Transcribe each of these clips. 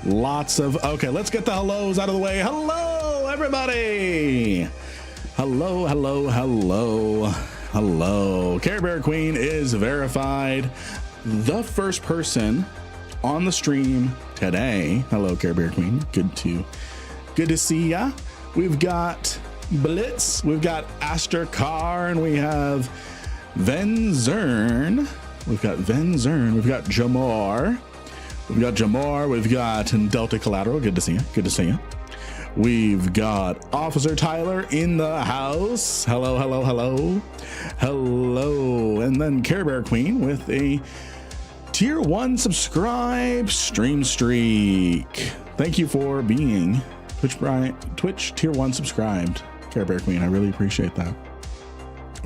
Lots of, okay, let's get the hellos out of the way. Hello, everybody. Hello, hello, hello, hello. Care Bear Queen is verified. The first person on the stream today. Hello, Care Bear Queen. Good to see ya. We've got Blitz, we've got Aster Carr, and we have Venzern. We've got Venzern, we've got Jamar. We've got Jamar, we've got Delta Collateral. Good to see you. Good to see you. We've got Officer Tyler in the house. Hello, hello, hello. Hello. And then Care Bear Queen with a tier 1 subscribe stream streak. Thank you for being Twitch tier 1 subscribed, Care Bear Queen. I really appreciate that.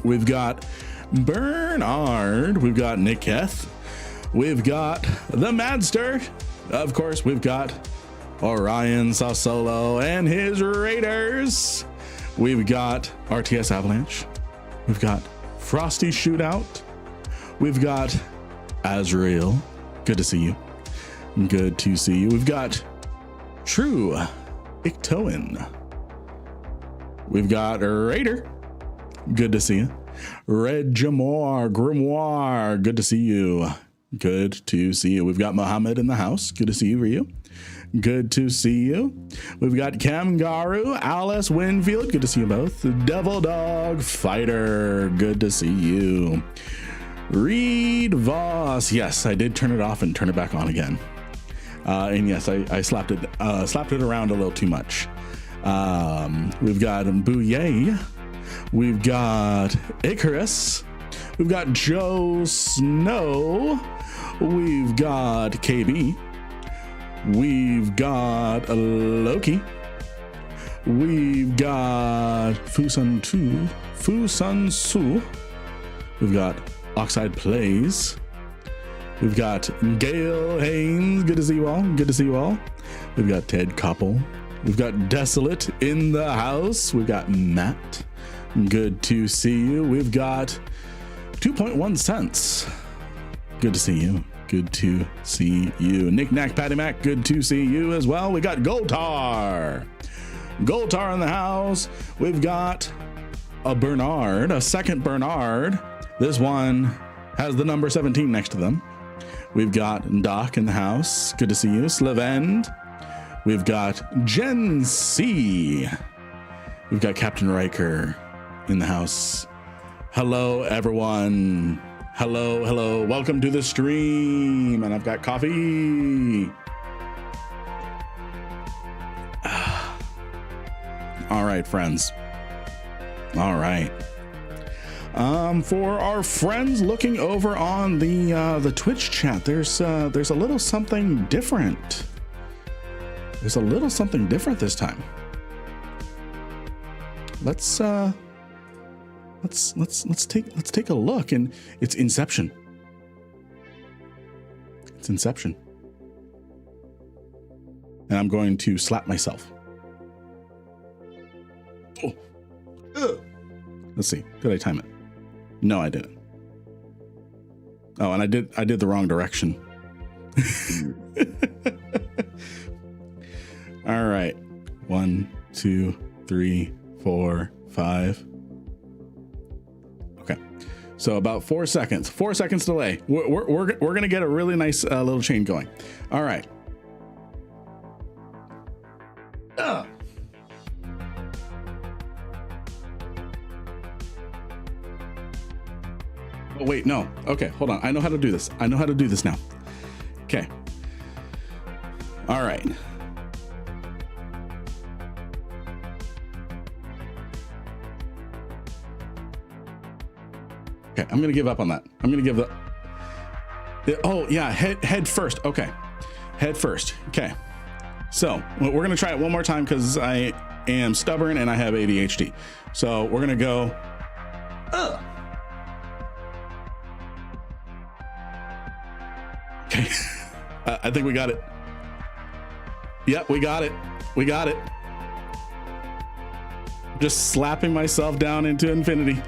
We've got Bernard. We've got Niketh. We've got the Madster. Of course, we've got Orion Sasolo and his Raiders. We've got RTS Avalanche. We've got Frosty Shootout. We've got Azrael. Good to see you. Good to see you. We've got True Ictoan. We've got Raider. Good to see you. Red Jamar Grimoire. Good to see you. Good to see you. We've got Muhammad in the house. Good to see you, Ryu. Good to see you. We've got Kamgaru, Alice Winfield. Good to see you both. Devil Dog Fighter. Good to see you. Reed Voss. Yes, I did turn it off and turn it back on again. And yes, I slapped it around a little too much. We've got Bouye. We've got Icarus. We've got Joe Snow. We've got KB. We've got Loki. We've got Fusun Su. We've got Oxide Plays. We've got Gail Haynes. Good to see you all. Good to see you all. We've got Ted Koppel. We've got Desolate in the house. We've got Matt. Good to see you. We've got 2.1 cents. Good to see you. Good to see you. Nick Nack Patty Mac. Good to see you as well. We got Goltar. Goltar in the house. We've got a Bernard, a second Bernard. This one has the number 17 next to them. We've got Doc in the house. Good to see you. Slevend. We've got Gen C. We've got Captain Riker in the house. Hello, everyone. Hello, hello. Welcome to the stream. And I've got coffee. All right, friends. All right. For our friends looking over on the Twitch chat, there's a little something different. There's a little something different this time. Let's take a look, and it's Inception. It's Inception. And I'm going to slap myself. Oh. Ugh. Let's see. Did I time it? No, I didn't. Oh, and I did the wrong direction. All right. 1, 2, 3, 4, 5. Okay. So about 4 seconds. 4 seconds delay. We're gonna get a really nice little chain going. All right. Oh, wait, no. Okay, hold on. I know how to do this. I know how to do this now. Okay. All right. Okay, I'm gonna give up on that. I'm gonna give oh yeah, head first. Okay, head first. Okay, so we're gonna try it one more time because I am stubborn and I have ADHD. So we're gonna go. Okay, I think we got it. Yep, we got it. We got it. Just slapping myself down into infinity.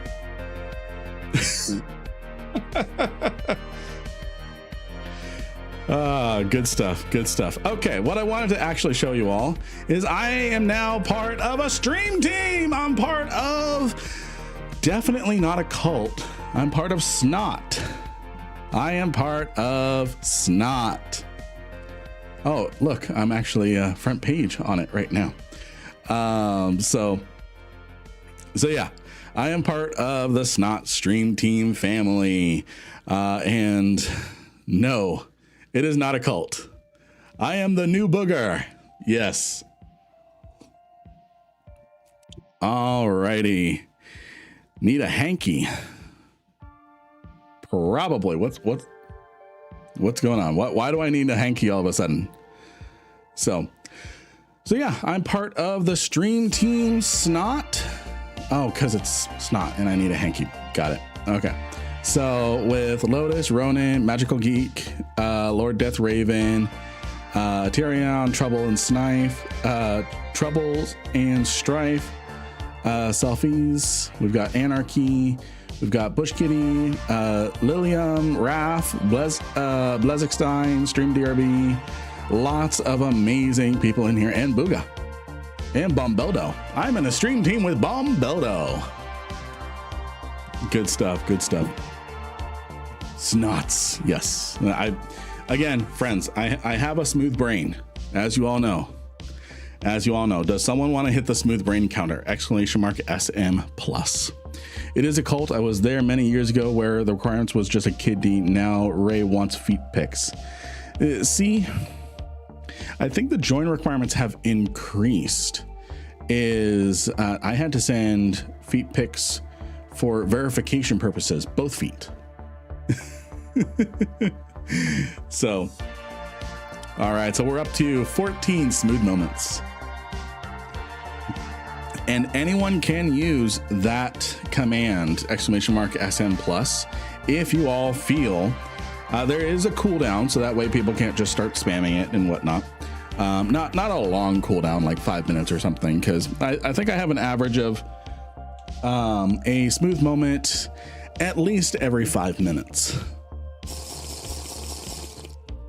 Good stuff. Good stuff. Okay, what I wanted to actually show you all is I am now part of a stream team. I'm part of definitely not a cult. I'm part of Snot. I am part of Snot. Oh, look, I'm actually front page on it right now. So yeah, I am part of the Snot stream team family. And no, it is not a cult. I am the new booger. Yes. Alrighty. Need a hanky. Probably. What's going on? Why do I need a hanky all of a sudden? So yeah, I'm part of the stream team Snot. Oh, because it's Snot and I need a hanky. Got it. Okay. So with Lotus, Ronan, Magical Geek, Lord Death Raven, Tyrion, Trouble and Snife, Troubles and Strife, Selfies. We've got Anarchy. We've got Bush Kitty, Lilium, Raph, Blezekstein, Stream DRB. Lots of amazing people in here, and Booga and Bombeldo. I'm in a stream team with Bombeldo. Good stuff. Good stuff. Snots. Yes. Again, friends, I have a smooth brain, as you all know. Does someone want to hit the smooth brain counter? !SM plus. It is a cult. I was there many years ago where the requirements was just a kiddie. Now Ray wants feet pics. See, I think the join requirements have increased. I had to send feet pics for verification purposes, both feet. So, all right, so we're up to 14 smooth moments. And anyone can use that command, !SM plus, if you all feel there is a cooldown, so that way people can't just start spamming it and whatnot. Not a long cooldown, like 5 minutes or something, because I think I have an average of a smooth moment at least every 5 minutes.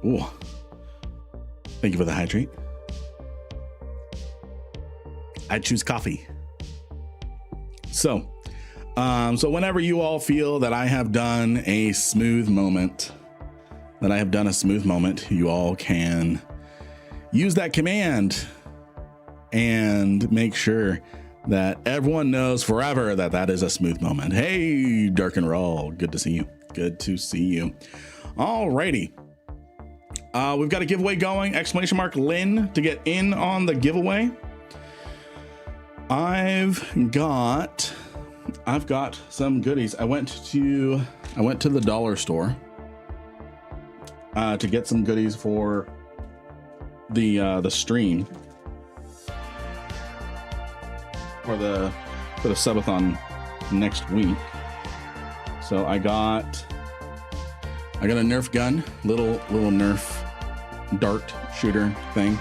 Ooh. Thank you for the hydrate. I choose coffee. So whenever you all feel that I have done a smooth moment, you all can use that command and make sure that everyone knows forever that that is a smooth moment. Hey, Dark and Raw, good to see you. Good to see you. Alrighty. We've got a giveaway going, !Lynn to get in on the giveaway. I've got some goodies. I went to the dollar store to get some goodies for the stream for the subathon next week. So I got a Nerf gun, little Nerf dart shooter thing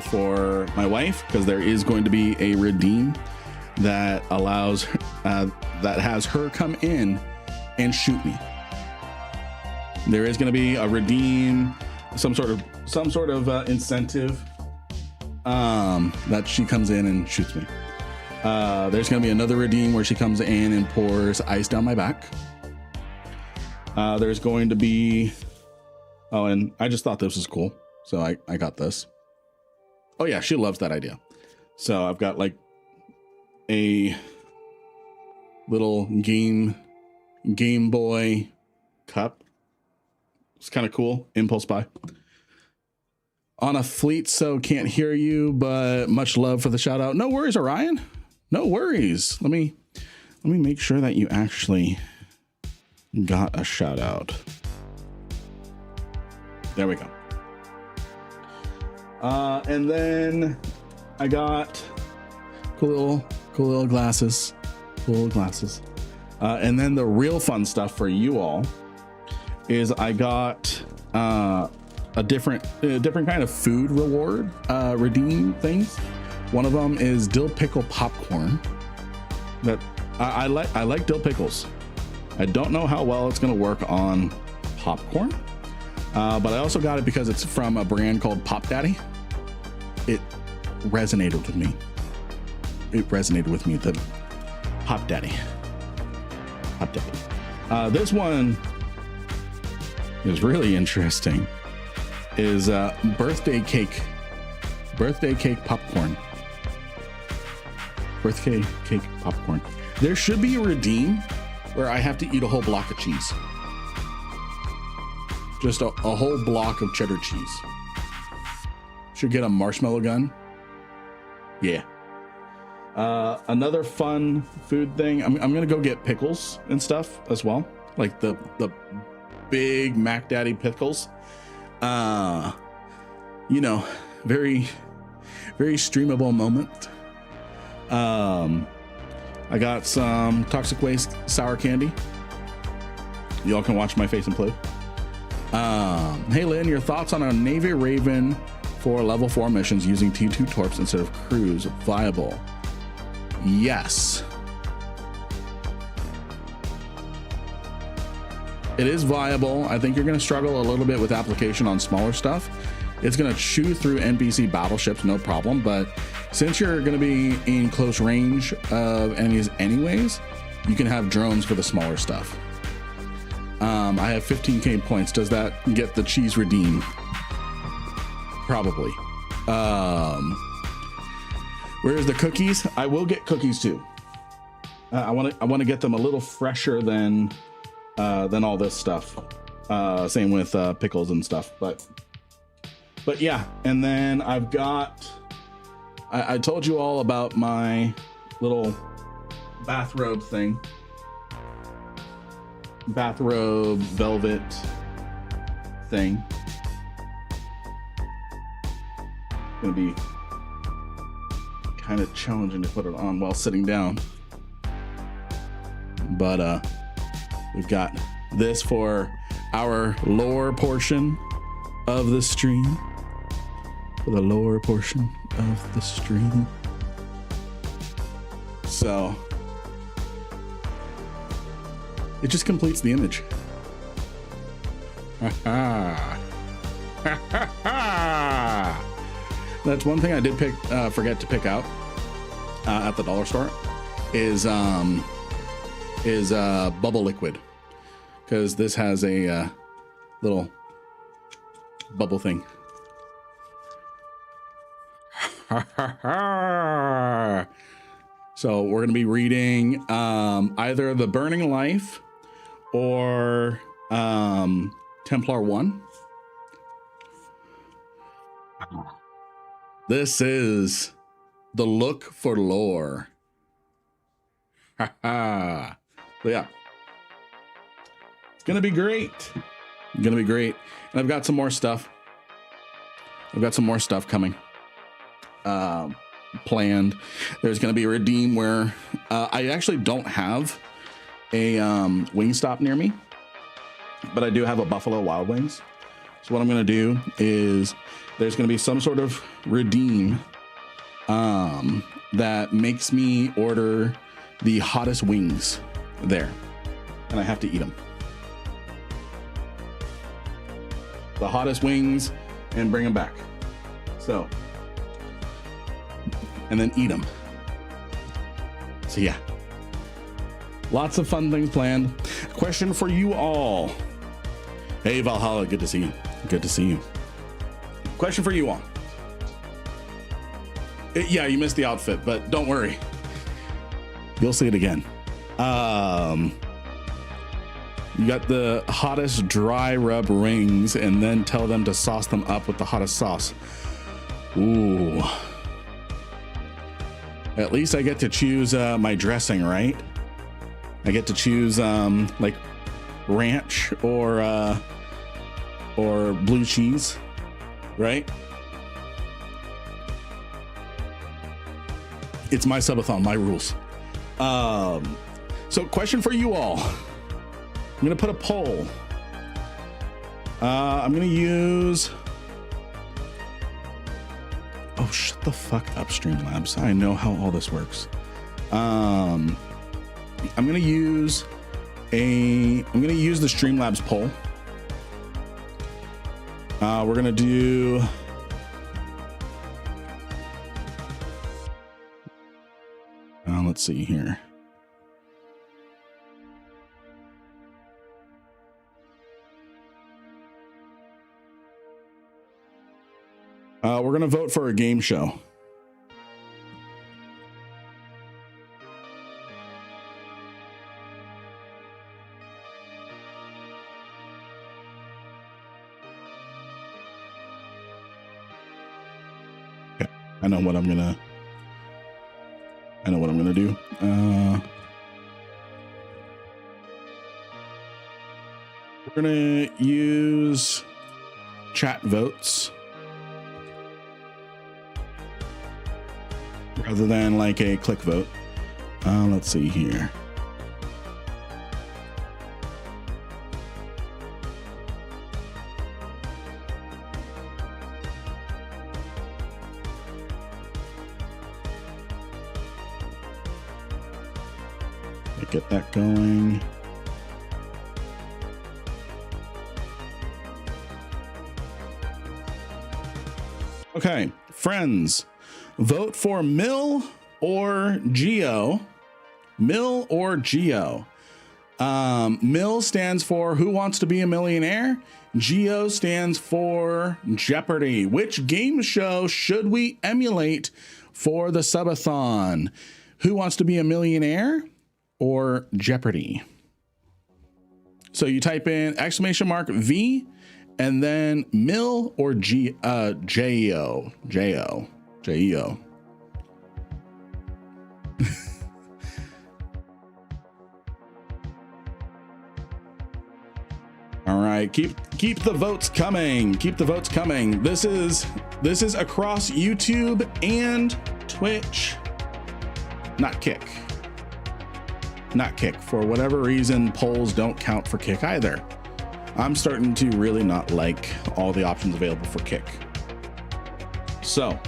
for my wife, because there is going to be a redeem that allows that has her come in and shoot me. There is going to be a redeem, some sort of incentive that she comes in and shoots me. There's going to be another redeem where she comes in and pours ice down my back. There's going to be, and I just thought this was cool, so I got this. Oh yeah, she loves that idea. So I've got like a little Game Boy cup. It's kind of cool. Impulse buy. On a fleet, so can't hear you, but much love for the shout out. No worries, Orion. No worries. Let me make sure that you actually got a shout out. There we go. And then I got cool little glasses. And then the real fun stuff for you all is I got a different kind of food reward redeem things. One of them is dill pickle popcorn. That I like dill pickles. I don't know how well it's going to work on popcorn, But I also got it because it's from a brand called Pop Daddy. It resonated with me. The Pop Daddy. This one is really interesting. Is birthday cake popcorn. Birthday cake popcorn. There should be a redeem where I have to eat a whole block of cheese. Just a whole block of cheddar cheese. Should get a marshmallow gun. Yeah. Another fun food thing. I'm gonna go get pickles and stuff as well, like the big Mac Daddy pickles. You know, very streamable moment. I got some Toxic Waste sour candy. Y'all can watch my face implode. Hey Lynn, your thoughts on a Navy Raven for level 4 missions using T2 torps instead of cruise viable? Yes. It is viable. I think you're going to struggle a little bit with application on smaller stuff. It's going to chew through NPC battleships, no problem. But since you're going to be in close range of enemies anyways, you can have drones for the smaller stuff. I have 15k points. Does that get the cheese redeem? Probably. Where's the cookies? I will get cookies too. I want to get them a little fresher than all this stuff. Same with pickles and stuff. But yeah. And then I've got. I told you all about my little bathrobe thing. Bathrobe velvet thing. Gonna be kind of challenging to put it on while sitting down, but we've got this for our lower portion of the stream. For the lower portion of the stream. So it just completes the image. That's one thing I did forget to pick out at the dollar store is bubble liquid, because this has a little bubble thing. So we're gonna be reading either The Burning Life or Templar 1. This is The Look for Lore. So yeah, it's gonna be great. And I've got some more stuff. Coming. Planned. There's going to be a redeem where I actually don't have a Wingstop near me, but I do have a Buffalo Wild Wings. So what I'm going to do is there's going to be some sort of redeem that makes me order the hottest wings there, and I have to eat them. The hottest wings and bring them back. So. And then eat them. So yeah, lots of fun things planned. Question for you all. Hey Valhalla, good to see you. Question for you all. Yeah, you missed the outfit, but don't worry, you'll see it again. You got the hottest dry rub rings, and then tell them to sauce them up with the hottest sauce. Ooh. At least I get to choose my dressing, right? I get to choose like ranch or blue cheese, right? It's my subathon, my rules. So question for you all. I'm gonna put a poll. I'm gonna use. Oh, shut the fuck up, Streamlabs. I know how all this works. I'm gonna use the Streamlabs poll. We're gonna do let's see here. We're gonna vote for a game show. Okay, I know what I'm gonna do. We're gonna use chat votes rather than like a click vote. Let's see here. Get that going. Okay, friends, vote for Mill or Geo. Mill or Geo. Mill stands for Who Wants to Be a Millionaire? Geo stands for Jeopardy. Which game show should we emulate for the subathon? Who Wants to Be a Millionaire or Jeopardy? So you type in !V and then Mill or J-E-O. All right, keep the votes coming. Keep the votes coming. This is across YouTube and Twitch. Not Kick. Not Kick. For whatever reason, polls don't count for Kick either. I'm starting to really not like all the options available for Kick. So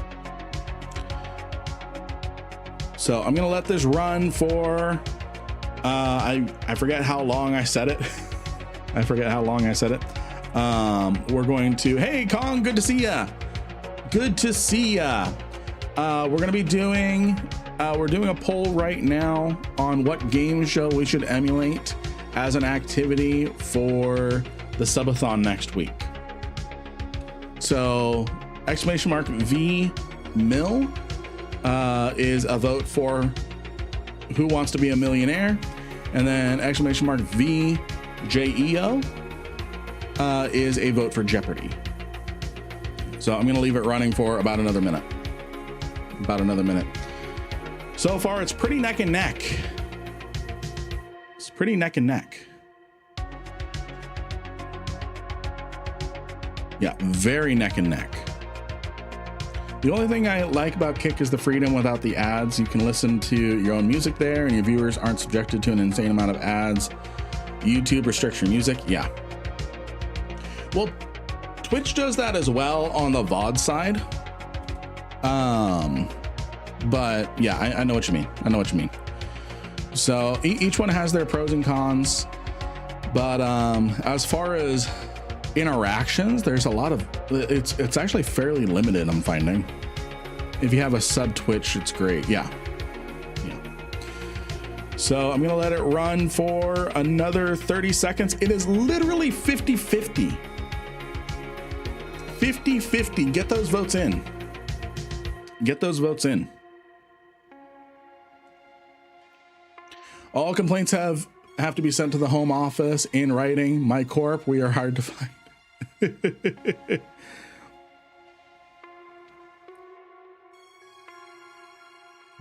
I'm gonna let this run for I forget how long I said it. We're going to, hey Kong, good to see ya. Good to see ya. We're gonna be doing we're doing a poll right now on what game show we should emulate as an activity for the subathon next week. So !V Mill is a vote for Who Wants to Be a Millionaire, and then !V J-E-O is a vote for Jeopardy. So I'm gonna leave it running for about another minute. So far, it's pretty neck and neck. Yeah, very neck and neck. The only thing I like about Kick is the freedom without the ads. You can listen to your own music there, and your viewers aren't subjected to an insane amount of ads. YouTube restricts your music. Yeah. Well, Twitch does that as well on the VOD side. But yeah, I know what you mean. So each one has their pros and cons. But as far as interactions, there's a lot of, it's actually fairly limited, I'm finding. If you have a sub Twitch, it's great. Yeah. So I'm gonna let it run for another 30 seconds. It is literally 50-50. 50-50. Get those votes in. All complaints have to be sent to the home office in writing. My corp, we are hard to find.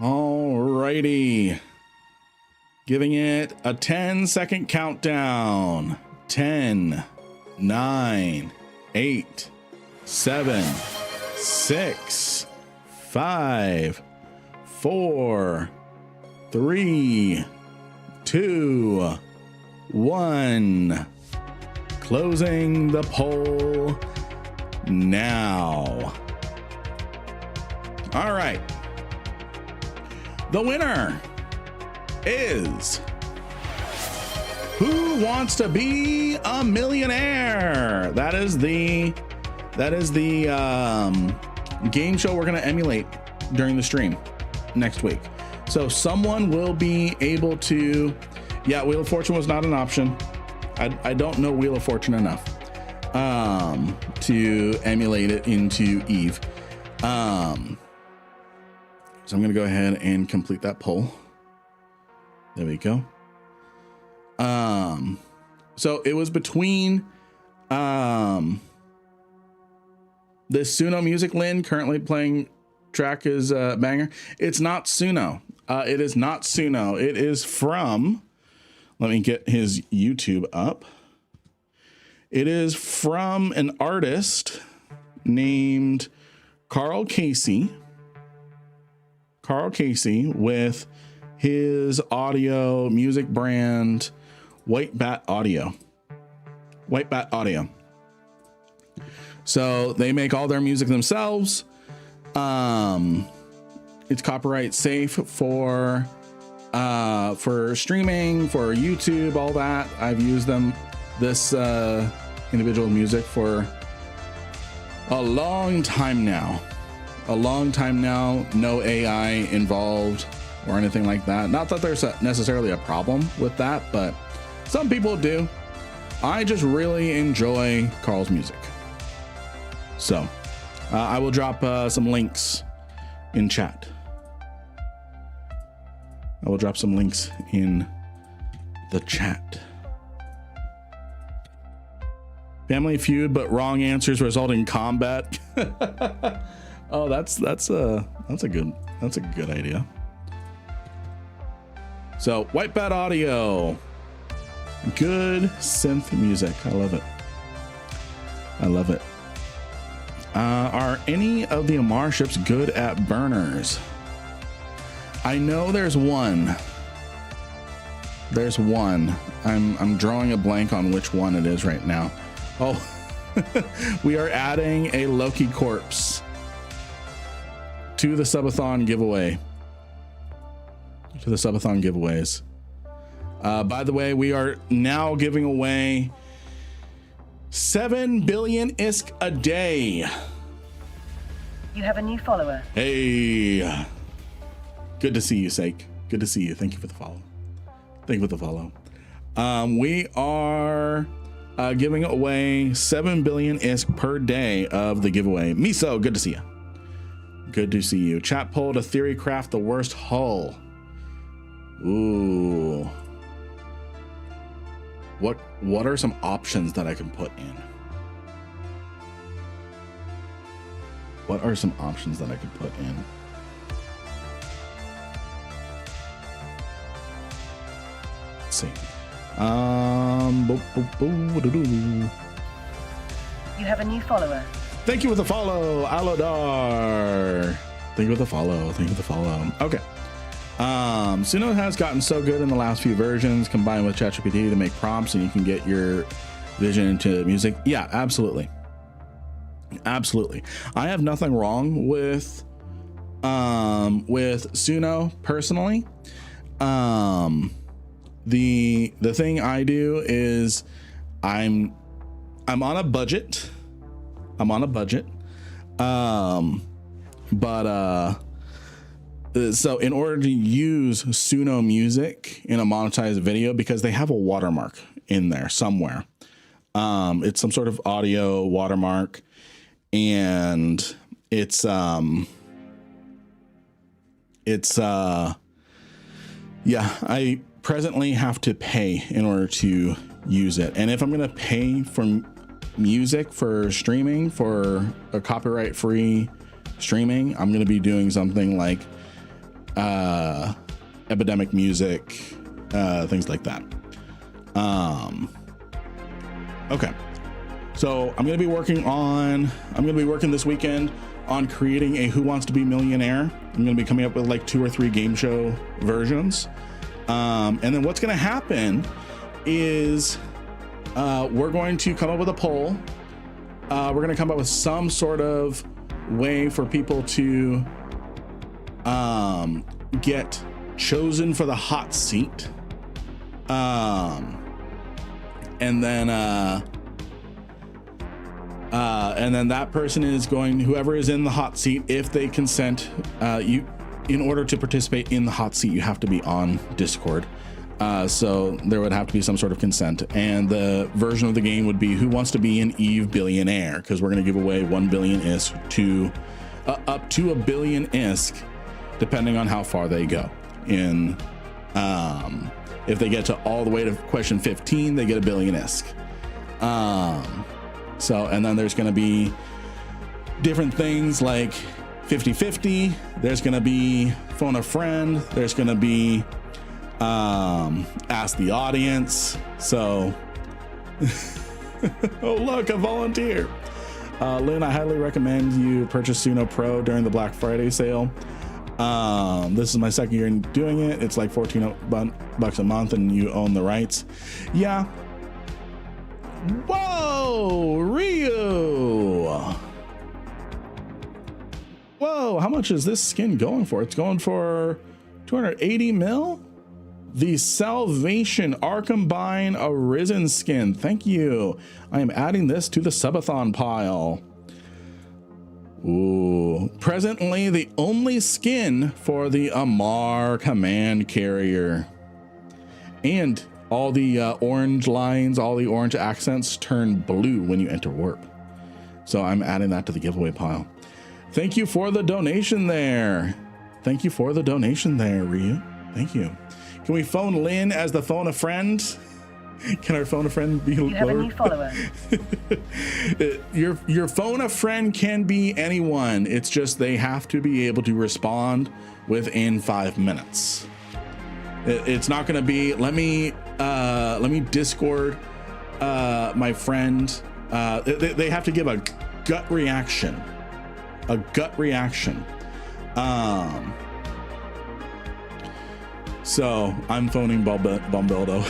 Alrighty. Giving it a 10-second countdown. 10, 9, 8, 7, 6, 5, 4, 3, 2, 1. Closing the poll now. All right. The winner is Who Wants to Be a Millionaire? That is the That is the game show we're going to emulate during the stream next week. So someone will be able to, yeah, Wheel of Fortune was not an option. I don't know Wheel of Fortune enough to emulate it into Eve. So I'm going to go ahead and complete that poll. There we go. So it was between this Suno music, Lynn, currently playing track is banger. It's not Suno. It is not Suno. It is from, let me get his YouTube up. It is from an artist named Karl Casey. Karl Casey with his audio music brand, White Bat Audio. White Bat Audio. So they make all their music themselves. It's copyright safe for streaming, for YouTube, all that. I've used this individual music for a long time now. No AI involved or anything like that. Not that there's necessarily a problem with that, but some people do. I just really enjoy Karl's music. So I will drop some links in chat. I will drop some links in the chat. Family Feud, but wrong answers result in combat. Oh, that's a good idea. So White Bat Audio, good synth music. I love it. I love it. Are any of the Amar ships good at burners? I know there's one. There's one. I'm drawing a blank on which one it is right now. Oh, we are adding a Loki corpse to the subathon giveaway. To the subathon giveaways. By the way, we are now giving away 7 billion ISK a day. You have a new follower. Hey, good to see you, Sake. Good to see you. Thank you for the follow. Thank you for the follow. We are giving away 7 billion ISK per day of the giveaway. Miso, good to see you. Good to see you. Chat polled a theory craft the worst hull. Ooh. What are some options that I can put in? What are some options that I could put in? Let's see. You have a new follower. Thank you for the follow, Alodar. Thank you for the follow. Thank you for the follow. Okay. Suno has gotten so good in the last few versions, combined with ChatGPT to make prompts, and you can get your vision into music. Yeah, absolutely. Absolutely. I have nothing wrong with Suno personally. The thing I do is I'm on a budget. So in order to use Suno music in a monetized video, because they have a watermark in there somewhere, it's some sort of audio watermark, and yeah, I presently have to pay in order to use it. And if I'm going to pay for music for streaming, for a copyright free streaming, I'm going to be doing something like epidemic music, things like that. Okay. So I'm going to be working this weekend on creating a Who Wants to Be Millionaire. I'm going to be coming up with like 2 or 3 game show versions. And then what's going to happen is we're going to come up with a poll. We're going to come up with some sort of way for people to get chosen for the hot seat. And then And then that person is going, whoever is in the hot seat, if they consent, in order to participate in the hot seat, you have to be on Discord. So there would have to be some sort of consent, and the version of the game would be who wants to be an Eve billionaire, because we're going to give away 1 billion ISK to up to 1 billion ISK, depending on how far they go. In if they get to all the way to question 15, they get 1 billion ISK. So, and then there's going to be different things like 50-50. There's going to be phone a friend. There's going to be ask the audience. So oh look, a volunteer. Lynn, I highly recommend you purchase Suno Pro during the Black Friday sale. This is my second year in doing it. It's like 14 bucks a month and you own the rights. Yeah. Whoa, Ryu. Whoa, how much is this skin going for? It's going for 280 mil. The Salvation Arkhambine Arisen skin. Thank you. I am adding this to the subathon pile. Ooh. Presently, the only skin for the Amar command carrier. And all the orange lines, all the orange accents turn blue when you enter warp. So I'm adding that to the giveaway pile. Thank you for the donation there. Thank you for the donation there, Ryu. Thank you. Can we phone Lynn as the phone a friend? Can our phone a friend be lower? You have a new follower. Your phone a friend can be anyone. It's just they have to be able to respond within 5 minutes. It's not going to be let me Discord my friend. They have to give a gut reaction. A gut reaction. So I'm phoning Bombildo.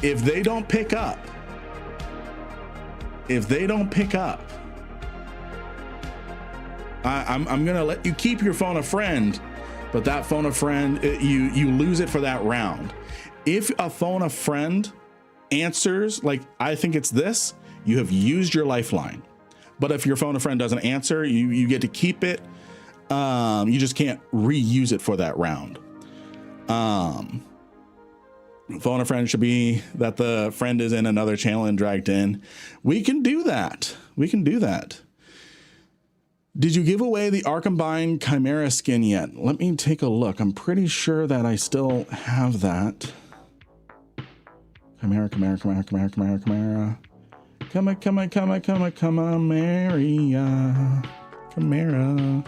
If they don't pick up, I'm gonna let you keep your phone a friend, but that phone a friend, you lose it for that round. If a phone a friend answers, like I think it's this, you have used your lifeline. But if your phone a friend doesn't answer, you get to keep it. You just can't reuse it for that round. Phone a friend should be that the friend is in another channel and dragged in. We can do that. We can do that. Did you give away the Arkhambine Chimera skin yet? Let me take a look. I'm pretty sure that I still have that. Chimera. Come on, Maria. Chimera.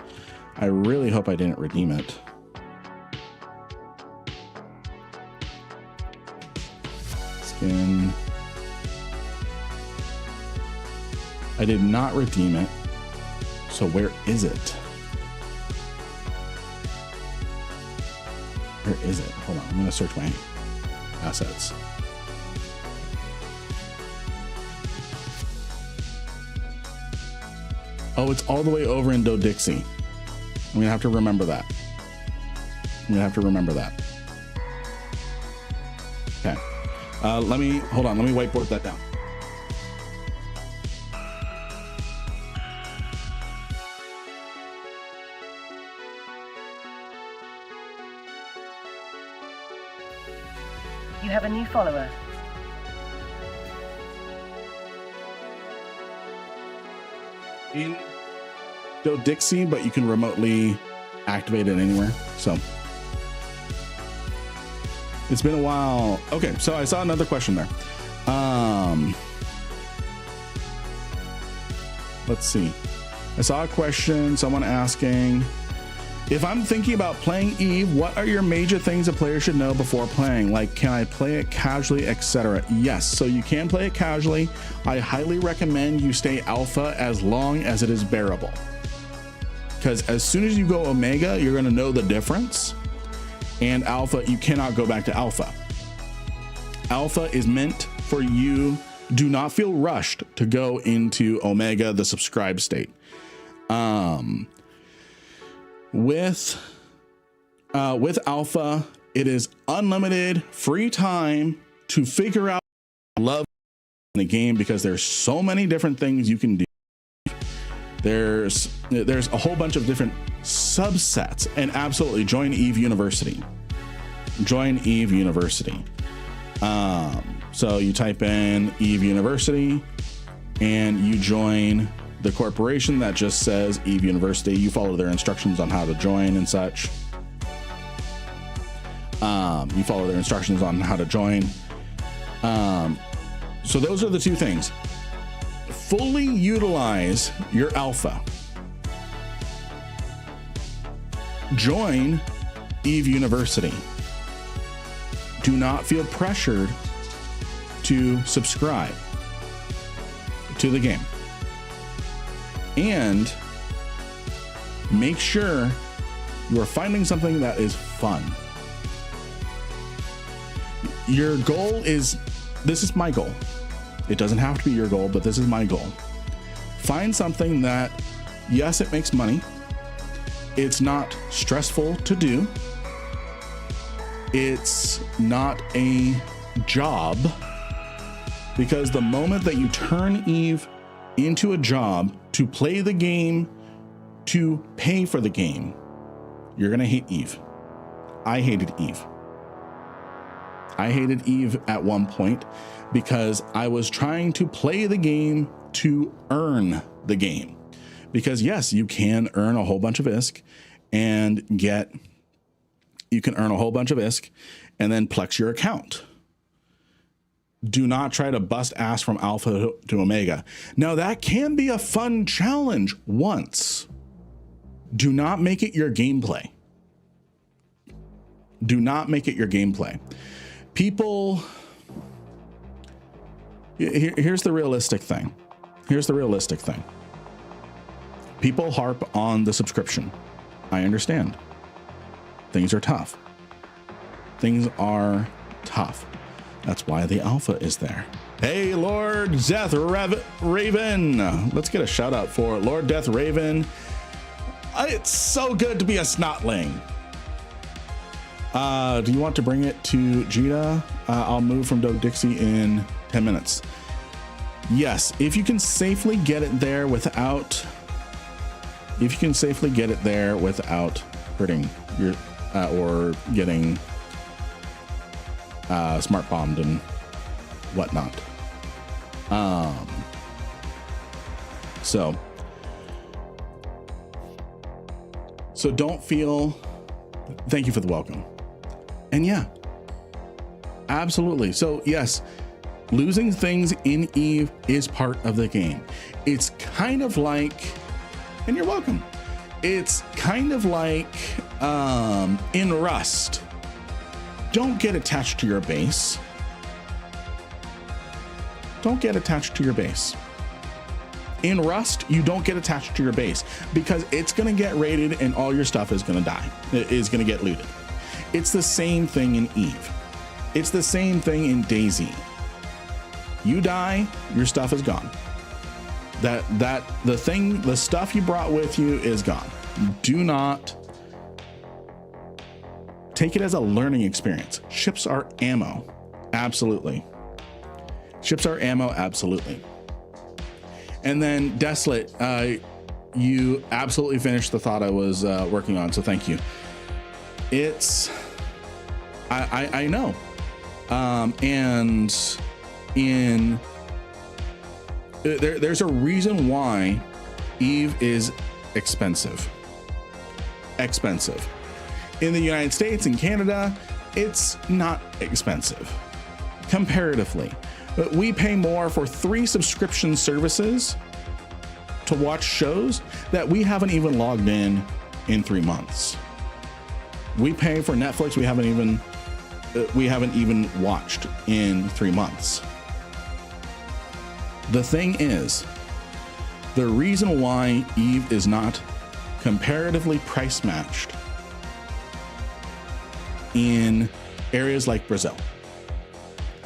I really hope I didn't redeem it. Skin. I did not redeem it. So where is it? Where is it? Hold on, I'm gonna search my assets. Oh, it's all the way over in Dodixie. I'm gonna have to remember that. Okay. Hold on, let me whiteboard that down. You have a new follower. In Dodixie, but you can remotely activate it anywhere. So it's been a while. Okay, so I saw another question there. Let's see. I saw a question, someone asking, if I'm thinking about playing Eve, what are your major things a player should know before playing? Like, can I play it casually, etc.? Yes, so you can play it casually. I highly recommend you stay alpha as long as it is bearable. Because as soon as you go Omega, you're going to know the difference. And alpha, you cannot go back to alpha. Alpha is meant for you. Do not feel rushed to go into Omega, the subscribe state. With alpha, it is unlimited free time to figure out love the game because there's so many different things you can do. There's a whole bunch of different subsets, and absolutely join Eve University. Join Eve University. So you type in Eve University and you join the corporation that just says Eve University. You follow their instructions on how to join and such. You follow their instructions on how to join. So those are the two things. Fully utilize your alpha. Join Eve University. Do not feel pressured to subscribe to the game. And make sure you are finding something that is fun. Your goal is, this is my goal. It doesn't have to be your goal, but this is my goal. Find something that, yes, it makes money. It's not stressful to do. It's not a job, because the moment that you turn Eve into a job to play the game, to pay for the game, you're going to hate Eve. I hated Eve. I hated Eve at one point because I was trying to play the game to earn the game. Because yes, you can earn a whole bunch of ISK and and then plex your account. Do not try to bust ass from alpha to omega. Now that can be a fun challenge once. Do not make it your gameplay. Do not make it your gameplay. People, here's the realistic thing. Here's the realistic thing. People harp on the subscription. I understand. Things are tough. Things are tough. That's why the alpha is there. Hey, Lord Death Raven. Let's get a shout out for Lord Death Raven. It's so good to be a snotling. Do you want to bring it to Jita? I'll move from Doug Dixie in 10 minutes. Yes, if you can safely get it there without, hurting your, or getting smart bombed and whatnot. So don't feel, thank you for the welcome. And yeah, absolutely. So yes, losing things in Eve is part of the game. It's kind of like, and you're welcome. It's kind of like in Rust. Don't get attached to your base. Don't get attached to your base. In Rust, you don't get attached to your base because it's going to get raided and all your stuff is going to die. It is going to get looted. It's the same thing in Eve. It's the same thing in Daisy. You die, your stuff is gone. The stuff you brought with you is gone. Do not take it as a learning experience. Ships are ammo. Absolutely. Ships are ammo. Absolutely. And then Desolate, you absolutely finished the thought I was working on. So thank you. It's, I know. And there's a reason why Eve is expensive. In the United States and Canada, it's not expensive comparatively. But we pay more for 3 subscription services to watch shows that we haven't even logged in 3 months. We pay for Netflix we haven't even watched in 3 months. The thing is, the reason why Eve is not comparatively price matched in areas like Brazil,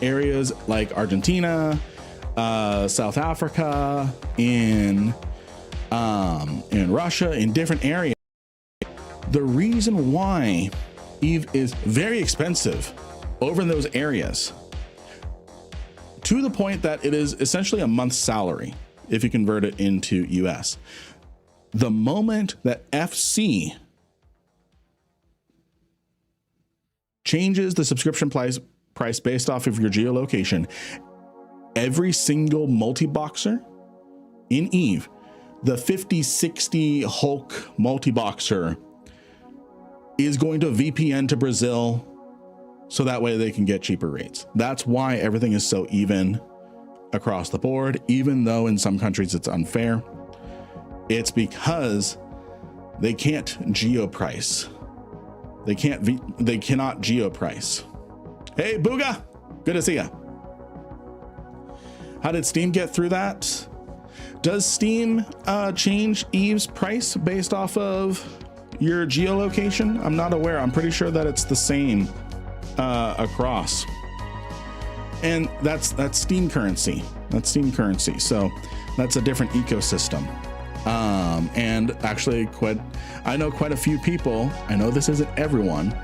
areas like Argentina, South Africa, in Russia, in different areas. The reason why Eve is very expensive over in those areas to the point that it is essentially a month's salary if you convert it into US. The moment that FC changes the subscription price based off of your geolocation, every single multi-boxer in Eve, the 50-60 Hulk multi-boxer, is going to VPN to Brazil so that way they can get cheaper rates. That's why everything is so even across the board, even though in some countries it's unfair. It's because they can't geo-price. They cannot geo-price. Hey, Booga, good to see ya. How did Steam get through that? Does Steam change Eve's price based off of your geolocation? I'm not aware. I'm pretty sure that it's the same across. And that's Steam currency. That's Steam currency. So that's a different ecosystem. And actually I know quite a few people, I know this isn't everyone,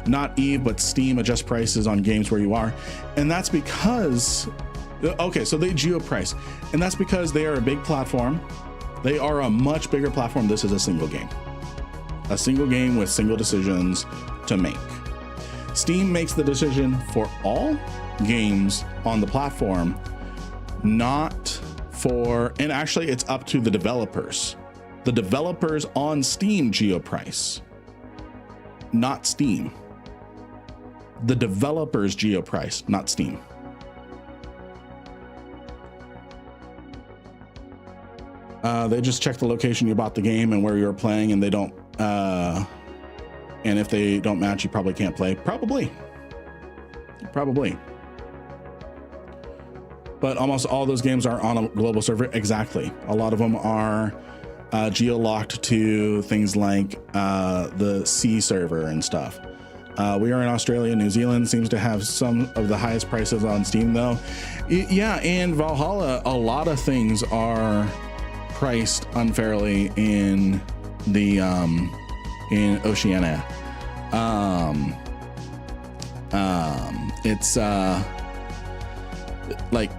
not Eve, but Steam adjusts prices on games where you are. And that's because, okay, so they geo price, and that's because they are a big platform. They are a much bigger platform. This is a single game with single decisions to make. Steam makes the decision for all games on the platform, not for, and actually it's up to the developers. The developers on Steam geo price, not Steam. The developers geo price, not Steam. They just check the location you bought the game and where you're playing, and they don't, and if they don't match, you probably can't play. Probably. But almost all those games are on a global server. Exactly. A lot of them are geo-locked to things like the C server and stuff. We are in Australia. New Zealand seems to have some of the highest prices on Steam, though. Yeah, and Valhalla, a lot of things are priced unfairly in the in Oceania. It's like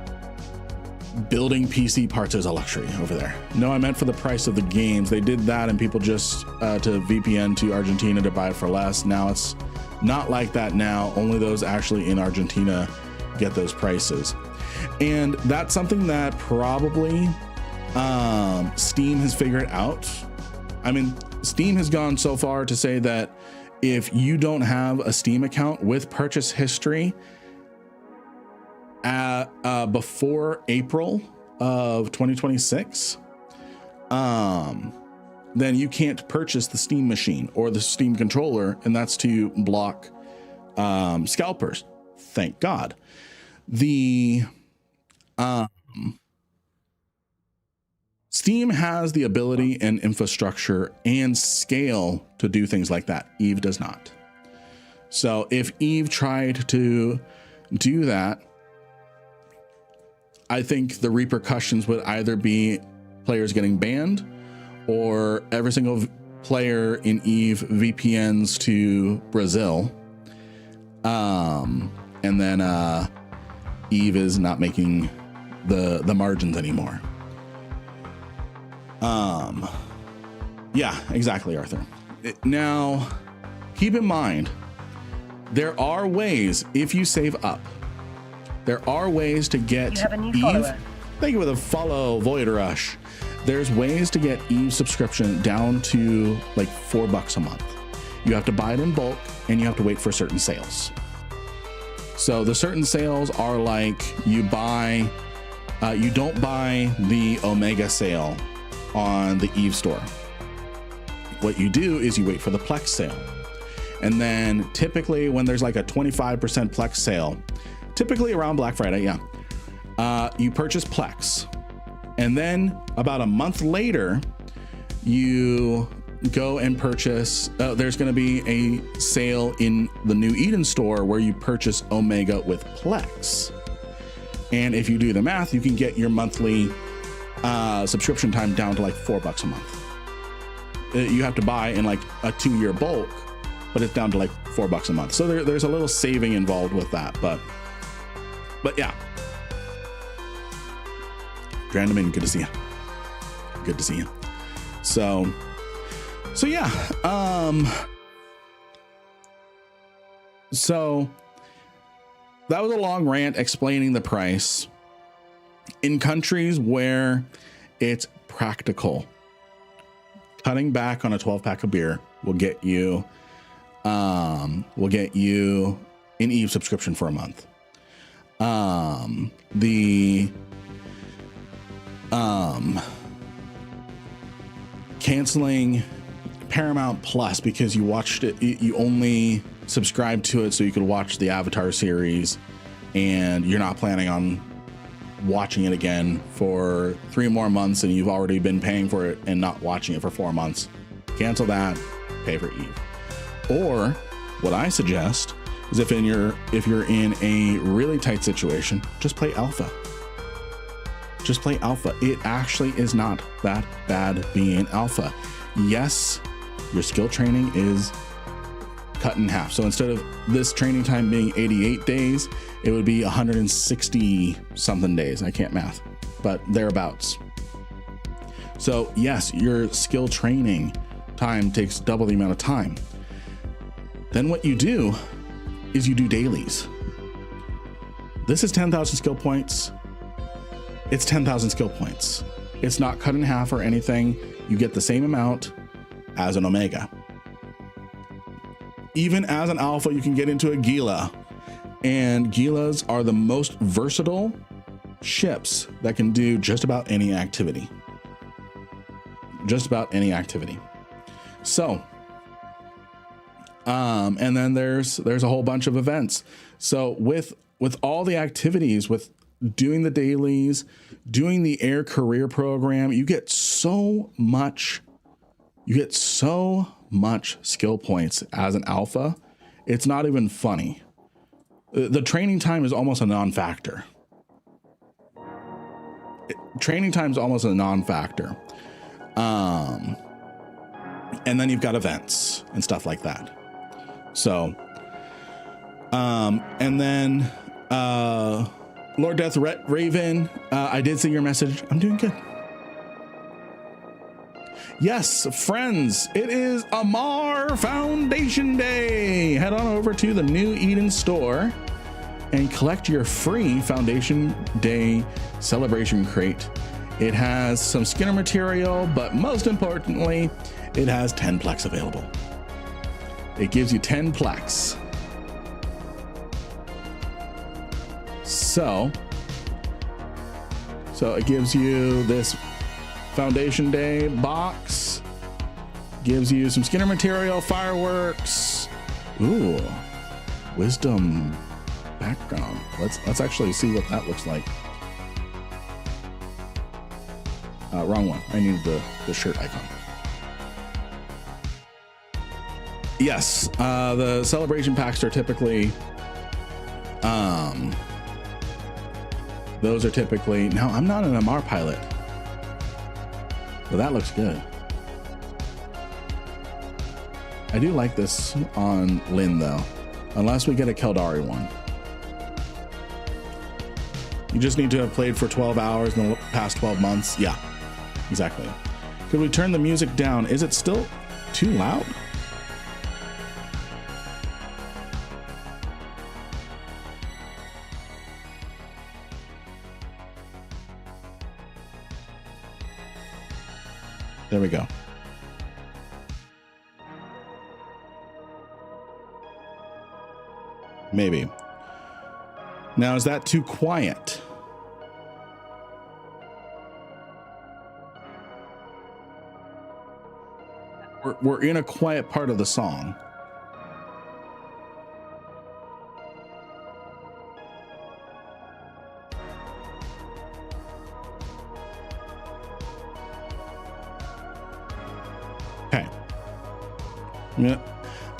building PC parts is a luxury over there. No, I meant for the price of the games. They did that and people just to VPN to Argentina to buy it for less. Now it's not like that now. Only those actually in Argentina get those prices. And that's something that probably Steam has figured out. I mean, Steam has gone so far to say that if you don't have a Steam account with purchase history before April of 2026, then you can't purchase the Steam machine or the Steam controller, and that's to block scalpers. Thank God. The Steam has the ability and infrastructure and scale to do things like that. Eve does not. So if Eve tried to do that, I think the repercussions would either be players getting banned or every single player in Eve VPNs to Brazil. And then Eve is not making the margins anymore. Yeah, exactly, Arthur. Now, keep in mind, there are ways, if you save up, there are ways to get You have a new Eve. follower. Thank you for the follow, Void Rush. There's ways to get Eve subscription down to like $4 a month. You have to buy it in bulk and you have to wait for certain sales. So the certain sales are like you don't buy the Omega sale on the Eve store. What you do is you wait for the Plex sale. And then typically when there's like a 25% Plex sale, typically around Black Friday, you purchase Plex. And then about a month later, you go and purchase, there's going to be a sale in the New Eden store where you purchase Omega with Plex. And if you do the math, you can get your monthly subscription time down to like $4 a month. You have to buy in like a 2-year bulk, but it's down to like $4 a month. So there's a little saving involved with that, but yeah. Grand Dominion, good to see you. Good to see you. So yeah. So that was a long rant explaining the price. In countries where it's practical, cutting back on a 12-pack of beer will get you an Eve subscription for a month. Canceling Paramount Plus because you watched it, you only subscribed to it so you could watch the Avatar series, and you're not planning on watching it again for 3 more months, and you've already been paying for it and not watching it for 4 months. Cancel that, pay for Eve. Or what I suggest is if you're in a really tight situation, just play Alpha. Just play Alpha. It actually is not that bad being Alpha. Yes, your skill training is cut in half. So instead of this training time being 88 days, it would be 160 something days. I can't math, but thereabouts. So yes, your skill training time takes double the amount of time. Then what you do is you do dailies. This is 10,000 skill points. It's 10,000 skill points. It's not cut in half or anything. You get the same amount as an Omega. Even as an Alpha, you can get into a Gila, and Gilas are the most versatile ships that can do just about any activity. Just about any activity. So, and then there's a whole bunch of events. So with all the activities, with doing the dailies, doing the air career program, you get so much skill points as an Alpha. It's not even funny. The training time is almost a non-factor. Training time is almost a non-factor. And then you've got events and stuff like that. So, and then, Lord Death Raven, I did see your message. I'm doing good. Yes, friends, it is Amar Foundation Day. Head on over to the New Eden store and collect your free Foundation Day celebration crate. It has some Skinner material, but most importantly, it has 10 Plex available. It gives you 10 Plex. So it gives you this Foundation Day box, gives you some Skinner material, fireworks. Ooh, wisdom background. Let's actually see what that looks like. Wrong one. I needed the shirt icon. Yes, the celebration packs are typically those are typically, now I'm not an MR pilot, but that looks good. I do like this on Lynn though, unless we get a Keldari one. You just need to have played for 12 hours in the past 12 months. Yeah, exactly. Could we turn the music down? Is it still too loud? There we go. Maybe. Now, is that too quiet? We're in a quiet part of the song. Okay.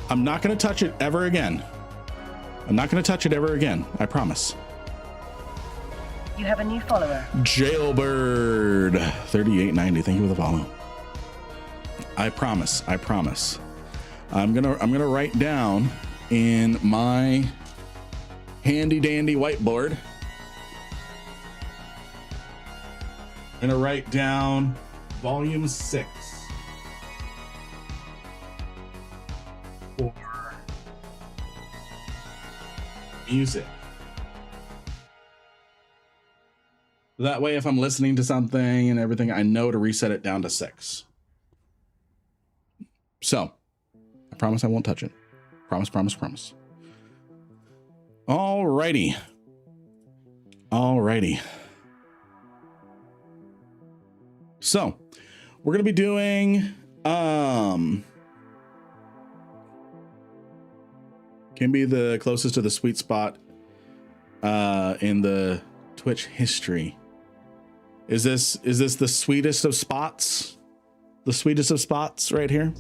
I'm not going to touch it ever again. I'm not going to touch it ever again. I promise. You have a new follower. Jailbird 3890. Thank you for the follow. I promise. I promise. I'm gonna write down in my handy dandy whiteboard I'm gonna write down volume 6 for music. That way, if I'm listening to something and everything, I know to reset it down to 6. So, I promise I won't touch it. Promise, promise, promise. Alrighty. Alrighty. So, we're going to be doing, can be the closest to the sweet spot in the Twitch history. Is this the sweetest of spots? The sweetest of spots right here?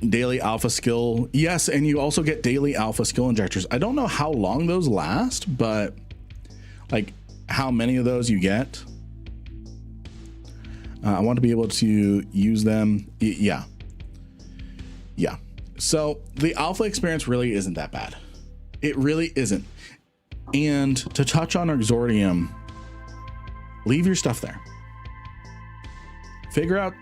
Daily alpha skill. Yes, and you also get daily alpha skill injectors. I don't know how long those last, but like how many of those you get. I want to be able to use them. Yeah. So the alpha experience really isn't that bad. It really isn't. And to touch on Exordium, leave your stuff there. Figure out,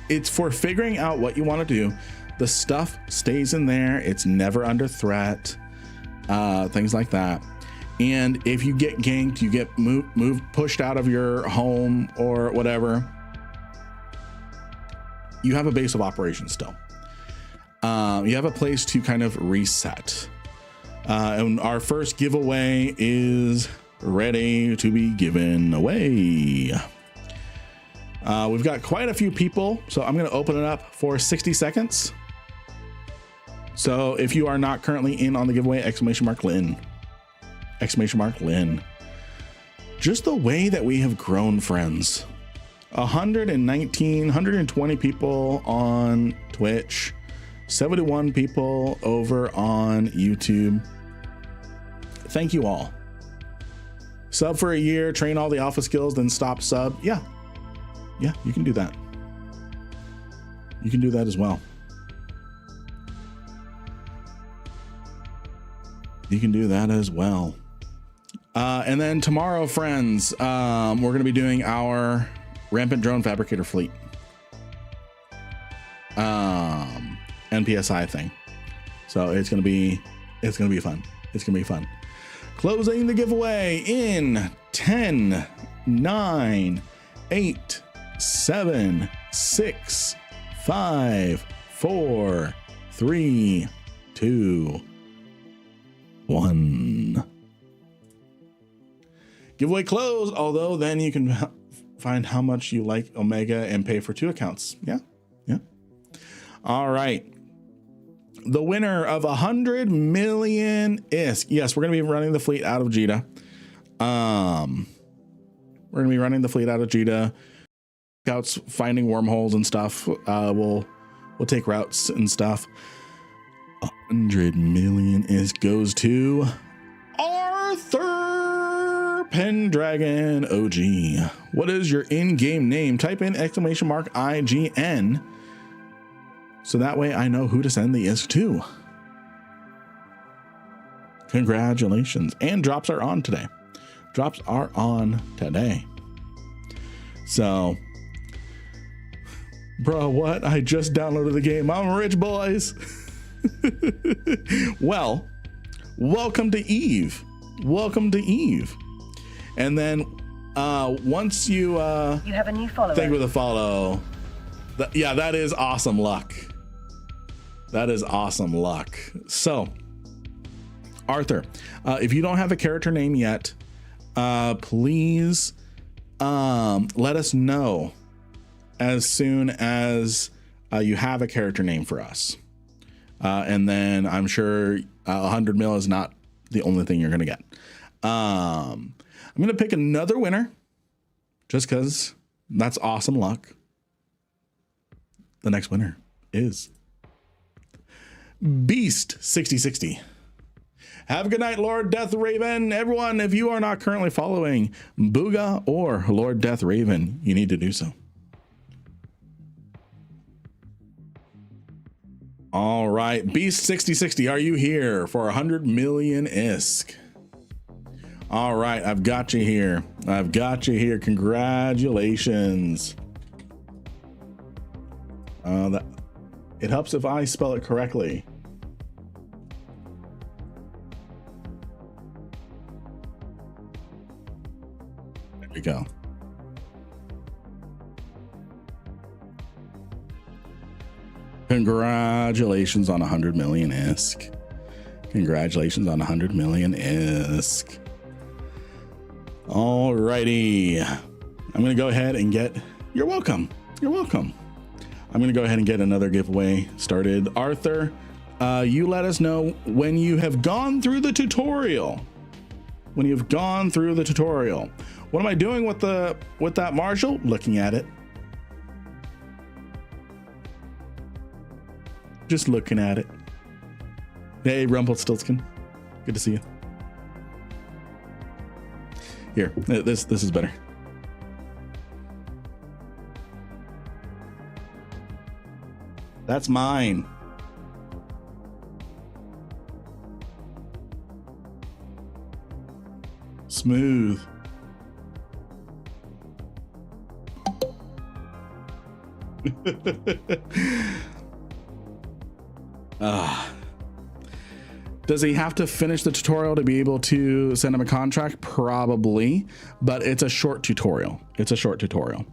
it's for figuring out what you want to do. The stuff stays in there. It's never under threat, things like that. And if you get ganked, you get pushed out of your home or whatever, you have a base of operations still. You have a place to kind of reset. And our first giveaway is ready to be given away. We've got quite a few people, so I'm going to open it up for 60 seconds. So if you are not currently in on the giveaway, !Lynn. !Lynn. Just the way that we have grown, friends. 120 people on Twitch, 71 people over on YouTube. Thank you all. Sub for a year, train all the alpha skills, then stop sub. Yeah, you can do that. You can do that as well. You can do that as well. And then tomorrow, friends, we're going to be doing our rampant drone fabricator fleet. NPSI thing. So it's going to be fun. It's going to be fun. Closing the giveaway in 10, 9, 8, 7, 6, 5, 4, 3, 2, 1. Giveaway closed, although then you can find how much you like Omega and pay for 2 accounts. Yeah. All right. The winner of 100 million ISK. Yes, we're going to be running the fleet out of Jita. We're going to be running the fleet out of Jita. Scouts finding wormholes and stuff. We'll take routes and stuff. 100 million ISK goes to Arthur Pendragon OG. What is your in-game name? Type in !IGN. So that way I know who to send the ISK to. Congratulations. And drops are on today. Drops are on today. So, bro, what? I just downloaded the game. I'm rich, boys. Well, welcome to Eve. Welcome to Eve. And then once you have a new follower. Thank you for the follow. Yeah, that is awesome luck. That is awesome luck. So, Arthur, if you don't have a character name yet, please let us know as soon as you have a character name for us. And then I'm sure 100 mil is not the only thing you're going to get. I'm going to pick another winner just because that's awesome luck. The next winner is Beast 6060. Have a good night, Lord Death Raven. Everyone, if you are not currently following Booga or Lord Death Raven, you need to do so. All right, Beast 6060, are you here for 100 million ISK? All right, I've got you here. I've got you here. Congratulations. It helps if I spell it correctly. There we go. Congratulations on 100 million ISK. Congratulations on 100 million ISK. All righty. I'm going to go ahead and get, you're welcome. You're welcome. I'm going to go ahead and get another giveaway started. Arthur, you let us know when you have gone through the tutorial. When you've gone through the tutorial. What am I doing with that Marshall? Looking at it. Just looking at it. Hey, Rumpelstiltskin. Good to see you. Here, this is better. That's mine. Smooth. Does he have to finish the tutorial to be able to send him a contract? Probably, but it's a short tutorial. It's a short tutorial.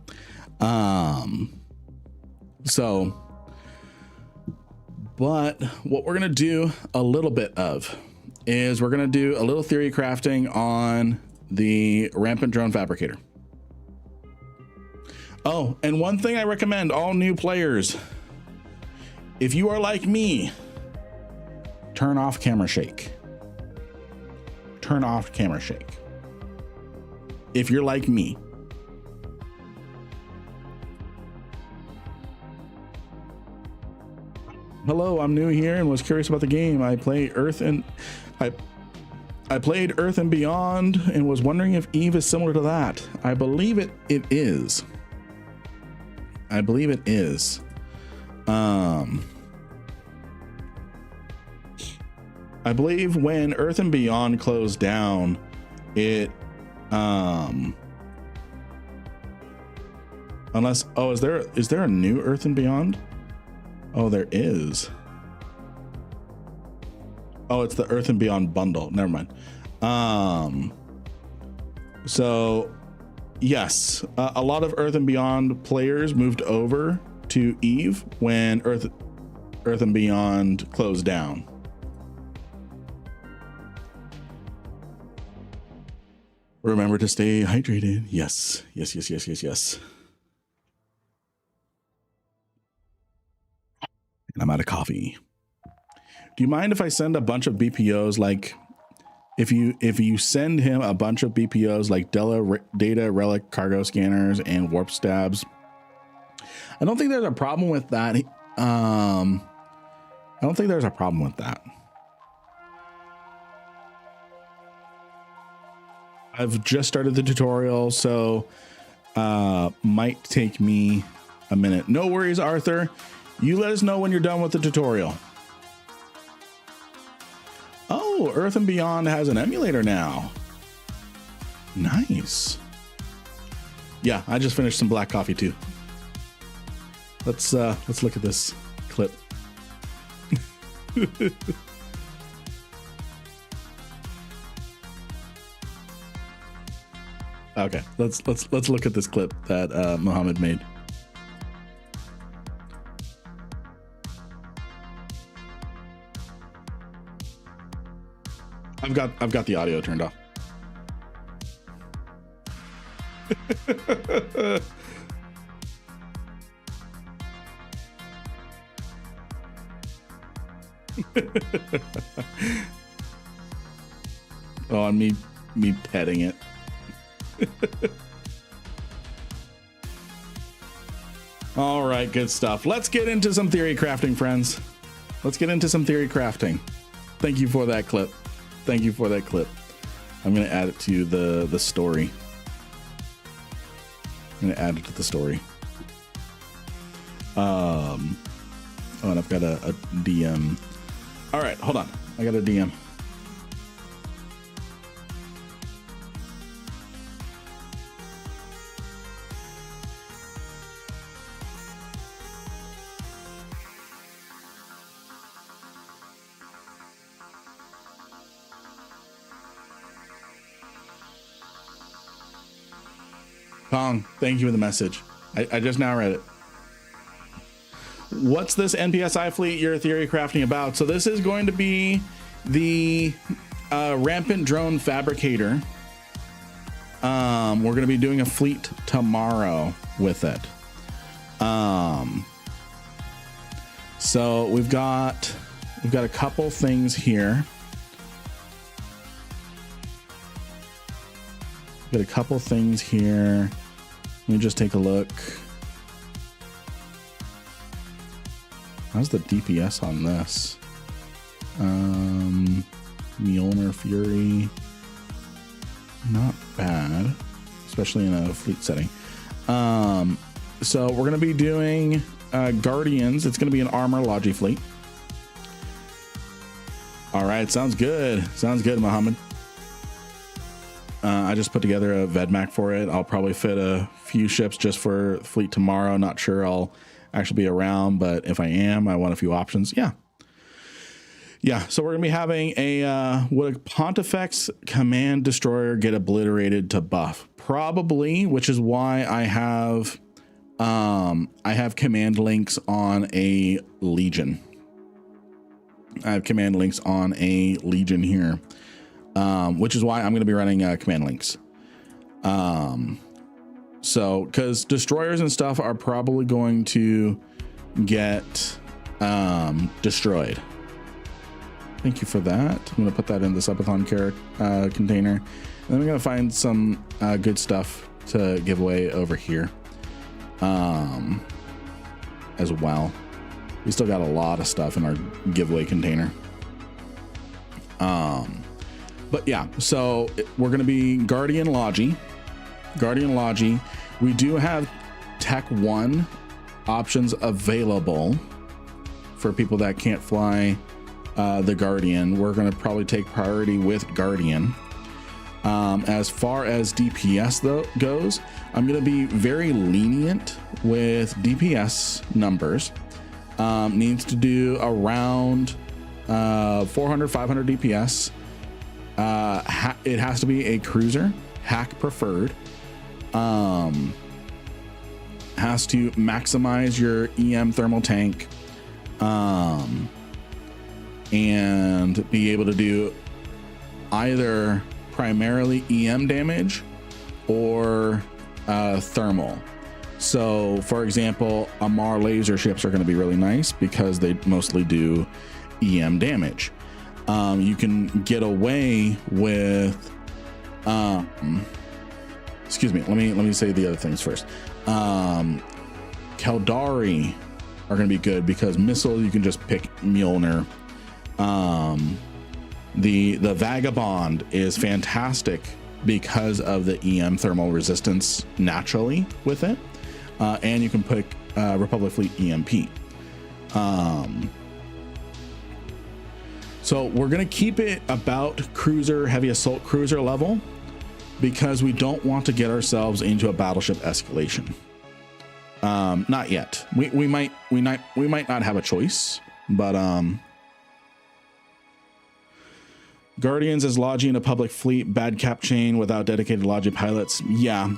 But what we're gonna do a little bit of is we're gonna do a little theory crafting on the rampant drone fabricator. Oh, and one thing I recommend all new players, if you are like me, turn off camera shake. Turn off camera shake. If you're like me. Hello, I'm new here and was curious about the game. I played Earth and Beyond and was wondering if Eve is similar to that. I believe it is. I believe it is. I believe when Earth and Beyond closed down, it unless is there a new Earth and Beyond? Oh, there is. Oh, it's the Earth and Beyond bundle. Never mind. So yes, a lot of Earth and Beyond players moved over to Eve when Earth and Beyond closed down. Remember to stay hydrated. Yes. Yes, yes, yes, yes, yes. And I'm out of coffee. Do you mind if I send a bunch of BPOs? Like if you send him a bunch of BPOs like data relic cargo scanners and warp stabs, I don't think there's a problem with that. I don't think there's a problem with that. I've just started the tutorial, so might take me a minute. No worries, Arthur. You let us know when you're done with the tutorial. Oh, Earth and Beyond has an emulator now. Nice. Yeah, I just finished some black coffee too. Let's look at this clip. Okay, let's look at this clip that Mohammed made. I've got the audio turned off. Oh, and me petting it. All right, good stuff. Let's get into some theory crafting, friends. Let's get into some theory crafting. Thank you for that clip. Thank you for that clip. I'm going to add it to the story. I'm going to add it to the story. Oh, and I've got a DM. All right, hold on. I got a DM. Kong, thank you for the message. I just now read it. What's this NPSI fleet you're theory crafting about? So this is going to be the rampant drone fabricator. We're going to be doing a fleet tomorrow with it. So we've got a couple things here. Got a couple things here. Let me just take a look. How's the DPS on this? Mjolnir Fury. Not bad, especially in a fleet setting. So we're going to be doing Guardians. It's going to be an armor logi fleet. All right, sounds good. Sounds good, Muhammad. I just put together a VedMac for it. I'll probably fit a few ships just for fleet tomorrow. Not sure I'll actually be around, but if I am, I want a few options. Yeah. So we're gonna be having a would a Pontifex command destroyer get obliterated to buff? Probably, which is why I have command links on a Legion. I have command links on a Legion here. Which is why I'm going to be running command links. So because destroyers and stuff are probably going to get destroyed. Thank you for that. I'm going to put that in the subathon container, and then I'm going to find some good stuff to give away over here as well. We still got a lot of stuff in our giveaway container. But yeah, so we're going to be Guardian Logi. We do have Tech 1 options available for people that can't fly the Guardian. We're going to probably take priority with Guardian. As far as DPS though goes, I'm going to be very lenient with DPS numbers. Needs to do around 400, 500 DPS. It has to be a cruiser, hack preferred. Has to maximize your EM thermal tank, and be able to do either primarily EM damage or thermal. So for example, Amar laser ships are going to be really nice because they mostly do EM damage. You can get away with excuse me, let me say the other things first. Keldari are going to be good because missile, you can just pick Mjolnir. The Vagabond is fantastic because of the EM thermal resistance naturally with it, and you can pick Republic Fleet EMP. So we're going to keep it about cruiser, heavy assault cruiser level because we don't want to get ourselves into a battleship escalation. Not yet. We might not have a choice, but Guardians as Logi in a public fleet, bad cap chain without dedicated Logi pilots. Yeah.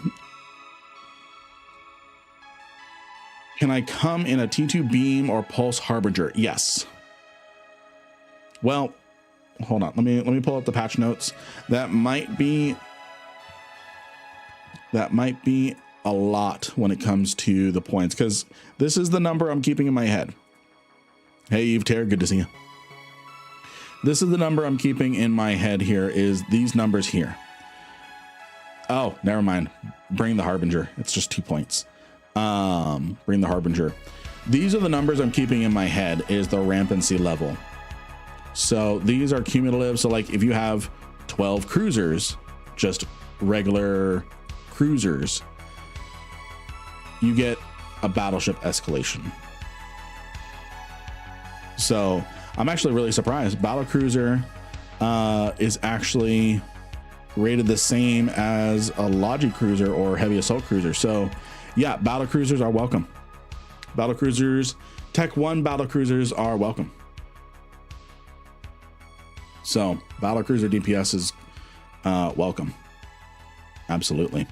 Can I come in a T2 beam or pulse harbinger? Yes. Well, hold on. Let me pull up the patch notes. That might be a lot when it comes to the points, because this is the number I'm keeping in my head. Hey, Eve Terror, good to see you. This is the number I'm keeping in my head here, is these numbers here. Oh, never mind. Bring the Harbinger. It's just 2 points. Bring the Harbinger. These are the numbers I'm keeping in my head, is the rampancy level. So these are cumulative. So like if you have 12 cruisers, just regular cruisers, you get a battleship escalation. So I'm actually really surprised. Battlecruiser is actually rated the same as a Logi cruiser or heavy assault cruiser. So yeah, battlecruisers are welcome. Battlecruisers, Tech 1 battlecruisers are welcome. So battlecruiser DPS is welcome. Absolutely.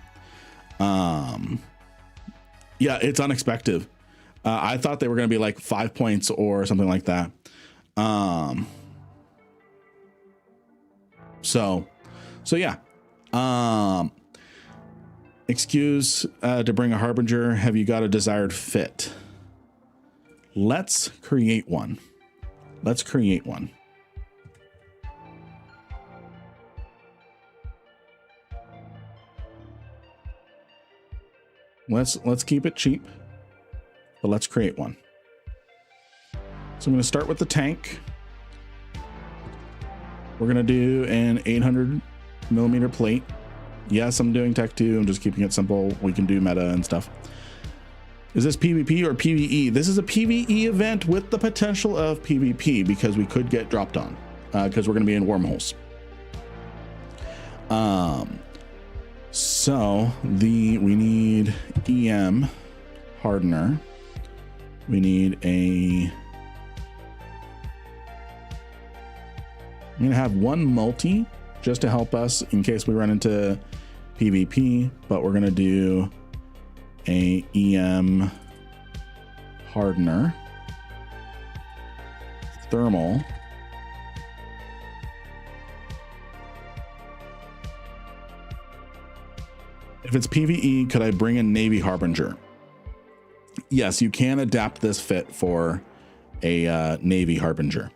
Yeah, it's unexpected. I thought they were going to be like 5 points or something like that. So yeah. Excuse to bring a harbinger. Have you got a desired fit? Let's create one. Let's create one. Let's keep it cheap, but let's create one. So I'm going to start with the tank. We're going to do an 800mm plate. Yes, I'm doing tech 2. I'm just keeping it simple. We can do meta and stuff. Is this PvP or PvE? This is a PvE event with the potential of PvP because we could get dropped on because we're going to be in wormholes. So we need EM hardener. We need I'm going to have one multi just to help us in case we run into PvP, but we're going to do a EM hardener, thermal, if it's PvE, could I bring a Navy Harbinger? Yes, you can adapt this fit for a Navy Harbinger.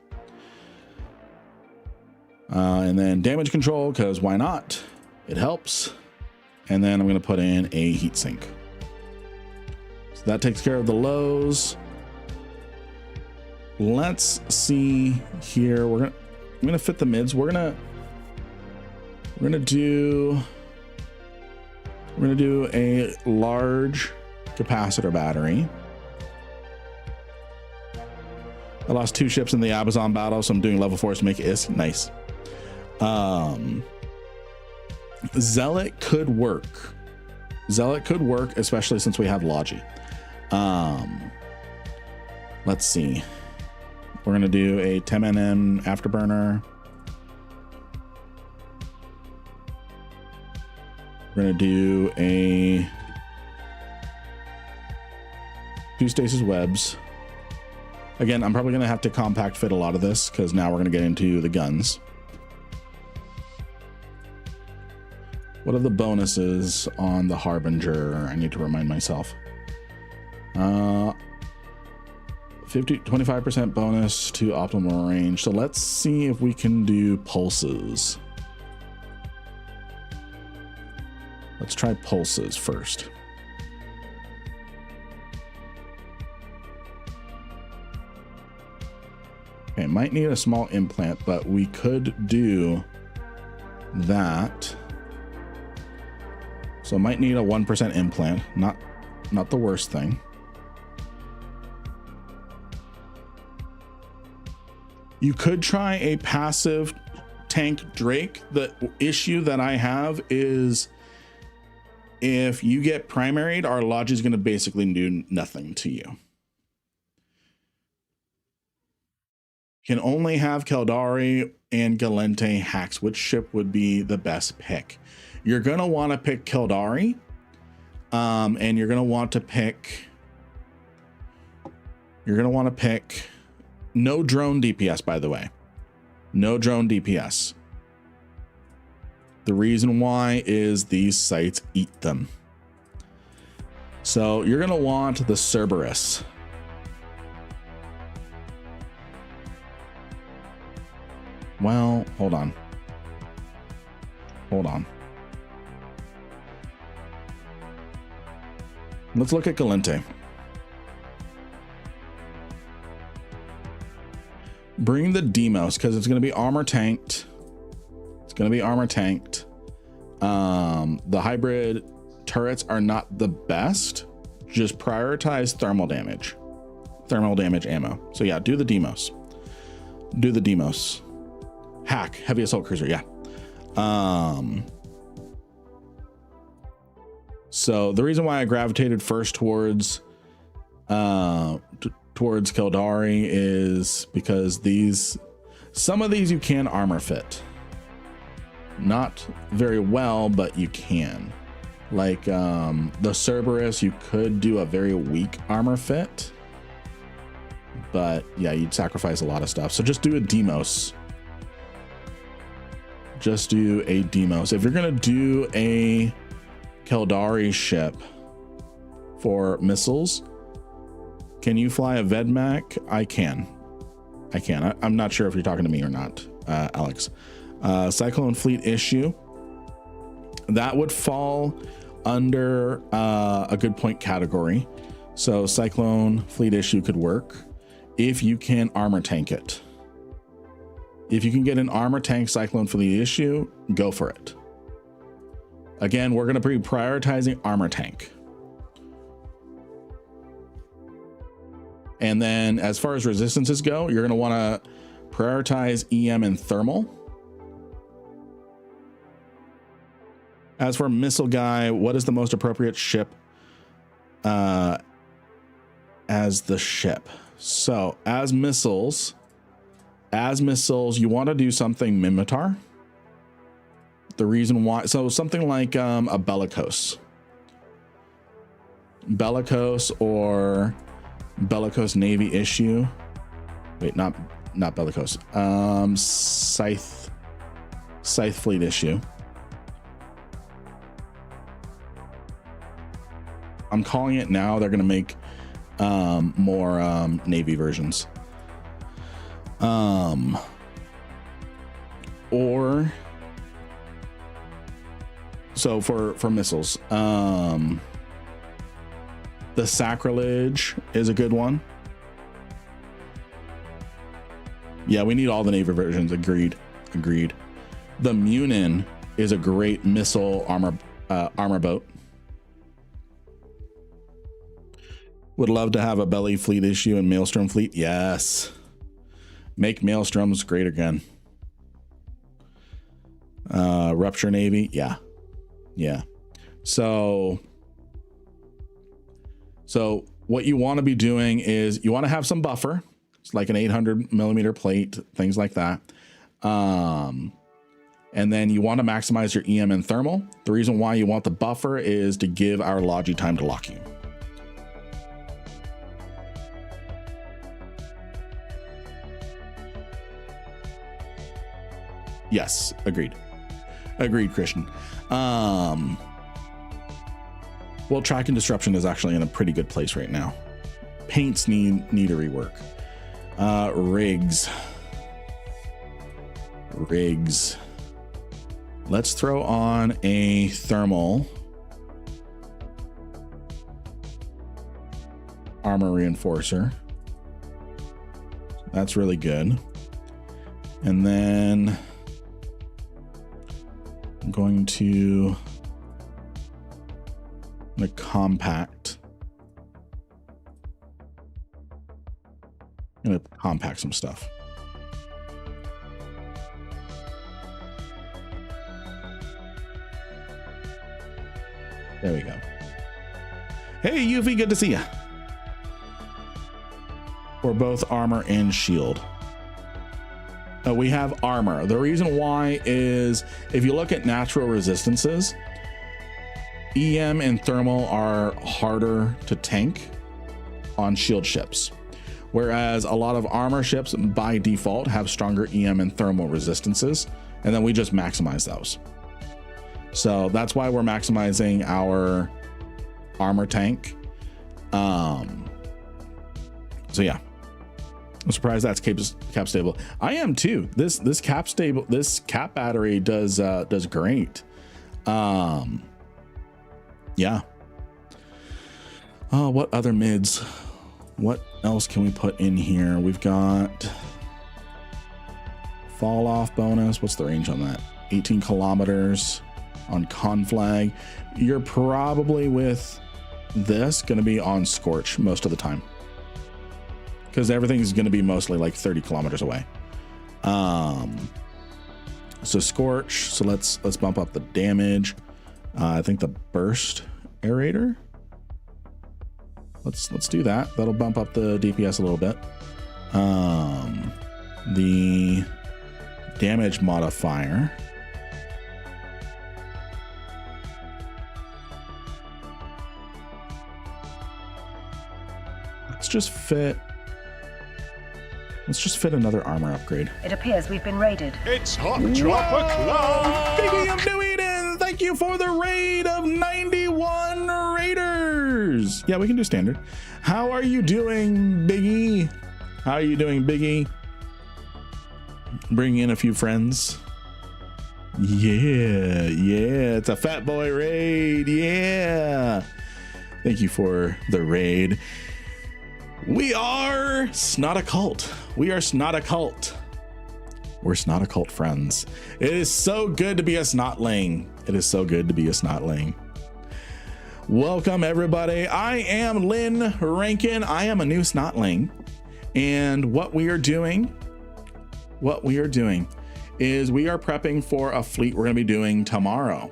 And then damage control, because why not? It helps. And then I'm going to put in a heatsink. So that takes care of the lows. Let's see here. I'm gonna fit the mids. We're gonna do a large capacitor battery. I lost 2 ships in the Amazon battle, so I'm doing level 4s to make it nice. Zealot could work. Zealot could work, especially since we have Logi. Let's see. We're gonna do a 10mm afterburner. We're gonna do a 2 stasis webs. Again, I'm probably gonna have to compact fit a lot of this because now we're gonna get into the guns. What are the bonuses on the Harbinger? I need to remind myself. 25% bonus to optimal range. So let's see if we can do pulses. Let's try pulses first. Okay, might need a small implant, but we could do that. So might need a 1% implant. Not the worst thing. You could try a passive tank Drake. The issue that I have is if you get primaried, our Lodge is going to basically do nothing to you. Can only have Keldari and Galente hacks. Which ship would be the best pick? You're going to want to pick Keldari, and you're going to want to pick no drone DPS, by the way. No drone DPS. The reason why is these sites eat them. So you're going to want the Cerberus. Well, hold on. Let's look at Galente. Bring the Demos because it's going to be armor tanked. The hybrid turrets are not the best. Just prioritize thermal damage ammo. So yeah, do the Demos. Hack heavy assault cruiser. Yeah. So the reason why I gravitated first towards Keldari is because some of these you can armor fit. Not very well, but you can. Like the Cerberus, you could do a very weak armor fit, but yeah, you'd sacrifice a lot of stuff. So just do a Demos. Just do a Demos. If you're gonna do a Keldari ship for missiles, can you fly a Vedmak? I can. I'm not sure if you're talking to me or not, Alex. Cyclone Fleet issue. That would fall under a good point category. So Cyclone Fleet issue could work if you can armor tank it. If you can get an armor tank Cyclone Fleet issue, go for it. Again, we're going to be prioritizing armor tank. And then as far as resistances go, you're going to want to prioritize EM and thermal. As for missile guy, what is the most appropriate ship as the ship? So as missiles, you want to do something Mimitar. The reason why, so something like a Bellicose or Bellicose Navy issue. Wait, not Bellicose. Scythe Fleet issue. I'm calling it now. They're going to make more Navy versions. Or so for missiles, the Sacrilege is a good one. Yeah, we need all the Navy versions. Agreed. The Munin is a great missile armor boat. Would love to have a Belly Fleet issue and Maelstrom Fleet. Yes. Make Maelstroms great again. Rupture Navy. Yeah. So what you want to be doing is you want to have some buffer. It's like an 800 millimeter plate, things like that. And then you want to maximize your EM and thermal. The reason why you want the buffer is to give our Logi time to lock you. Yes, agreed, Christian. Well, track and disruption is actually in a pretty good place right now. Paints need a rework. Rigs. Let's throw on a thermal armor reinforcer. That's really good. And then I'm going to compact. I'm going to compact some stuff. There we go. Hey, Yuffie, good to see you. For both armor and shield. We have armor. The reason why is if you look at natural resistances, EM and thermal are harder to tank on shield ships, whereas a lot of armor ships by default have stronger EM and thermal resistances, and then we just maximize those. So that's why we're maximizing our armor tank. So yeah, I'm surprised that's cap stable. I am too. This cap battery does great. Yeah. Oh, what other mids? What else can we put in here? We've got fall off bonus. What's the range on that? 18 kilometers on conflag. You're probably with this going to be on Scorch most of the time, because everything's going to be mostly like 30 kilometers away. So Scorch. So let's bump up the damage. I think the burst aerator. Let's do that. That'll bump up the DPS a little bit. The damage modifier. let's just fit another armor upgrade. It appears we've been raided. It's hot chocolate club. Biggie of New Eden, thank you for the raid of 91 raiders. Yeah, we can do standard. How are you doing, Biggie? How are you doing, Biggie? Bring in a few friends. Yeah, it's a fat boy raid. Yeah. Thank you for the raid. We are Snot a Cult. We are Snot a Cult. We're Snot a Cult friends. It is so good to be a snotling. It is so good to be a snotling. Welcome, everybody. I am Lynn Rankin. I am a new snotling. And what we are doing is we are prepping for a fleet we're going to be doing tomorrow.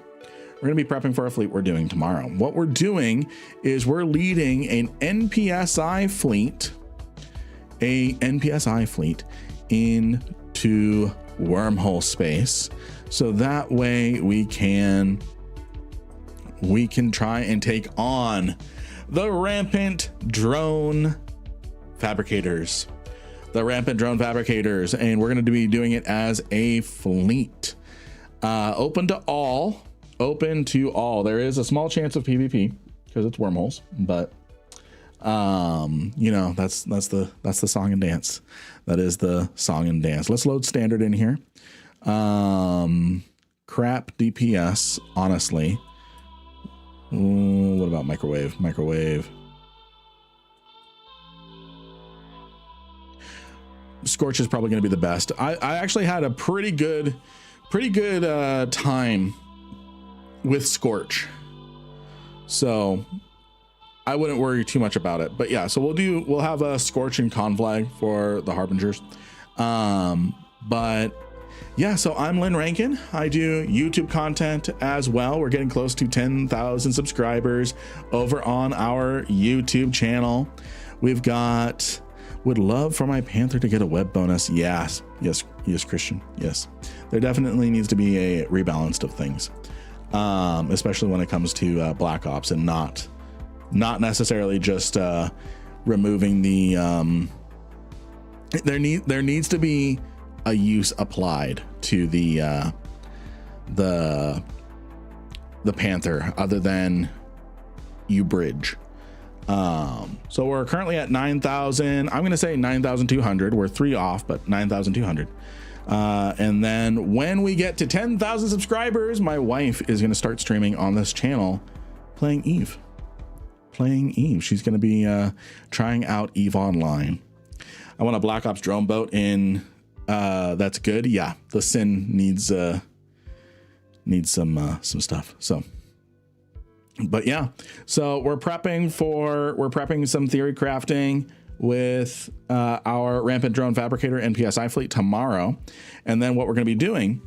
We're going to be prepping for a fleet we're doing tomorrow. What we're doing is we're leading an NPSI fleet, into wormhole space. So that way we can try and take on the rampant drone fabricators. And we're going to be doing it as a fleet. Open to all. There is a small chance of PvP because it's wormholes, but you know, that's the song and dance. That is the song and dance. Let's load standard in here. Crap DPS, honestly. What about microwave? Scorch is probably going to be the best. I actually had a pretty good time with Scorch, so I wouldn't worry too much about it. But yeah, so we'll have a Scorch and Conflag for the Harbingers. But yeah, so I'm Lynn Rankin. I do YouTube content as well. We're getting close to 10,000 subscribers over on our YouTube channel. Would love for my Panther to get a web bonus. Yes, Christian. Yes, there definitely needs to be a rebalance of things, especially when it comes to Black Ops, and not necessarily just removing the. There needs to be a use applied to the Panther other than you bridge. So we're currently at 9,000. I'm going to say 9,200. We're 3 off, but 9,200. And then when we get to 10,000 subscribers, my wife is going to start streaming on this channel playing Eve. She's going to be trying out Eve Online. I want a Black Ops drone boat in that's good. Yeah, the Sin needs some stuff. So but yeah, so we're prepping some theory crafting with our rampant drone fabricator NPSI fleet tomorrow. And then what we're going to be doing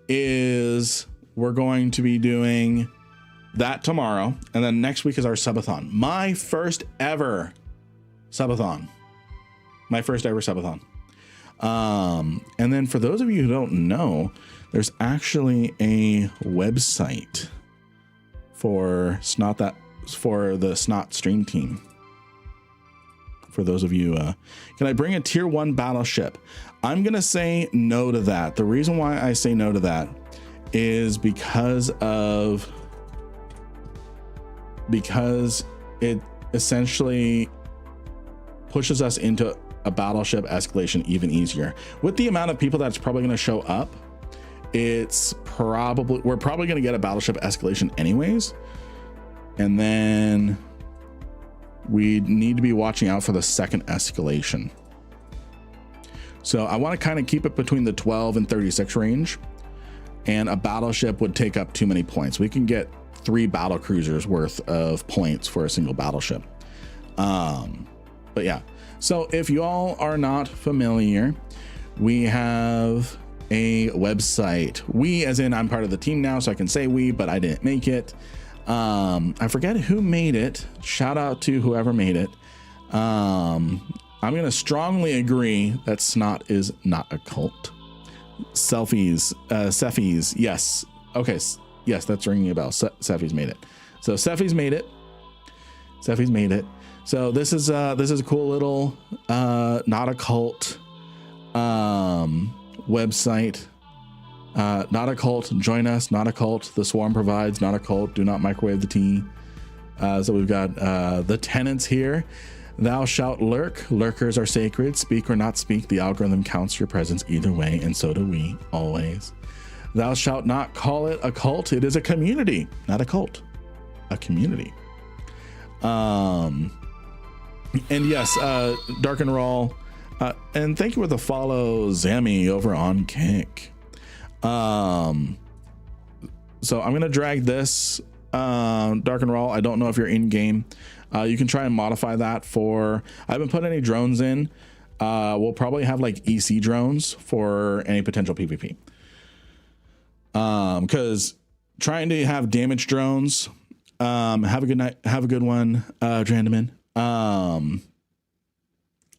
is we're going to be doing that tomorrow. And then next week is our subathon. My first ever subathon. And then for those of you who don't know, there's actually a website for the Snot stream team. For those of you, can I bring a tier 1 battleship? I'm gonna say no to that. The reason why I say no to that is because it essentially pushes us into a battleship escalation even easier. With the amount of people that's probably going to show up, we're probably going to get a battleship escalation anyways. And then we need to be watching out for the second escalation. So I want to kind of keep it between the 12 and 36 range, and a battleship would take up too many points. We can get 3 battle cruisers worth of points for a single battleship. But yeah, so if you all are not familiar, we have a website. We, as in I'm part of the team now, so I can say we, but I didn't make it. I forget who made it. Shout out to whoever made it. I'm going to strongly agree that Snot is not a cult. Cephies. Yes. Okay. Yes, that's ringing a bell. Cephies made it. So Cephies made it. So this is a cool little not a cult website. Not a cult, join us. Not a cult, the swarm provides. Not a cult, do not microwave the tea. So we've got the tenants here. Thou shalt lurk, lurkers are sacred. Speak or not speak, the algorithm counts your presence either way, and so do we always. Thou shalt not call it a cult, it is a community, not a cult, a community. And yes, Dark and Raw, and thank you for the follow, Zammy, over on Kick. So I'm gonna drag this Dark and Raw. I don't know if you're in game. You can try and modify that for, I haven't put any drones in. We'll probably have like EC drones for any potential PvP. Because trying to have damage drones, have a good night, have a good one, Drandaman.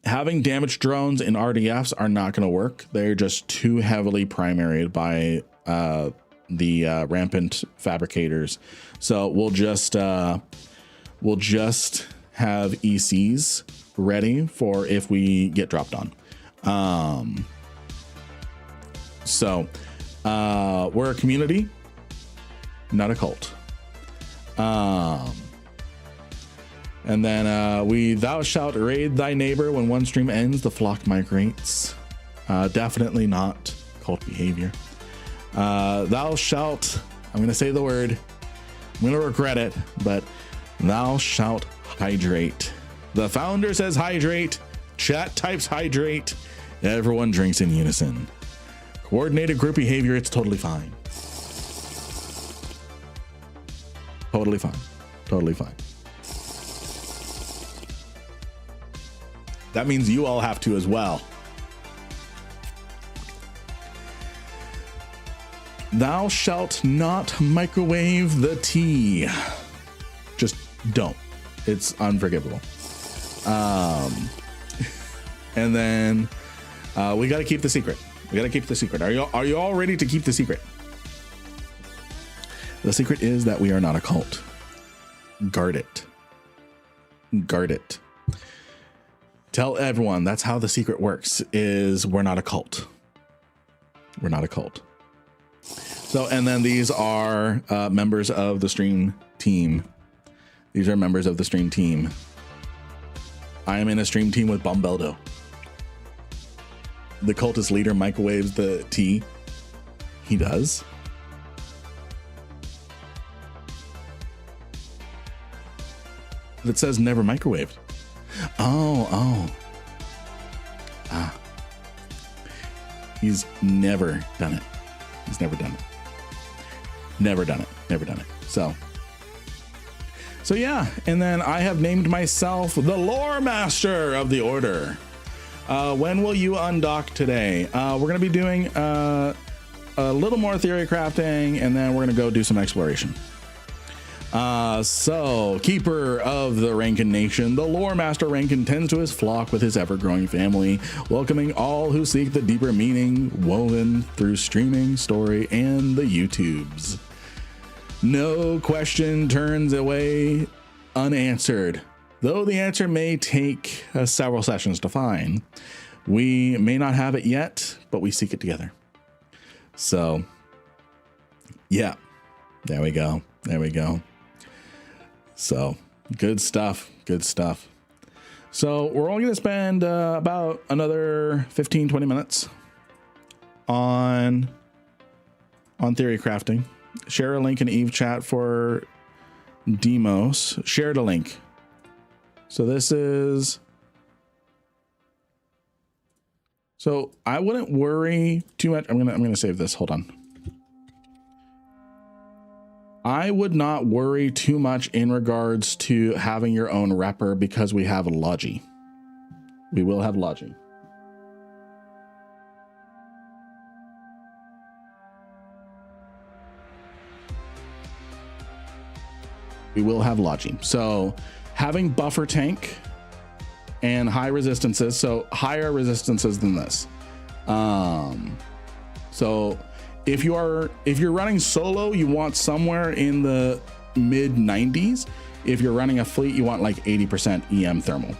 Having damage drones in RDFs are not going to work. They're just too heavily primaried by the rampant fabricators. So we'll just have ECs ready for if we get dropped on. We're a community, not a cult. And then thou shalt raid thy neighbor when one stream ends, the flock migrates. Definitely not cult behavior. Thou shalt, I'm going to say the word, I'm going to regret it, but thou shalt hydrate. The founder says hydrate, chat types hydrate, everyone drinks in unison. Coordinated group behavior, it's totally fine. Totally fine. Totally fine. That means you all have to as well. Thou shalt not microwave the tea. Just don't. It's unforgivable. And then we got to keep the secret. We got to keep the secret. Are you all ready to keep the secret? The secret is that we are not a cult. Guard it. Guard it. Tell everyone that's how the secret works, is we're not a cult. We're not a cult. So, and then these are members of the stream team. These are members of the stream team. I am in a stream team with Bombeldo. The cultist leader microwaves the tea. He does. That says never microwaved. Oh. He's never done it. He's never done it. Never done it. Never done it. So yeah, and then I have named myself the Lore Master of the Order. When will you undock today? We're going to be doing a little more theory crafting, and then we're going to go do some exploration. So, Keeper of the Rankin Nation, the Lore Master Rankin tends to his flock with his ever-growing family, welcoming all who seek the deeper meaning woven through streaming, story, and the YouTubes. No question turns away unanswered. Though the answer may take several sessions to find, we may not have it yet, but we seek it together. So, yeah, there we go. There we go. So, good stuff. Good stuff. So, we're only going to spend about another 15-20 minutes on theory crafting. Share a link in Eve chat for Demos. Share the link. So this is, so I wouldn't worry too much. I'm gonna save this. Hold on. I would not worry too much in regards to having your own repper, because we have Logi. We will have Logi. We will have Logi. So having buffer tank and high resistances, so higher resistances than this. So if you're running solo, you want somewhere in the mid 90s. if you're running a fleet, you want like 80% EM thermal.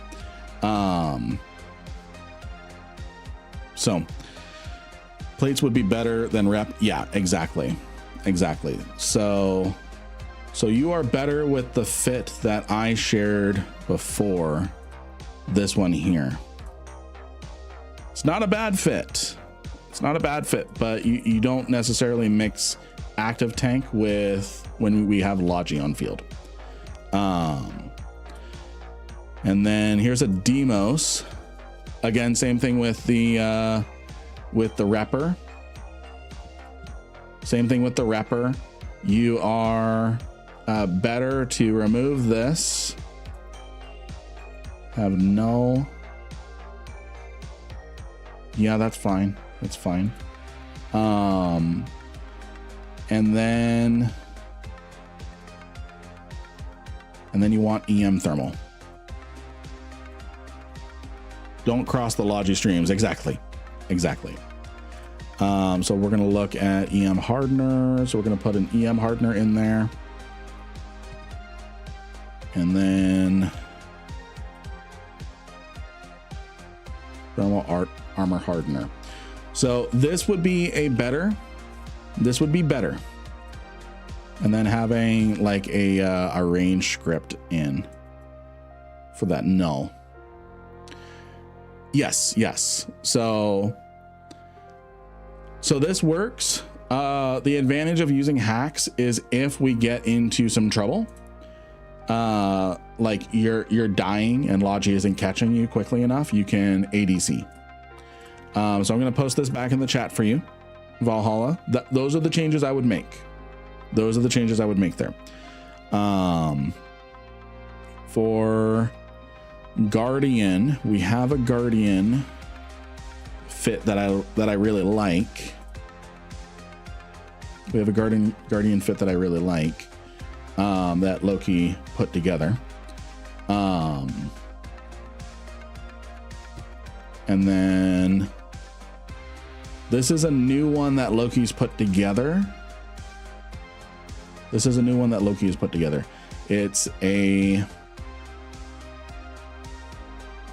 So plates would be better than rep. Yeah, exactly. So you are better with the fit that I shared before this one here. It's not a bad fit. But you don't necessarily mix active tank with when we have Logi on field. And then here's a Demos. Again, same thing with the Repper. Same thing with the Repper. You are better to remove this. Have null. Yeah, that's fine. And then you want EM thermal. Don't cross the Logi streams. Exactly. So we're going to look at EM hardener. So we're going to put an EM hardener in there. And then thermal armor hardener. So this would be better. And then having like a range script in for that null. Yes. So this works. The advantage of using hacks is if we get into some trouble, like you're dying and Logi isn't catching you quickly enough, you can ADC. So I'm going to post this back in the chat for you, Valhalla. Those are the changes I would make. There. For Guardian, we have a Guardian fit that I really like. We have a Guardian fit that I really like, that Loki put together. And then this is a new one that Loki's put together. It's a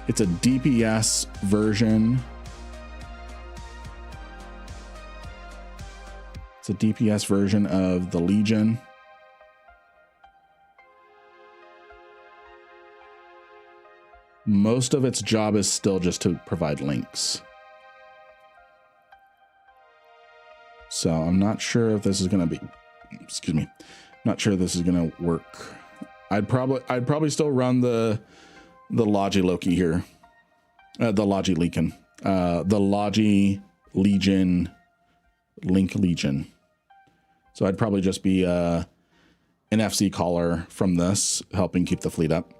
DPS version. It's a DPS version of the Legion. Most of its job is still just to provide links. So I'm not sure if this is going to be, not sure this is going to work. I'd probably still run the Logi Loki here. The Logi Legion. The Logi Legion, Link Legion. So I'd probably just be an FC caller from this, helping keep the fleet up.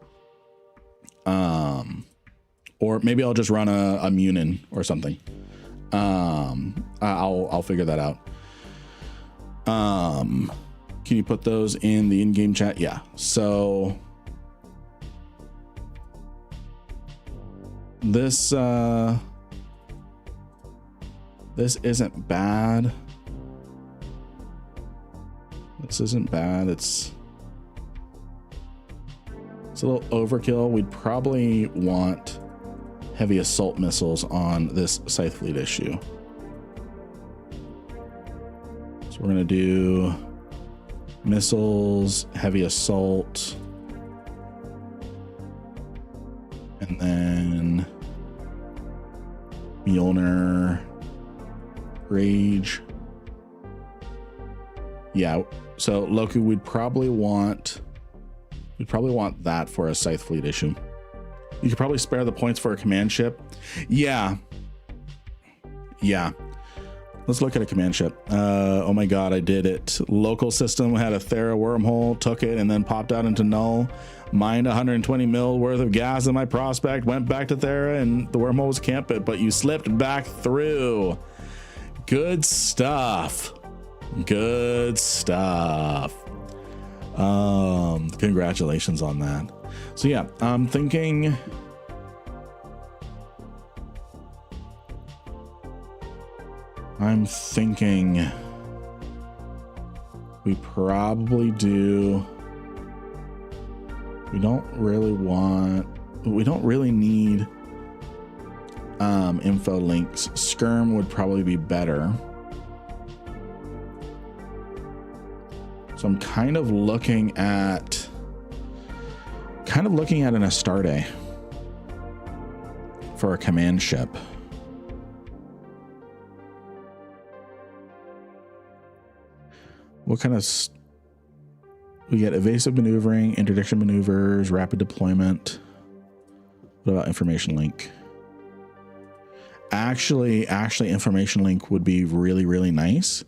Or maybe I'll just run a Munin or something. I'll figure that out. Can you put those in the in-game chat? Yeah. So this isn't bad. It's a little overkill. We'd probably want heavy assault missiles on this Scythe fleet issue. So we're going to do missiles, heavy assault, and then Mjolnir, Rage. Yeah, so Loki, we'd probably want that for a Scythe fleet issue. You could probably spare the points for a command ship. Yeah. Let's look at a command ship. Oh my god, I did it. Local system had a Thera wormhole, took it, and then popped out into null. Mined 120 mil worth of gas in my prospect, went back to Thera, and the wormhole was camped, but you slipped back through. Good stuff. Congratulations on that. So yeah, I'm thinking we probably do We don't really need info links. Skirm would probably be better. So I'm kind of looking at an Astarte for a command ship. What kind of we get? Evasive maneuvering, interdiction maneuvers, rapid deployment. What about information link? Actually information link would be really, really nice.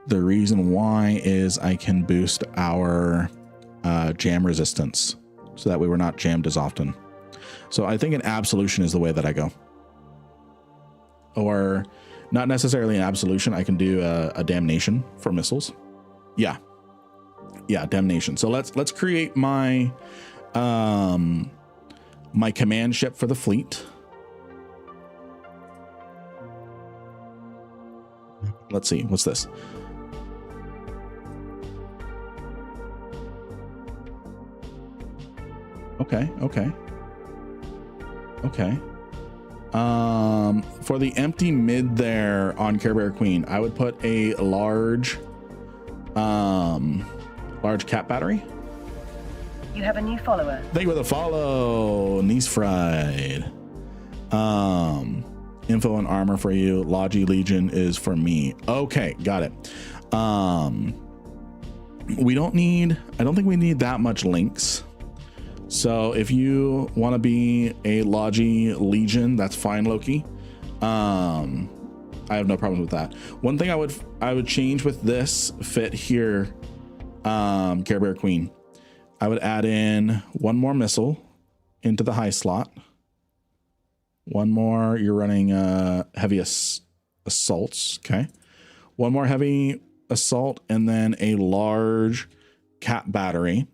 The reason why is I can boost our jam resistance, so that way we're not jammed as often. So I think an absolution is the way that I go. Or not necessarily an absolution. I can do a damnation for missiles. Yeah, damnation. So let's create my my command ship for the fleet. Let's see, what's this? Okay. For the empty mid there on Care Bear Queen, I would put a large cap battery. You have a new follower. Thank you for the follow, Niece Fried. Info and armor for you. Logi Legion is for me. Okay, got it. I don't think we need that much links. So if you want to be a Logi Legion, that's fine, Loki. I have no problems with that. One thing I would change with this fit here, Care Bear Queen, I would add in one more missile into the high slot. One more, you're running heavy assaults, okay? One more heavy assault, and then a large cap battery.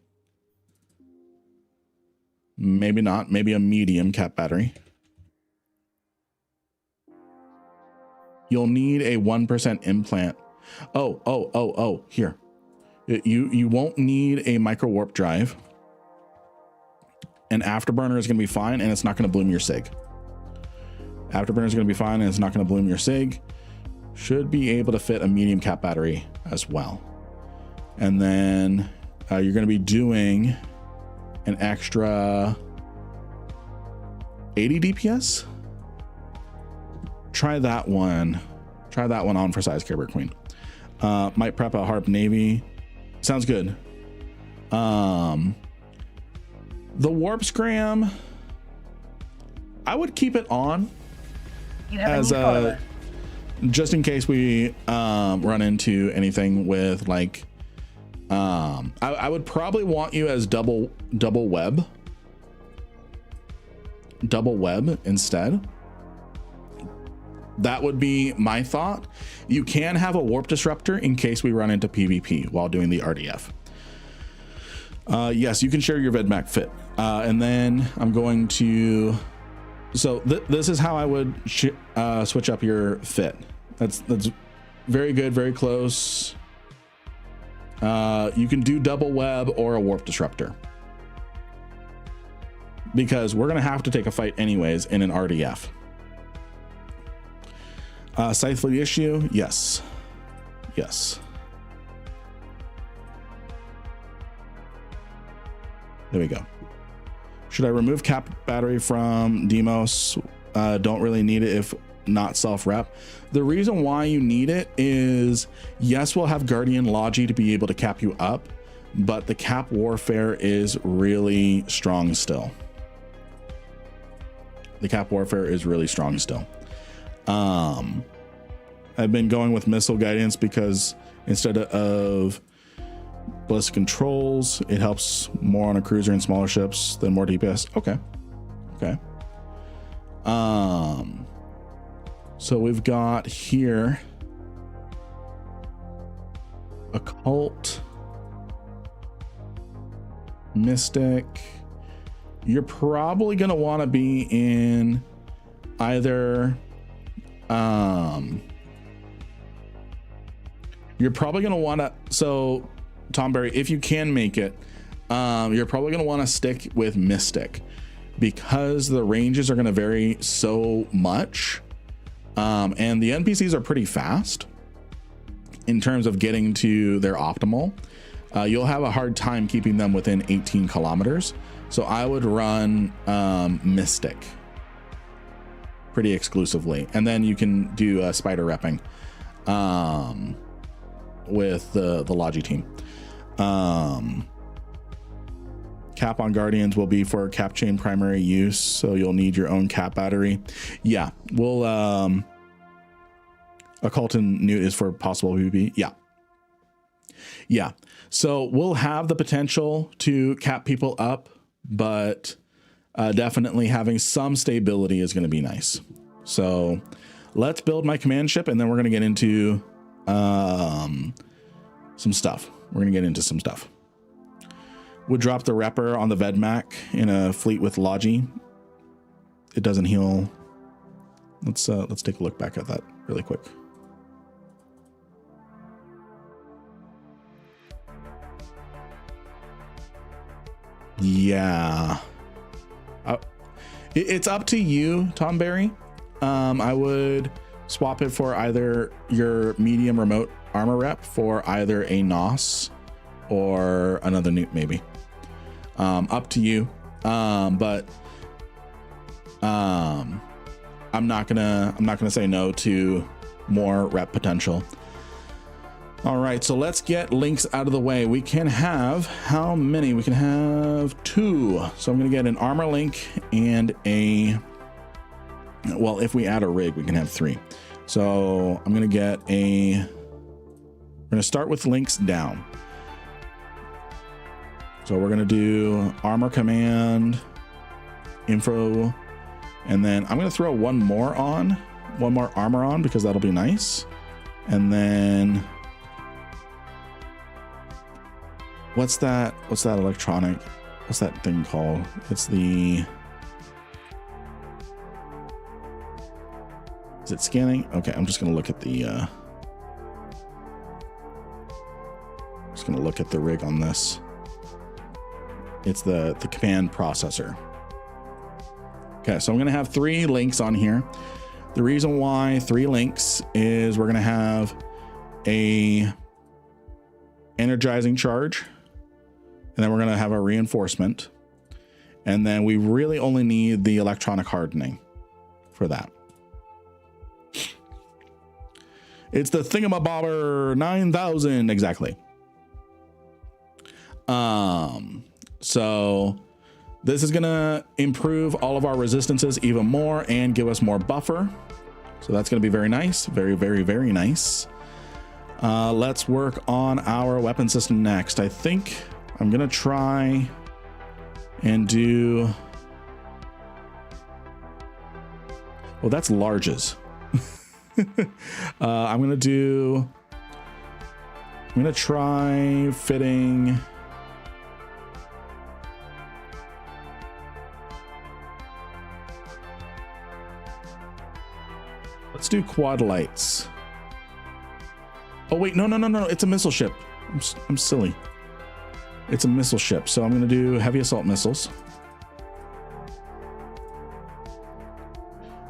Maybe not, maybe a medium cap battery. You'll need a 1% implant. Oh, here. You won't need a micro warp drive. An afterburner is going to be fine, and it's not going to bloom your SIG. Afterburner is going to be fine, and it's not going to bloom your SIG. Should be able to fit a medium cap battery as well. And then you're going to be doing an extra 80 DPS. Try that one on for size, Care Bear Queen. Might prep a Harp Navy. Sounds good. The warp scram, I would keep it on as just in case we run into anything with like I would probably want you as double web instead. That would be my thought. You can have a warp disruptor in case we run into PvP while doing the RDF. Yes, you can share your VedMac fit. And then I'm going to, so this is how I would switch up your fit. That's very good, very close. You can do double web or a warp disruptor, because we're gonna have to take a fight anyways in an RDF. Scythe fleet issue, yes. There we go. Should I remove cap battery from Demos? Don't really need it if not self-rep. The reason why you need it is, yes, we'll have Guardian Logi to be able to cap you up, but the cap warfare is really strong still. I've been going with missile guidance because instead of ballistic controls, it helps more on a cruiser and smaller ships than more DPS. Okay. So we've got here Occult, Mystic. You're probably going to want to be in either you're probably going to want to, so Tom Berry, if you can make it, you're probably going to want to stick with Mystic because the ranges are going to vary so much. And the NPCs are pretty fast in terms of getting to their optimal. You'll have a hard time keeping them within 18 kilometers. So I would run Mystic pretty exclusively. And then you can do spider repping with the Logi team. Cap on Guardians will be for cap chain primary use. So you'll need your own cap battery. Yeah, we'll Occult and Newt is for possible PvP. Yeah. So we'll have the potential to cap people up, but definitely having some stability is going to be nice. So let's build my command ship, and then we're going to get into some stuff. Would drop the Repper on the Vedmak in a fleet with Logi. It doesn't heal. Let's take a look back at that really quick. Yeah, it's up to you, Tom Berry. I would swap it for either your medium remote armor rep for either a NOS or another Newt, maybe. Up to you. But I'm not gonna say no to more rep potential. All right, so let's get links out of the way. We can have how many? We can have 2. So I'm gonna get an armor link and well, if we add a rig, we can have 3. So I'm gonna get we're gonna start with links down. So we're gonna do armor command, info, and then I'm gonna throw one more armor on because that'll be nice. And then what's that electronic, what's that thing called? It's the, is it scanning? Okay, I'm just gonna look at the rig on this. It's the command processor. Okay, so I'm gonna have 3 links on here. The reason why 3 links is we're gonna have a energizing charge, and then we're gonna have a reinforcement, and then we really only need the electronic hardening for that. It's the Thingamabobber 9000 exactly. So this is gonna improve all of our resistances even more and give us more buffer. So that's gonna be very nice, very, very, very nice. Let's work on our weapon system next. I think I'm gonna try and do, well, that's larges. I'm gonna try fitting, let's do quad lights. Oh wait, no, it's a missile ship. I'm silly. It's a missile ship, so I'm gonna do heavy assault missiles.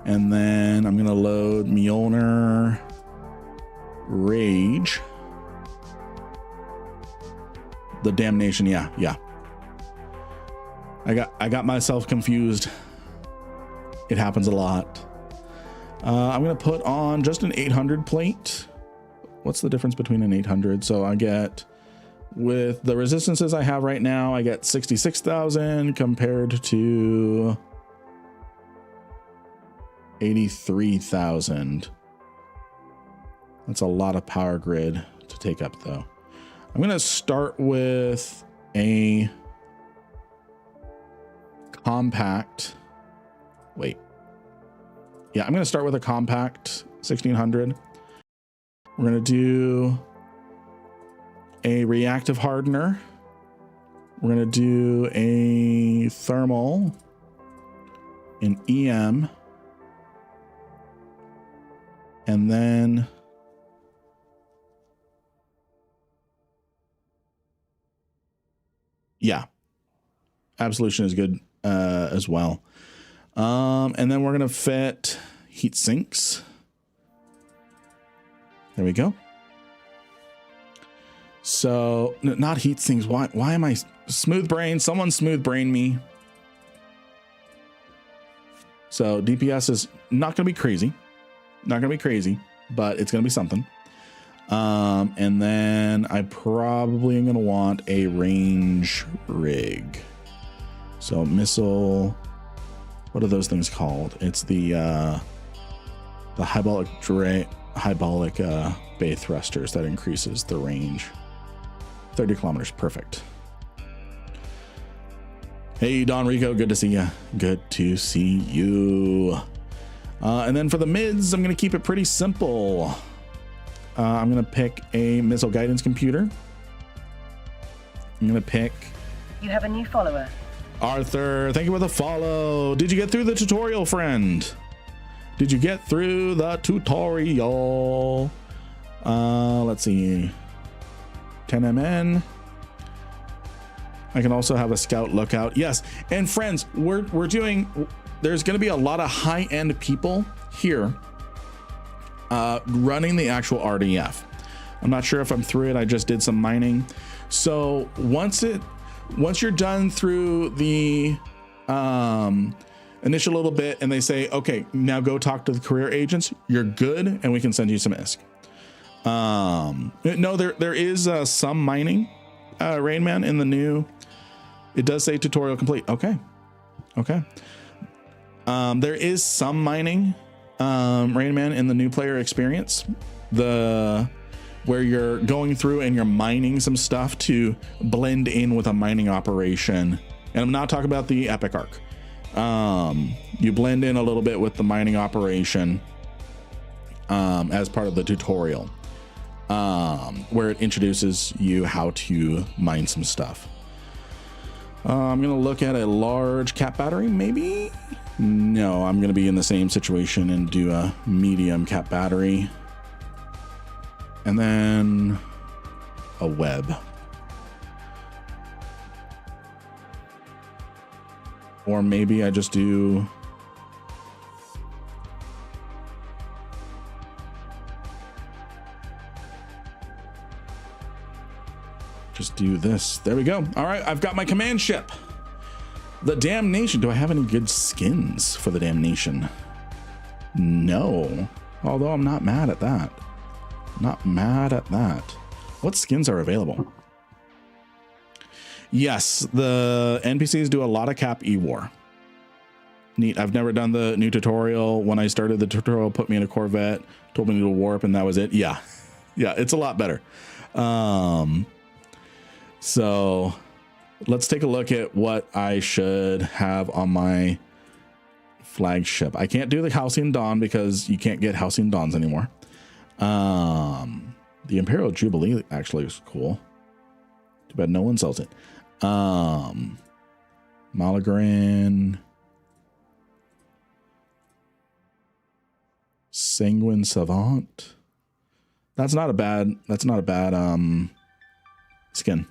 And then I'm gonna load Mjolnir Rage. The damnation, yeah. I got myself confused. It happens a lot. I'm gonna put on just an 800 plate. What's the difference between an 800? So I get, with the resistances I have right now, I get 66,000 compared to 83,000. That's a lot of power grid to take up though. I'm gonna start with a compact. Wait. Yeah, I'm gonna start with a compact 1600. We're gonna do a reactive hardener. We're gonna do a thermal, an EM, and then yeah, Absolution is good as well. And then we're gonna fit heat sinks. There we go. So not heat sinks. Why am I smooth brain? Someone smooth brain me. So DPS is not gonna be crazy. Not gonna be crazy, but it's gonna be something. And then I probably am gonna want a range rig. So missile, what are those things called? It's the hydraulic bay thrusters that increases the range. 30 kilometers, perfect. Hey, Don Rico, good to see you. Good to see you. And then for the mids, I'm gonna keep it pretty simple. I'm gonna pick a missile guidance computer. I'm gonna pick. You have a new follower. Arthur, thank you for the follow. Did you get through the tutorial, friend? Did you get through the tutorial? Let's see. 10 MN. I can also have a scout lookout. Yes, and friends, we're doing. There's going to be a lot of high-end people here running the actual RDF. I'm not sure if I'm through it. I just did some mining. So once you're done through the initial little bit and they say, okay, now go talk to the career agents, you're good, and we can send you some ISK. No, there is some mining, Rain Man, in the new. It does say tutorial complete. Okay. There is some mining, Rain Man, in the new player experience. Where you're going through and you're mining some stuff to blend in with a mining operation. And I'm not talking about the epic arc. You blend in a little bit with the mining operation as part of the tutorial, where it introduces you how to mine some stuff. I'm gonna look at a large cap battery, maybe? No, I'm gonna be in the same situation and do a medium cap battery. And then a web. Or maybe I just do this. There we go. All right, I've got my command ship. The Damnation. Do I have any good skins for the Damnation? No. Although I'm not mad at that. Not mad at that. What skins are available? Yes, the NPCs do a lot of cap E-War. Neat. I've never done the new tutorial. When I started the tutorial, put me in a Corvette, told me to warp, and that was it. Yeah, it's a lot better. So let's take a look at what I should have on my flagship. I can't do the Halcyon Dawn because you can't get Halcyon Dawns anymore. The Imperial Jubilee actually is cool. Too bad no one sells it. Malagran, Sanguine Savant. That's not a bad skin.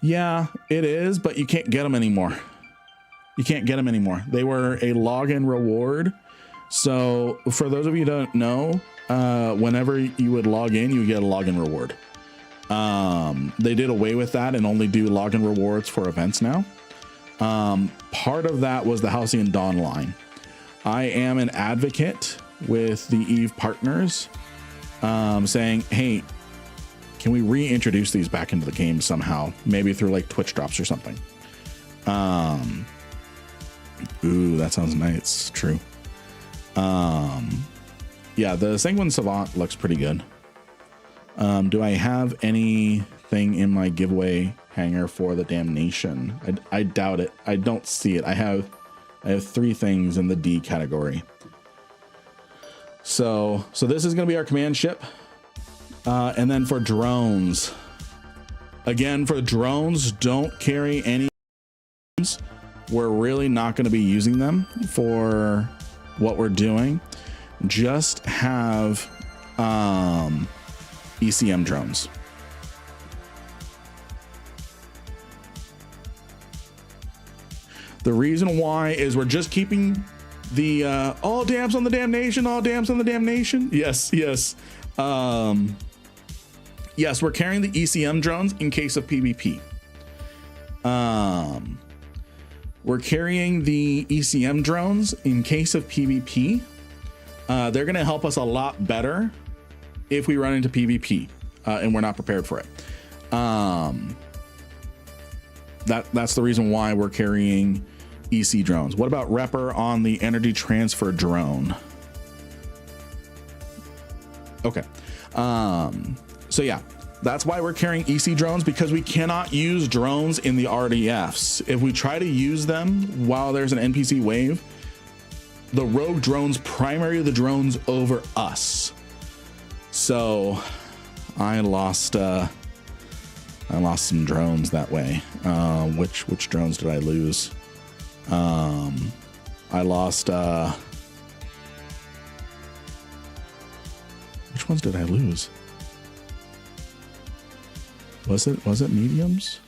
Yeah, it is, but you can't get them anymore. They were a login reward. So for those of you who don't know, whenever you would log in, you would get a login reward. They did away with that and only do login rewards for events now. Part of that was the Halcyon Dawn line. I am an advocate with the Eve partners, saying, hey, can we reintroduce these back into the game somehow? Maybe through like Twitch drops or something. Ooh, that sounds nice. True. Yeah, the Sanguine Savant looks pretty good. Do I have anything in my giveaway hanger for the Damnation? I doubt it. I don't see it. I have 3 things in the D category. So this is going to be our command ship. And then for drones, again, for drones, don't carry any. We're really not going to be using them for what we're doing. Just have ECM drones. The reason why is we're just keeping the all dams on the damnation, all dams on the damnation. Yes. Yes, we're carrying the ECM drones in case of PvP. We're carrying the ECM drones in case of PvP. They're going to help us a lot better if we run into PvP and we're not prepared for it. That's the reason why we're carrying EC drones. What about Repper on the energy transfer drone? Okay. So yeah, that's why we're carrying EC drones, because we cannot use drones in the RDFs. If we try to use them while there's an NPC wave, the rogue drones primary the drones over us. So I lost some drones that way. Which drones did I lose? I lost, which ones did I lose? Was it mediums?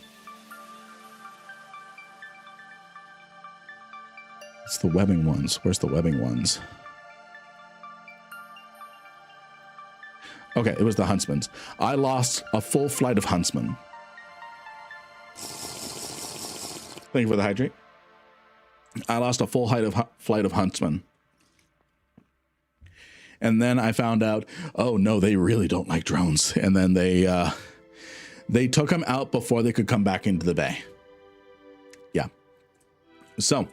It's the webbing ones. Where's the webbing ones? Okay, it was the huntsmans. I lost a full flight of huntsmen. Thank you for the hydrate. I lost a full flight of huntsmen. And then I found out, oh no, they really don't like drones. And then they took them out before they could come back into the bay. Yeah. So,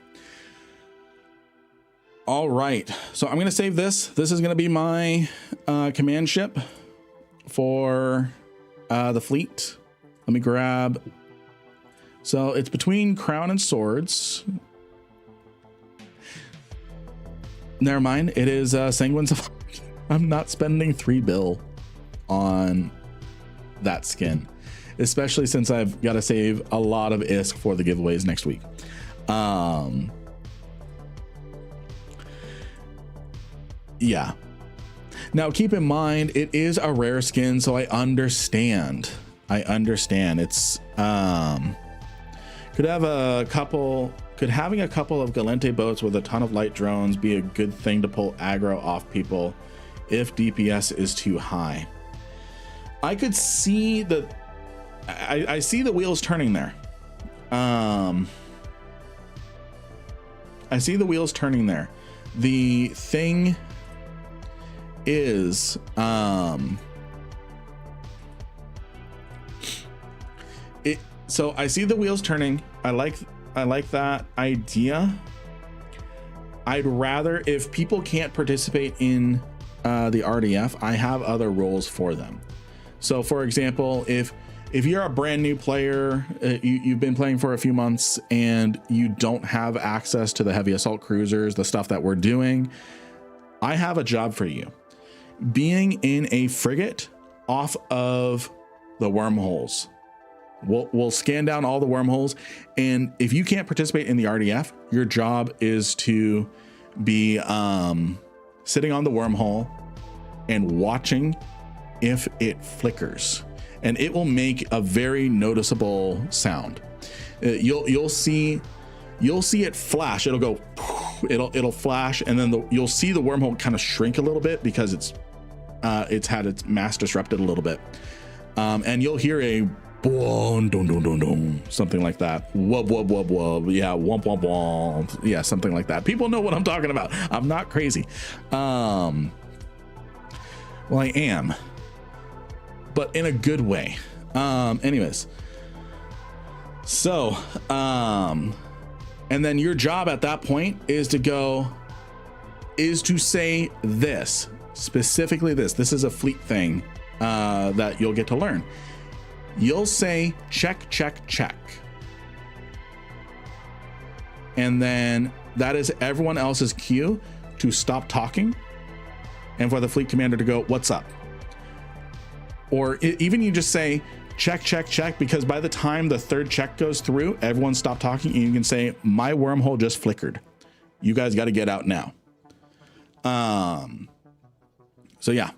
all right. So I'm going to save this. This is going to be my command ship for the fleet. Let me grab. So it's between Crown and Swords. Never mind. It is Sanguine Safari. I'm not spending 3 bill on that skin, especially since I've got to save a lot of ISK for the giveaways next week. Yeah. Now keep in mind, it is a rare skin, so I understand. It's could having a couple of Galente boats with a ton of light drones be a good thing to pull aggro off people if DPS is too high. I could see that. I see the wheels turning there. I see the wheels turning there. The thing is, so I see the wheels turning. I like that idea. I'd rather, if people can't participate in the RDF, I have other roles for them. So for example, if you're a brand new player, you've been playing for a few months and you don't have access to the heavy assault cruisers, the stuff that we're doing, I have a job for you. Being in a frigate off of the wormholes. We'll scan down all the wormholes, and if you can't participate in the RDF, your job is to be sitting on the wormhole and watching if it flickers, and it will make a very noticeable sound. You'll see it flash. It'll go, it'll flash, and then you'll see the wormhole kind of shrink a little bit because it's had its mass disrupted a little bit, and you'll hear a boom, dum, dum, dum, dum, something like that. Wub, wub, wub, wub. Yeah, womp, womp, womp. Yeah, something like that. People know what I'm talking about. I'm not crazy. Well, I am, but in a good way. Anyways, so, and then your job at that point is to say this, specifically this is a fleet thing that you'll get to learn. You'll say check, check, check. And then that is everyone else's cue to stop talking and for the fleet commander to go, what's up? Or even you just say check, check, check, because by the time the third check goes through, everyone stopped talking and you can say, my wormhole just flickered. You guys got to get out now. So yeah.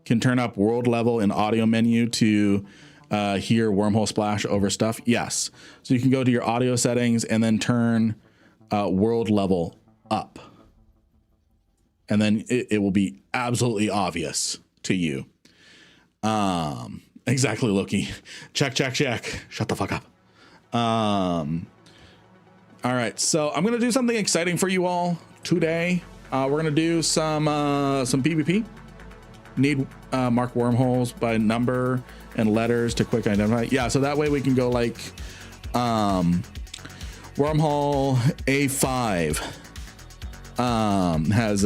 Can turn up world level in audio menu to hear wormhole splash over stuff? Yes. So you can go to your audio settings and then turn world level up. And then it will be absolutely obvious to you. Exactly, Loki. Check. Shut the fuck up. All right, so I'm gonna do something exciting for you all today. We're gonna do some PvP. Need mark wormholes by number and letters to quick identify. Yeah, so that way we can go like wormhole A5 has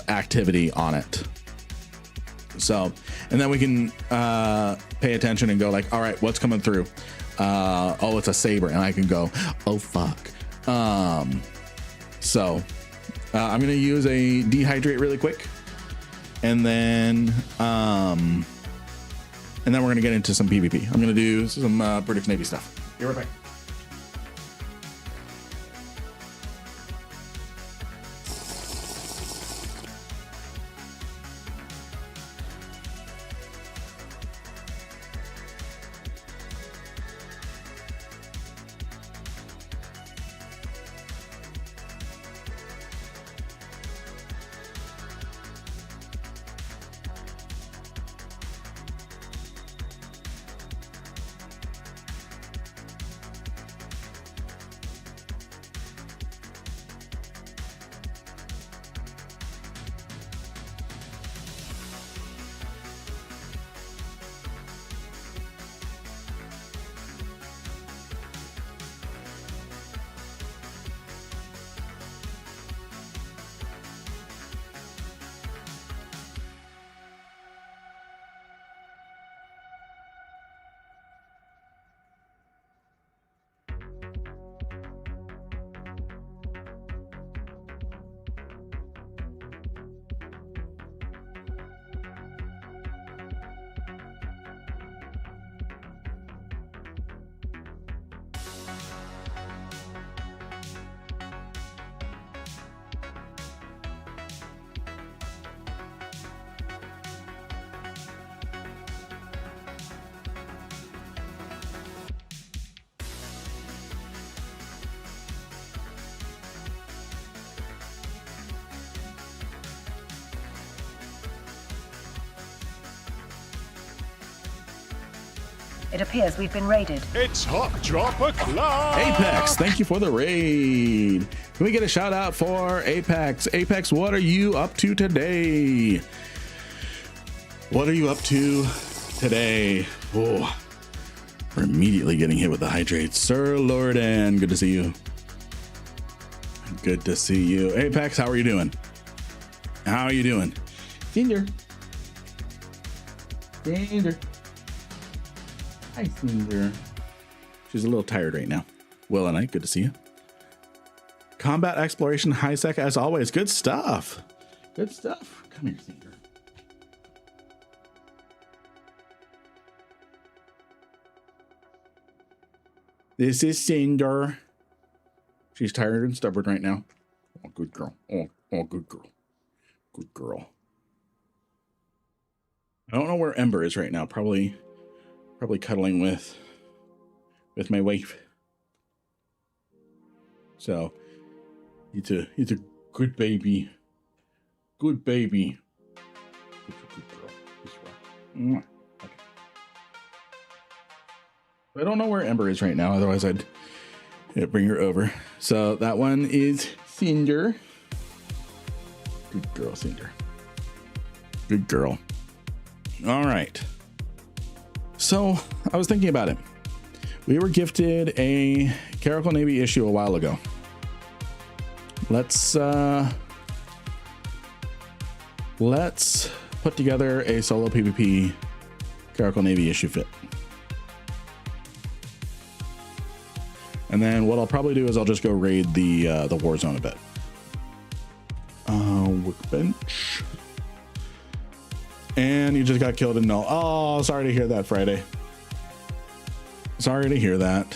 activity on it. So, and then we can pay attention and go like, all right, what's coming through? Oh, it's a saber, and I can go, oh fuck. So I'm gonna use a dehydrate really quick, and then we're gonna get into some PvP. I'm gonna do some British Navy stuff. Be right back. It appears we've been raided. It's Hot Drop O'Clock! Apex, thank you for the raid. Can we get a shout out for Apex? Apex, what are you up to today? What are you up to today? Oh, we're immediately getting hit with the hydrates. Sir Lordan, good to see you. Good to see you. Apex, how are you doing? How are you doing? Cinder. Hi, Cinder. She's a little tired right now. Will and I, good to see you. Combat exploration, high sec as always. Good stuff. Good stuff. Come here, Cinder. This is Cinder. She's tired and stubborn right now. Oh, good girl. Oh, good girl. Good girl. I don't know where Ember is right now. Probably cuddling with my wife. So it's a good baby. Good baby. Good girl. Okay. I don't know where Ember is right now, otherwise I'd bring her over. So that one is Cinder. Good girl, Cinder. Good girl. All right. So I was thinking about it. We were gifted a Karl Navy issue a while ago. Let's put together a solo PvP Karl Navy issue fit. And then what I'll probably do is I'll just go raid the war zone a bit. Workbench. And you just got killed in null. Oh, sorry to hear that, Friday. Sorry to hear that.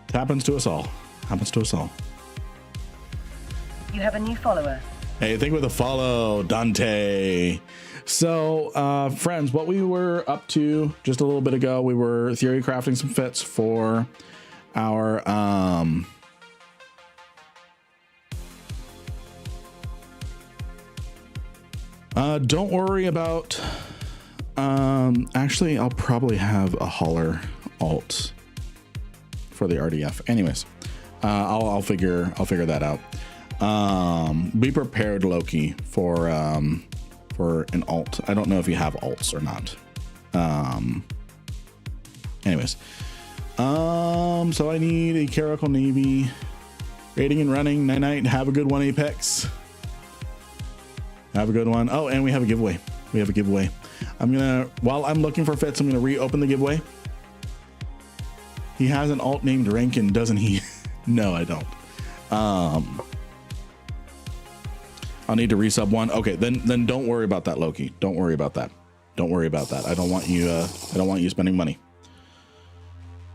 It happens to us all. Happens to us all. You have a new follower. Hey, thank you for the follow, Dante. So, friends, what we were up to just a little bit ago, we were theory crafting some fits for our don't worry about actually I'll probably have a hauler alt for the RDF. Anyways, I'll figure that out. Be prepared, Loki, for an alt. I don't know if you have alts or not. Anyways, so I need a Caracal Navy rating and running. Night. Have a good one, Apex. Have a good one. Oh, and we have a giveaway. While I'm looking for fits, I'm gonna reopen the giveaway. He has an alt named Rankin, doesn't he? No, I don't. I'll need to resub one. Okay, then don't worry about that, Loki. Don't worry about that. I don't want you spending money.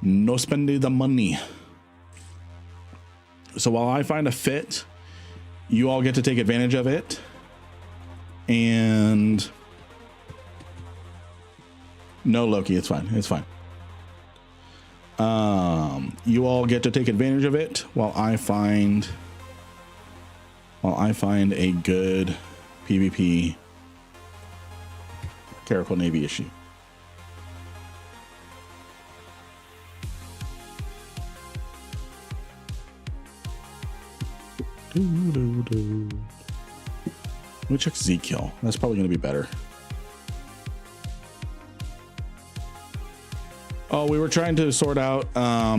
No spending the money. So while I find a fit, you all get to take advantage of it. And no, Loki, it's fine. You all get to take advantage of it while I find a good PvP Caracal Navy issue. Let me check Z-Kill. That's probably going to be better. Oh, we were trying to sort out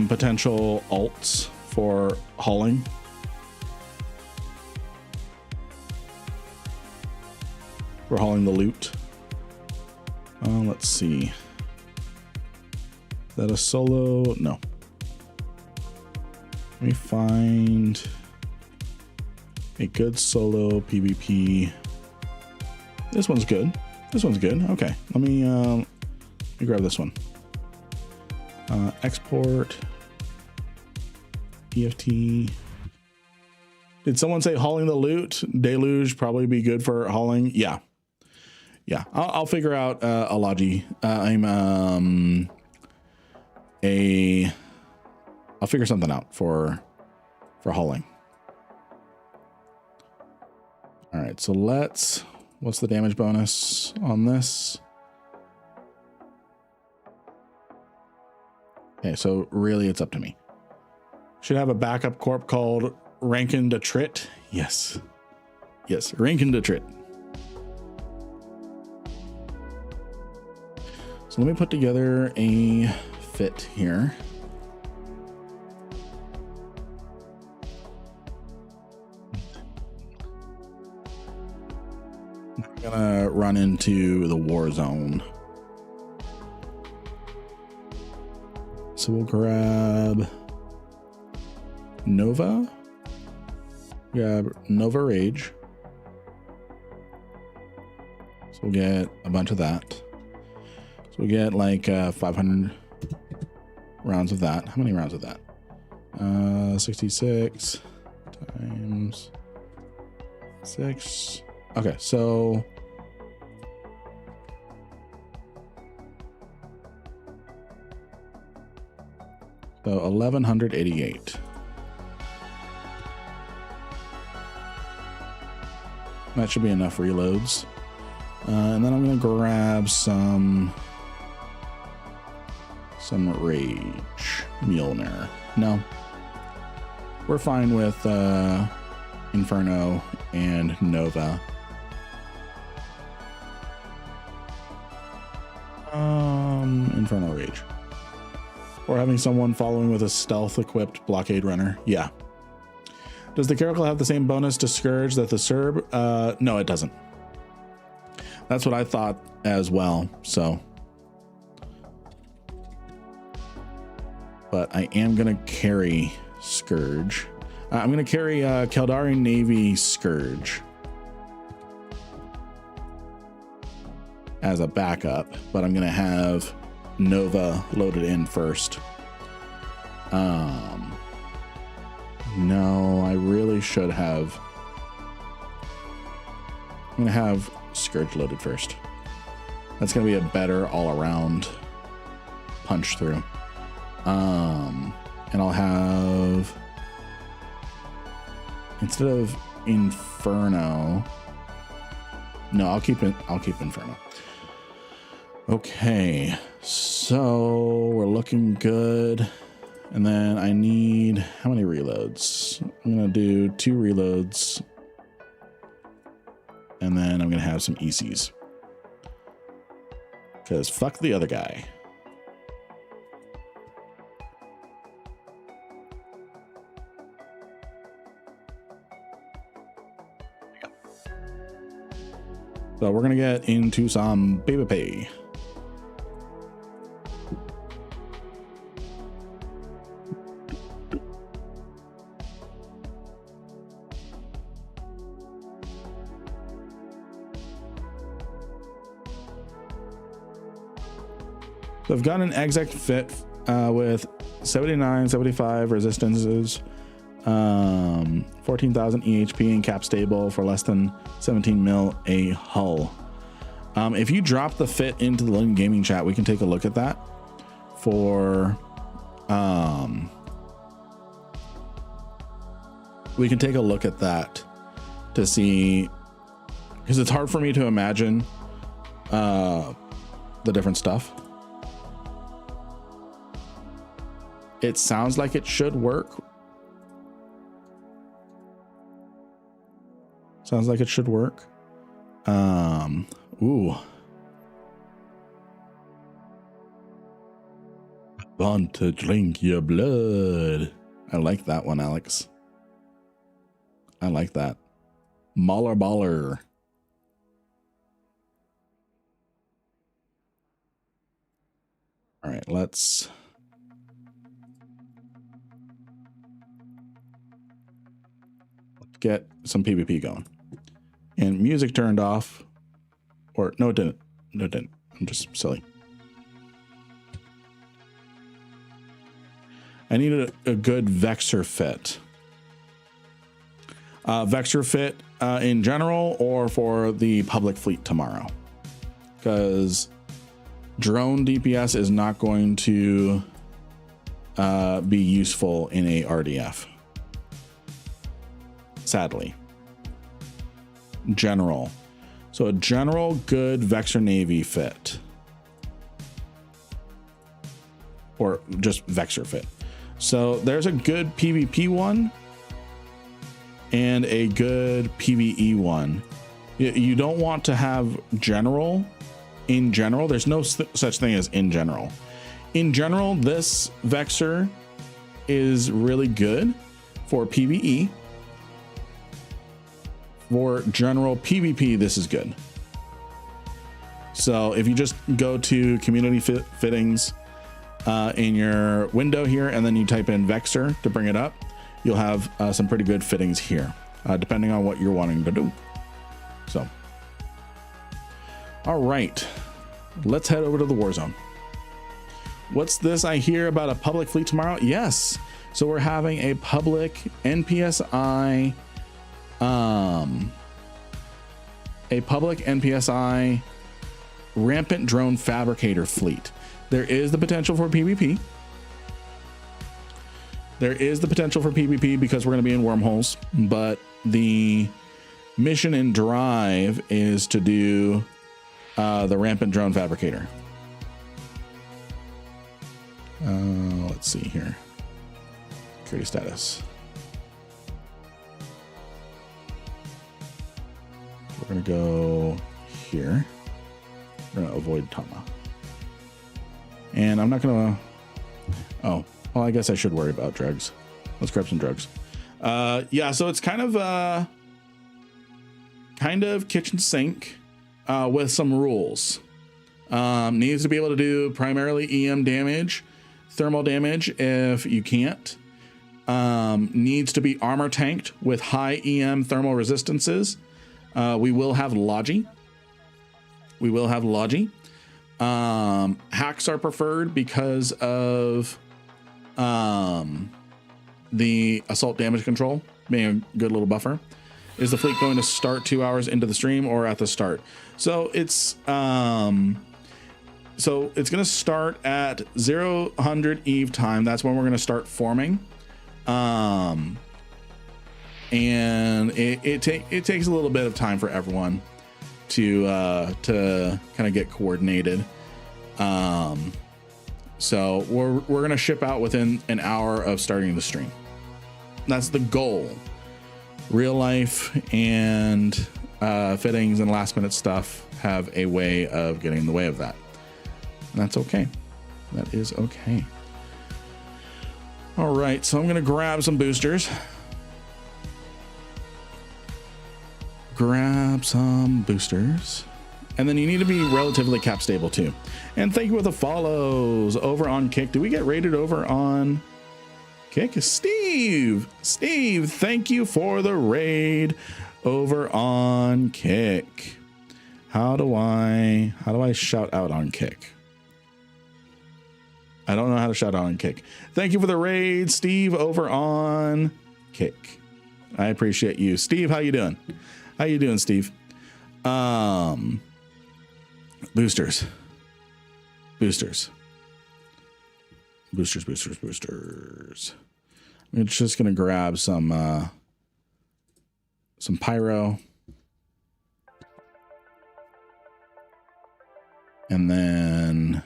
potential alts for hauling. We're hauling the loot. Let's see. Is that a solo? No. Let me find a good solo PvP. This one's good. Okay, let me grab this one. Export EFT. Did someone say hauling the loot? Deluge probably be good for hauling. Yeah. I'll figure out a logi. I'll figure something out for hauling. All right, so what's the damage bonus on this? Okay, so really it's up to me. Should have a backup corp called Rankin de Trit. Yes, Rankin de Trit. So let me put together a fit here. I'm gonna run into the war zone. So we'll grab Nova. Grab Nova Rage. So we'll get a bunch of that. So we'll get like 500 rounds of that. How many rounds of that? 66 times 6. Okay, so So 1188. That should be enough reloads. And then I'm going to grab some Rage Mjolnir. No, we're fine with Inferno and Nova. Inferno Rage. Or having someone following with a stealth equipped blockade runner. Yeah. Does the Caracal have the same bonus to Scourge that the Serb? No, it doesn't. That's what I thought as well. So, but I am going to carry Scourge. I'm going to carry Kaldari Navy Scourge as a backup, but I'm going to have Nova loaded in first. No, I really should have. I'm going to have Scourge loaded first. That's gonna be a better all-around punch through. And I'll have, instead of Inferno, no, I'll keep Inferno. Okay, so we're looking good. And then I need, how many reloads? I'm gonna do 2 reloads. And then I'm gonna have some ECs. Because fuck the other guy. So we're gonna get into some PvP. So I've got an exec fit with 79, 75 resistances, 14,000 EHP and cap stable for less than 17 mil a hull. If you drop the fit into the London Gaming chat, we can take a look at that for we can take a look at that to see, because it's hard for me to imagine the different stuff. It sounds like it should work. Sounds like it should work. Ooh. Want to drink your blood. I like that one, Alex. I like that. Mauler baller. All right, let's get some PvP going. And music turned off. Or no, it didn't. No, it didn't. I'm just silly. I needed a good Vexor fit. Vexor fit in general or for the public fleet tomorrow. Because drone DPS is not going to be useful in a RDF. Sadly. General. So a general good Vexor Navy fit. Or just Vexor fit. So there's a good PvP one and a good PvE one. You don't want to have general in general. There's no such thing as in general. In general, this Vexor is really good for PvE. For general PvP, this is good. So if you just go to community fittings in your window here, and then you type in Vexor to bring it up, you'll have some pretty good fittings here, depending on what you're wanting to do. So, all right, let's head over to the war zone. What's this I hear about a public fleet tomorrow? Yes. So we're having a public NPSI rampant drone fabricator fleet. There is the potential for PvP. There is the potential for PvP because we're going to be in wormholes, but the mission and drive is to do the rampant drone fabricator. Let's see here. Security status. We're going to go here. We're going to avoid Tama. And I'm not going to... Oh, well, I guess I should worry about drugs. Let's grab some drugs. Yeah, so it's kind of kitchen sink with some rules. Needs to be able to do primarily EM damage, thermal damage if you can't. Needs to be armor tanked with high EM thermal resistances. We will have Logi. Hacks are preferred because of the assault damage control being a good little buffer. Is the fleet going to start 2 hours into the stream or at the start? So it's going to start at 0:00 Eve time. That's when we're going to start forming. And it takes a little bit of time for everyone to kind of get coordinated. So we're going to ship out within an hour of starting the stream. That's the goal. Real life and fittings and last minute stuff have a way of getting in the way of that. And that's okay. That is okay. All right, so I'm going to grab some boosters. Grab some boosters. And then you need to be relatively cap stable too. And thank you for the follows over on Kick. Did we get rated over on Kick? Steve, thank you for the raid over on Kick. How do I shout out on Kick? I don't know how to shout out on Kick. Thank you for the raid, Steve, over on Kick. I appreciate you. Steve, how you doing? How you doing, Steve? Boosters. I'm just gonna grab some pyro, and then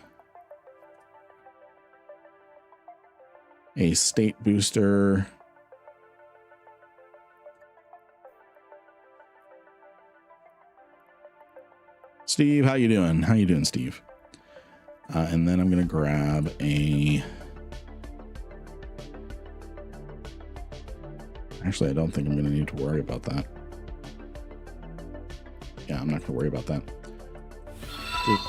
a state booster. Steve, how you doing? How you doing, Steve? And then I'm gonna grab a. Actually, I don't think I'm gonna need to worry about that. Yeah, I'm not gonna worry about that.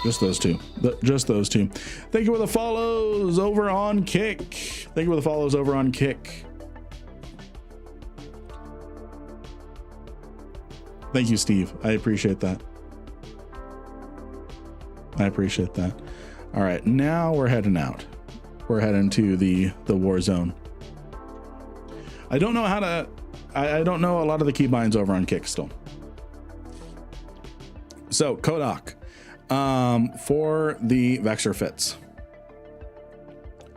Just those two. Just those two. Thank you for the follows over on Kick. Thank you for the follows over on Kick. Thank you, Steve. I appreciate that. I appreciate that. All right, now we're heading out. We're heading to the war zone. I don't know how to. I don't know a lot of the keybinds over on Kick still. So Kodak, for the Vexor fits.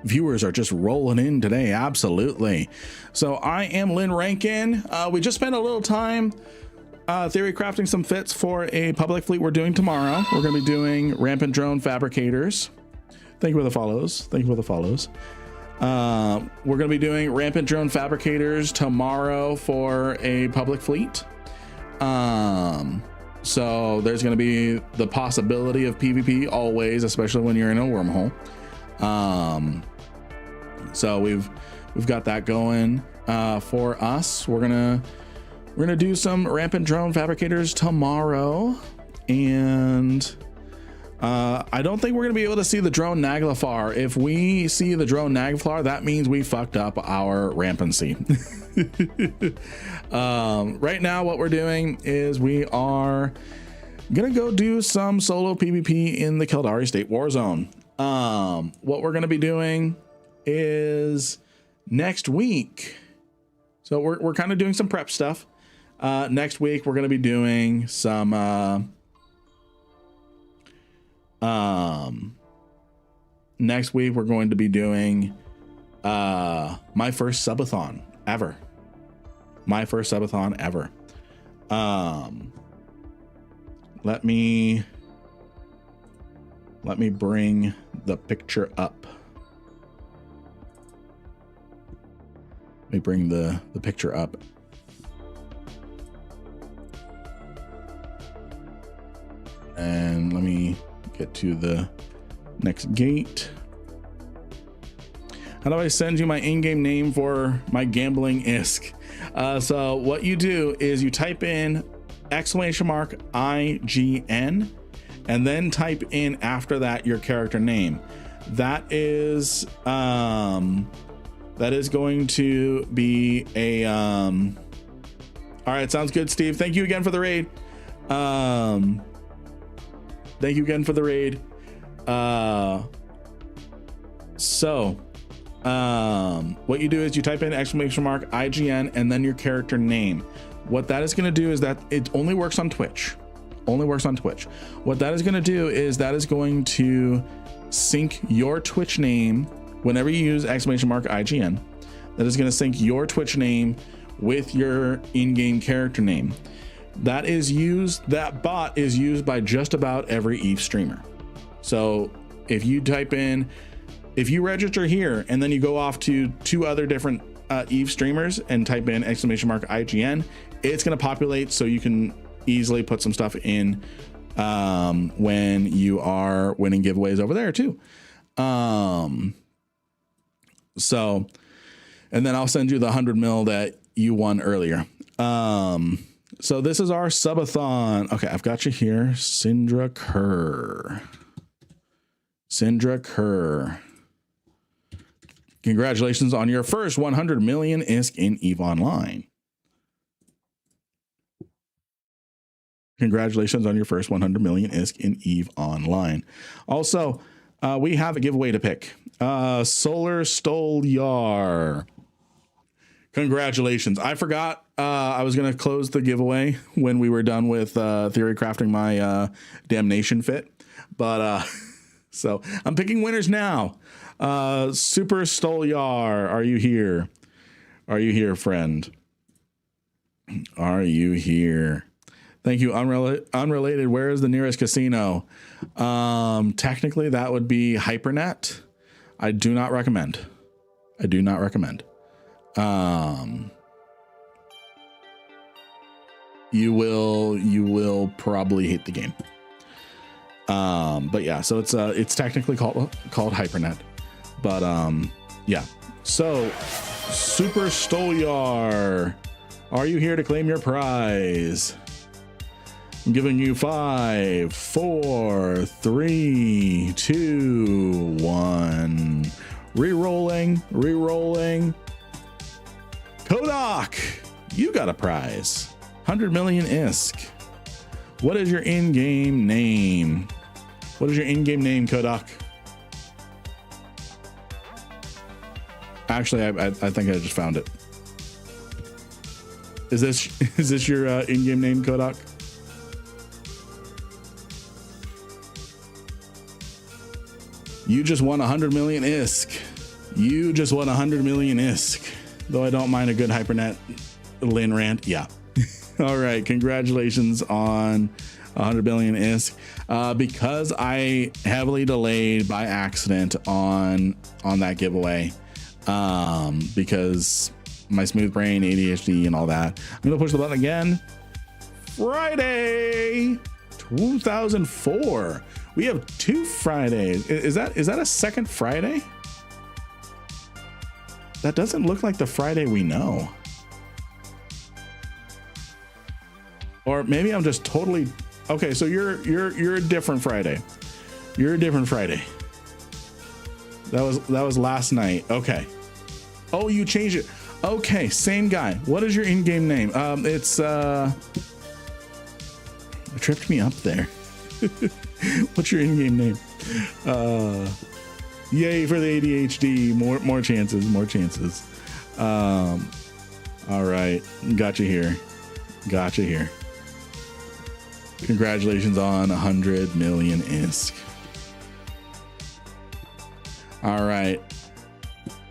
Viewers are just rolling in today. Absolutely. So I am Lynn Rankin. We just spent a little time theory crafting some fits for a public fleet we're doing tomorrow. We're going to be doing rampant drone fabricators. Thank you for the follows. Thank you for the follows. We're going to be doing rampant drone fabricators tomorrow for a public fleet. So there's going to be the possibility of PvP always, especially when you're in a wormhole. So we've got that going for us. We're gonna do some rampant drone fabricators tomorrow, and I don't think we're gonna be able to see the drone Naglfar. If we see the drone Naglfar, that means we fucked up our rampancy. Right now what we're doing is we are gonna go do some solo PvP in the Keldari State War Zone. What we're gonna be doing is next week. So we're kind of doing some prep stuff. Next week we're gonna be doing some next week we're going to be doing my first subathon ever. My first subathon ever. Let me bring the picture up. Let me bring the picture up. And let me get to the next gate. How do I send you my in-game name for my gambling ISK? So what you do is you type in !IGN and then type in after that your character name. That is going to be a all right, sounds good, Steve. Thank you again for the raid. Thank you again for the raid. What you do is you type in !IGN and then your character name. What that is going to do is that it only works on Twitch. Only works on Twitch. What that is going to do is that is going to sync your Twitch name whenever you use !IGN. That is going to sync your Twitch name with your in-game character name. That bot is used by just about every EVE streamer. So if you register here and then you go off to 2 other different EVE streamers and type in !IGN, it's going to populate so you can easily put some stuff in when you are winning giveaways over there too. So, and then I'll send you the 100 mil that you won earlier. So this is our subathon. Okay, I've got you here. Syndra Kerr. Congratulations on your first 100 million ISK in EVE Online. Congratulations on your first 100 million ISK in EVE Online. Also, we have a giveaway to pick. Solar Stolyar. Congratulations. I forgot I was going to close the giveaway when we were done with theory crafting my damnation fit. But so I'm picking winners now. Super Stolyar, are you here? Are you here, friend? Are you here? Thank you. Unrelated. Where is the nearest casino? Technically, that would be Hypernet. I do not recommend. You will probably hate the game. But yeah, so it's technically called Hypernet. But yeah. So Super Stolyar, are you here to claim your prize? I'm giving you 5, 4, 3, 2, 1. Rerolling. Kodak, you got a prize. 100 million ISK. What is your in-game name? Kodak? Actually, I think I just found it. Is this your in-game name, Kodak? You just won 100 million ISK. Though I don't mind a good Hypernet Lin rant. Yeah. All right. Congratulations on 100 billion ISK. Because I heavily delayed by accident on that giveaway. Because my smooth brain, ADHD and all that. I'm going to push the button again. Friday 2004. We have 2 Fridays. Is that a second Friday? That doesn't look like the Friday we know. Or maybe I'm just totally okay. So you're a different Friday. You're a different Friday. That was last night. Okay. Oh, you changed it. Okay, same guy. What is your in-game name? It's it tripped me up there. What's your in-game name? Yay for the ADHD. More chances. All right. Got you here. Congratulations on 100 million ISK. All right.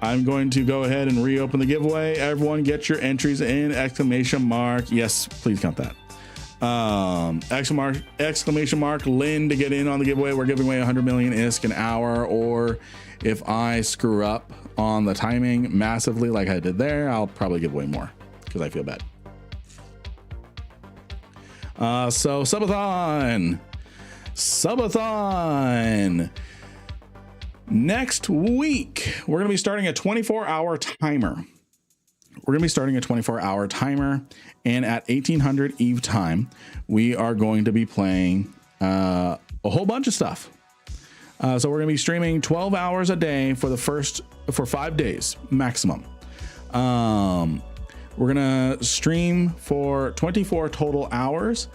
I'm going to go ahead and reopen the giveaway. Everyone get your entries in, ! Yes, please count that. ! Lynn to get in on the giveaway. We're giving away 100 million ISK an hour, or if I screw up on the timing massively like I did there, I'll probably give away more because I feel bad. So subathon. Next week, we're going to be starting a 24-hour timer. And at 1800 EVE time, we are going to be playing a whole bunch of stuff. So we're going to be streaming 12 hours a day for 5 days maximum. We're going to stream for 24 total hours.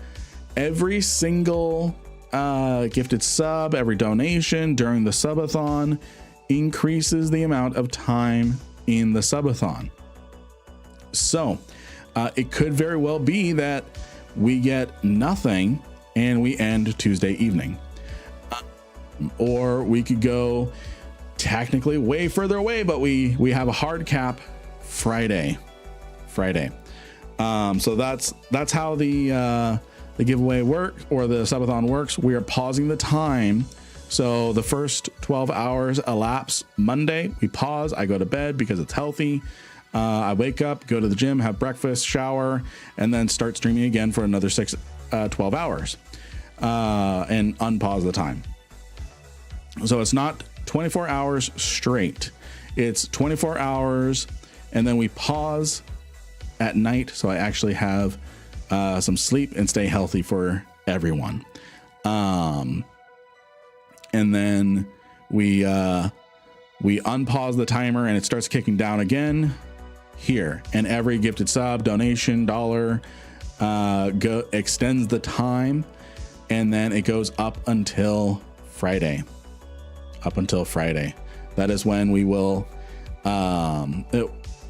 Every single gifted sub, every donation during the subathon increases the amount of time in the subathon. So It could very well be that we get nothing and we end Tuesday evening. Or we could go technically way further away, but we have a hard cap Friday. So that's how the giveaway or the subathon works. We are pausing the time. So the first 12 hours elapse Monday. We pause. I go to bed because it's healthy. I wake up, go to the gym, have breakfast, shower, and then start streaming again for another 12 hours and unpause the time. So it's not 24 hours straight. It's 24 hours and then we pause at night. So I actually have some sleep and stay healthy for everyone. And then we unpause the timer and it starts kicking down again here. And every gifted sub, donation, dollar extends the time. And then it goes up until Friday. That is when we will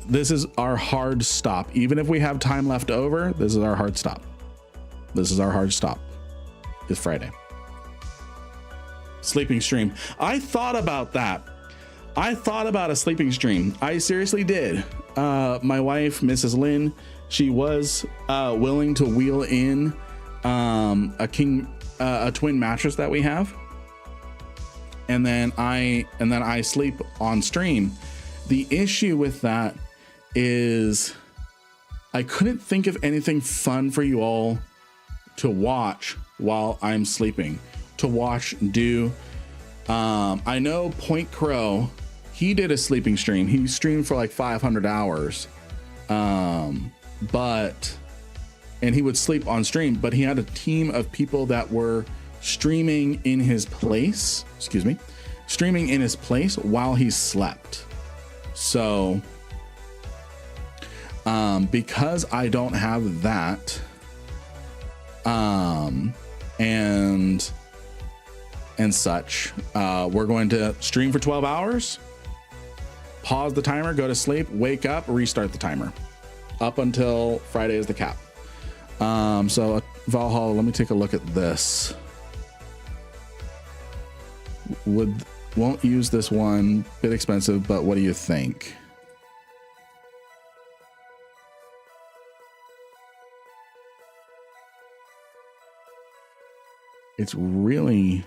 this is our hard stop. Even if we have time left over, this is our hard stop. It's Friday. Sleeping stream. I thought about that. I thought about a sleeping stream. I seriously did. My wife, Mrs. Lynn, she was willing to wheel in a twin mattress that we have. And then I sleep on stream. The issue with that is I couldn't think of anything fun for you all to watch while I'm sleeping. I know Point Crow, he did a sleeping stream. He streamed for like 500 hours. And he would sleep on stream, but he had a team of people that were streaming in his place while he slept. So because I don't have that and such, we're going to stream for 12 hours, pause the timer, go to sleep, wake up, restart the timer up until Friday is the cap. So Valhalla, let me take a look at this. Won't use this one, bit expensive, but what do you think? It's really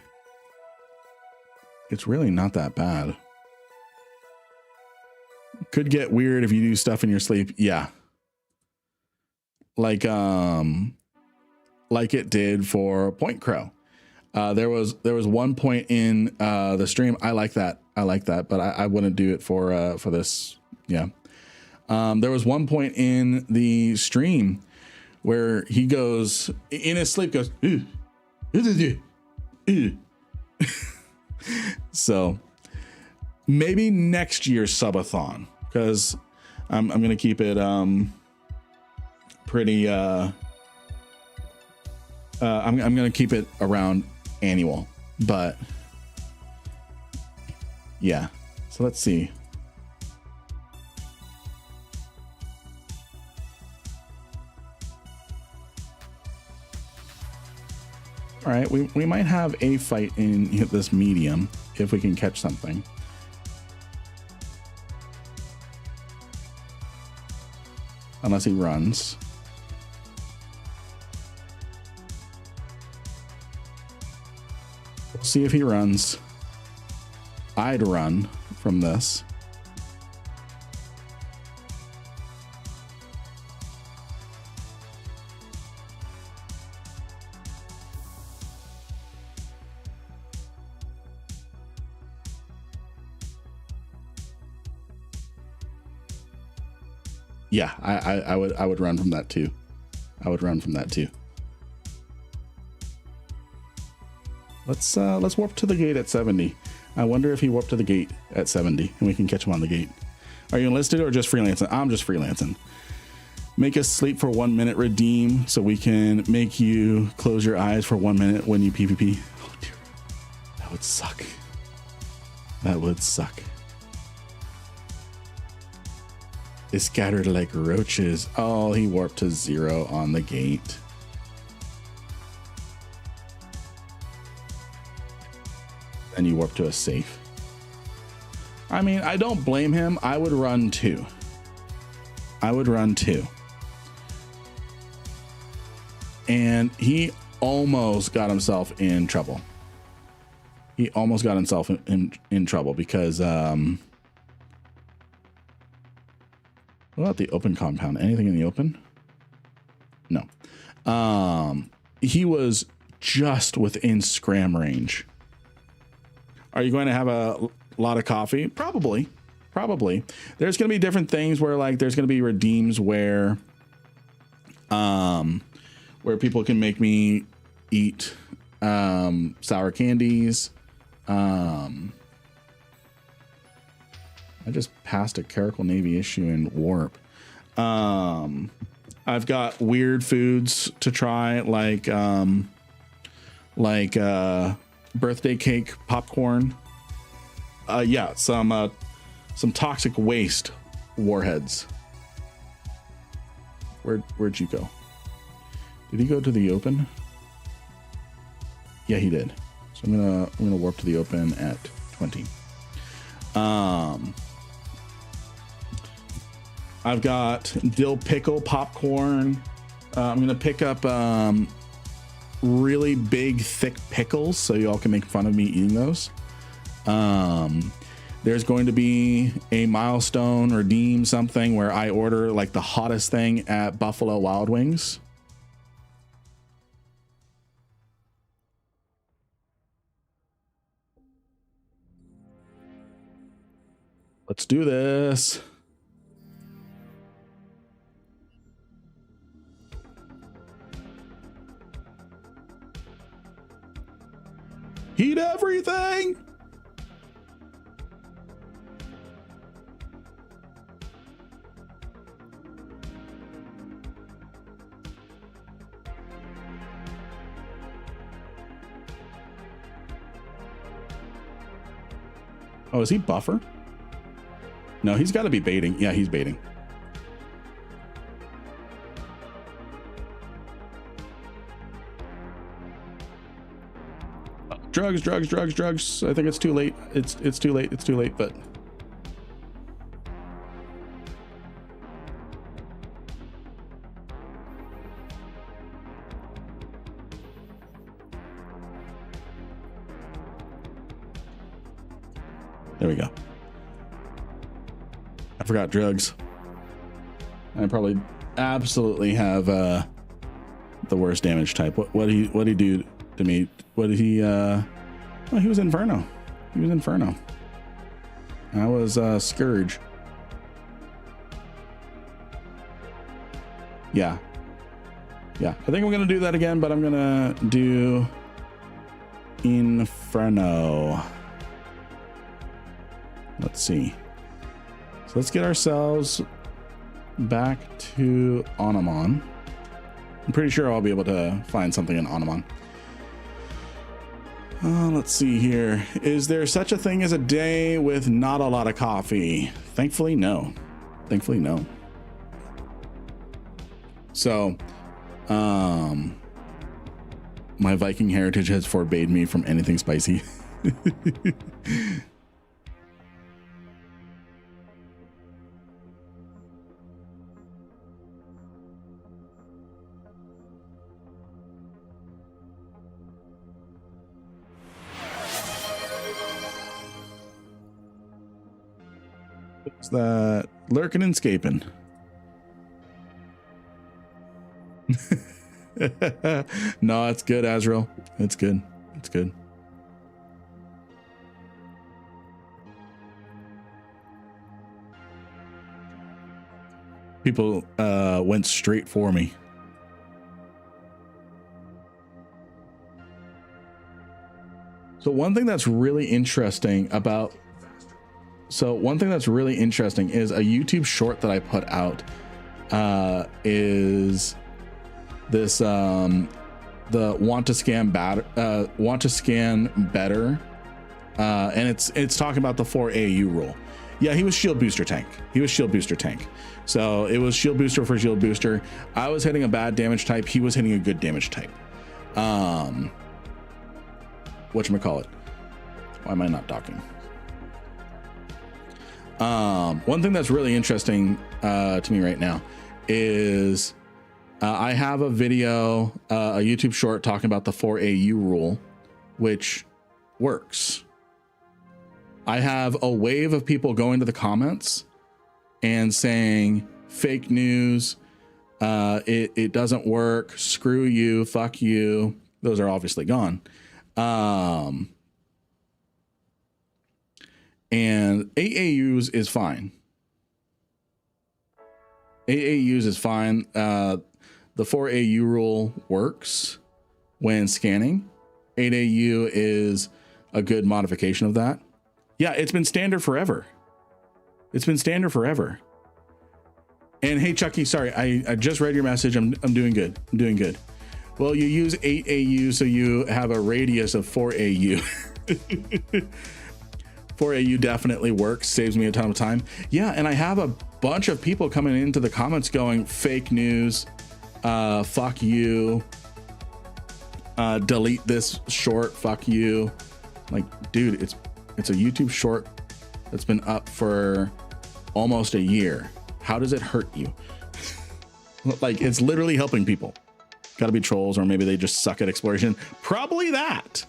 not that bad. Could get weird if you do stuff in your sleep. Yeah. Like it did for Point Crow. There was one point in the stream. I like that, but I wouldn't do it for this. Yeah. There was one point in the stream where he goes in his sleep, goes, so maybe next year's subathon, because I'm going to keep it pretty I'm going to keep it around annual, but yeah. So let's see. All right, we might have a fight in this medium if we can catch something. Unless he runs. We'll see if he runs. I'd run from this. Yeah, I would run from that too. Let's warp to the gate at 70. I wonder if he warped to the gate at 70 and we can catch him on the gate. Are you enlisted or just freelancing? I'm just freelancing. Make us sleep for 1 minute, redeem, so we can make you close your eyes for 1 minute when you PvP. Oh dear, that would suck. They scattered like roaches. Oh, he warped to 0 on the gate. And you warp to a safe. I mean, I don't blame him. I would run 2. I would run 2. And he almost got himself in trouble. He almost got himself in trouble because what about the open compound? Anything in the open? No. He was just within scram range. Are you going to have a lot of coffee? Probably. There's going to be different things where like there's going to be redeems where people can make me eat sour candies. I just passed a Caracal Navy issue in warp. I've got weird foods to try like birthday cake popcorn. Yeah, some toxic waste warheads. Where'd you go? Did he go to the open? Yeah, he did. So I'm gonna warp to the open at 20. I've got dill pickle popcorn. I'm gonna pick up really big thick pickles so y'all can make fun of me eating those. There's going to be a milestone redeem something where I order like the hottest thing at Buffalo Wild Wings. Let's do this. Heat everything. Oh, is he buffer? No, he's got to be baiting. Yeah, he's baiting. Drugs. I think it's too late. It's too late, but there we go. I forgot drugs. I probably absolutely have the worst damage type. What did he do to me? What did he oh, he was Inferno. I was Scourge. Yeah. I think I'm gonna do that again, but I'm gonna do Inferno. Let's see. So let's get ourselves back to Onamon. I'm pretty sure I'll be able to find something in Onamon. Let's see here. Is there such a thing as a day with not a lot of coffee? Thankfully, no. So, my Viking heritage has forbade me from anything spicy. What's that? Lurking and scaping. No, it's good, Azrael. It's good. People went straight for me. So one thing that's really interesting is a YouTube short that I put out is this the want to scan better and it's talking about the 4 AU rule. Yeah, he was shield booster tank. He was shield booster tank. So it was shield booster for shield booster. I was hitting a bad damage type. He was hitting a good damage type. Whatchamacallit? Why am I not docking? One thing that's really interesting to me right now is I have a video, a YouTube short talking about the 4AU rule, which works. I have a wave of people going to the comments and saying fake news, it doesn't work, screw you, fuck you. Those are obviously gone. And 8 AUs is fine. 8 AUs is fine. The 4 AU rule works when scanning. 8 AU is a good modification of that. Yeah, it's been standard forever. It's been standard forever. And hey, Chucky, sorry, I just read your message. I'm doing good. I'm doing good. Well, you use 8 AU, so you have a radius of 4 AU. 4 AU definitely works, saves me a ton of time. Yeah, and I have a bunch of people coming into the comments going, fake news, fuck you, delete this short, fuck you. Like, dude, it's a YouTube short that's been up for almost a year. How does it hurt you? Like, it's literally helping people. Gotta be trolls, or maybe they just suck at exploration. Probably that.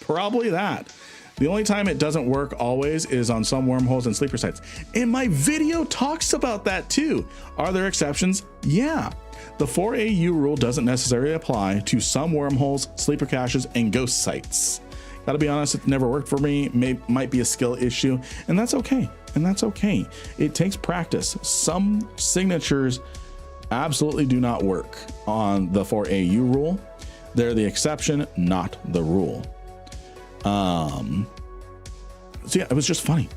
Probably that. The only time it doesn't work always is on some wormholes and sleeper sites. And my video talks about that too. Are there exceptions? Yeah. The 4AU rule doesn't necessarily apply to some wormholes, sleeper caches, and ghost sites. Gotta be honest, it never worked for me. Might be a skill issue, and that's okay. And that's okay. It takes practice. Some signatures absolutely do not work on the 4AU rule. They're the exception, not the rule. So yeah, it was just funny.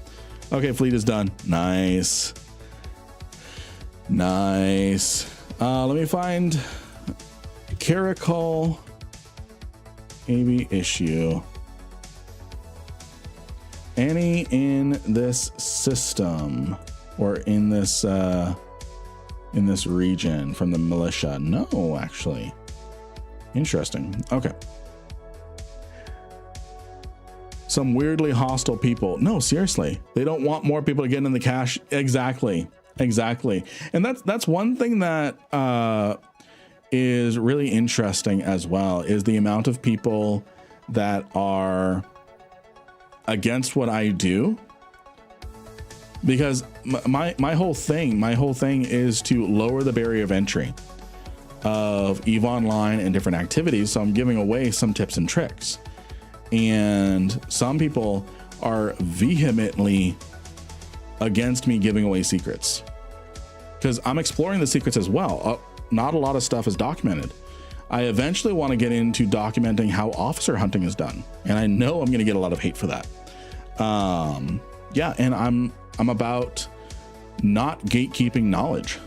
Okay, fleet is done. Nice. Nice. Let me find Karl AB issue. Any in this system or in this region from the militia? No, actually. Interesting. Okay. Some weirdly hostile people. No, seriously. They don't want more people to get in the cache. Exactly. Exactly. And that's one thing that is really interesting as well, is the amount of people that are against what I do. Because my whole thing is to lower the barrier of entry of EVE Online and different activities. So I'm giving away some tips and tricks. And some people are vehemently against me giving away secrets, because I'm exploring the secrets as well. Not a lot of stuff is documented. I eventually want to get into documenting how officer hunting is done, and I know I'm going to get a lot of hate for that. Yeah, and I'm about not gatekeeping knowledge.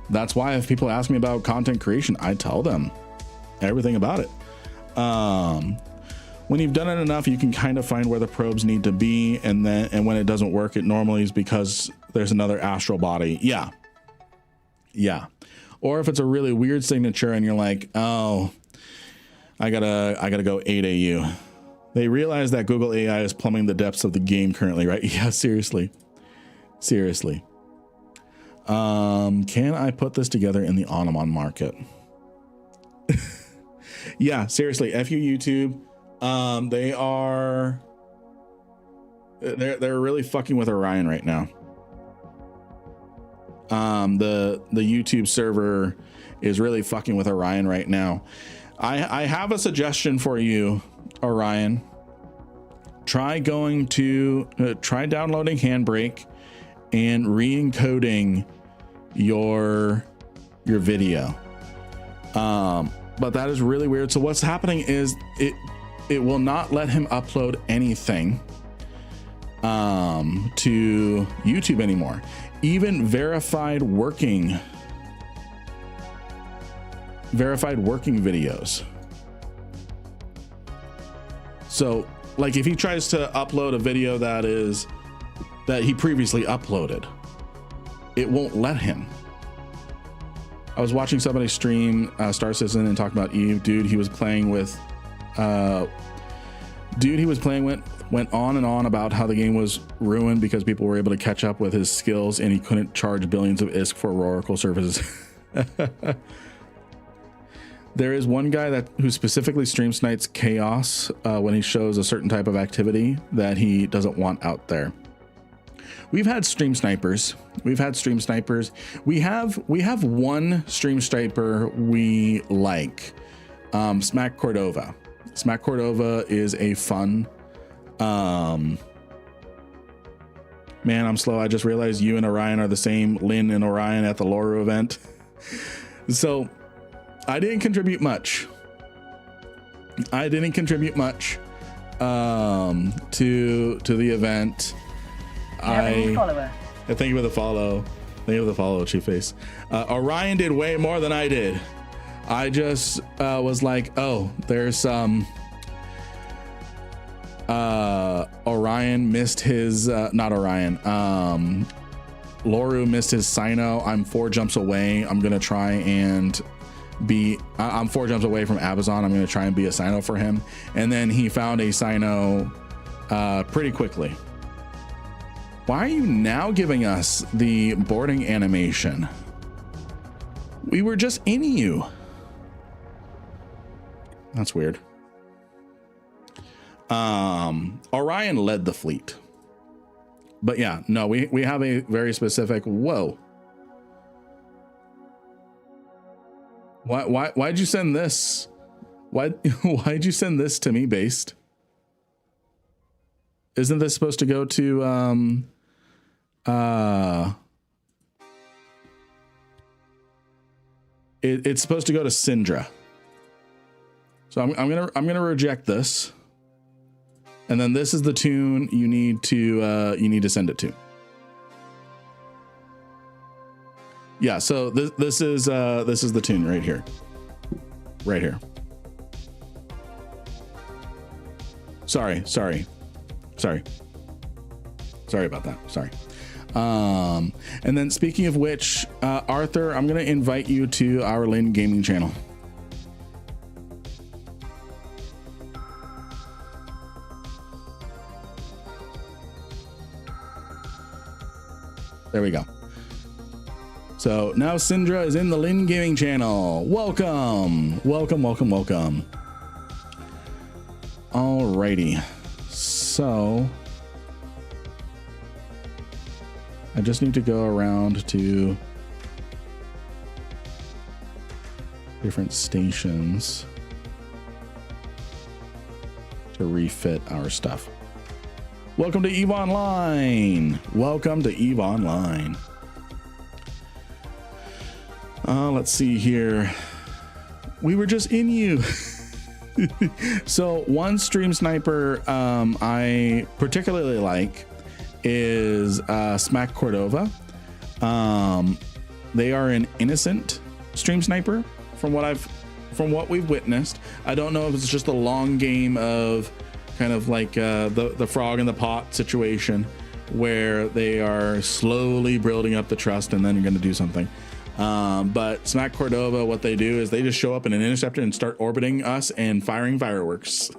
That's why if people ask me about content creation, I tell them everything about it. When you've done it enough, you can kind of find where the probes need to be, and when it doesn't work, it normally is because there's another astral body. Yeah. Or if it's a really weird signature and you're like, oh, I gotta go 8 AU. They realize that Google AI is plumbing the depths of the game currently, right? Yeah, seriously. Can I put this together in the Onomon market? Yeah, seriously, F you YouTube. They're really fucking with Orion right now. The YouTube server is really fucking with Orion right now. I have a suggestion for you, Orion. Try downloading Handbrake and re-encoding your video. But that is really weird. So what's happening is it will not let him upload anything to YouTube anymore. Even verified working videos. So like if he tries to upload a video that he previously uploaded, it won't let him. I was watching somebody stream Star Citizen and talking about Eve. Dude, he was playing with went on and on about how the game was ruined because people were able to catch up with his skills and he couldn't charge billions of ISK for Oracle services. There is one guy who specifically stream snipes chaos when he shows a certain type of activity that he doesn't want out there. We've had stream snipers. We have one stream sniper we like, Smack Cordova. Smack Cordova is a fun, man, I'm slow. I just realized you and Orion are the same Lynn and Orion at the Loru event. So I didn't contribute much. To the event. Thank you for the follow. Thank you for the follow, Chief Face. Orion did way more than I did. I just was like, oh, there's Orion missed his not Orion. Loru missed his Sino. I'm 4 jumps away. I'm gonna try and I'm 4 jumps away from Abazon. I'm gonna try and be a Sino for him. And then he found a Sino pretty quickly. Why are you now giving us the boarding animation? We were just in you. That's weird. Orion led the fleet. But yeah, no, we have a very specific, whoa. Why'd you send this? Why'd you send this to me, Based? Isn't this supposed to go to it's supposed to go to Syndra. So I'm gonna reject this. And then this is the tune you need to send it to. Yeah, so this is the tune right here. Right here. Sorry about that. Sorry. And then speaking of which, Arthur, I'm going to invite you to our Lynn Gaming channel. There we go. So now Syndra is in the Lynn Gaming channel. Welcome. Alrighty. So I just need to go around to different stations to refit our stuff. Welcome to EVE Online. Let's see here. We were just in you. So one stream sniper I particularly like is Smack Cordova. They are an innocent stream sniper from what we've witnessed. I don't know if it's just a long game of kind of like the frog in the pot situation where they are slowly building up the trust and then you're going to do something. But Smack Cordova, what they do is they just show up in an interceptor and start orbiting us and firing fireworks.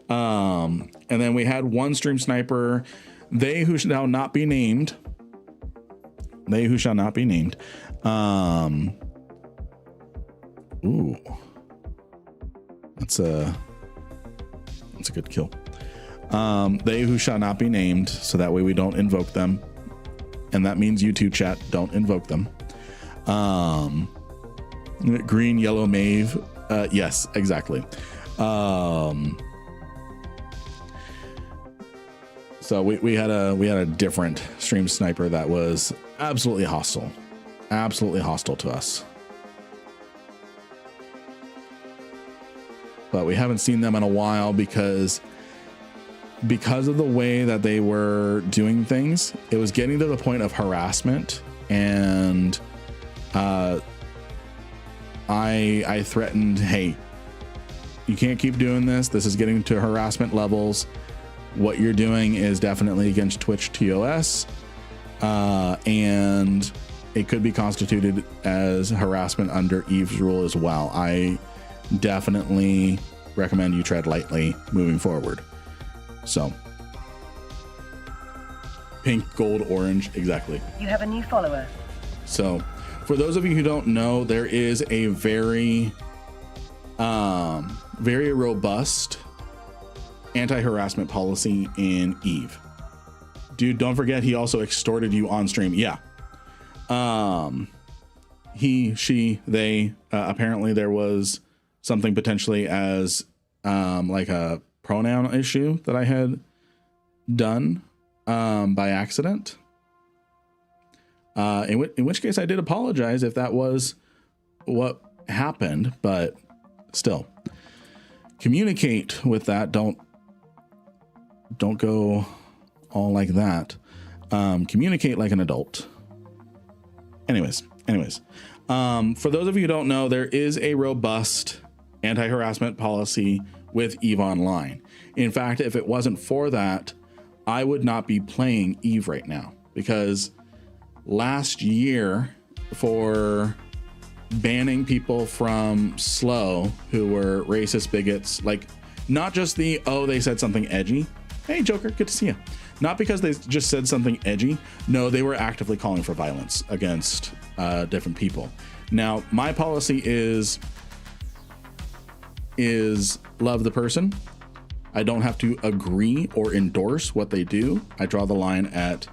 And then we had one stream sniper, they who shall not be named. Ooh, that's a good kill. They who shall not be named, so that way we don't invoke them, and that means you too, chat, don't invoke them. Green, yellow, Maeve. Yes, exactly. So we had a different stream sniper that was absolutely hostile to us. But we haven't seen them in a while because of the way that they were doing things. It was getting to the point of harassment, and I threatened, hey, You can't keep doing this. This is getting to harassment levels. What you're doing is definitely against Twitch TOS, and it could be constituted as harassment under Eve's rule as well. I definitely recommend you tread lightly moving forward. So, pink, gold, orange, exactly. You have a new follower. So, for those of you who don't know, there is a very robust anti-harassment policy in Eve. Dude, don't forget he also extorted you on stream. Yeah. He, she, they, apparently there was something potentially as like a pronoun issue that I had done by accident. In which case I did apologize if that was what happened, but still communicate with that. Don't go all like that. Communicate like an adult. Anyways, for those of you who don't know, there is a robust anti-harassment policy with Eve Online. In fact, if it wasn't for that, I would not be playing Eve right now, because last year, for banning people from Slow who were racist bigots, like not just the, oh, they said something edgy. Hey, Joker, good to see you. Not because they just said something edgy. No, they were actively calling for violence against different people. Now, my policy is love the person. I don't have to agree or endorse what they do. I draw the line at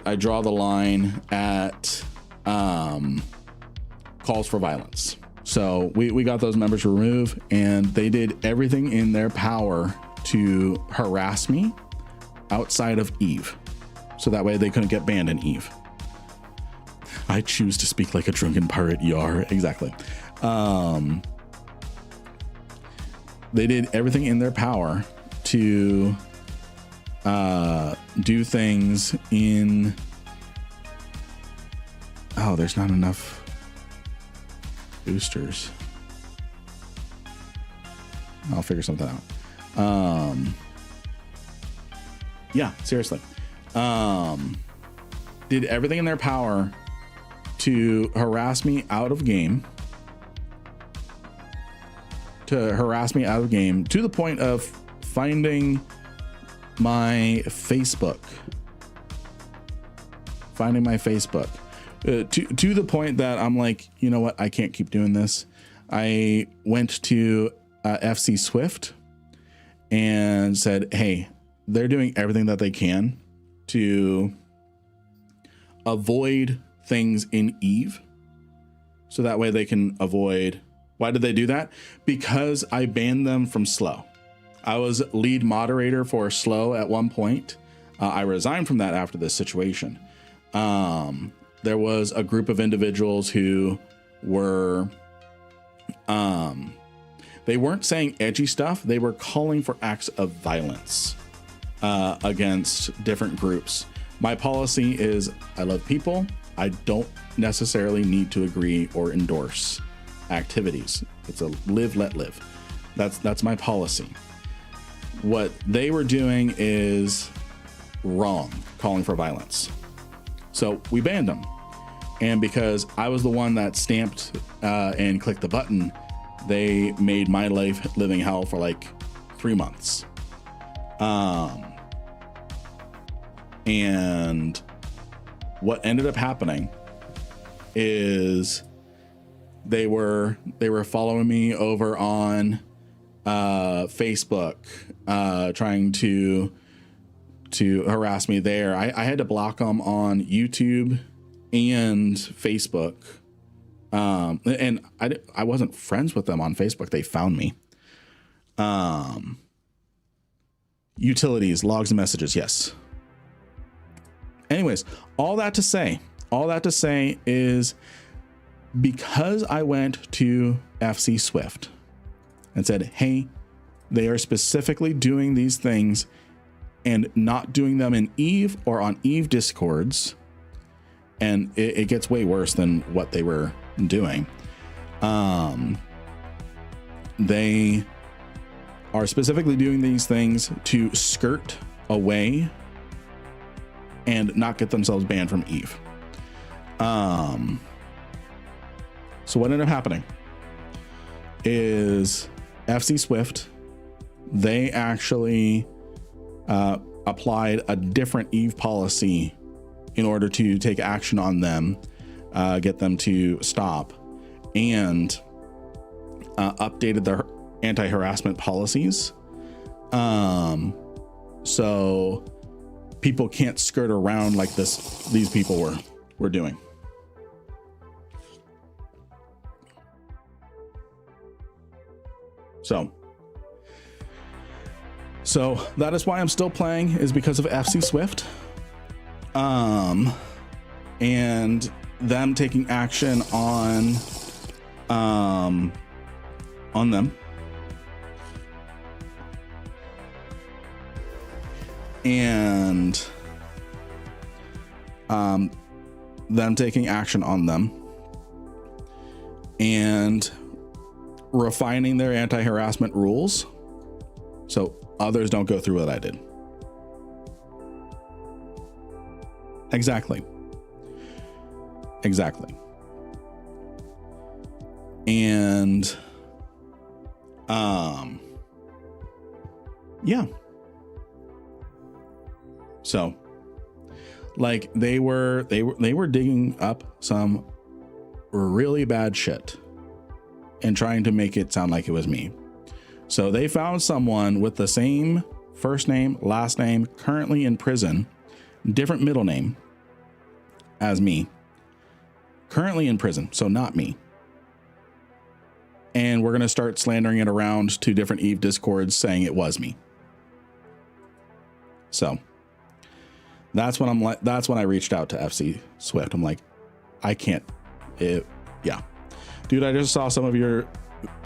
I draw the line at calls for violence. So we got those members removed, and they did everything in their power to harass me outside of Eve, so that way they couldn't get banned in Eve. I choose to speak like a drunken pirate, yar. Exactly. They did everything in their power to do things in... Oh, there's not enough boosters. I'll figure something out. Yeah, seriously. Did everything in their power to harass me out of game. To the point of finding my Facebook. To the point that I'm like, you know what? I can't keep doing this. I went to FC Swift and said, hey, they're doing everything that they can to avoid things in Eve, so that way they can avoid. Why did they do that? Because I banned them from Slow. I was lead moderator for Slow at one point. I resigned from that after this situation. There was a group of individuals who were, they weren't saying edgy stuff. They were calling for acts of violence against different groups. My policy is I love people. I don't necessarily need to agree or endorse activities. It's a live, let live. That's my policy. What they were doing is wrong, calling for violence. So we banned them. And because I was the one that stamped and clicked the button, they made my life living hell for like 3 months. And what ended up happening is they were following me over on Facebook, trying to harass me there. I had to block them on YouTube and Facebook. And I wasn't friends with them on Facebook. They found me. Utilities, logs and messages. Yes. Anyways, all that to say is because I went to FC Swift and said, hey, they are specifically doing these things and not doing them in Eve or on Eve Discords. And it gets way worse than what they were doing. They are specifically doing these things to skirt away and not get themselves banned from Eve. So what ended up happening is FC Swift, they actually applied a different Eve policy in order to take action on them, get them to stop, and updated their anti-harassment policies. So people can't skirt around like these people were doing. So that is why I'm still playing, is because of FC Swift, and them taking action on them, and them taking action on them and refining their anti-harassment rules so others don't go through what I did. Exactly. And yeah. So like they were digging up some really bad shit and trying to make it sound like it was me. So they found someone with the same first name, last name, currently in prison, different middle name as me, currently in prison, so not me. And we're going to start slandering it around to different Eve discords saying it was me. So that's when I reached out to FC Swift. I'm like, I can't, yeah. Dude, I just saw some of your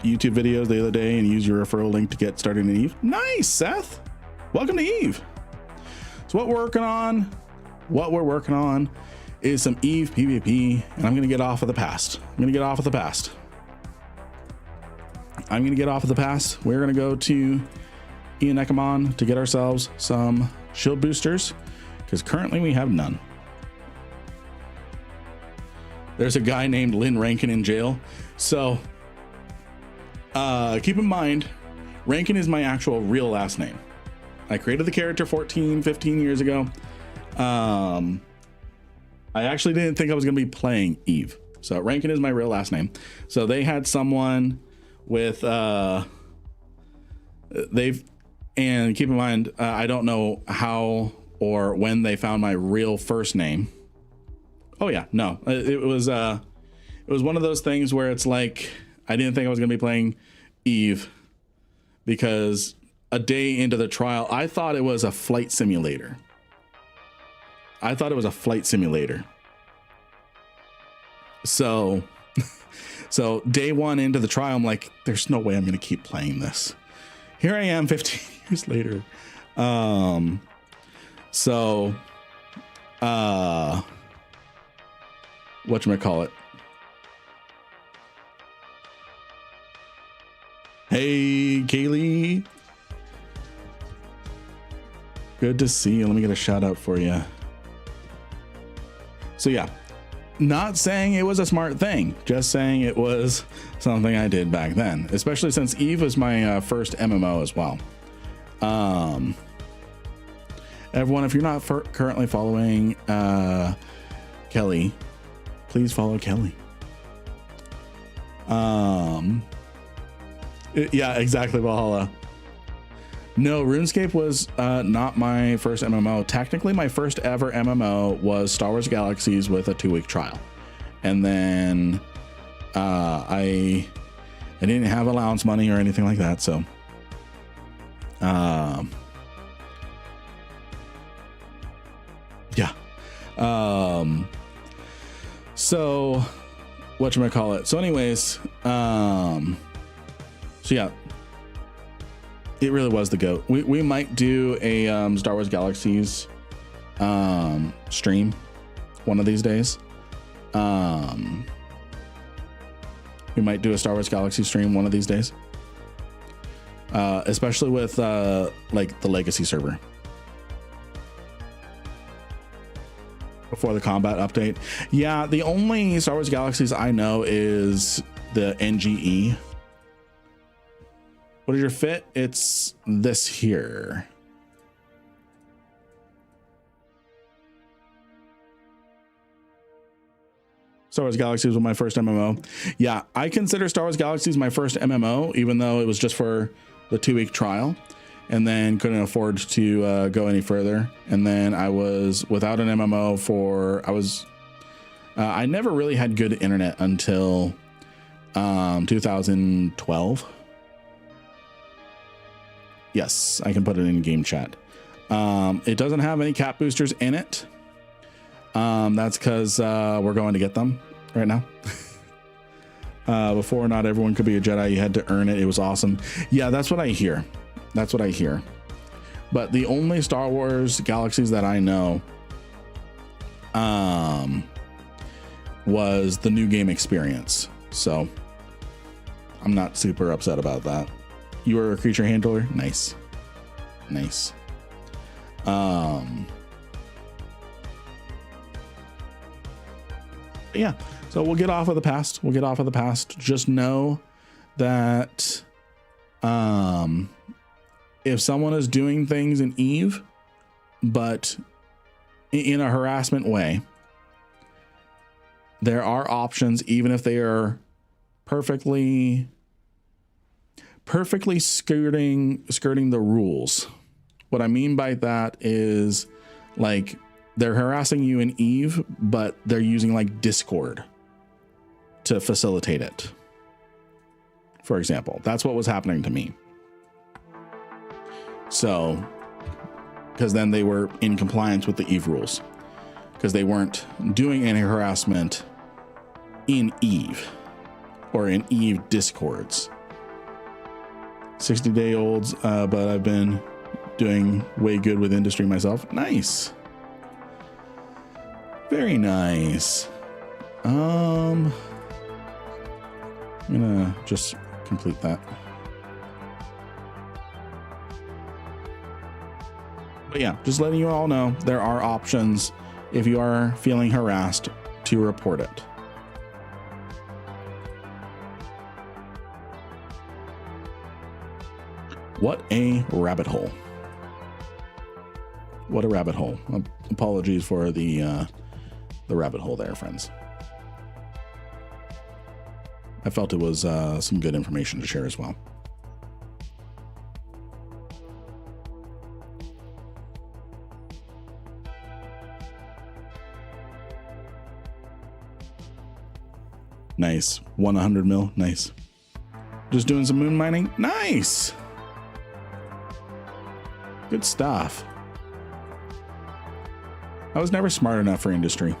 YouTube videos the other day and used your referral link to get started in Eve. Nice, Seth. Welcome to Eve. So what we're working on is some Eve PvP, and I'm going to get off of the past. We're going to get off of the past. We're going to go to Ian Ekamon to get ourselves some shield boosters, because currently we have none. There's a guy named Lynn Rankin in jail. So keep in mind, Rankin is my actual real last name. I created the character 15 years ago. I actually didn't think I was going to be playing Eve. So Rankin is my real last name. So they had someone with, and keep in mind, I don't know how or when they found my real first name. Oh yeah, no, it was one of those things where it's like, I didn't think I was going to be playing Eve because a day into the trial, I thought it was a flight simulator. So day one into the trial, I'm like, there's no way I'm going to keep playing this. Here I am 15 years later. Whatchamacallit? Hey, Kaylee. Good to see you. Let me get a shout out for you. So yeah, not saying it was a smart thing, just saying it was something I did back then, especially since Eve was my first MMO as well. Everyone, if you're not currently following Kelly, please follow Kelly. Yeah, exactly, Valhalla. No, RuneScape was not my first MMO. Technically, my first ever MMO was Star Wars Galaxies with a 2-week trial. And then I didn't have allowance money or anything like that, so yeah. So whatchamacallit? So anyways, so yeah, it really was the GOAT. We might do a Star Wars Galaxies stream one of these days. We might do a Star Wars Galaxy stream one of these days, especially with like the Legacy server before the combat update. Yeah, the only Star Wars Galaxies I know is the NGE. What is your fit? It's this here. Star Wars Galaxies was my first MMO. Yeah, I consider Star Wars Galaxies my first MMO, even though it was just for the 2-week trial, and then couldn't afford to go any further. And then I was without an MMO for, I never really had good internet until 2012. Yes, I can put it in game chat. It doesn't have any cap boosters in it. That's because we're going to get them right now. Before, not everyone could be a Jedi. You had to earn it. It was awesome. Yeah, that's what I hear. That's what I hear. But the only Star Wars Galaxies that I know was the new game experience. So I'm not super upset about that. You were a creature handler? Nice. Nice. Yeah, so we'll get off of the past. We'll get off of the past. Just know that if someone is doing things in Eve, but in a harassment way, there are options, even if they are perfectly skirting the rules. What I mean by that is, like, they're harassing you in Eve, but they're using like Discord to facilitate it. For example, that's what was happening to me. So, because then they were in compliance with the Eve rules, because they weren't doing any harassment in Eve or in Eve Discords. 60-day-olds, but I've been doing way good with industry myself. Nice. Very nice. I'm gonna just complete that. But yeah, just letting you all know there are options if you are feeling harassed to report it. What a rabbit hole. What a rabbit hole. Apologies for the rabbit hole there, friends. I felt it was some good information to share as well. Nice. 100 mil. Nice. Just doing some moon mining. Nice. Good stuff. I was never smart enough for industry,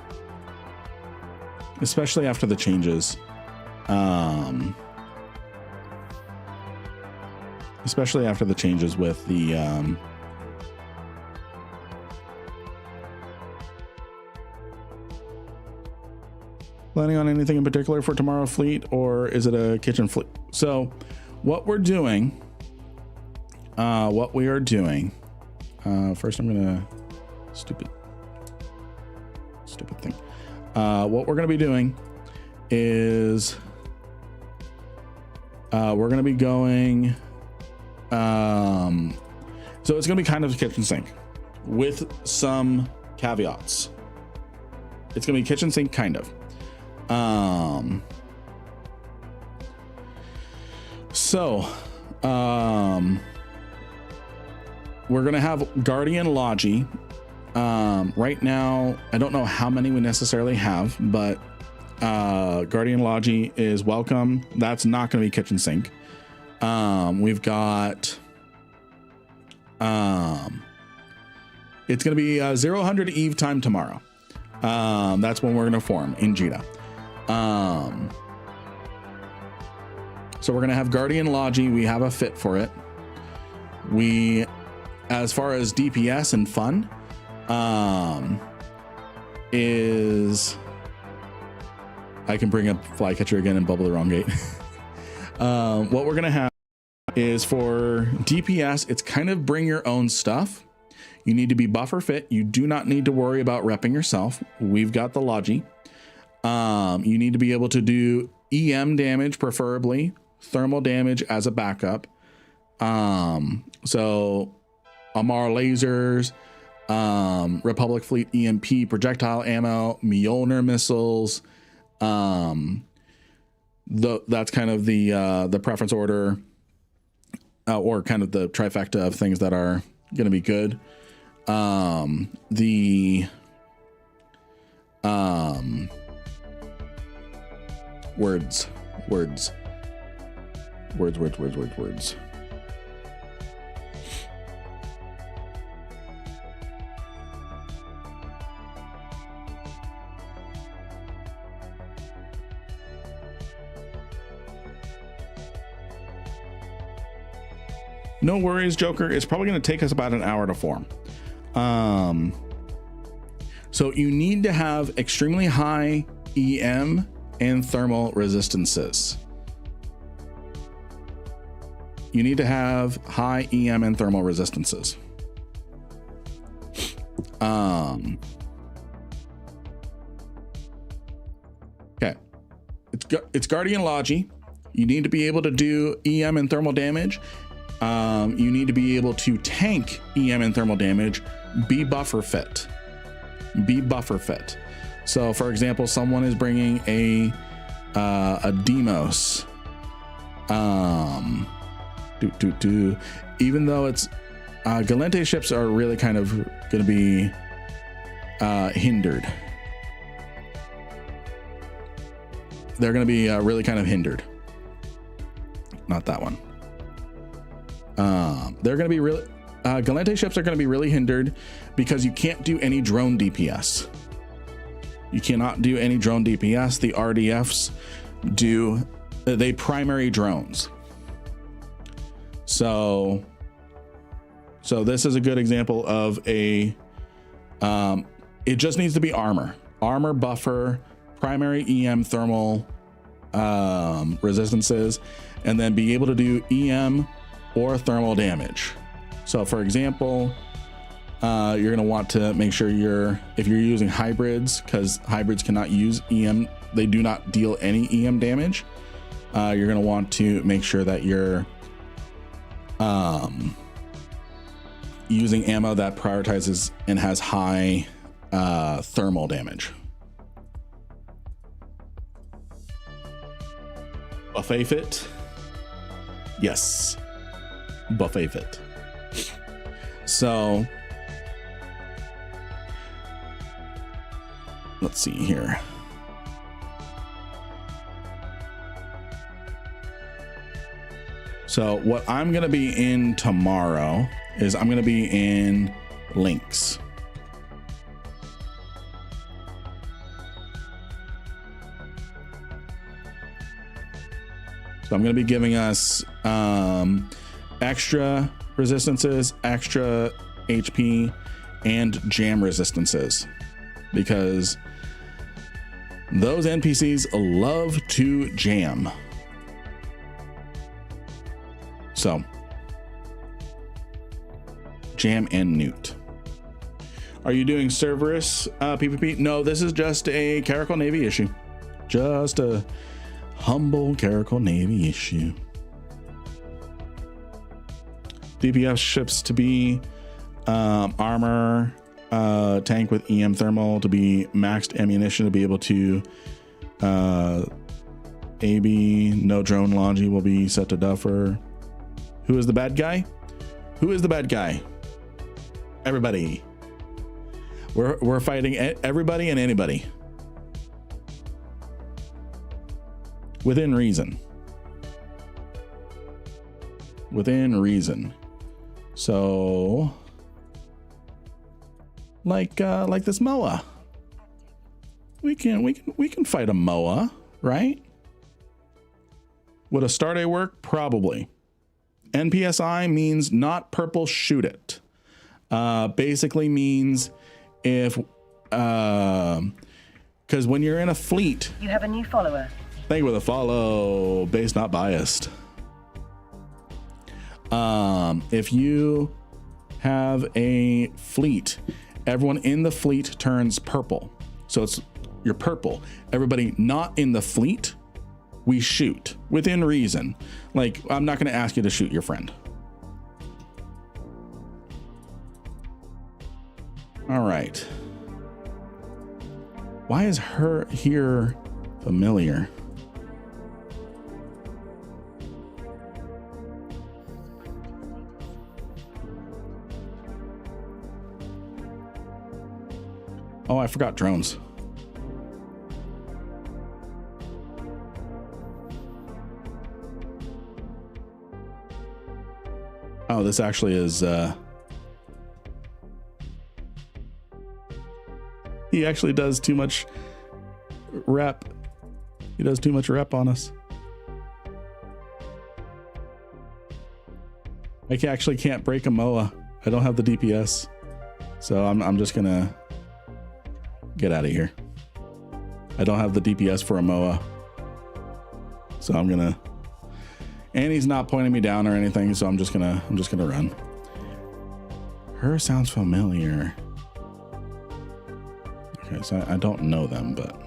especially after the changes. Especially after the changes with the planning on anything in particular for tomorrow fleet, or is it a kitchen fleet? So what we are doing, first I'm gonna stupid thing. What we're gonna be doing is we're gonna be going so it's gonna be kind of a kitchen sink with some caveats. It's gonna be kitchen sink kind of. We're gonna have Guardian Logi. Right now, I don't know how many we necessarily have, but Guardian Logi is welcome. That's not going to be kitchen sink. We've got it's going to be 0-100 Eve time tomorrow. That's when we're going to form in Jita. So we're going to have Guardian Logi. We have a fit for it. We, as far as DPS and fun, I can bring up Flycatcher again and bubble the wrong gate. What we're gonna have is for DPS, it's kind of bring your own stuff. You need to be buffer fit. You do not need to worry about repping yourself. We've got the Logi. You need to be able to do EM damage, preferably thermal damage as a backup. So Amar lasers, Republic Fleet EMP, projectile ammo, Mjolnir missiles. That's kind of the preference order, or kind of the trifecta of things that are going to be good. Words. No worries, Joker. It's probably going to take us about an hour to form. So you need to have extremely high EM and thermal resistances. You need to have high EM and thermal resistances. Okay. It's Guardian Logi. You need to be able to do EM and thermal damage. You need to be able to tank EM and thermal damage. Be buffer fit. So for example, someone is bringing a Demos. Even though it's Galente ships are really kind of going to be hindered. They're going to be really kind of hindered. Not that one. They're going to be really Galente ships are going to be really hindered because you can't do any drone DPS. You cannot do any drone DPS. The RDFs they primary drones. So this is a good example of it just needs to be armor buffer, primary EM thermal resistances, and then be able to do EM or thermal damage. So for example, you're going to want to make sure if you're using hybrids, because hybrids cannot use EM, they do not deal any EM damage. You're going to want to make sure that you're using ammo that prioritizes and has high thermal damage. Buffet fit. Yes. Buffet fit. So let's see here. So what I'm going to be in tomorrow is I'm going to be in Lynx. So I'm going to be giving us extra resistances, extra HP, and jam resistances, because those NPCs love to jam. So jam and Newt. Are you doing Cerberus PvP? No, this is just a Caracal Navy issue. Just a humble Caracal Navy issue. DPS ships to be armor, tank with EM thermal, to be maxed ammunition, to be able to AB, no drone Logi will be set to duffer. Who is the bad guy? Who is the bad guy? Everybody. We're fighting everybody and anybody. Within reason. Within reason. So like this MOA. We can fight a MOA, right? Would a Starday work? Probably. NPSI means not purple, shoot it. Basically means if Because when you're in a fleet, You have a new follower. thank you for the follow. Base not biased. If you have a fleet, everyone in the fleet turns purple. So you're purple. Everybody not in the fleet, we shoot within reason. Like, I'm not going to ask you to shoot your friend. All right. Why is her here familiar? Oh, I forgot drones. Oh, this actually is, he actually does too much rep. He does too much rep on us. I actually can't break a MOA. I don't have the DPS. So I'm just gonna get out of here. I don't have the DPS for a MOA. So I'm gonna, and he's not pointing me down or anything, so I'm just gonna run. Her sounds familiar. Okay, so I don't know them, but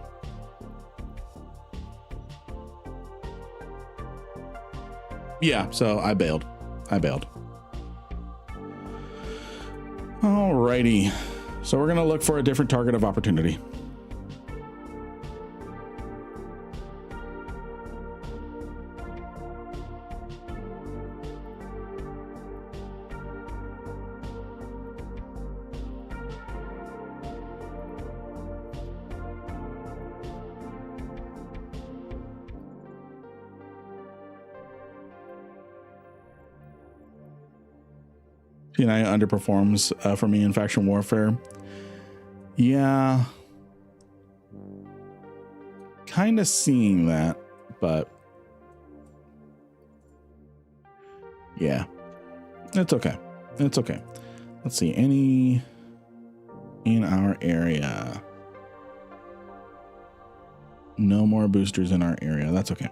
yeah, so I bailed. Alrighty. So we're gonna look for a different target of opportunity. T9 underperforms for me in faction warfare. Yeah, kind of seeing that, but yeah, it's okay. It's okay. Let's see, any in our area. No more boosters in our area. That's okay.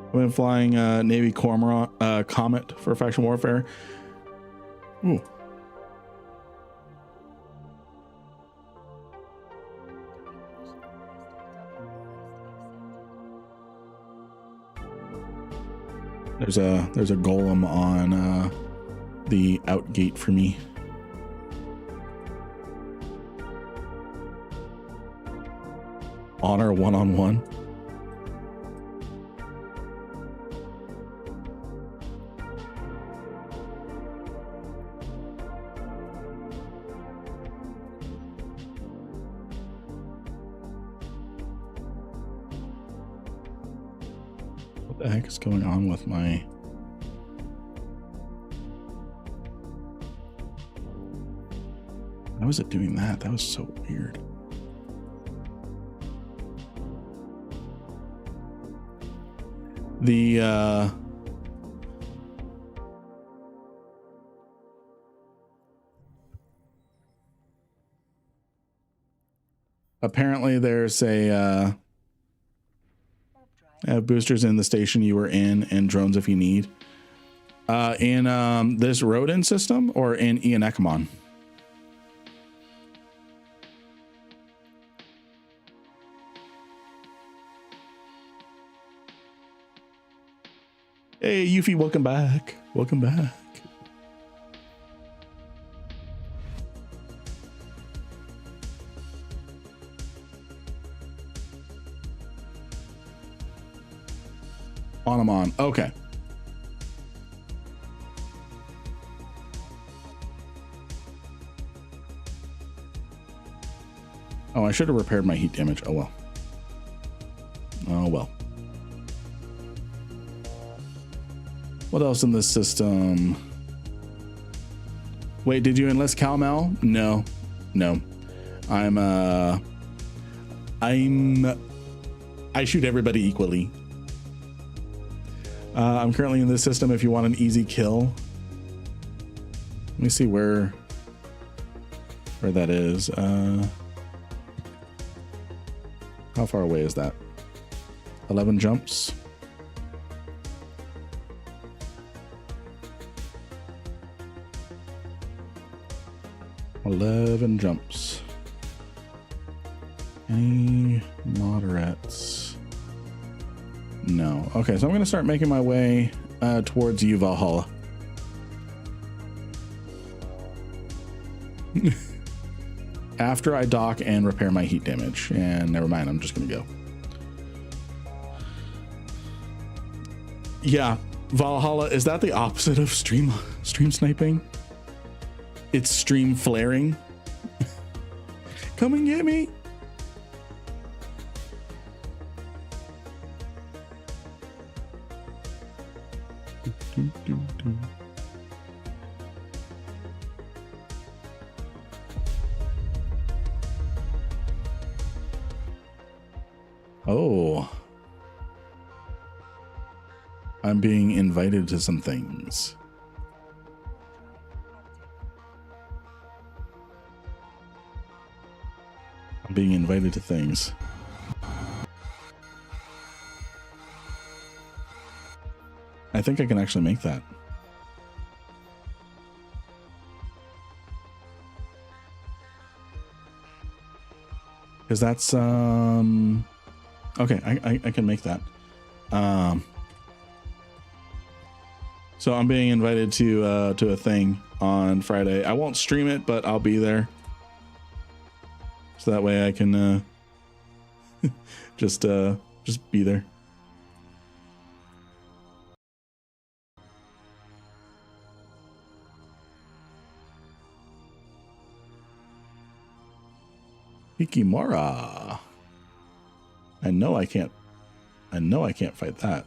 I've been flying Navy Cormorant, Comet for faction warfare. Ooh. There's a golem on the out gate for me. Honor one-on-one. What the heck is going on with my... How was it doing that? That was so weird. The apparently there's a boosters in the station you were in and drones if you need. In this Rodin system or in Ian Ekamon? Hey, Yuffie, welcome back. Welcome back. On. Okay. Oh, I should have repaired my heat damage. Oh, well. Oh, well. What else in this system? Wait, did you enlist Calmel? No. I shoot everybody equally. I'm currently in this system if you want an easy kill. Let me see where that is. How far away is that? 11 jumps. Any moderates? No. Okay, so I'm going to start making my way towards you, Valhalla. After I dock and repair my heat damage. And never mind, I'm just going to go. Yeah, Valhalla, is that the opposite of stream sniping? It's stream flaring. Come and get me. Oh. I'm being invited to some things. I'm being invited to things. I think I can actually make that. Because that's okay, I can make that. So I'm being invited to a thing on Friday. I won't stream it, but I'll be there. So that way I can just be there. Hikimura. I know I can't fight that.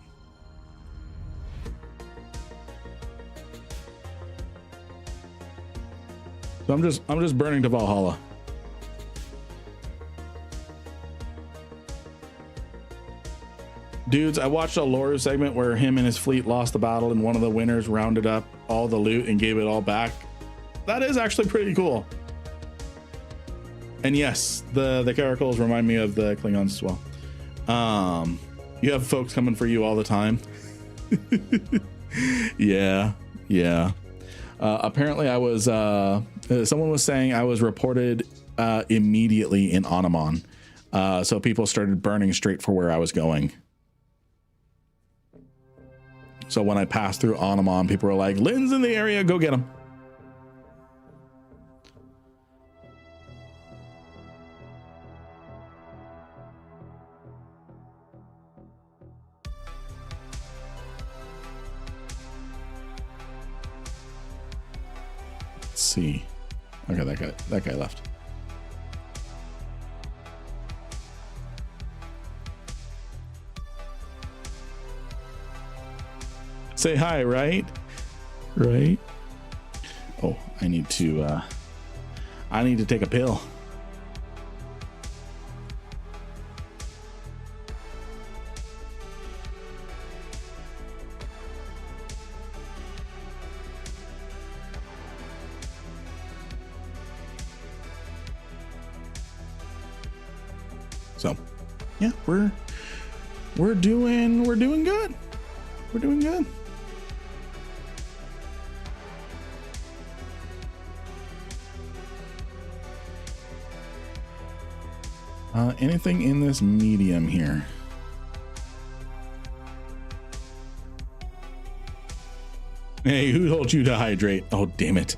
So I'm just burning to Valhalla. Dudes, I watched a Loru segment where him and his fleet lost the battle and one of the winners rounded up all the loot and gave it all back. That is actually pretty cool. And yes, the caracals remind me of the Klingons as well. You have folks coming for you all the time. Yeah. Apparently I was, someone was saying I was reported immediately in Onamon. So people started burning straight for where I was going. So when I passed through Onamon, people were like, Lynn's in the area, go get him. Let's see. Okay, that guy left. Say hi, right? Right? Oh, I need to take a pill. So, yeah, we're doing good. We're doing good. Anything in this medium here? Hey, who told you to hydrate? Oh, damn it.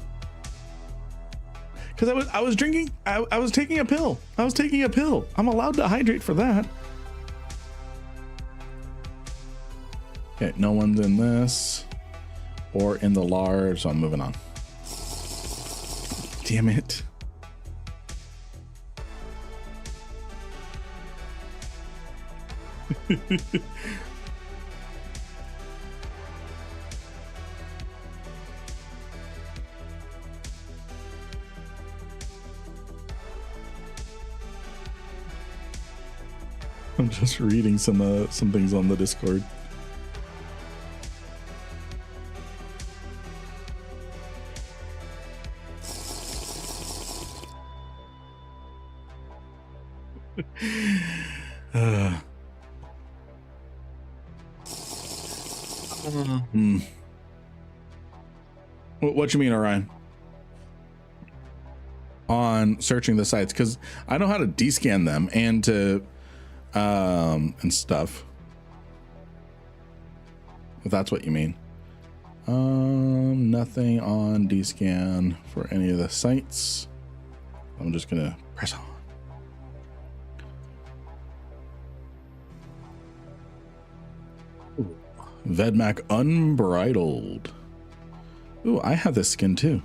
Because I was drinking, I was taking a pill. I'm allowed to hydrate for that. Okay, no one's in this or in the large, so I'm moving on. Damn it. I'm just reading some things on the Discord. What you mean, Orion? On searching the sites, because I know how to descan them and to and stuff. If that's what you mean. Nothing on descan for any of the sites. I'm just gonna press on. Ooh. Vedmak Unbridled. Ooh, I have this skin too.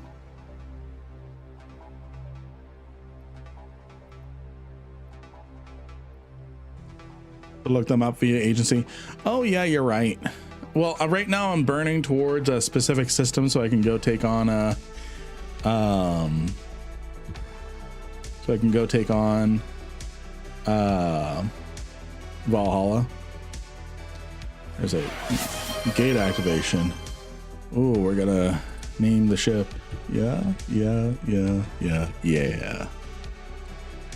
Look them up via agency. Oh yeah, you're right. Well, right now I'm burning towards a specific system so I can go take on Valhalla. There's a gate activation. Oh, we're gonna name the ship. Yeah.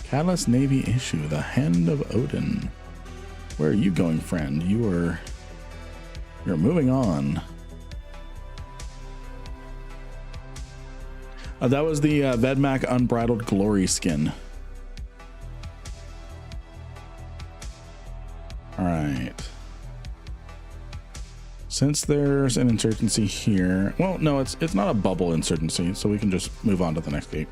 Catalyst Navy issue, the Hand of Odin. Where are you going, friend? You're moving on. That was the Vedmak Unbridled Glory skin. All right. Since there's an insurgency here, well, no, it's not a bubble insurgency, so we can just move on to the next gate.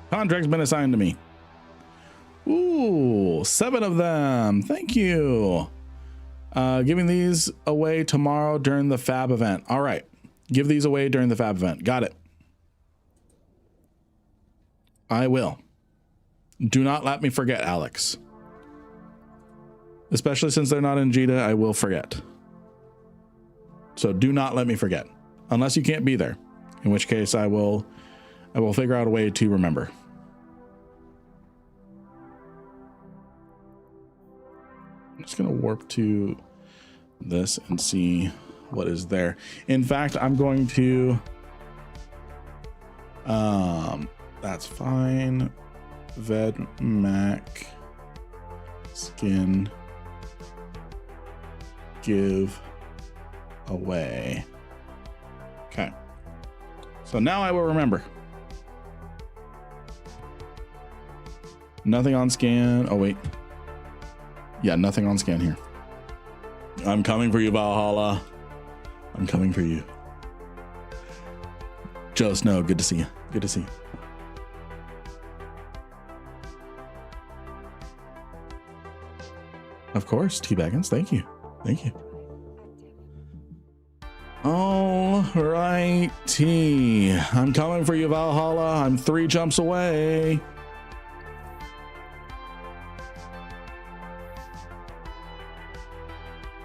Contract's been assigned to me. Ooh, 7 of them. Thank you. Giving these away tomorrow during the Fab event. All right. Give these away during the Fab event. Got it. I will. Do not let me forget, Alex. Especially since they're not in Jita, I will forget. So do not let me forget. Unless you can't be there. In which case I will figure out a way to remember. I'm just going to warp to this and see what is there. In fact, I'm going to, that's fine. Vedmak skin give away. Okay. So now I will remember. Nothing on scan. Oh, wait. Yeah, nothing on scan here. I'm coming for you, Valhalla. I'm coming for you. Joe Snow, good to see you. Good to see you. Of course, T-Baggins. Thank you. Thank you. All righty. I'm coming for you, Valhalla. I'm 3 jumps away.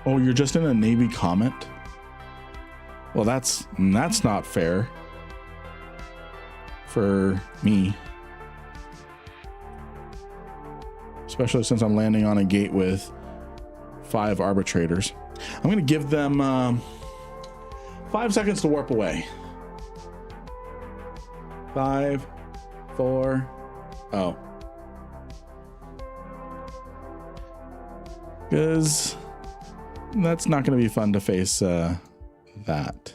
Oh, you're just in a Navy comment? Well, that's not fair for me. Especially since I'm landing on a gate with 5 arbitrators. I'm going to give them 5 seconds to warp away. 5, 4, oh. Because that's not going to be fun to face that.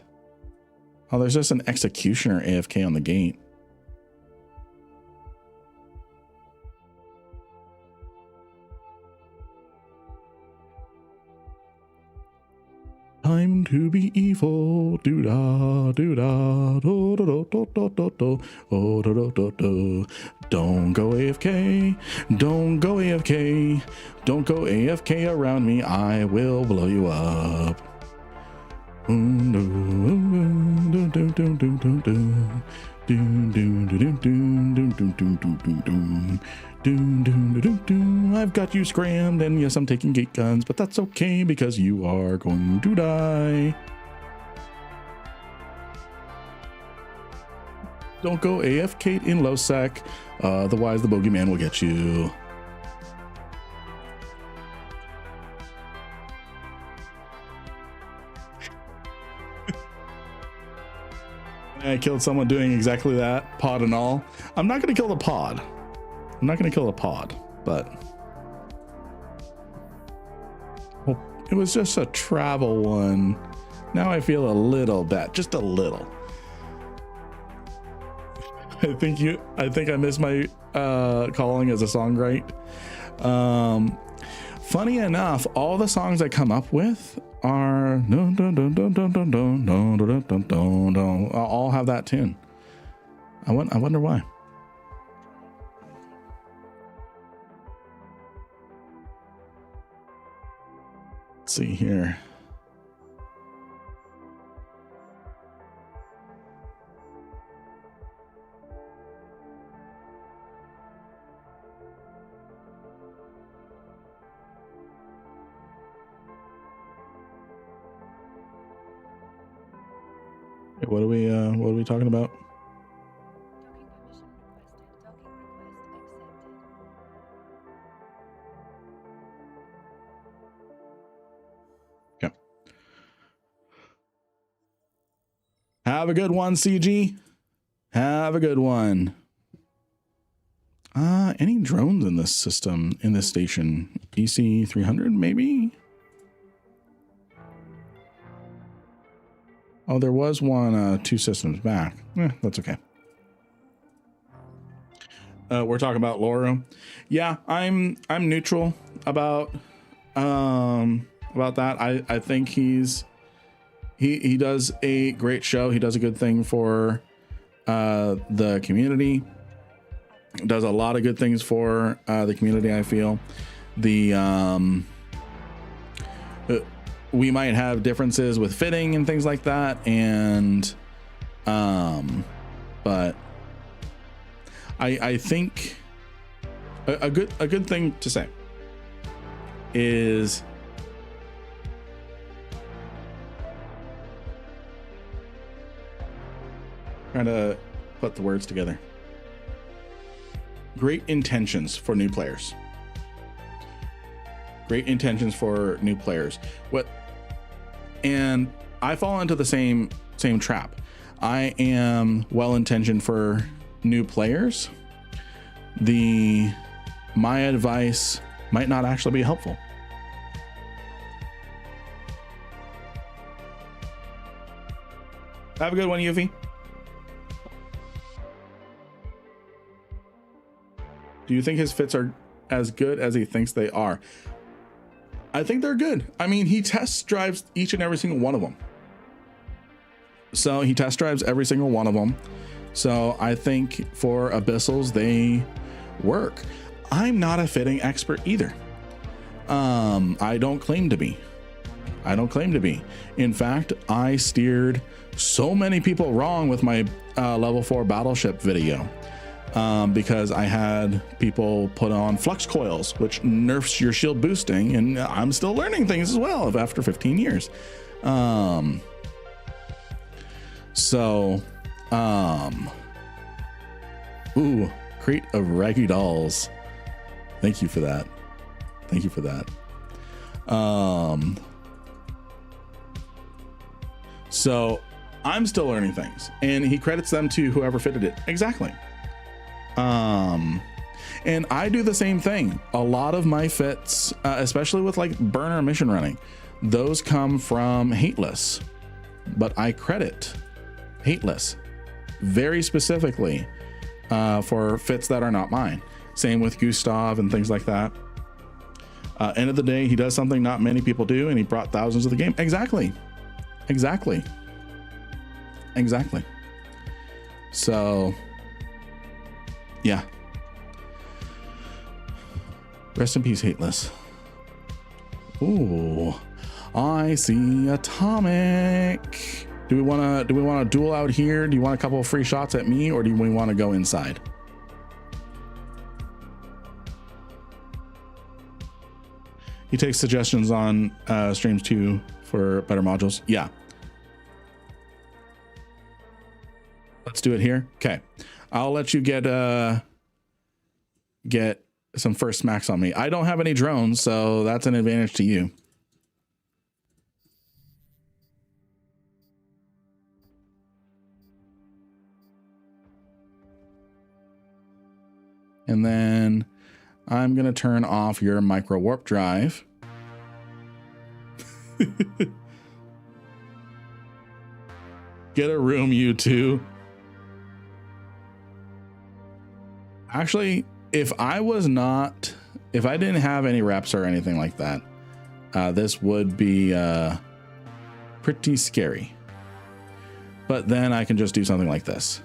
Oh, there's just an executioner AFK on the gate. Time to be evil. Do da do da do do do do do do do do do do. Don't go AFK. Don't go AFK. Don't go AFK around me. I will blow you up. I've got you scrammed, and yes, I'm taking gate guns, but that's okay because you are going to die. Don't go AFK in low sec, otherwise the bogeyman will get you. I killed someone doing exactly that, pod and all. I'm not gonna kill the pod. I'm not gonna kill the pod, but well, it was just a travel one. Now I feel a little bad, just a little. I think I missed my calling as a songwriter. Funny enough, all the songs I come up with are all have that tune. I wonder why. Let's see here. What are we talking about? Okay. Have a good one, CG. Have a good one. Any drones in this system, in this station? EC 300 maybe? Oh, there was one 2 systems back. That's okay. We're talking about Laura. Yeah, I'm neutral about that. I think he does a great show. He does a good thing for the community. Does a lot of good things for the community. I feel we might have differences with fitting and things like that, and but I think a good thing to say is trying to put the words together. Great intentions for new players. Great intentions for new players. And I fall into the same trap. I am well-intentioned for new players. My advice might not actually be helpful. Have a good one, Yuffie. Do you think his fits are as good as he thinks they are? I think they're good. I mean, he test drives each and every single one of them. So he test drives every single one of them. So I think for abyssals, they work. I'm not a fitting expert either. I don't claim to be. In fact, I steered so many people wrong with my level 4 battleship video. Because I had people put on flux coils, which nerfs your shield boosting, and I'm still learning things as well after 15 years. Ooh, crate of raggy dolls. Thank you for that. So I'm still learning things, and he credits them to whoever fitted it. Exactly. And I do the same thing. A lot of my fits, especially with like burner mission running, those come from Hateless, but I credit Hateless very specifically for fits that are not mine. Same with Gustav and things like that. End of the day, he does something not many people do, and he brought thousands to the game. Exactly. So yeah. Rest in peace, Hateless. Ooh, I see Atomic. Do we want to duel out here? Do you want a couple of free shots at me, or do we want to go inside? He takes suggestions on streams too for better modules. Yeah. Let's do it here. Okay. I'll let you get some first smacks on me. I don't have any drones, so that's an advantage to you. And then I'm going to turn off your micro warp drive. Get a room, you two. Actually, if I didn't have any reps or anything like that, this would be pretty scary. But then I can just do something like this.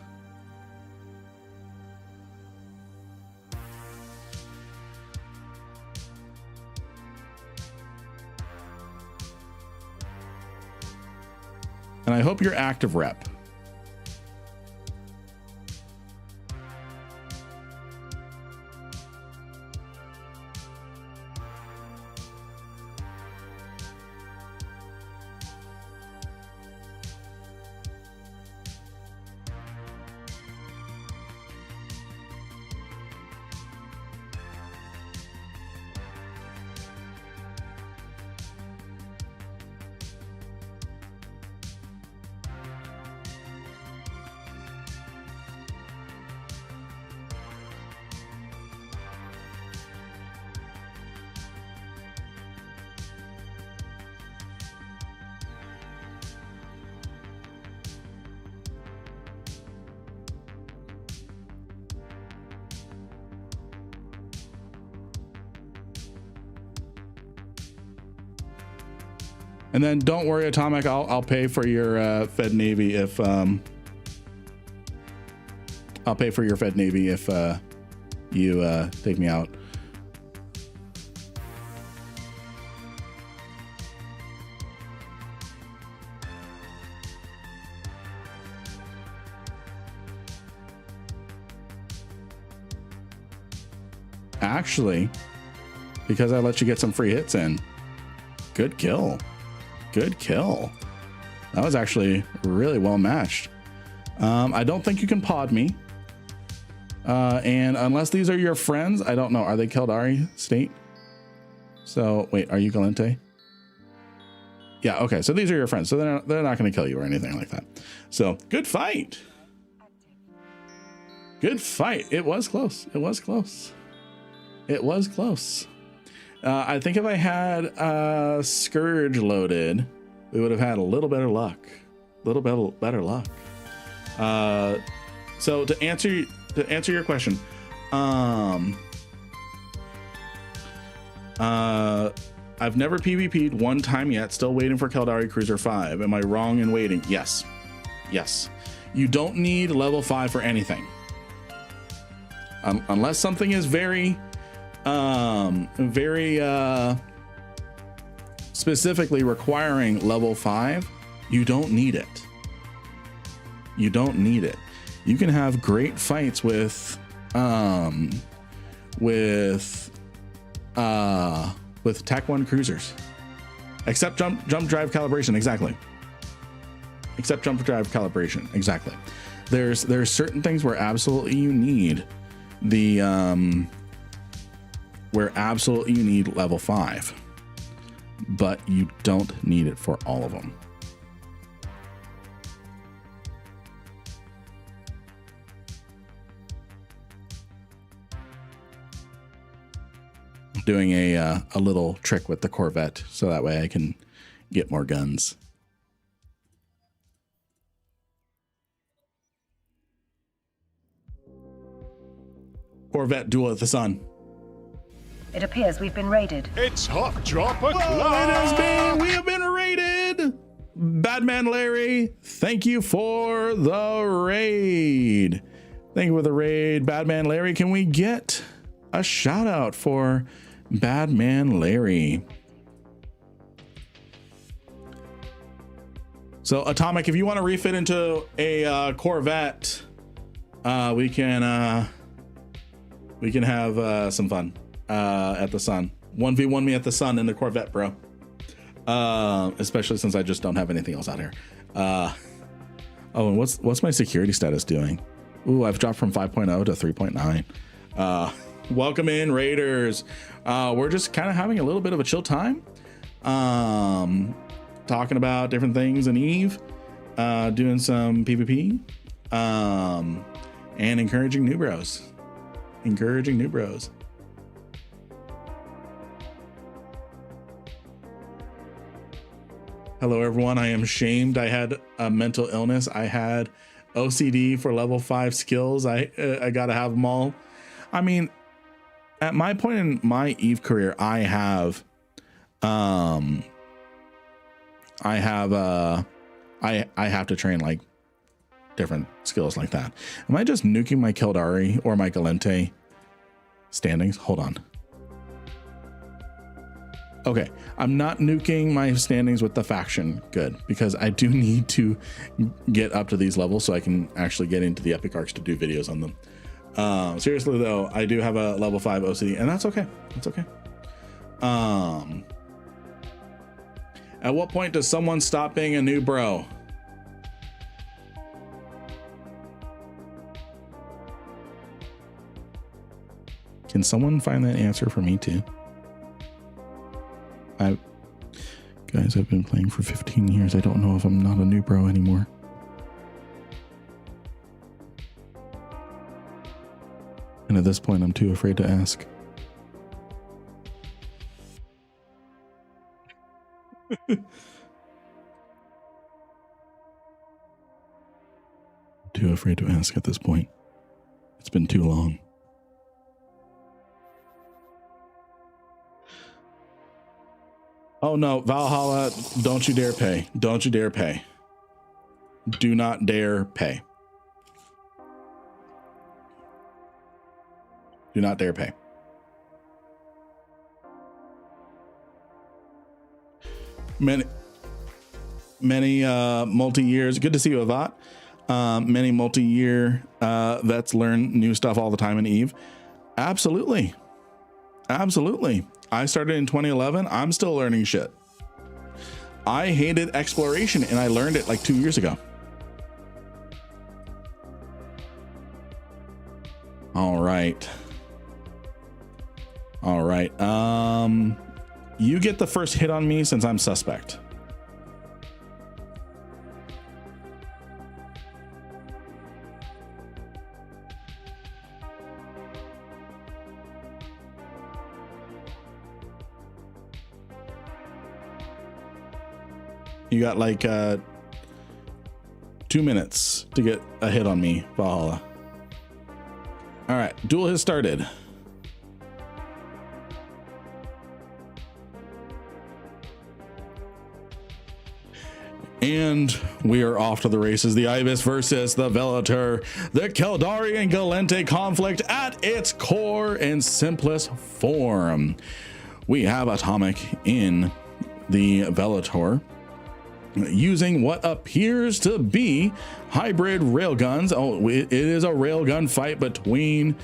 And I hope you're active rep. And then don't worry, Atomic, I'll pay for your Fed Navy if you take me out. Actually, because I let you get some free hits in. Good kill. Good kill. That was actually really well matched. I don't think you can pod me. And unless these are your friends, I don't know. Are they Keldari State? So wait, are you Galente? Yeah, okay. So these are your friends. So they're not going to kill you or anything like that. So good fight. Good fight. It was close. It was close. It was close. I think if I had Scourge loaded, we would have had a little better luck. Better luck. So to answer your question, I've never PvP'd one time yet. Still waiting for Keldari Cruiser 5. Am I wrong in waiting? Yes. Yes. You don't need level 5 for anything. Unless something is very specifically requiring level 5, you don't need it. You don't need it. You can have great fights with Tech 1 cruisers. Except jump drive calibration, exactly. Except jump drive calibration, exactly. There's certain things where absolutely you need level 5, but you don't need it for all of them. Doing a little trick with the Corvette so that way I can get more guns. Corvette Duel at the Sun. It appears we've been raided. It's hot drop o'clock. We have been raided. Badman Larry, thank you for the raid. Thank you for the raid, Badman Larry. Can we get a shout out for Badman Larry? So Atomic, if you want to refit into a Corvette, we can have some fun at the Sun. 1v1 me at the Sun in the Corvette, bro. Especially since I just don't have anything else out here. Oh, and what's my security status doing? Ooh, I've dropped from 5.0 to 3.9. Welcome in, Raiders. We're just kind of having a little bit of a chill time. Talking about different things in Eve, doing some PvP, and encouraging new bros. encouraging new bros. Hello, everyone. I am shamed. I had a mental illness. I had OCD for level 5 skills. I gotta have them all. I mean, at my point in my Eve career, I have to train like different skills like that. Am I just nuking my Keldari or my Galente standings? Hold on. Okay, I'm not nuking my standings with the faction. Good, because I do need to get up to these levels so I can actually get into the epic arcs to do videos on them. Seriously though, I do have a level 5 OCD, and that's okay. That's okay. At what point does someone stop being a new bro? Can someone find that answer for me too? Guys, I've been playing for 15 years. I don't know if I'm not a new bro anymore. And at this point, I'm too afraid to ask. Too afraid to ask at this point. It's been too long. Oh no, Valhalla, don't you dare pay. Don't you dare pay. Do not dare pay. Do not dare pay. Many multi-years. Good to see you, Avat. Many multi-year vets learn new stuff all the time in Eve. Absolutely. Absolutely. I started in 2011. I'm still learning shit. I hated exploration and I learned it like 2 years ago. All right. All right. You get the first hit on me since I'm suspect. You got like 2 minutes to get a hit on me, Valhalla. All right, duel has started. And we are off to the races. The Ibis versus the Vellator. The Keldari and Galente conflict at its core and simplest form. We have Atomic in the Vellator, using what appears to be hybrid railguns. Oh, it is a railgun fight between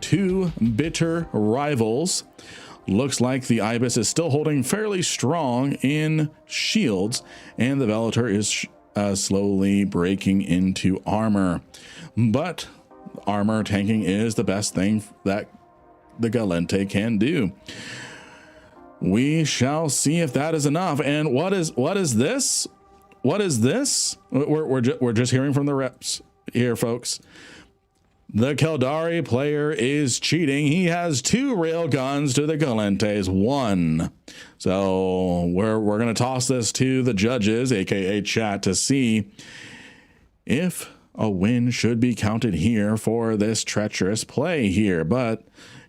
two bitter rivals. Looks like the Ibis is still holding fairly strong in shields, and the Vellator is slowly breaking into armor. But armor tanking is the best thing that the Galente can do. We shall see if that is enough. And what is this? What is this? We're just hearing from the reps here, folks. The Keldari player is cheating. He has 2 rail guns to the Galente's 1. So we're going to toss this to the judges, aka chat, to see if a win should be counted here for this treacherous play here. But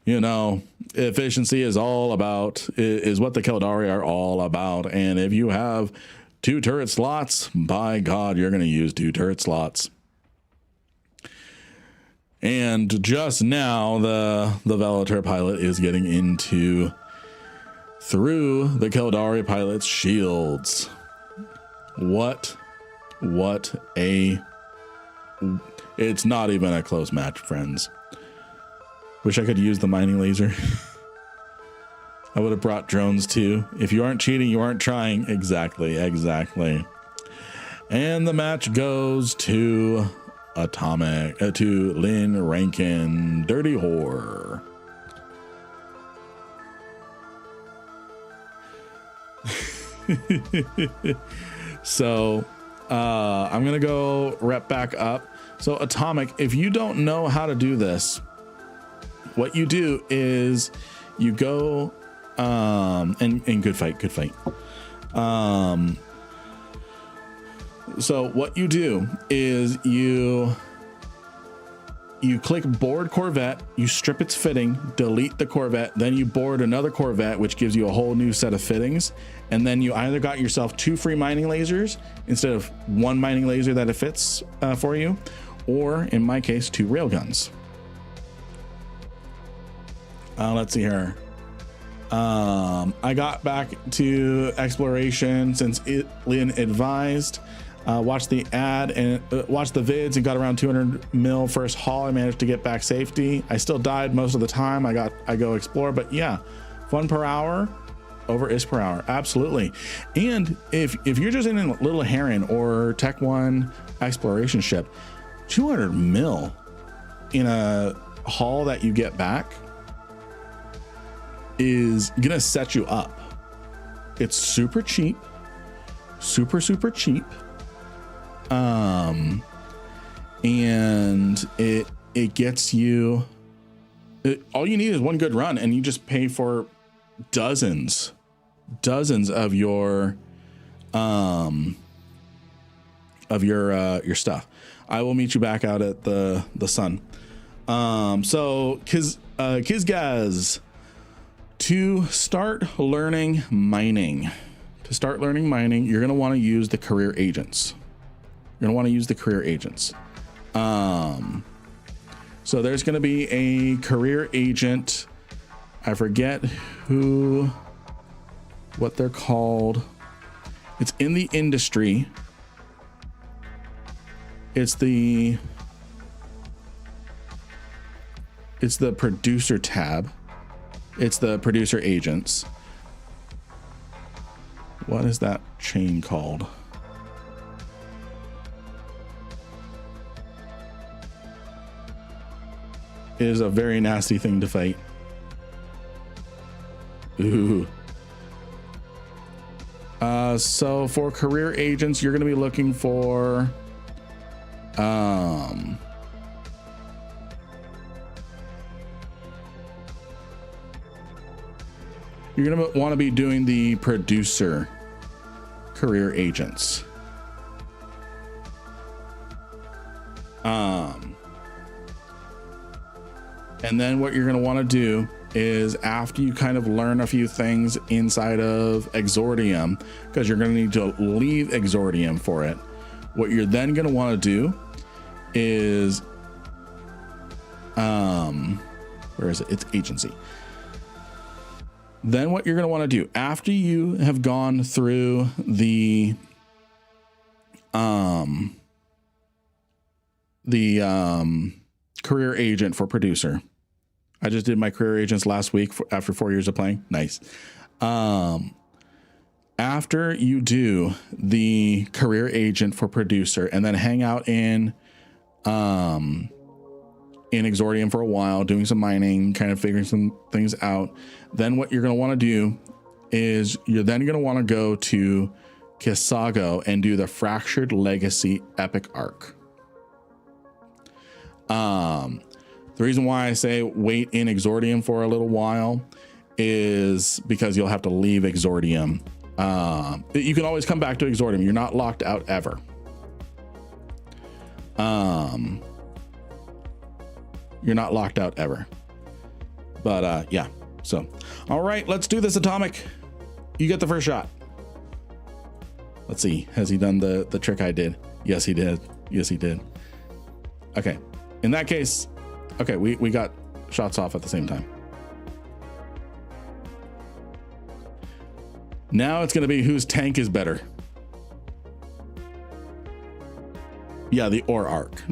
you know, efficiency is what the Keldari are all about. And if you have 2 turret slots, by God, you're going to use 2 turret slots. And just now, the Vellator pilot is getting through the Keldari pilot's shields. It's not even a close match, friends. Wish I could use the mining laser. I would have brought drones too. If you aren't cheating, you aren't trying. Exactly. And the match goes to Atomic, to Lynn Rankin, Dirty Whore. So I'm gonna go rep back up. So Atomic, if you don't know how to do this, what you do is you go, and good fight. So what you do is you click board Corvette, you strip its fitting, delete the Corvette, then you board another Corvette, which gives you a whole new set of fittings. And then you either got yourself 2 free mining lasers instead of 1 mining laser that it fits for you, or in my case, 2 railguns. Let's see here. I got back to exploration since Lynn advised. Watched the ad and watched the vids and got around 200 mil first haul. I managed to get back safety. I still died most of the time. I go explore, but yeah, fun per hour over is per hour. Absolutely. And if you're just in a Little Heron or Tech 1 exploration ship, 200 mil in a haul that you get back is gonna set you up. It's super cheap, super cheap. And it gets you, all you need is one good run, and you just pay for dozens of your stuff. I will meet you back out at the sun. So Kizgaz, to start learning mining, you're going to want to use the career agents. So there's going to be a career agent. I forget what they're called. It's in the industry. It's the producer tab. It's the producer agents. What is that chain called? It is a very nasty thing to fight. Ooh. So for career agents, you're going to be looking for you're going to want to be doing the producer career agents. And then what you're going to want to do is, after you kind of learn a few things inside of Exordium, because you're going to need to leave Exordium for it, what you're then going to want to do is, where is it? It's agency. Then what you're going to want to do after you have gone through the career agent for producer. I just did my career agents last week after 4 years of playing. Nice. After you do the career agent for producer and then hang out in Exordium for a while, doing some mining, kind of figuring some things out, then what you're going to want to do is you're then going to want to go to Kisago and do the Fractured Legacy Epic Arc. The reason why I say wait in Exordium for a little while is because you'll have to leave Exordium. You can always come back to Exordium. You're not locked out ever. You're not locked out ever. But yeah. So, all right, let's do this, Atomic. You get the first shot. Let's see. Has he done the trick I did? Yes, he did. Yes, he did. Okay. In that case, okay, we got shots off at the same time. Now it's going to be whose tank is better. Yeah, the ore arc.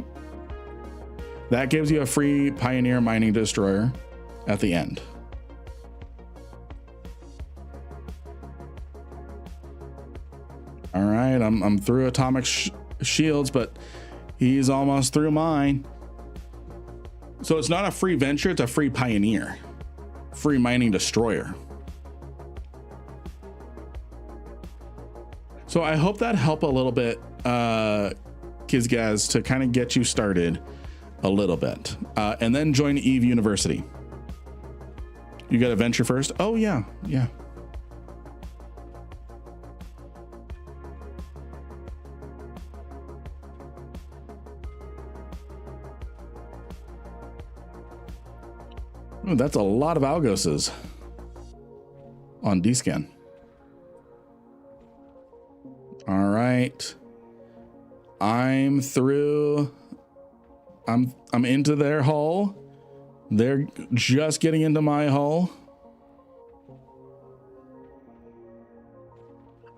That gives you a free Pioneer Mining Destroyer at the end. All right, I'm through Atomic Shields, but he's almost through mine. So it's not a free venture, it's a free Pioneer. Free Mining Destroyer. So I hope that helped a little bit, Kizgaz, to kind of get you started a little bit. And then join Eve University. You got to venture first. Oh yeah, yeah. Ooh, that's a lot of Algoses on D-scan. All right. I'm through. I'm into their hull. They're just getting into my hull.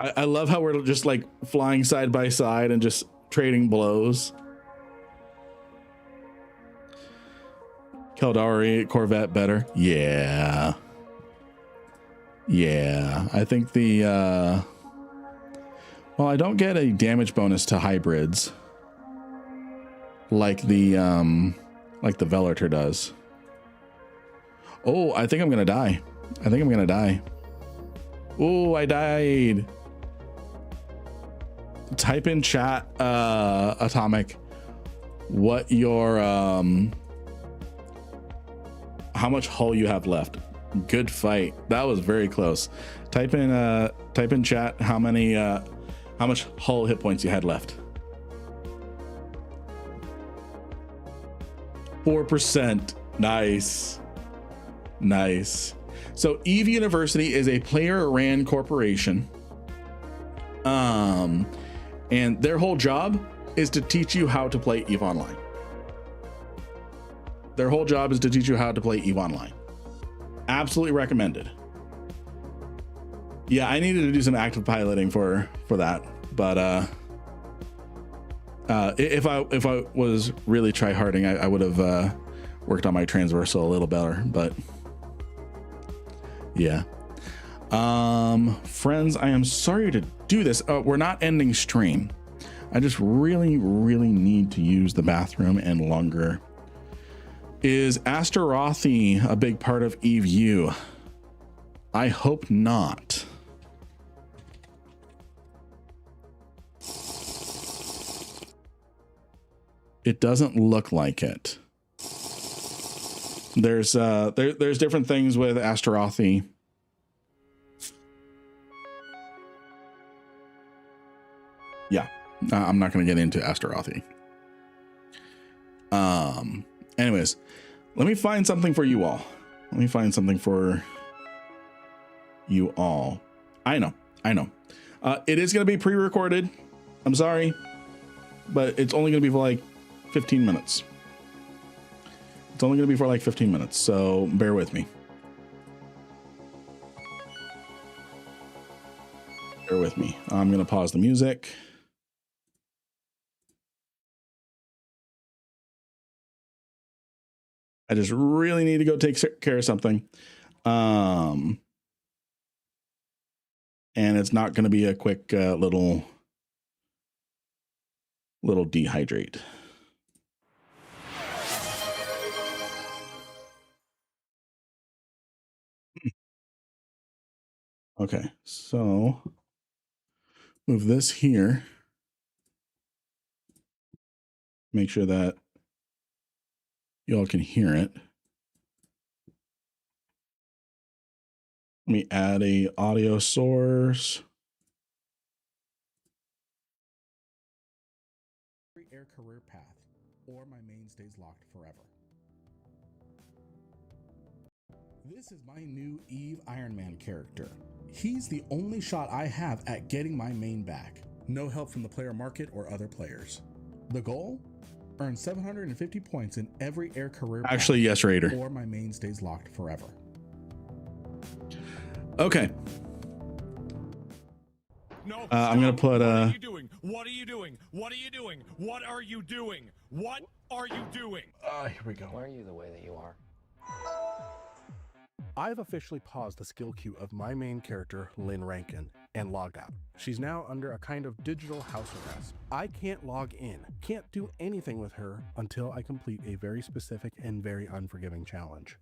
I love how we're just like flying side by side and just trading blows. Caldari Corvette better. Yeah. Yeah. I think the well, I don't get a damage bonus to hybrids like the Velarter does. Oh, I think I'm gonna die. I think I'm gonna die. Oh, I died. Type in chat, Atomic, what your how much hull you have left. Good fight. That was very close. Type in chat how much hull hit points you had left. 4%. Nice. Nice. So Eve University is a player-ran corporation. And their whole job is to teach you how to play Eve Online. Their whole job is to teach you how to play Eve Online. Absolutely recommended. Yeah, I needed to do some active piloting for that, but if I was really tryharding, I would have worked on my transversal a little better. But yeah, friends, I am sorry to do this. We're not ending stream. I just really need to use the bathroom and longer. Is Astarothi a big part of Eve U? I hope not. It doesn't look like it. There's different things with Astarothi. Yeah, I'm not going to get into Astarothi. Anyways, let me find something for you all. Let me find something for you all. I know. It is going to be pre-recorded. I'm sorry, but it's only going to be for like 15 minutes. It's only going to be for like 15 minutes, so bear with me. Bear with me. I'm going to pause the music. I just really need to go take care of something. And it's not going to be a quick little dehydrate. Okay, so move this here. Make sure that y'all can hear it. Let me add a audio source. Air career path, or my main stays locked forever. This is my new Eve Ironman character. He's the only shot I have at getting my main back. No help from the player market or other players. The goal? Earn 750 points in every air career path. Actually, yes, Raider. Or my main stays locked forever. Okay. No, I'm gonna put What are you doing? What are you doing? What are you doing? What are you doing? What are you doing? Here we go. Why are you the way that you are? I've officially paused the skill queue of my main character, Lynn Rankin, and logged out. She's now under a kind of digital house arrest. I can't log in, can't do anything with her until I complete a very specific and very unforgiving challenge.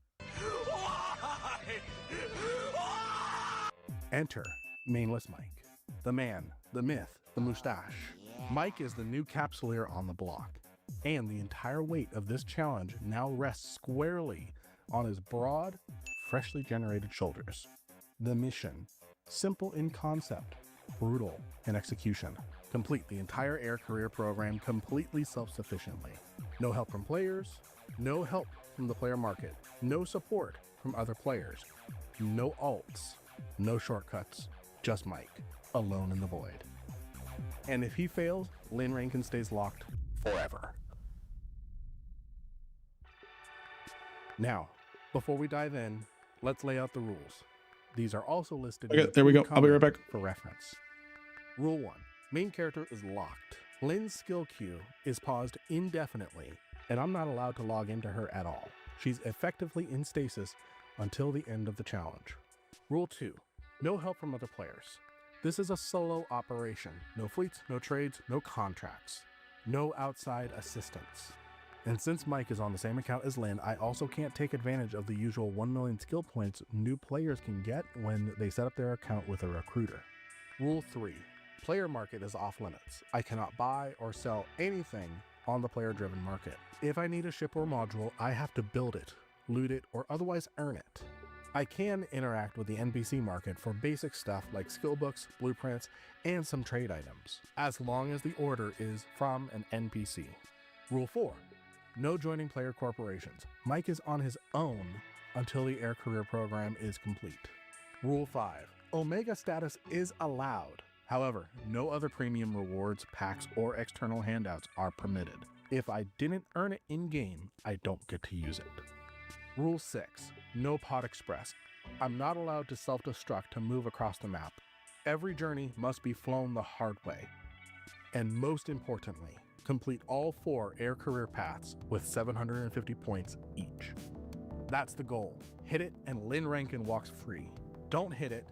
Enter Mainless Mike. The man, the myth, the mustache. Mike is the new capsuleer on the block, and the entire weight of this challenge now rests squarely on his broad, freshly generated shoulders. The mission, simple in concept, brutal in execution. Complete the entire air career program completely self-sufficiently. No help from players, no help from the player market, no support from other players, no alts, no shortcuts, just Mike, alone in the void. And if he fails, Lynn Rankin stays locked forever. Now, before we dive in, let's lay out the rules. These are also listed in Okay, the there we go. pinned I'll be right comment back. for reference. Rule 1. Main character is locked. Lynn's skill queue is paused indefinitely, and I'm not allowed to log into her at all. She's effectively in stasis until the end of the challenge. Rule 2. No help from other players. This is a solo operation. No fleets, no trades, no contracts. No outside assistance. And since Mike is on the same account as Lynn, I also can't take advantage of the usual 1 million skill points new players can get when they set up their account with a recruiter. Rule 3. Player market is off limits. I cannot buy or sell anything on the player-driven market. If I need a ship or module, I have to build it, loot it, or otherwise earn it. I can interact with the NPC market for basic stuff like skill books, blueprints, and some trade items, as long as the order is from an NPC. Rule 4. No joining player corporations. Mike is on his own until the air career program is complete. Rule 5. Omega status is allowed. However, no other premium rewards, packs, or external handouts are permitted. If I didn't earn it in-game, I don't get to use it. Rule 6. No pod express. I'm not allowed to self-destruct to move across the map. Every journey must be flown the hard way. And most importantly, complete all 4 air career paths with 750 points each. That's the goal. Hit it and Lynn Rankin walks free. Don't hit it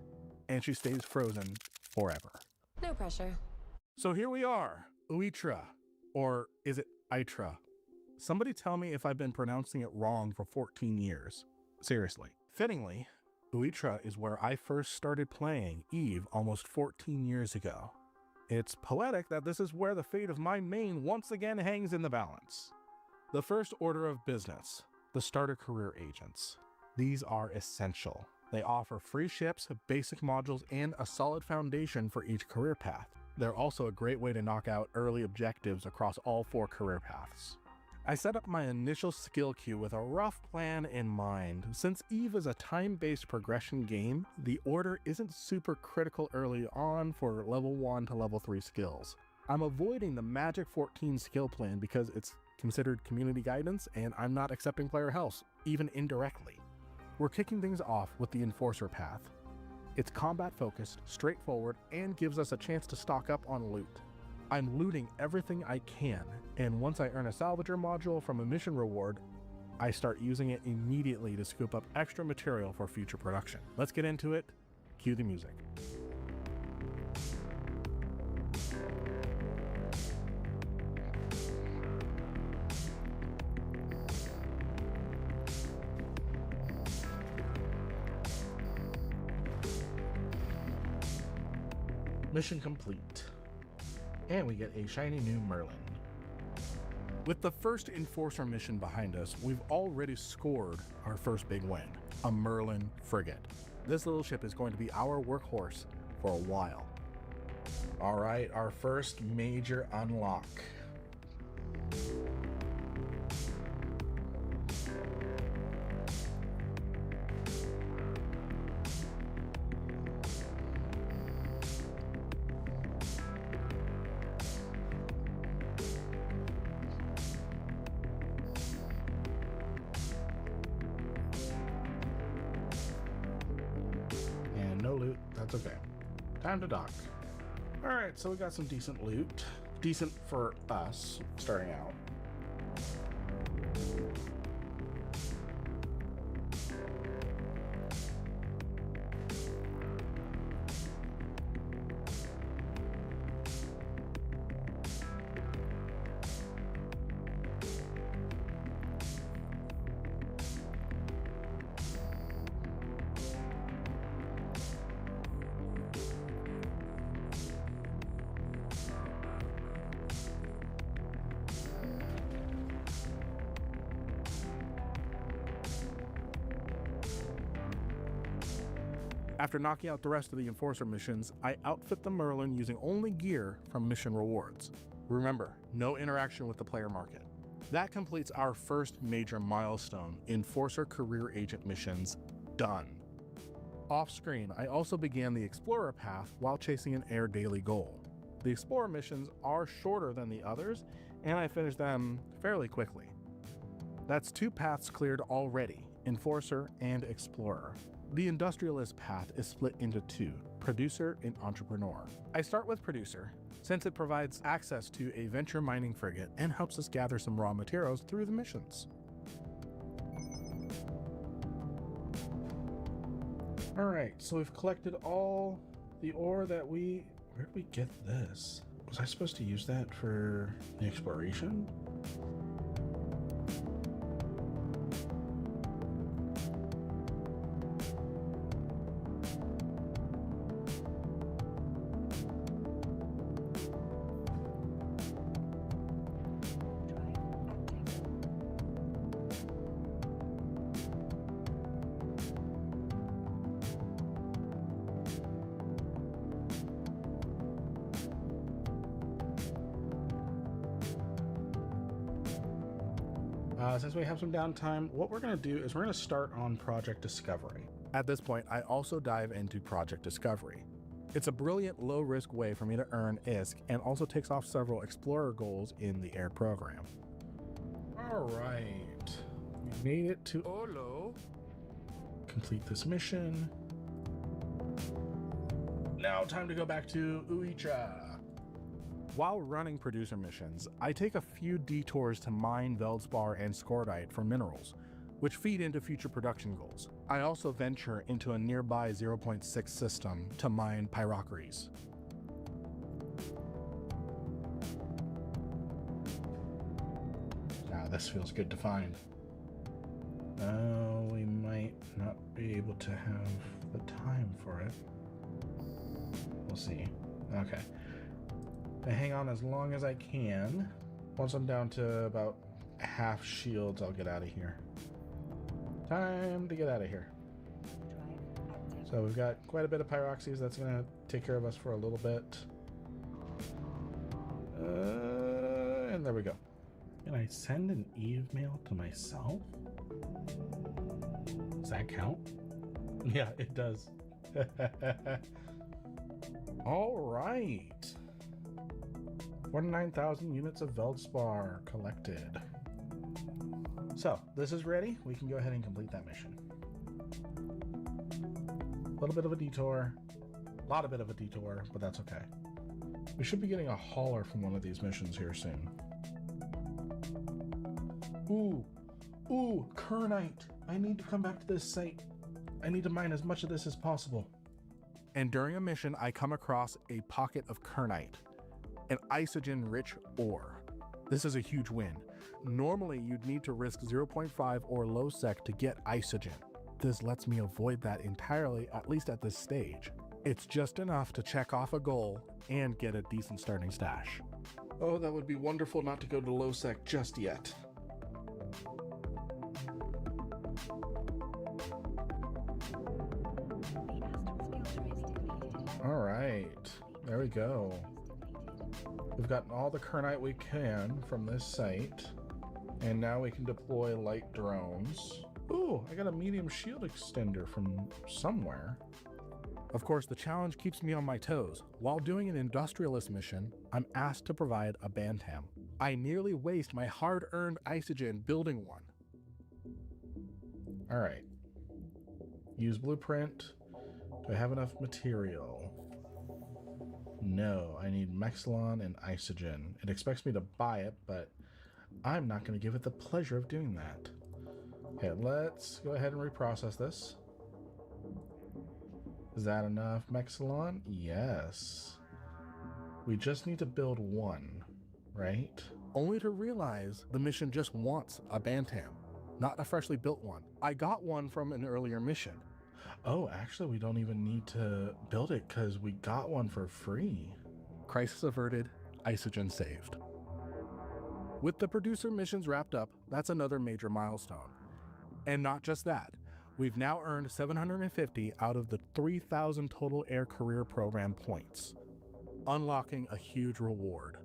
and she stays frozen forever. No pressure. So here we are, Uitra, or is it Itra? Somebody tell me if I've been pronouncing it wrong for 14 years. Seriously. Fittingly, Uitra is where I first started playing Eve almost 14 years ago. It's poetic that this is where the fate of my main once again hangs in the balance. The first order of business, the starter career agents. These are essential. They offer free ships, basic modules, and a solid foundation for each career path. They're also a great way to knock out early objectives across all 4 career paths. I set up my initial skill queue with a rough plan in mind. Since Eve is a time-based progression game, the order isn't super critical early on for level 1 to level 3 skills. I'm avoiding the Magic 14 skill plan because it's considered community guidance and I'm not accepting player help, even indirectly. We're kicking things off with the Enforcer path. It's combat focused, straightforward, and gives us a chance to stock up on loot. I'm looting everything I can, and once I earn a salvager module from a mission reward, I start using it immediately to scoop up extra material for future production. Let's get into it. Cue the music. Mission complete. And we get a shiny new Merlin. With the first Enforcer mission behind us, we've already scored our first big win, a Merlin frigate. This little ship is going to be our workhorse for a while. All right, our first major unlock. No loot, that's okay. Time to dock. All right, so we got some decent loot. Decent for us, starting out. After knocking out the rest of the Enforcer missions, I outfit the Merlin using only gear from mission rewards. Remember, no interaction with the player market. That completes our first major milestone, Enforcer Career Agent missions done. Off screen, I also began the Explorer path while chasing an Air Daily goal. The Explorer missions are shorter than the others, and I finished them fairly quickly. That's 2 paths cleared already, Enforcer and Explorer. The Industrialist path is split into 2, Producer and Entrepreneur. I start with Producer, since it provides access to a venture mining frigate and helps us gather some raw materials through the missions. Alright, so we've collected all the ore that where'd we get this? Was I supposed to use that for the exploration? Since we have some downtime, what we're going to do is we're going to start on Project Discovery. At this point, I also dive into Project Discovery. It's a brilliant low-risk way for me to earn ISK and also takes off several Explorer goals in the air program. Alright, we made it to Olo. Complete this mission. Now time to go back to Uicha. While running producer missions, I take a few detours to mine Veldspar and Scordite for minerals, which feed into future production goals. I also venture into a nearby 0.6 system to mine Pyrocheres. Ah, this feels good to find. Oh, we might not be able to have the time for it. We'll see. Okay. I hang on as long as I can. Once I'm down to about half shields, I'll get out of here. Time to get out of here. So we've got quite a bit of pyroxes. That's going to take care of us for a little bit. And there we go. Can I send an Eve mail to myself? Does that count? Yeah, it does. All right. 49,000 units of Veldspar collected. So, this is ready. We can go ahead and complete that mission. A little bit of a detour. A lot of bit of a detour, but that's okay. We should be getting a hauler from one of these missions here soon. Ooh, Kernite. I need to come back to this site. I need to mine as much of this as possible. And during a mission, I come across a pocket of Kernite, an isogen-rich ore. This is a huge win. Normally, you'd need to risk 0.5 or low sec to get isogen. This lets me avoid that entirely, at least at this stage. It's just enough to check off a goal and get a decent starting stash. Oh, that would be wonderful not to go to low sec just yet. All right, there we go. We've gotten all the Kernite we can from this site, and now we can deploy light drones. Ooh, I got a medium shield extender from somewhere. Of course, the challenge keeps me on my toes. While doing an industrialist mission, I'm asked to provide a Bantam. I nearly waste my hard-earned isogen building one. All right. Use blueprint. Do I have enough material? No, I need Mexilon and isogen. It expects me to buy it, but I'm not going to give it the pleasure of doing that. Okay, let's go ahead and reprocess this. Is that enough Mexilon? Yes. We just need to build one, right? Only to realize the mission just wants a Bantam, not a freshly built one. I got one from an earlier mission. Oh, actually, we don't even need to build it because we got one for free. Crisis averted, isogen saved. With the producer missions wrapped up, that's another major milestone. And not just that. We've now earned 750 out of the 3,000 total air career program points, unlocking a huge reward,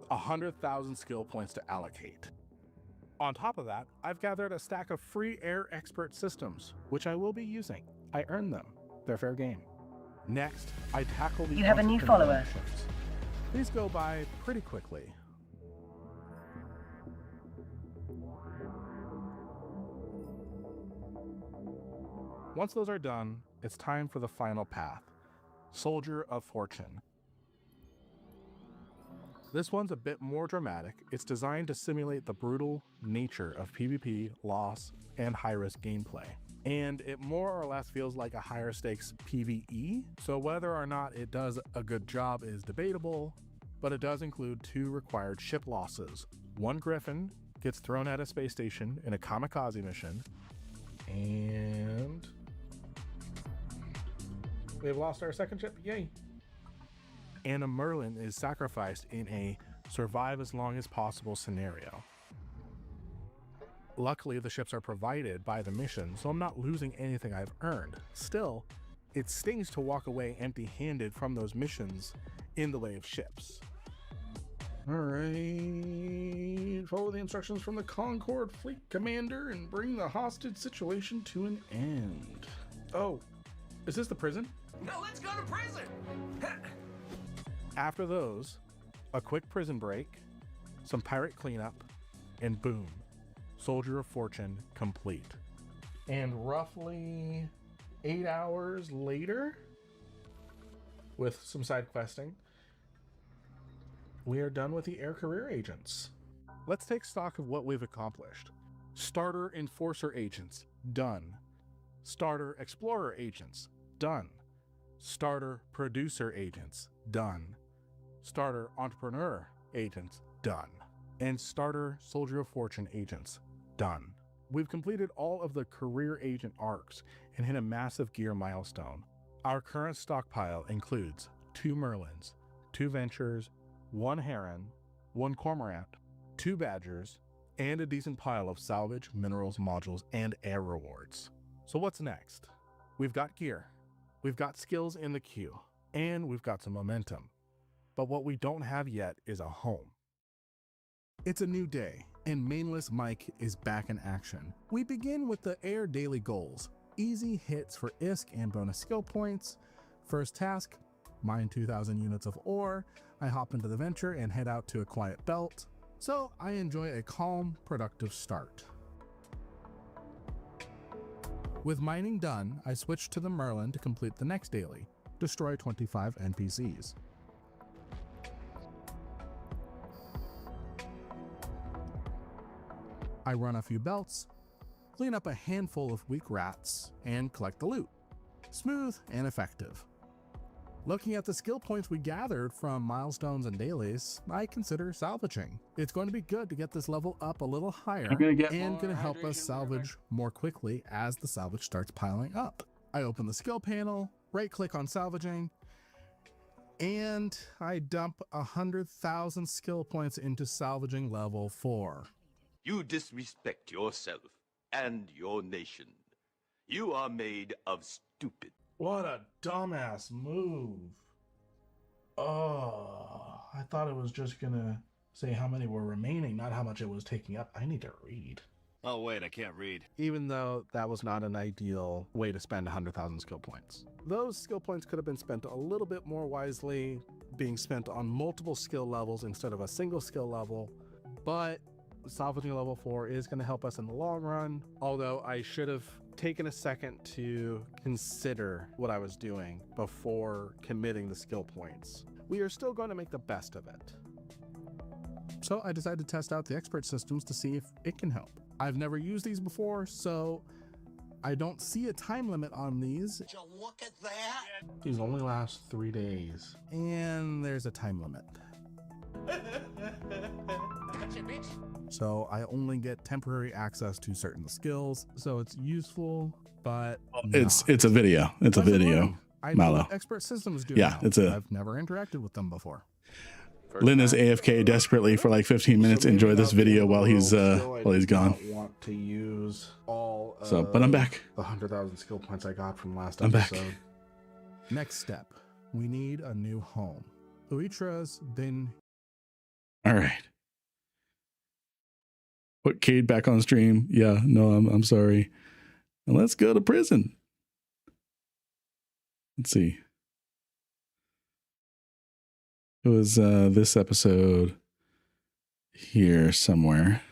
100,000 skill points to allocate. On top of that, I've gathered a stack of free air expert systems, which I will be using. I earned them. They're fair game. Next, I tackle the You have a new entrepreneur follower. missions. These go by pretty quickly. Once those are done, it's time for the final path, Soldier of Fortune. This one's a bit more dramatic. It's designed to simulate the brutal nature of PvP, loss, and high-risk gameplay. And it more or less feels like a higher stakes PvE, so whether or not it does a good job is debatable, but it does include 2 required ship losses. 1 Griffin gets thrown at a space station in a kamikaze mission, and we've lost our second ship, yay. And a Merlin is sacrificed in a survive as long as possible scenario. Luckily, the ships are provided by the mission, so I'm not losing anything I've earned. Still, it stings to walk away empty-handed from those missions in the way of ships. All right, follow the instructions from the Concord Fleet Commander and bring the hostage situation to an end. Oh, is this the prison? Now let's go to prison! After those, a quick prison break, some pirate cleanup, and boom, Soldier of Fortune complete. And roughly 8 hours later, with some side questing, we are done with the air career agents. Let's take stock of what we've accomplished. Starter Enforcer agents, done. Starter Explorer agents, done. Starter Producer agents, done. Starter Entrepreneur agents, done. And Starter Soldier of Fortune agents, done. We've completed all of the career agent arcs and hit a massive gear milestone. Our current stockpile includes 2 Merlins, 2 Ventures, 1 Heron, 1 Cormorant, 2 Badgers, and a decent pile of salvage, minerals, modules, and air rewards. So what's next? We've got gear, we've got skills in the queue, and we've got some momentum. But what we don't have yet is a home. It's a new day, and Mainless Mike is back in action. We begin with the Air Daily Goals. Easy hits for ISK and bonus skill points. First task, mine 2,000 units of ore. I hop into the Venture and head out to a quiet belt. So I enjoy a calm, productive start. With mining done, I switch to the Merlin to complete the next daily. Destroy 25 NPCs. I run a few belts, clean up a handful of weak rats, and collect the loot. Smooth and effective. Looking at the skill points we gathered from milestones and dailies, I consider salvaging. It's going to be good to get this level up a little higher and going to help us salvage more quickly as the salvage starts piling up. I open the skill panel, right click on salvaging, and I dump 100,000 skill points into salvaging level 4. You disrespect yourself and your nation. You are made of stupid. What a dumbass move. Oh, I thought it was just gonna say how many were remaining, not how much it was taking up. I need to read. Oh wait, I can't read. Even though that was not an ideal way to spend 100,000 skill points. Those skill points could have been spent a little bit more wisely, being spent on multiple skill levels instead of a single skill level, but salvaging level 4 is going to help us in the long run, although I should have taken a second to consider what I was doing before committing the skill points. We are still going to make the best of it. So I decided to test out the expert systems to see if it can help. I've never used these before, so I don't see a time limit on these. Would you look at that? These only last 3 days. And there's a time limit. Gotcha, bitch. So I only get temporary access to certain skills. So it's useful, but It's a video. It's a video. I know Malo. what expert systems do. Yeah, now. I've never interacted with them before. Lynn is AFK desperately for like 15 minutes. So maybe Enjoy this I'll be video able while to he's still I gone. don't want to use all all. So, but I'm back. The 100,000 skill points I got from last I'm back. episode. Next step, we need a new home. Uitra's been. All right. Put Cade back on stream. Yeah, no, I'm sorry. And let's go to prison. Let's see. It was this episode here somewhere.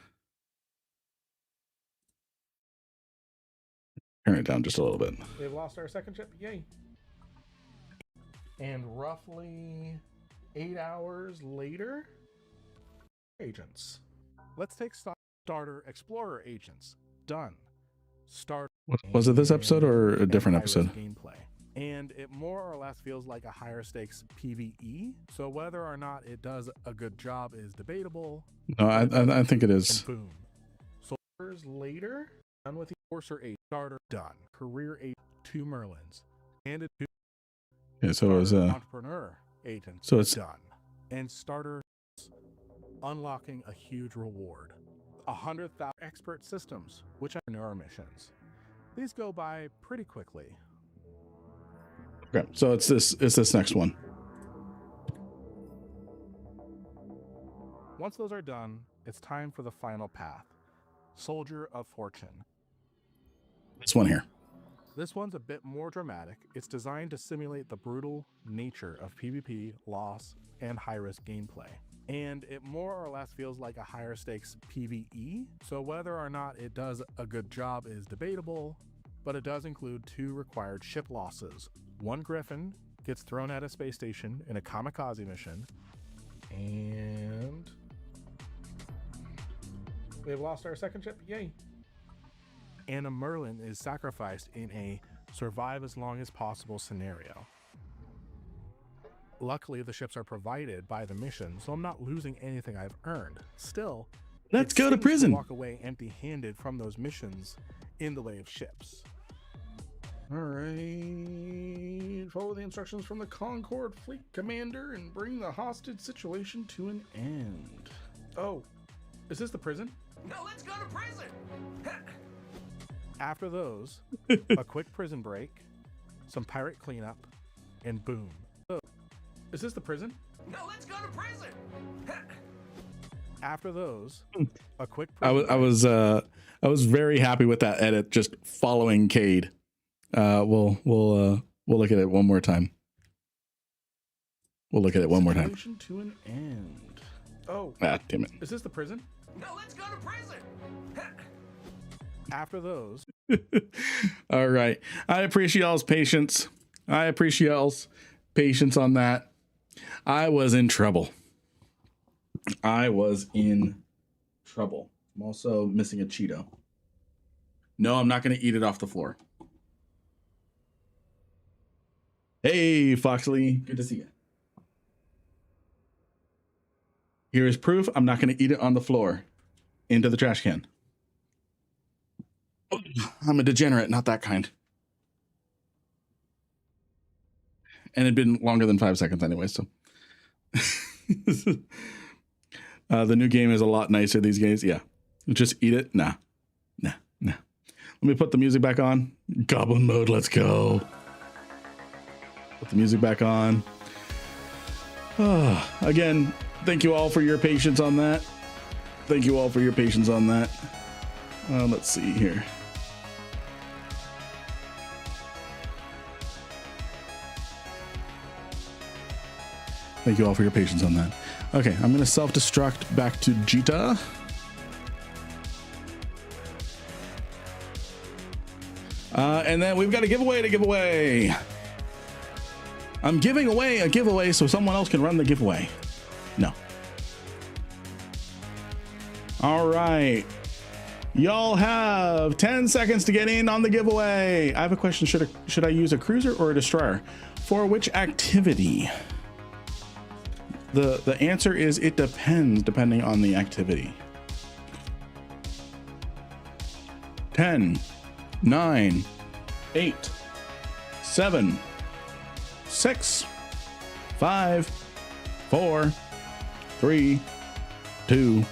Turn it down just a little bit. They've lost our second ship. Yay. And roughly 8 hours later, agents. Let's take starter explorer agents. Done. Start. Was it this episode or a different episode? Gameplay. And it more or less feels like a higher stakes PvE. So whether or not it does a good job is debatable. No, I think it is. And boom. Soldiers later, done with the Forcer 8 starter, done. Career 8, 2 Merlins. And it Yeah, so it was entrepreneur agent. So it's done. And starter unlocking a huge reward. 100,000 expert systems, which are entrepreneur missions. These go by pretty quickly. okay. So it's this next one. Once those are done, it's time for the final path. Soldier of Fortune. This one here. This one's a bit more dramatic. It's designed to simulate the brutal nature of PvP, loss, and high-risk gameplay. And it more or less feels like a higher stakes PvE, so whether or not it does a good job is debatable, but it does include 2 required ship losses. 1 Griffin gets thrown at a space station in a kamikaze mission, and we've lost our second ship. Yay. And a Merlin is sacrificed in a survive as long as possible scenario. Luckily, the ships are provided by the mission, so I'm not losing anything I've earned. Still, Let's it go to stings prison. walk away empty-handed from those missions in the way of ships. All right, follow the instructions from the Concord Fleet Commander and bring the hostage situation to an end. Oh, is this the prison? No, let's go to prison. After those, a quick prison break, some pirate cleanup, and boom. Oh, is this the prison? No, let's go to prison. After those, a quick I prison was very happy with that edit, just following Cade. We'll look at it one more time. We'll look at it one more time. situation to an end. Oh, Damn it. is this the prison? No, let's go to prison. After those, All right. I appreciate y'all's patience. I appreciate y'all's patience on that. I was in trouble. I'm also missing a Cheeto. No, I'm not going to eat it off the floor. Hey, Foxley. Good to see you. Here is proof I'm not going to eat it on the floor. Into the trash can. I'm a degenerate, not that kind. And it'd been longer than 5 seconds anyway, so. The new game is a lot nicer these days. Yeah. Just eat it? Nah. Let me put the music back on. Goblin mode, let's go. Put the music back on. Again, thank you all for your patience on that. Let's see here. Thank you all for your patience on that. Okay, I'm going to self-destruct back to Jita. And then we've got a giveaway to give away. I'm giving away a giveaway so someone else can run the giveaway. No. All right. Y'all have 10 seconds to get in on the giveaway. I have a question. Should I use a cruiser or a destroyer? For which activity? The answer is it depends, depending on the activity. 10, 9, 8, 7, 6, 5, 4, 3, 2,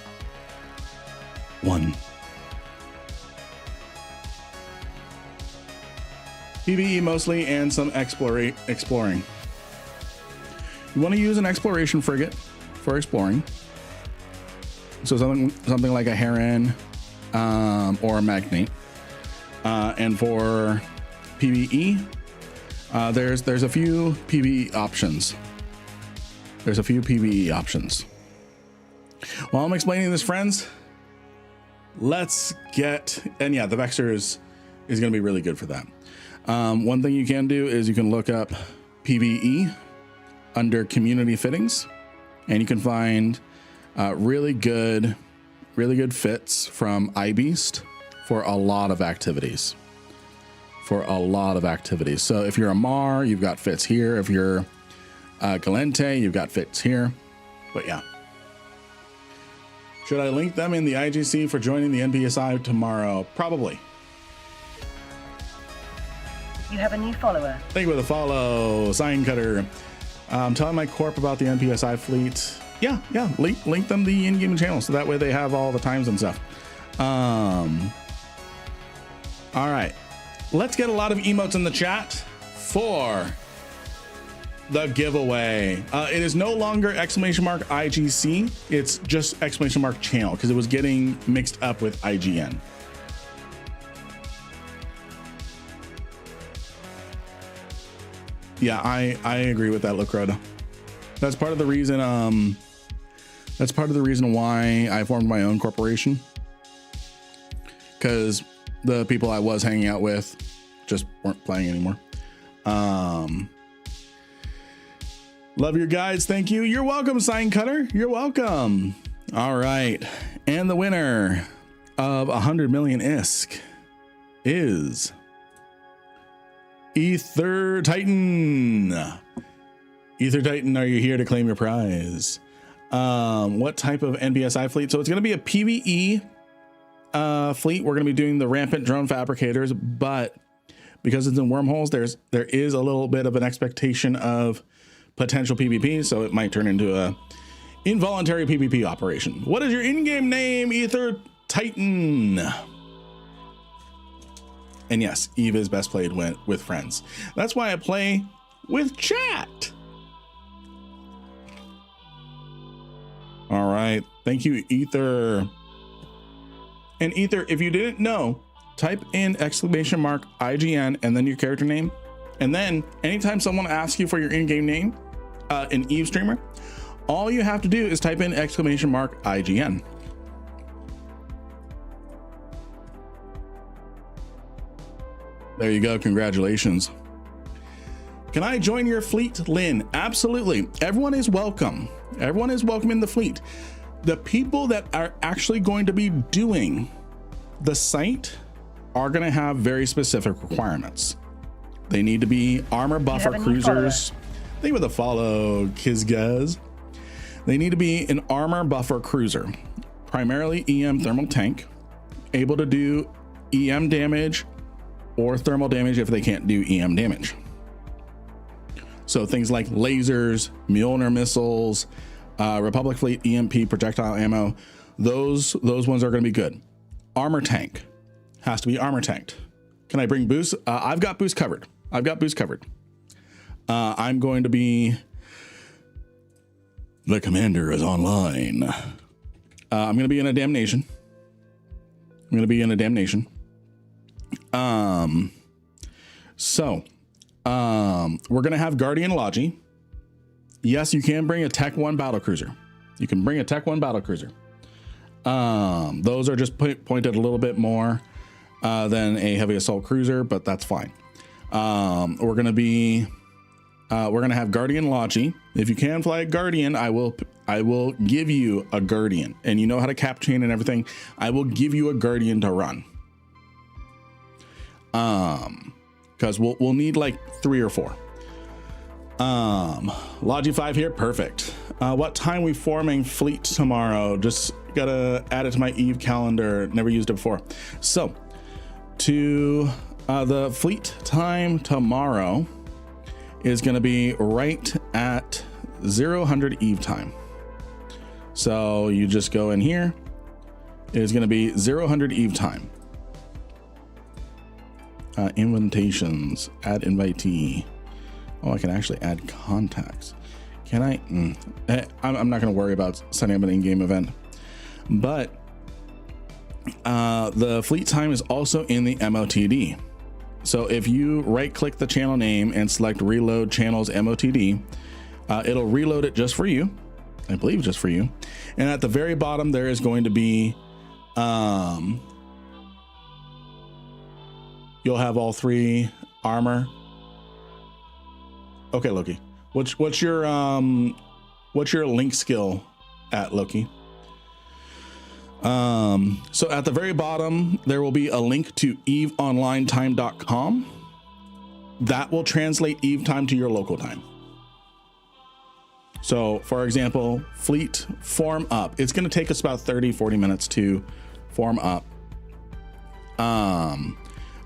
1. PvE mostly, and some exploring. You want to use an exploration frigate for exploring. So something like a Heron or a Magnate. And for PvE, there's a few PvE options. While I'm explaining this, friends, let's get, and yeah, the Vexor is going to be really good for that. One thing you can do is you can look up PvE under community fittings, and you can find really good fits from iBeast for a lot of activities. So if you're a Mar, you've got fits here. If you're Galente, you've got fits here. But yeah. Should I link them in the IGC for joining the NPSI tomorrow? Probably. You have a new follower. Thank you for the follow, Sign Cutter. I'm telling my corp about the NPSI fleet. Yeah. Link them the in-game channel so that way they have all the times and stuff. All right. Let's get a lot of emotes in the chat for the giveaway. It is no longer !IGC. It's just !channel because it was getting mixed up with IGN. Yeah, I agree with that, Lacroda. That's part of the reason. That's part of the reason why I formed my own corporation, because the people I was hanging out with just weren't playing anymore. Love your guides. Thank you. You're welcome, Sign Cutter. You're welcome. All right. And the winner of 100 million ISK is Ether Titan. Ether Titan, are you here to claim your prize? What type of NPSI fleet? So it's going to be a PvE fleet. We're going to be doing the rampant drone fabricators, but because it's in wormholes, there is a little bit of an expectation of potential PvP, so it might turn into a involuntary PvP operation. What is your in-game name, Ether Titan? And yes, Eve is best played with friends. That's why I play with chat. All right, thank you, Ether. And Ether, if you didn't know, type in !IGN and then your character name. And then anytime someone asks you for your in-game name, an Eve streamer, all you have to do is type in !IGN. There you go. Congratulations. Can I join your fleet, Lynn? Absolutely. Everyone is welcome. Everyone is welcome in the fleet. The people that are actually going to be doing the site are going to have very specific requirements. They need to be armor buffer cruisers. Thank you for the follow, Kizgaz. They need to be an armor buffer cruiser, primarily EM thermal tank, able to do EM damage or thermal damage if they can't do EM damage. So things like lasers, Mjolnir missiles, Republic Fleet EMP projectile ammo, those ones are going to be good. Armor tank has to be armor tanked. Can I bring boost? I've got boost covered. I'm going to be, the commander is online. I'm going to be in a damnation. We're going to have Guardian Logi. Yes, you can bring a Tech 1 battle cruiser. Those are just pointed a little bit more than a heavy assault cruiser, but that's fine. We're going to have Guardian Logi. If you can fly a Guardian, I will give you a Guardian, and you know how to cap chain and everything. I will give you a Guardian to run. Because we'll need like 3 or 4. Logi 5 here, perfect. What time we forming fleet tomorrow? Just gotta add it to my Eve calendar. Never used it before. So to the fleet time tomorrow is gonna be right at 0 Eve time. So you just go in here. It is gonna be 0 Eve time. Invitations, add invitee. Oh, I can actually add contacts. Can I? I'm not going to worry about setting up an in-game event, but the fleet time is also in the MOTD. So if you right click the channel name and select reload channels MOTD, it'll reload it just for you. I believe just for you. And at the very bottom, there is going to be, you'll have all 3 armor. Okay, Loki. What's your link skill at, Loki? So at the very bottom, there will be a link to eveonlinetime.com. That will translate Eve time to your local time. So for example, fleet form up. It's going to take us about 30-40 minutes to form up.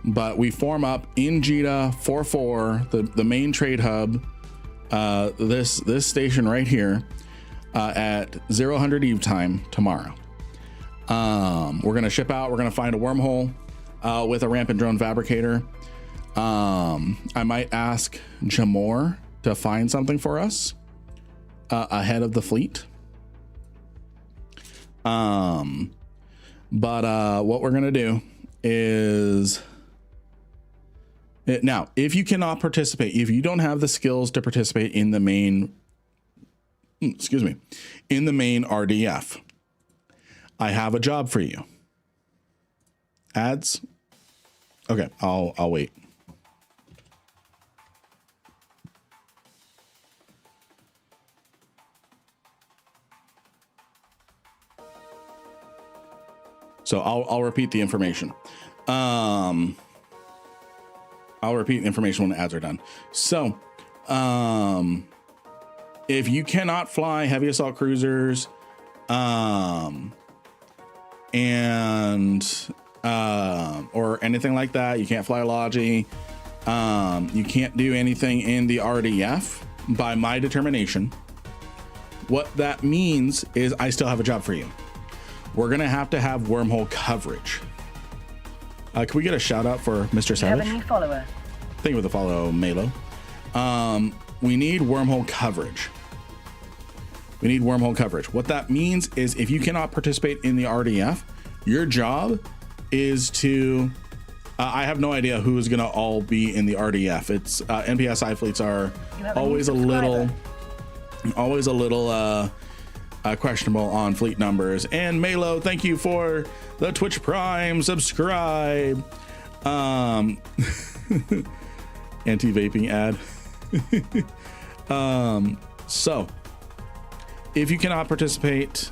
But we form up in JITA 4-4, the main trade hub, this station right here, at 0 Eve time tomorrow. We're going to ship out. We're going to find a wormhole with a rampant drone fabricator. I might ask Jamor to find something for us ahead of the fleet. But what we're going to do is now, if you cannot participate, if you don't have the skills to participate in the main, in the main RDF, I have a job for you. Ads. Okay, I'll wait. So I'll repeat the information. I'll repeat the information when the ads are done. So, if you cannot fly heavy assault cruisers, or anything like that, you can't fly Logi, you can't do anything in the RDF by my determination. What that means is I still have a job for you. We're gonna have wormhole coverage. Can we get a shout out for Mr. Savage? You have a new follower. Thank you for the follow, Malo. We need wormhole coverage. We need wormhole coverage. What that means is if you cannot participate in the RDF, your job is to, I have no idea who's gonna all be in the RDF. It's NPSI fleets are always a little questionable on fleet numbers. And Malo, thank you for the Twitch Prime subscribe. Anti-vaping ad. So if you cannot participate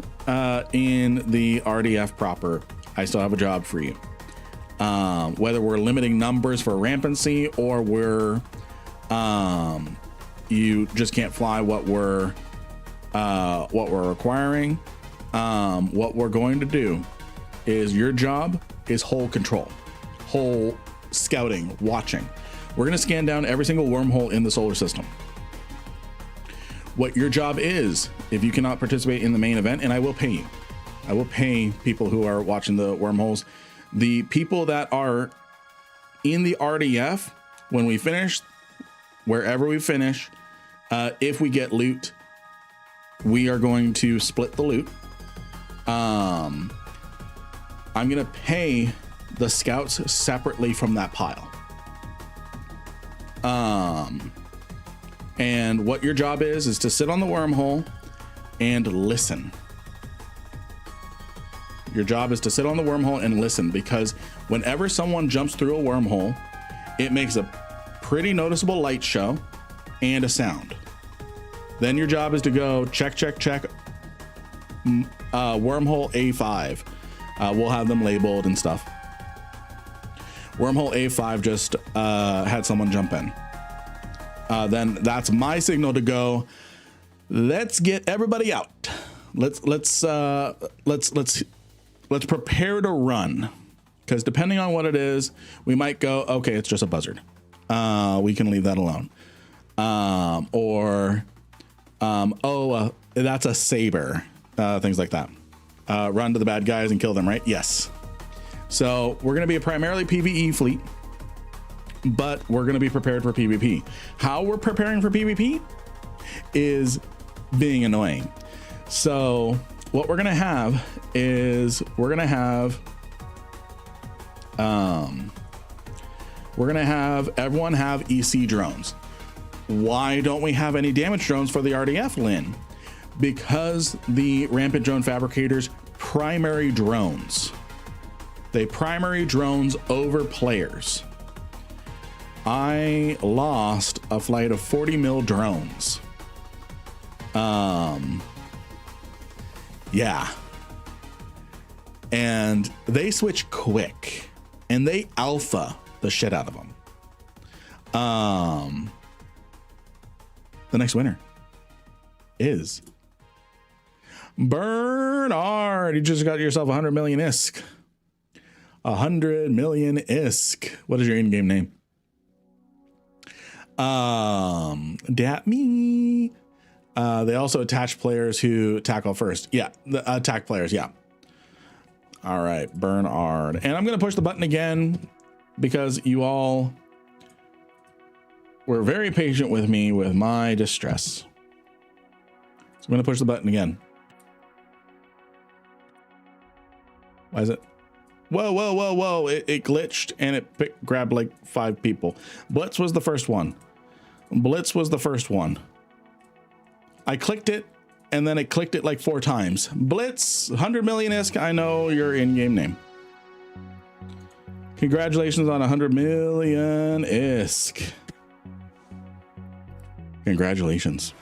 in the RDF proper, I still have a job for you. Whether we're limiting numbers for rampancy or you just can't fly what we're requiring. What we're going to do is your job is whole control, whole scouting, watching. We're going to scan down every single wormhole in the solar system. What your job is, if you cannot participate in the main event, and I will pay you. I will pay people who are watching the wormholes. The people that are in the RDF, when we finish, wherever we finish, if we get loot, we are going to split the loot. I'm going to pay the scouts separately from that pile. And what your job is to sit on the wormhole and listen. Your job is to sit on the wormhole and listen, because whenever someone jumps through a wormhole, it makes a pretty noticeable light show and a sound. Then your job is to go check wormhole A5. We'll have them labeled and stuff. Wormhole A5 just had someone jump in. Then that's my signal to go, let's get everybody out. Let's prepare to run. Because depending on what it is, we might go, okay, it's just a buzzard. We can leave that alone. That's a saber. Things like that. Run to the bad guys and kill them, right? Yes. So we're going to be a primarily PvE fleet. but we're going to be prepared for PvP. How we're preparing for PvP is being annoying. So what we're going to have is we're going to have everyone have EC drones. Why don't we have any damage drones for the RDF, Lynn? Because the Rampant Drone Fabricators primary drones. They primary drones over players. I lost a flight of 40 mil drones. Yeah. And they switch quick and they alpha the shit out of them. The next winner is Bernard. You just got yourself 100 million ISK. 100 million ISK. What is your in-game name? Dat me. They also attach players who tackle first. Yeah, the attack players. Yeah. All right, Bernard. And I'm going to push the button again because you all were very patient with me with my distress. So I'm going to push the button again. Why is it? Whoa, whoa, whoa, whoa. It glitched and it grabbed like 5 people. Blitz was the first one. Blitz was the first one. I clicked it and then it clicked it like 4 times. Blitz, 100 million ISK. I know your in-game name. Congratulations on 100 million ISK. Congratulations.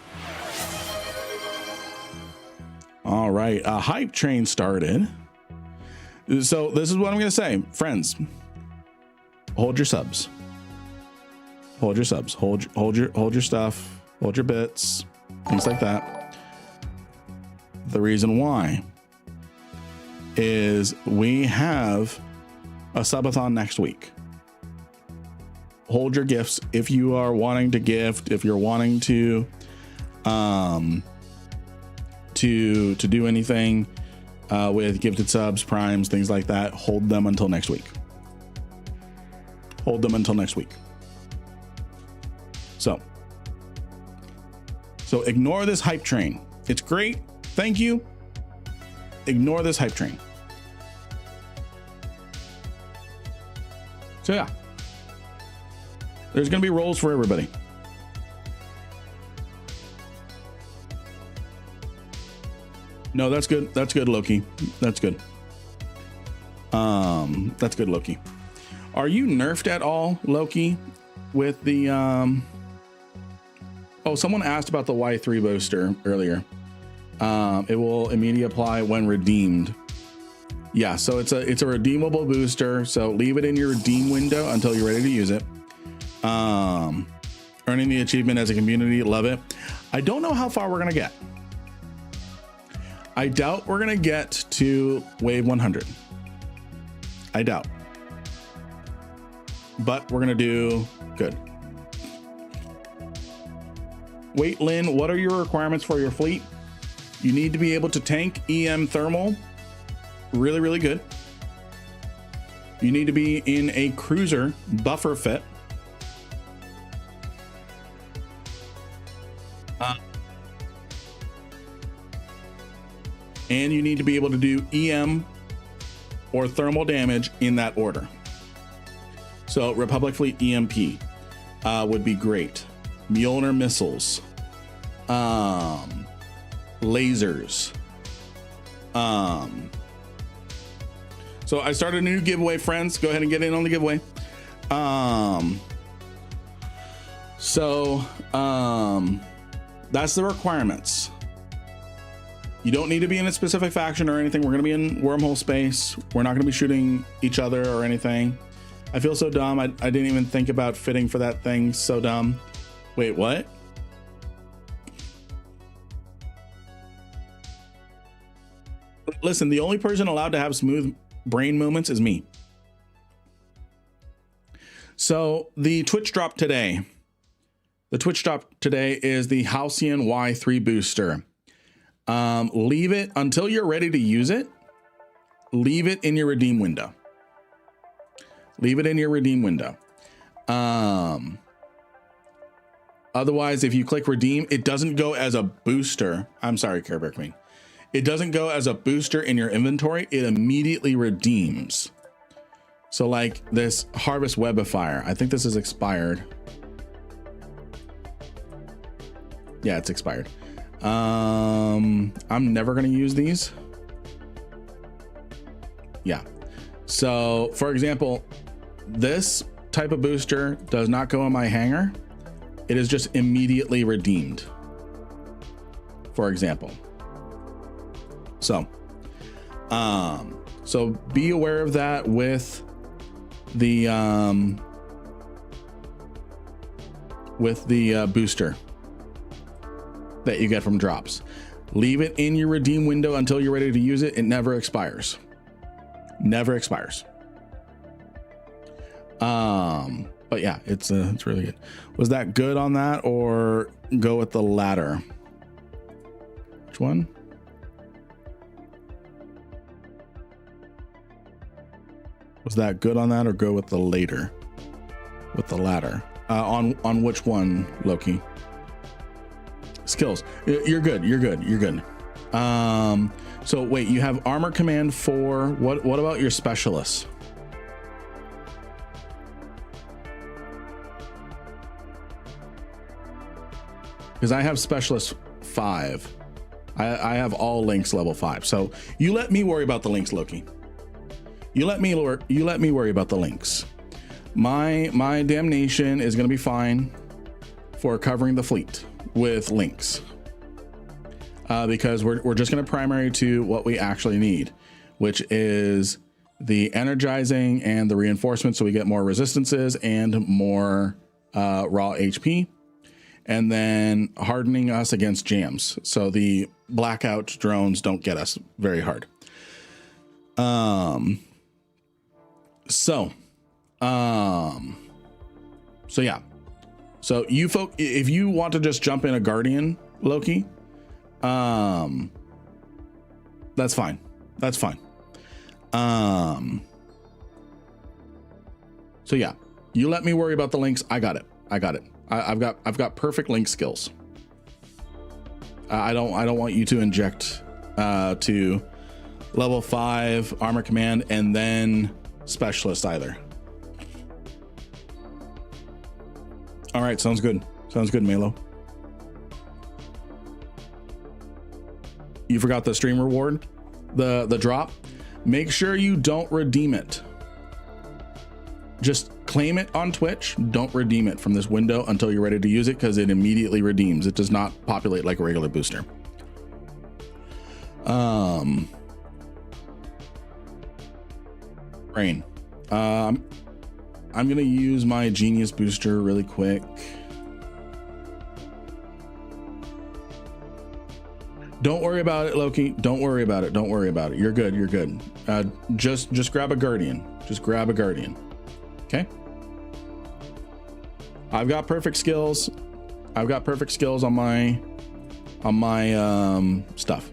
All right. A hype train started. So this is what I'm going to say, friends, hold your subs, hold your subs, hold your stuff, hold your bits, things like that. The reason why is we have a subathon next week. Hold your gifts. If you are wanting to gift, if you're wanting to do anything, with gifted subs, primes, things like that, hold them until next week. Hold them until next week. So ignore this hype train. It's great. Thank you. Ignore this hype train. So yeah, there's going to be roles for everybody. No, that's good. That's good, Loki. That's good. That's good, Loki. Are you nerfed at all, Loki, with the oh, someone asked about the Y3 booster earlier. It will immediately apply when redeemed. Yeah, so it's a redeemable booster, so leave it in your redeem window until you're ready to use it. Earning the achievement as a community, love it. I don't know how far we're gonna get. I doubt we're going to get to wave 100. I doubt. But we're going to do good. Wait, Lynn, what are your requirements for your fleet? You need to be able to tank EM thermal. Really, really good. You need to be in a cruiser buffer fit. And you need to be able to do EM or thermal damage in that order. So Republic Fleet EMP would be great. Mjolnir missiles, lasers. So I started a new giveaway, friends. Go ahead and get in on the giveaway. That's the requirements. You don't need to be in a specific faction or anything. We're going to be in wormhole space. We're not going to be shooting each other or anything. I feel so dumb. I didn't even think about fitting for that thing. So dumb. Wait, what? Listen, the only person allowed to have smooth brain movements is me. So the Twitch drop today. The Twitch drop today is the Halcyon Y3 booster. Leave it until you're ready to use it. Leave it in your redeem window. Leave it in your redeem window. Otherwise, if you click redeem, it doesn't go as a booster. I'm sorry, Care Bear Queen. It doesn't go as a booster in your inventory. It immediately redeems. So like this Harvest Web of Fire, I think this is expired. Yeah, it's expired. I'm never going to use these. Yeah. So for example, this type of booster does not go in my hangar. It is just immediately redeemed, for example. So be aware of that with the booster that you get from drops. Leave it in your redeem window until you're ready to use it. It never expires. Never expires. But yeah, it's really good. Was that good on that, or go with the latter? Which one? Was that good on that, or go with the later? With the latter. On which one, Loki? Skills. You're good. You're good. You're good. So wait, you have armor command 4. What about your specialists? Because I have specialist 5. I have all links level 5. So you let me worry about the links, Loki. You let me worry about the links. My damnation is going to be fine for covering the fleet with links. Because we're just going to primary to what we actually need, which is the energizing and the reinforcement, so we get more resistances and more raw HP, and then hardening us against jams, so the blackout drones don't get us very hard. So yeah. So if you want to just jump in a Guardian, Loki, that's fine. That's fine. So yeah, you let me worry about the links. I got it. I've got perfect link skills. I don't want you to inject to level 5 armor command and then specialist either. All right, sounds good. Sounds good, Malo. You forgot the stream reward, the drop. Make sure you don't redeem it. Just claim it on Twitch. Don't redeem it from this window until you're ready to use it, because it immediately redeems. It does not populate like a regular booster. Brain. I'm gonna use my genius booster really quick. Don't worry about it, Loki. Don't worry about it. Don't worry about it. You're good. You're good. Just grab a Guardian. Just grab a Guardian. Okay. I've got perfect skills. I've got perfect skills on my stuff.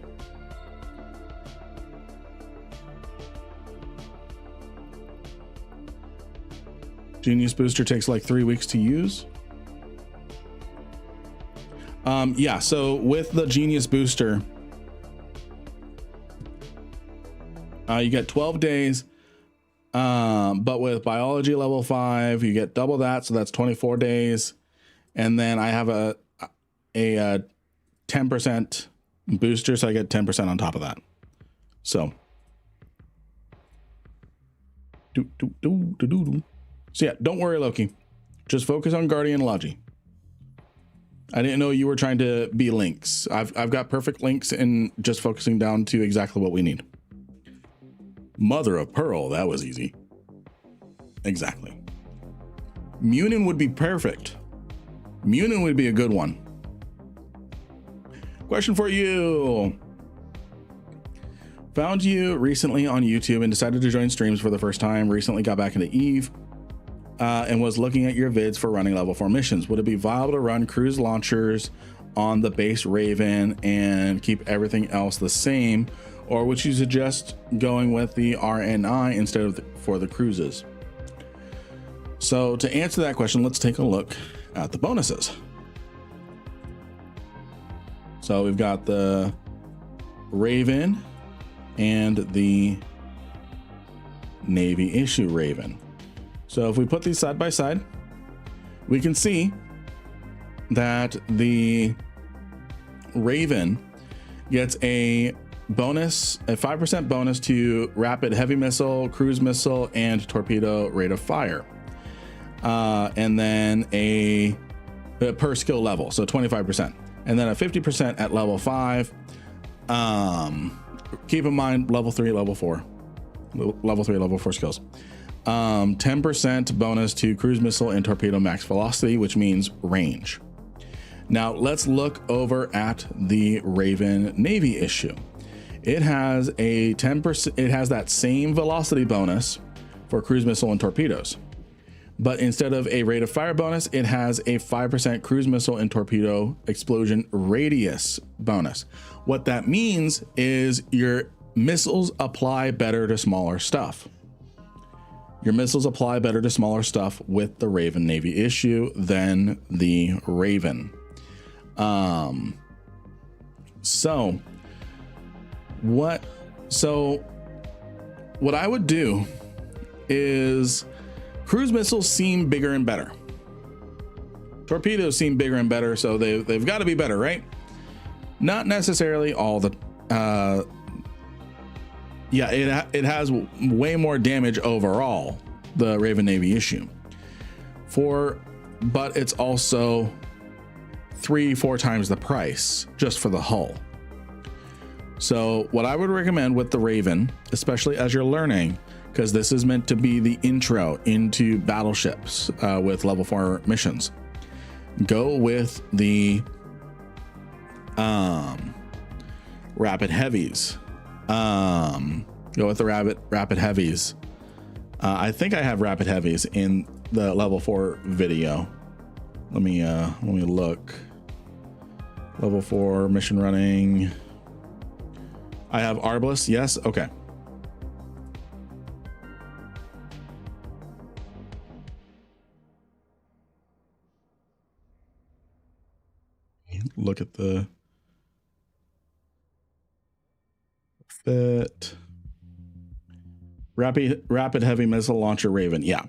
Genius booster takes like 3 weeks to use. Yeah, so with the Genius booster, you get 12 days, but with biology level 5, you get double that, so that's 24 days. And then I have a 10% booster, so I get 10% on top of that. So so yeah, don't worry, Loki. Just focus on Guardian Logi. I didn't know you were trying to be links. I've got perfect links and just focusing down to exactly what we need. Mother of Pearl, that was easy. Exactly. Munin would be perfect. Munin would be a good one. Question for you. Found you recently on YouTube and decided to join streams for the first time. Recently got back into Eve. And was looking at your vids for running level 4 missions. Would it be viable to run cruise launchers on the base Raven and keep everything else the same? Or would you suggest going with the RNI instead of for the cruises? So to answer that question, let's take a look at the bonuses. So we've got the Raven and the Navy issue Raven. So if we put these side by side, we can see that the Raven gets a bonus, a 5% bonus to rapid heavy missile, cruise missile, and torpedo rate of fire. And then a per skill level, so 25%. And then a 50% at level 5. Keep in mind level 3, level 4. Level 3, level 4 skills. 10% bonus to cruise missile and torpedo max velocity, which means range. Now let's look over at the Raven Navy issue. It has a 10%, it has that same velocity bonus for cruise missile and torpedoes. But instead of a rate of fire bonus, it has a 5% cruise missile and torpedo explosion radius bonus. What that means is your missiles apply better to smaller stuff. Your missiles apply better to smaller stuff with the Raven Navy issue than the Raven. So what I would do is cruise missiles seem bigger and better. Torpedoes seem bigger and better, so they've got to be better, right? Not necessarily all the it has way more damage overall, the Raven Navy issue, but it's also 3-4 times the price just for the hull. So what I would recommend with the Raven, especially as you're learning, because this is meant to be the intro into battleships with level 4 missions, go with the rapid heavies. Go with the rapid heavies. I think I have rapid heavies in the level 4 video. Let me look. Level 4 mission running. I have Arbalest. Yes. Okay. Look at the fit. Rapid heavy missile launcher Raven. Yeah.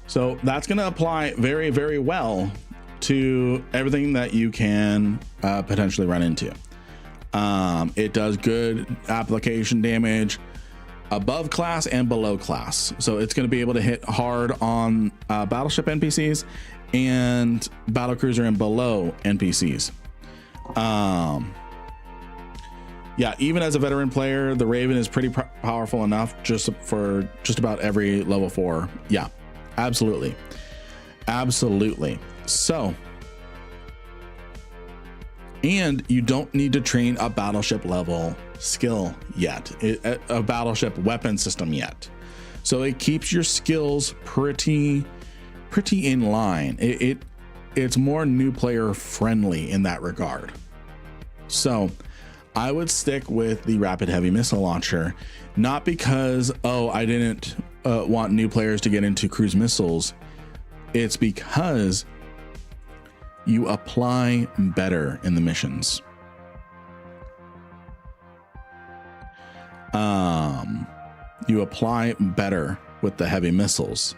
So that's going to apply very, very well to everything that you can potentially run into. It does good application damage above class and below class. So it's going to be able to hit hard on battleship NPCs and battlecruiser and below NPCs. Yeah, even as a veteran player, the Raven is pretty powerful enough just for just about every level 4. Yeah, absolutely. Absolutely. So, and you don't need to train a battleship level skill yet, a battleship weapon system yet. So it keeps your skills pretty in line. It's more new player friendly in that regard. So I would stick with the rapid heavy missile launcher, not because, oh, I didn't want new players to get into cruise missiles. It's because you apply better in the missions. You apply better with the heavy missiles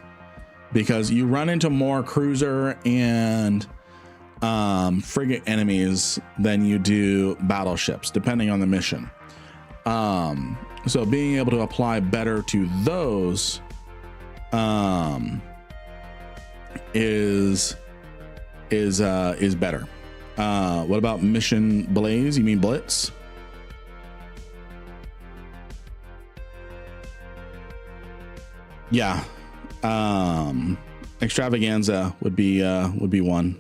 because you run into more cruiser and frigate enemies than you do battleships, depending on the mission. So being able to apply better to those is better. What about mission blaze? You mean blitz? Yeah. Extravaganza would be one.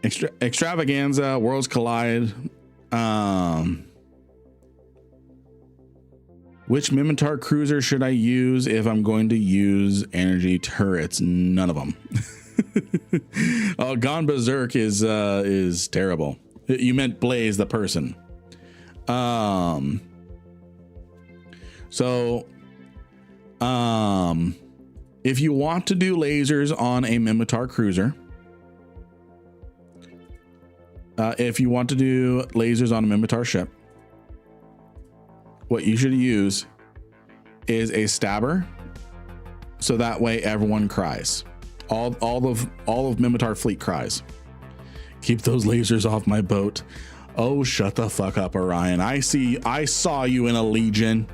Extravaganza, Worlds Collide. Which Mimitar cruiser should I use if I'm going to use energy turrets? None of them. Oh, Gone Berserk is terrible. You meant Blaze the person. If you want to do lasers on a Mimitar cruiser, ship, what you should use is a stabber, so that way everyone cries. All of Mimitar fleet cries. Keep those lasers off my boat. Oh, shut the fuck up, Orion. I saw you in a Legion.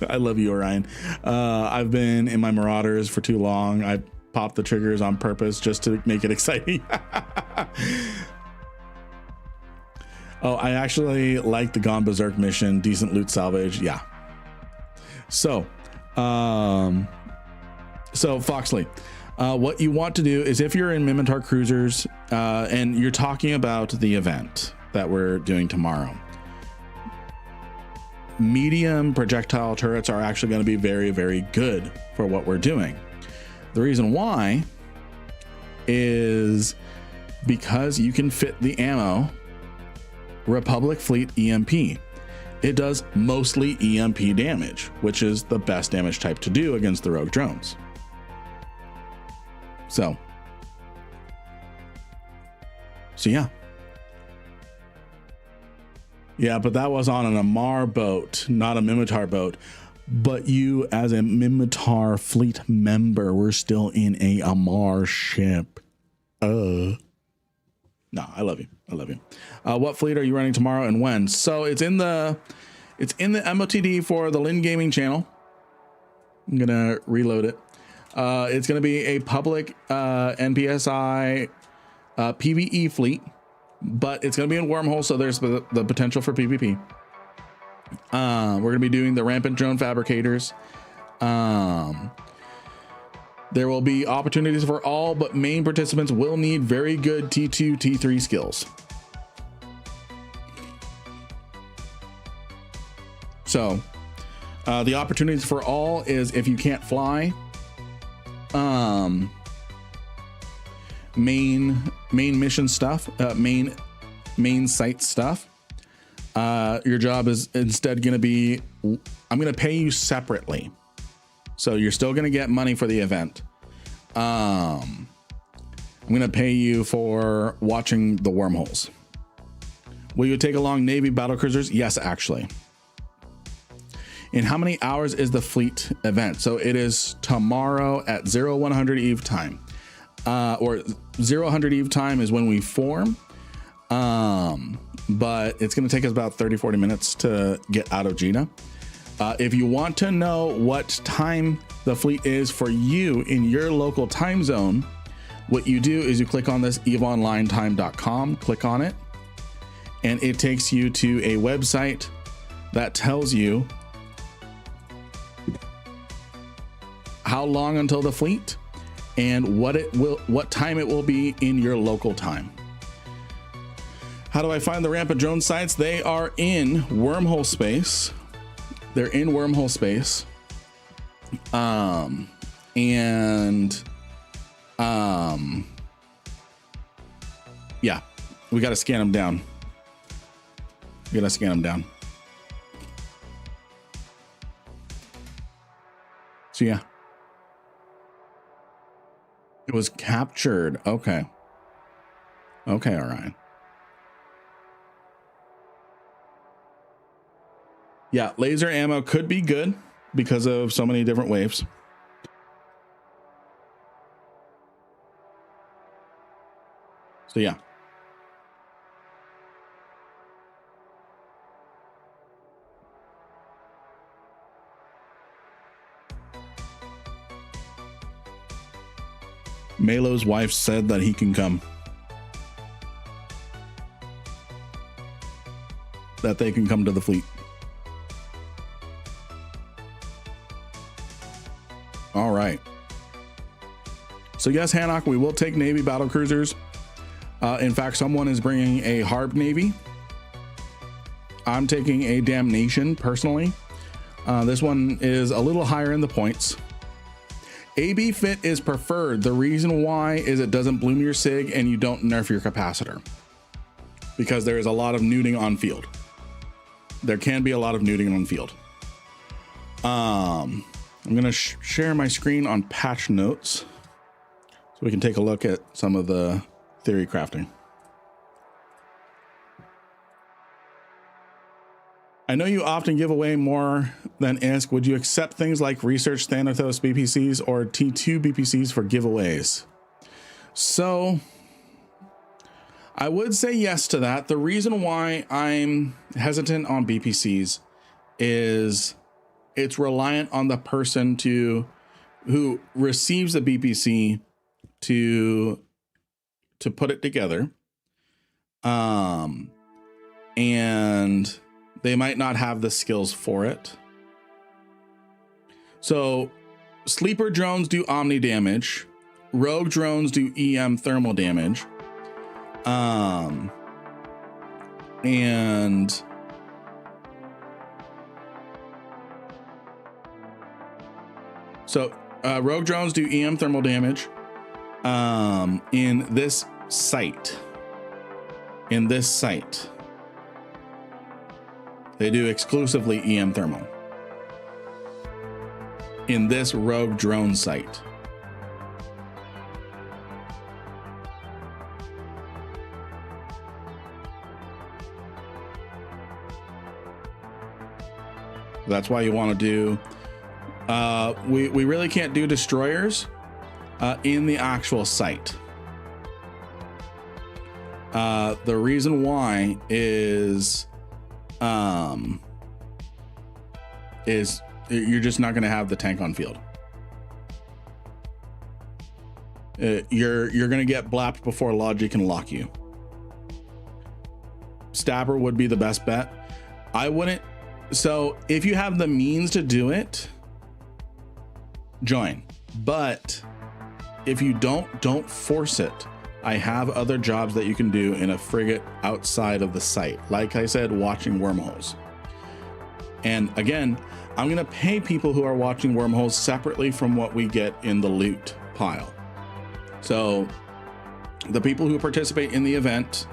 I love you, Orion. I've been in my Marauders for too long. I popped the triggers on purpose just to make it exciting. Oh, I actually like the Gone Berserk mission. Decent loot salvage. Yeah. So Foxley, what you want to do is, if you're in Mimitar cruisers and you're talking about the event that we're doing tomorrow, medium projectile turrets are actually going to be very, very good for what we're doing. The reason why is because you can fit the ammo Republic Fleet EMP. It does mostly EMP damage, which is the best damage type to do against the rogue drones. So yeah, but that was on an Amar boat, not a Mimitar boat. But you, as a Mimitar fleet member, we're still in a Amar ship. No, I love you. What fleet are you running tomorrow and when? So it's in the MOTD for the Lin Gaming channel. I'm gonna reload it. It's gonna be a public NPSI PvE fleet, but it's gonna be in Wormhole, so there's the potential for PvP. We're gonna be doing the Rampant Drone Fabricators. There will be opportunities for all, but main participants will need very good T2, T3 skills. So the opportunities for all is, if you can't fly, main mission stuff, main site stuff. Your job is instead going to be, I'm going to pay you separately. So you're still going to get money for the event. I'm going to pay you for watching the wormholes. Will you take along Navy battlecruisers? Yes, actually. In how many hours is the fleet event? So it is tomorrow at 0100 Eve time. Or 0100 Eve time is when we form. But it's going to take us about 30-40 minutes to get out of Jeddah. If you want to know what time the fleet is for you in your local time zone, what you do is you click on this eveonlinetime.com, click on it, and it takes you to a website that tells you how long until the fleet and what time it will be in your local time. How do I find the Rampant Drone sites? They are in Wormhole space. They're in Wormhole space. Yeah, we got to scan them down. So yeah, it was captured. Okay. All right. Yeah, laser ammo could be good because of so many different waves. So yeah. Malo's wife said that he can come. That they can come to the fleet. All right. So yes, Hanok, we will take Navy battle cruisers. In fact, someone is bringing a Harb Navy. I'm taking a Damnation personally. This one is a little higher in the points. AB fit is preferred. The reason why is it doesn't bloom your SIG and you don't nerf your capacitor, because there is a lot of neuting on field. there can be a lot of nuding on field. I'm gonna share my screen on patch notes so we can take a look at some of the theory crafting. I know you often give away more than ISK. Would you accept things like Research Thanatos BPCs or T2 BPCs for giveaways? So I would say yes to that. The reason why I'm hesitant on BPCs is it's reliant on the person who receives the BPC to put it together. And they might not have the skills for it. So sleeper drones do omni damage. Rogue drones do EM thermal damage. And so rogue drones do EM thermal damage in this site. They do exclusively EM thermal in this rogue drone site. That's why you want to do, we really can't do destroyers in the actual site. The reason why is you're just not going to have the tank on field. You're going to get blapped before Logic can lock you. Stabber would be the best bet. I wouldn't. So if you have the means to do it, join. But if you don't force it. I have other jobs that you can do in a frigate outside of the site. Like I said, watching wormholes. And again, I'm going to pay people who are watching wormholes separately from what we get in the loot pile. So the people who participate in the event,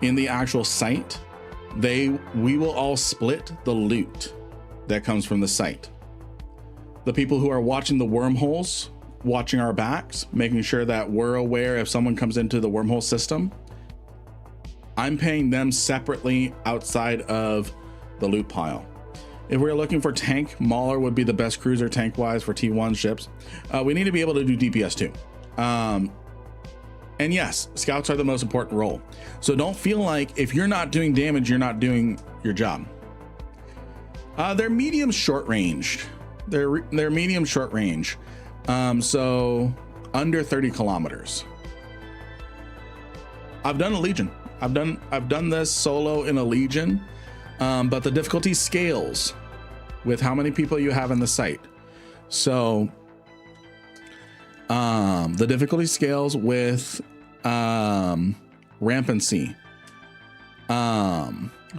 in the actual site, we will all split the loot that comes from the site. The people who are watching the wormholes, watching our backs, making sure that we're aware if someone comes into the wormhole system, I'm paying them separately outside of the loot pile. If we're looking for tank, Mauler would be the best cruiser tank wise for T1 ships. We need to be able to do DPS too. And yes, scouts are the most important role. So don't feel like if you're not doing damage, you're not doing your job. They're medium short range. They're medium short range. So under 30 kilometers. I've done a Legion. I've done this solo in a Legion, but the difficulty scales with how many people you have in the site. So the difficulty scales with rampancy.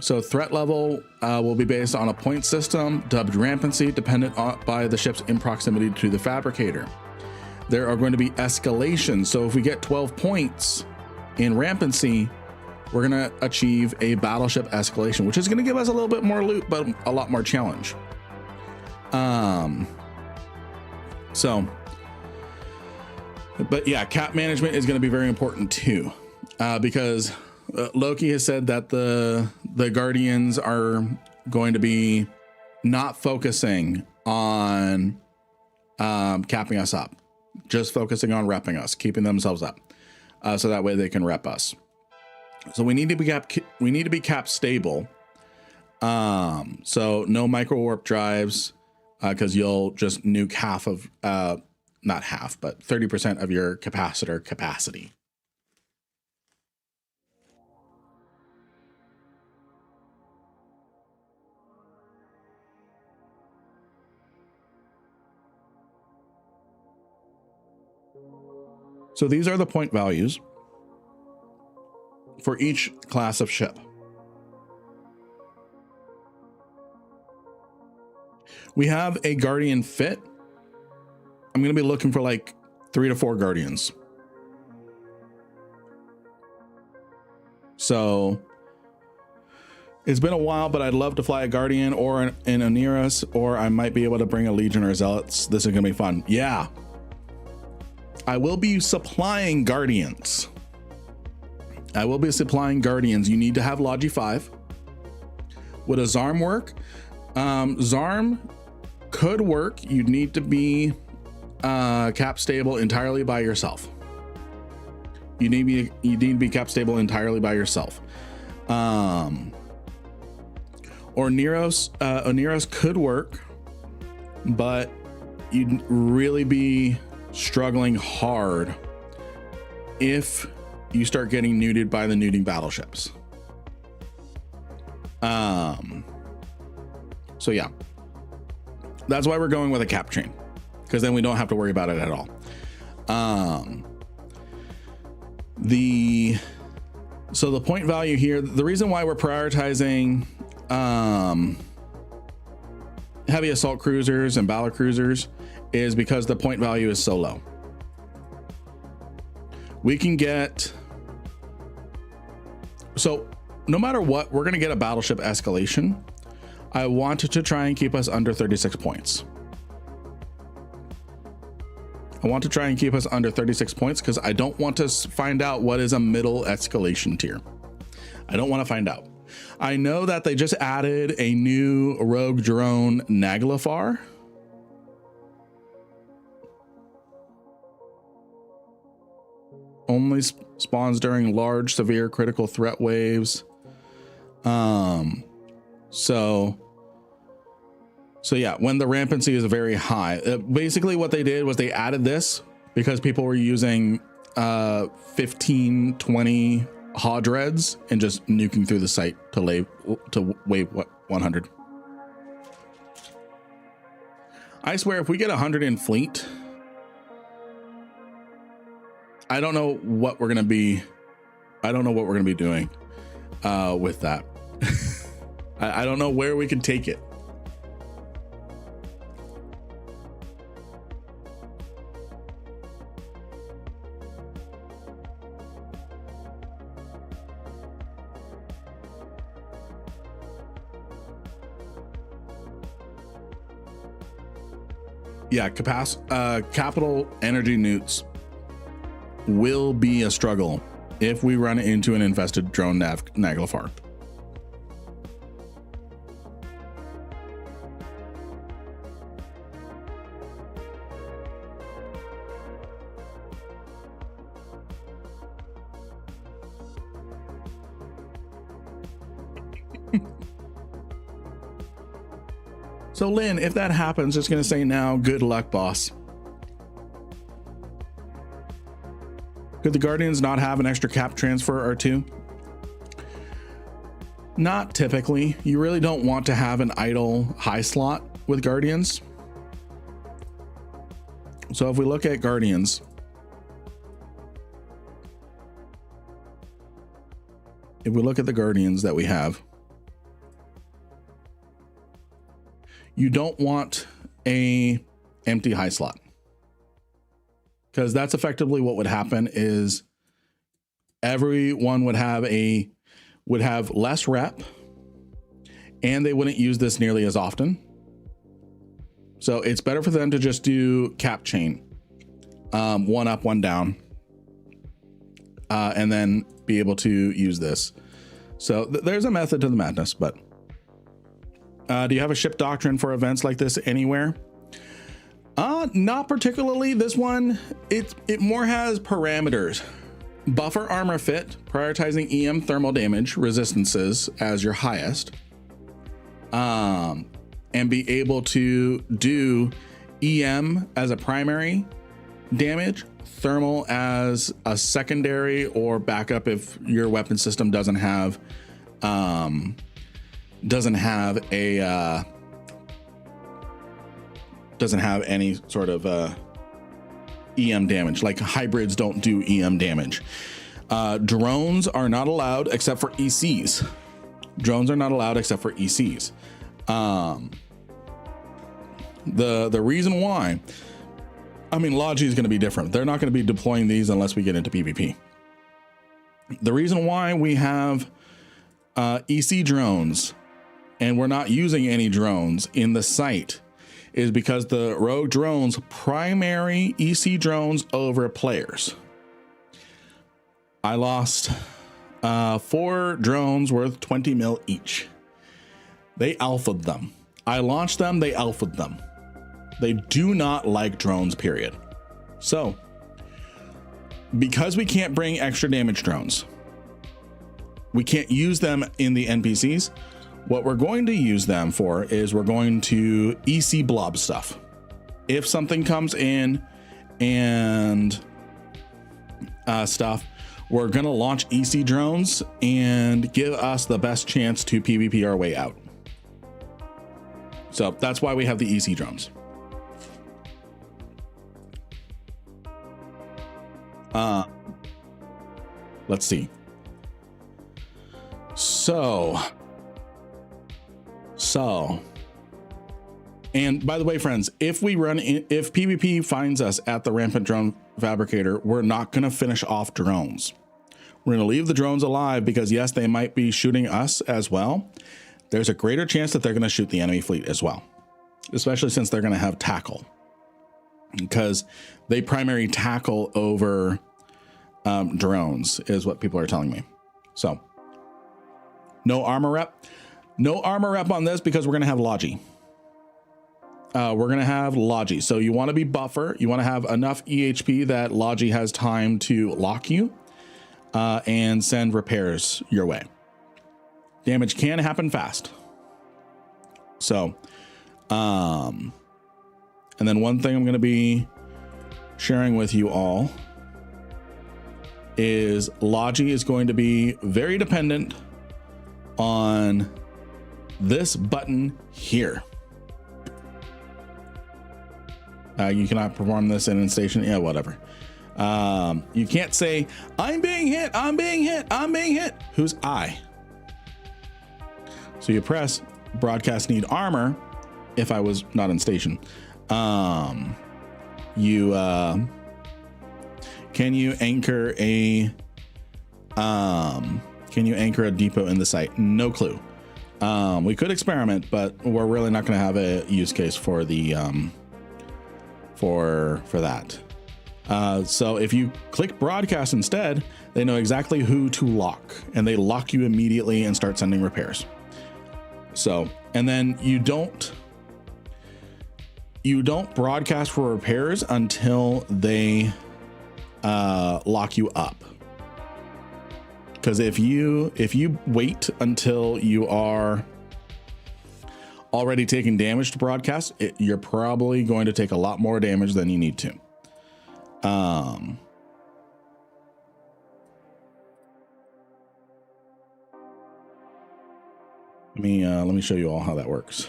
So threat level will be based on a point system dubbed rampancy, dependent by the ships in proximity to the fabricator. There are going to be escalations. So if we get 12 points in rampancy, we're going to achieve a battleship escalation, which is going to give us a little bit more loot, but a lot more challenge. But yeah, cap management is going to be very important too, because Loki has said that the Guardians are going to be not focusing on capping us up, just focusing on repping us, keeping themselves up, so that way they can rep us. So we need to be cap stable. So no micro warp drives, because you'll just nuke half of not half, but 30% of your capacitor capacity. So these are the point values for each class of ship. We have a Guardian fit. I'm going to be looking for like 3 to 4 Guardians. So It's been a while, but I'd love to fly a Guardian or an Oneros, or I might be able to bring a Legion or Zealots. This is gonna be fun. Yeah. I will be supplying Guardians. I will be supplying Guardians. You need to have Logi 5. Would a Zarm work? Zarm could work. You'd need to be cap stable entirely by yourself. You need to be cap stable entirely by yourself. Or Oneros could work, but you'd really be struggling hard if you start getting neuted by the neuting battleships. So yeah, that's why we're going with a cap chain, because then we don't have to worry about it at all. So the point value here, the reason why we're prioritizing heavy assault cruisers and battle cruisers is because the point value is so low. We can get, so no matter what, we're going to get a battleship escalation. I wanted to try and keep us under 36 points. I want to try and keep us under 36 points because I don't want to find out what is a middle escalation tier. I don't want to find out. I know that they just added a new rogue drone Naglifar. Only spawns during large, severe critical threat waves. So yeah, when the rampancy is very high, basically what they did was they added this because people were using 15, 20 HA dreads and just nuking through the site to wave 100. I swear, if we get 100 in fleet, I don't know what we're gonna be. I don't know what we're gonna be doing with that. I don't know where we can take it. Yeah, capital energy newts will be a struggle if we run into an infested drone Naglifar. So Lynn, if that happens, just gonna say now, good luck, boss. Could the Guardians not have an extra cap transfer or two? Not typically. You really don't want to have an idle high slot with Guardians. So if we look at Guardians, if we look at the Guardians that we have, you don't want a empty high slot, because that's effectively what would happen is everyone would have less rep and they wouldn't use this nearly as often. So it's better for them to just do cap chain, one up, one down, and then be able to use this. So there's a method to the madness, but do you have a ship doctrine for events like this anywhere? Not particularly. This one, it more has parameters. Buffer armor fit, prioritizing EM thermal damage resistances as your highest. And be able to do EM as a primary damage, thermal as a secondary or backup if your weapon system doesn't have any sort of EM damage. Like hybrids don't do EM damage. Drones are not allowed except for ECs. Drones are not allowed except for ECs. The reason why, I mean, Logi is going to be different. They're not going to be deploying these unless we get into PvP. The reason why we have EC drones, and we're not using any drones in the site, is because the rogue drones primary EC drones over players. I lost 4 drones worth 20 mil each. They alphaed them. I launched them, they alphaed them. They do not like drones, period. So, because we can't bring extra damage drones, we can't use them in the NPCs. What we're going to use them for is we're going to EC blob stuff. If something comes in and stuff, we're going to launch EC drones and give us the best chance to PvP our way out. So that's why we have the EC drones. Let's see. So, and by the way, friends, if PvP finds us at the Rampant Drone Fabricator, we're not going to finish off drones. We're going to leave the drones alive because yes, they might be shooting us as well. There's a greater chance that they're going to shoot the enemy fleet as well, especially since they're going to have tackle, because they primary tackle over drones is what people are telling me. So no armor rep on this because we're going to have Logi. We're going to have Logi. So you want to be buffer. You want to have enough EHP that Logi has time to lock you and send repairs your way. Damage can happen fast. So, and then one thing I'm going to be sharing with you all is Logi is going to be very dependent on this button here. You cannot perform this in station. Yeah, whatever. You can't say, I'm being hit, I'm being hit, I'm being hit. Who's I? So you press broadcast need armor. If I was not in station, can you anchor a depot in the site? No clue. We could experiment, but we're really not going to have a use case for the for that. So if you click broadcast instead, they know exactly who to lock, and they lock you immediately and start sending repairs. So, and then you don't broadcast for repairs until they lock you up. Because if you wait until you are already taking damage to broadcast, you're probably going to take a lot more damage than you need to. Let me show you all how that works,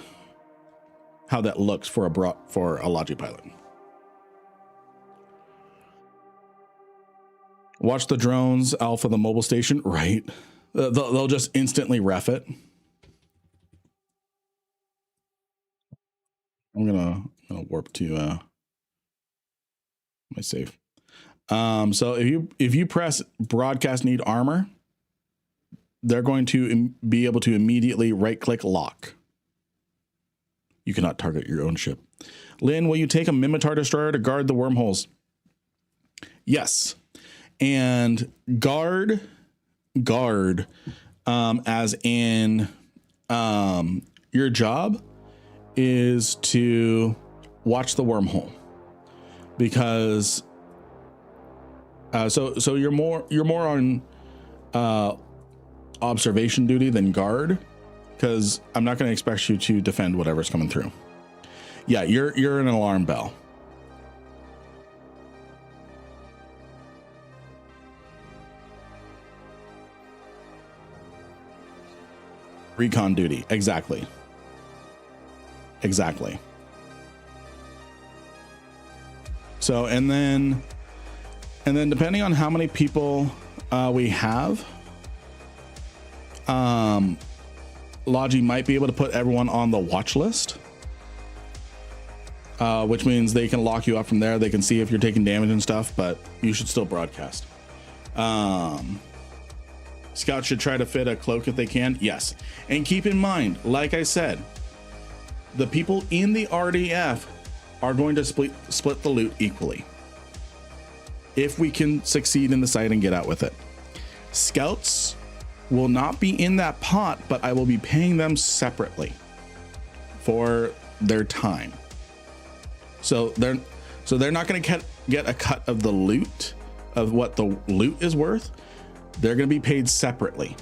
how that looks for a Logi pilot. Watch the drones alpha the mobile station, right? They'll just instantly ref it. I'm gonna warp to my save. So if you press broadcast need armor, they're going to be able to immediately right click lock. You cannot target your own ship. Lynn, will you take a Mimitar destroyer to guard the wormholes? Yes. And guard, as in your job is to watch the wormhole, because so you're more on observation duty than guard, because I'm not going to expect you to defend whatever's coming through. Yeah, you're an alarm bell. Recon duty. Exactly. So, and then depending on how many people we have, Logi might be able to put everyone on the watch list, which means they can lock you up from there. They can see if you're taking damage and stuff, but you should still broadcast. Scouts should try to fit a cloak if they can. Yes. And keep in mind, like I said, the people in the RDF are going to split the loot equally. If we can succeed in the site and get out with it. Scouts will not be in that pot, but I will be paying them separately for their time. So they're not going to get a cut of the loot, of what the loot is worth. They're going to be paid separately.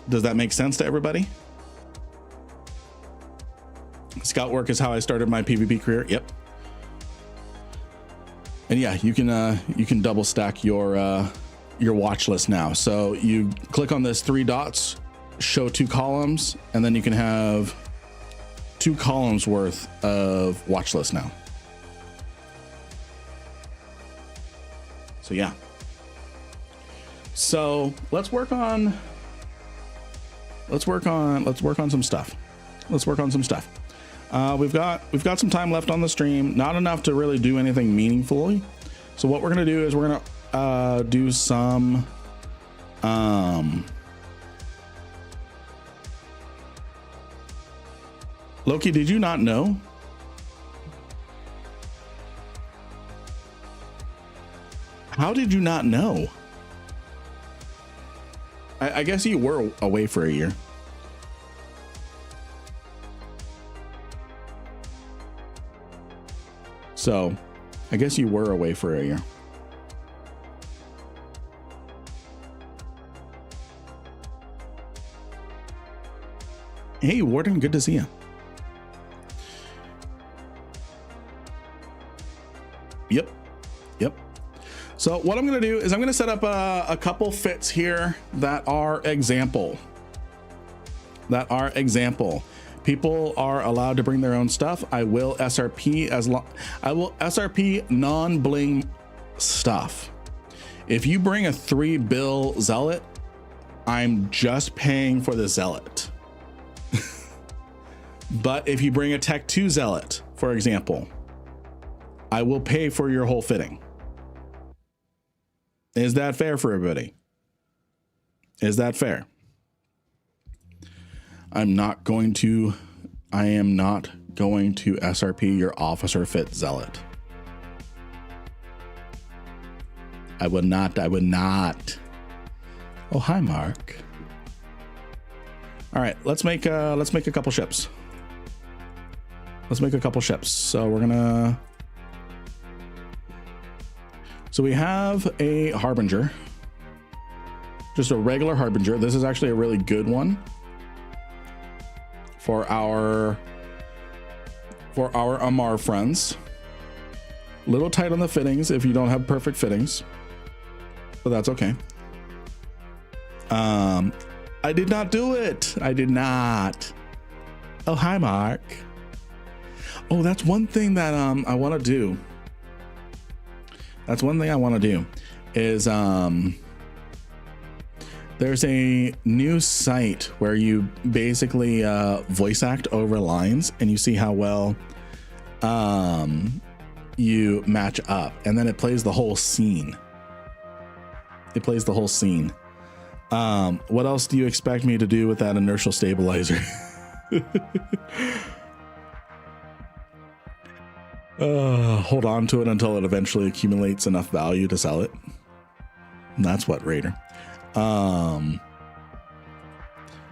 Does that make sense to everybody? Scout work is how I started my PvP career. Yep. And yeah, you can double stack your watch list now. So you click on this 3 dots, show 2 columns, and then you can have 2 columns worth of watch list now. So yeah. So let's work on some stuff. We've got some time left on the stream, not enough to really do anything meaningfully. So what we're gonna do is we're gonna do some Loki, did you not know? How did you not know? I guess you were away for a year. So I guess you were away for a year. Hey, Warden, good to see you. Yep. So what I'm going to do is I'm going to set up a couple fits here that are example. People are allowed to bring their own stuff. I will SRP non-bling stuff. If you bring a 3 bill zealot, I'm just paying for the zealot. But if you bring a Tech 2 zealot, for example, I will pay for your whole fitting. Is that fair for everybody? Is that fair? I am not going to SRP your officer fit zealot. I would not. Oh, hi, Mark. All right, let's make a couple ships. So we have a Harbinger, just a regular Harbinger. This is actually a really good one for our Amar friends. Little tight on the fittings if you don't have perfect fittings, but that's okay. I did not do it. I did not. Oh, hi, Mark. Oh, that's one thing that I want to do. That's one thing I want to do is there's a new site where you basically voice act over lines and you see how well you match up, and then it plays the whole scene. What else do you expect me to do with that inertial stabilizer? Hold on to it until it eventually accumulates enough value to sell it. And that's what, Raider.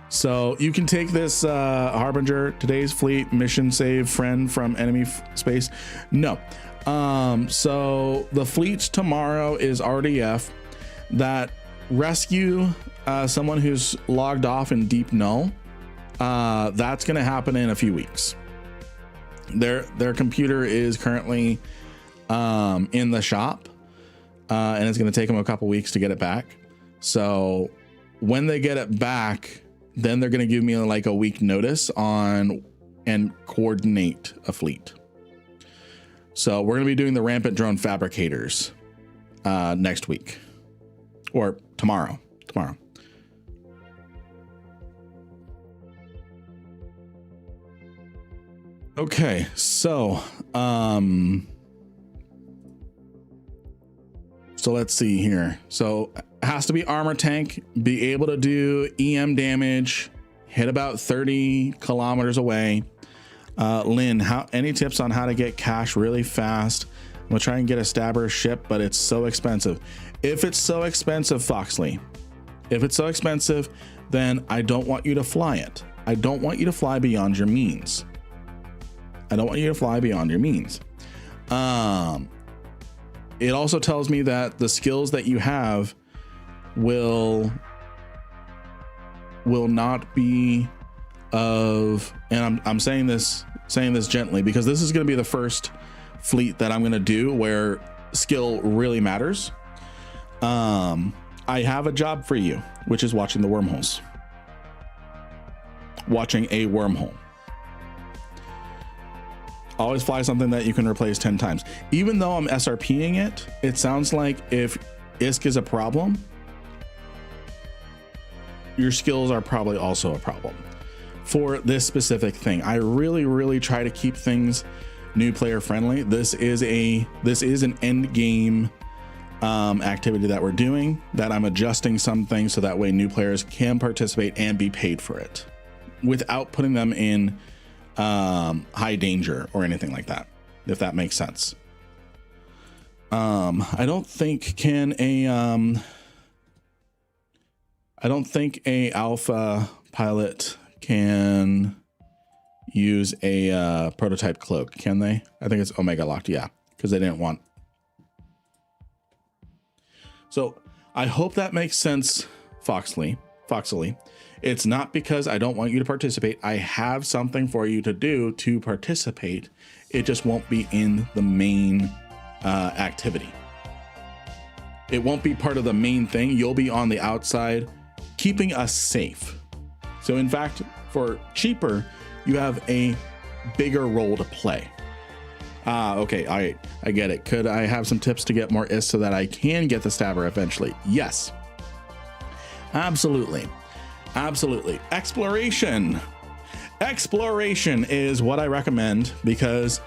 So you can take this Harbinger, today's fleet mission save friend from enemy space. No. So the fleet tomorrow is RDF. That rescue someone who's logged off in deep null. That's going to happen in a few weeks. Their computer is currently in the shop, and it's going to take them a couple weeks to get it back. So when they get it back, then they're going to give me like a week notice on and coordinate a fleet. So we're going to be doing the rampant drone fabricators next week or tomorrow. Okay, so let's see here. So Has to be armor tank, be able to do EM damage, hit about 30 kilometers away. Lynn, any tips on how to get cash really fast? I'm gonna try and get a stabber ship, but it's so expensive. If it's so expensive, Foxley, if it's so expensive, then I don't want you to fly it. I don't want you to fly beyond your means. I don't want you to fly beyond your means. It also tells me that the skills that you have will not be of, and I'm saying this gently because this is going to be the first fleet that I'm going to do where skill really matters. I have a job for you, which is watching the wormholes. Watching a wormhole. Always fly something that you can replace 10 times. Even though I'm SRPing it, it sounds like if ISK is a problem, your skills are probably also a problem for this specific thing. I really try to keep things new player friendly. This is an end game activity that we're doing, that I'm adjusting some things so that way new players can participate and be paid for it without putting them in high danger or anything like that, if that makes sense. I don't think a alpha pilot can use a prototype cloak, can they? I think it's Omega locked, yeah, because they didn't want. So I hope that makes sense, Foxley. It's not because I don't want you to participate. I have something for you to do to participate. It just won't be in the main activity. It won't be part of the main thing. You'll be on the outside, keeping us safe. So in fact, for cheaper, you have a bigger role to play. Okay, all right, I get it. Could I have some tips to get more IS so that I can get the stabber eventually? Yes, absolutely. Exploration is what I recommend because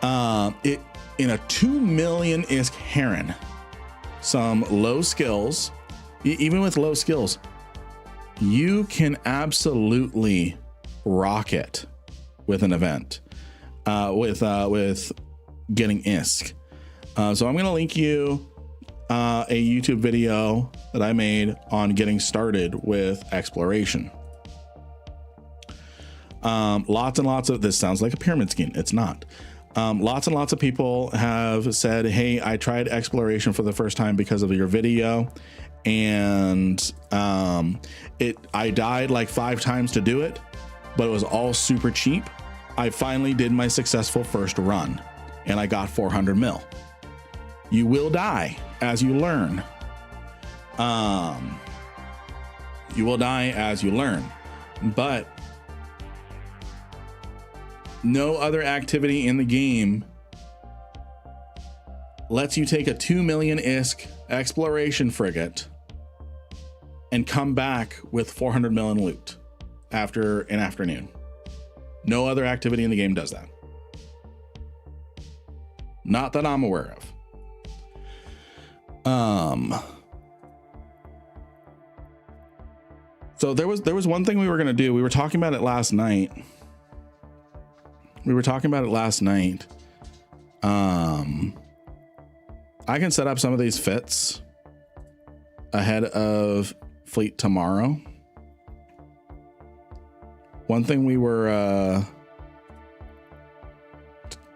it in a 2 million ISK Heron, some low skills, even with low skills, you can absolutely rock it with an event, with getting ISK. So I'm going to link you a YouTube video that I made on getting started with exploration. Lots and lots of, this sounds like a pyramid scheme. It's not. Lots and lots of people have said, hey, I tried exploration for the first time because of your video, and I died like 5 times to do it, but it was all super cheap. I finally did my successful first run and I got 400 mil. You will die as you learn. You will die as you learn, but no other activity in the game lets you take a 2 million ISK exploration frigate and come back with 400 million loot after an afternoon. No other activity in the game does that. Not that I'm aware of. So there was one thing we were gonna do. We were talking about it last night. I can set up some of these fits ahead of fleet tomorrow. One thing we were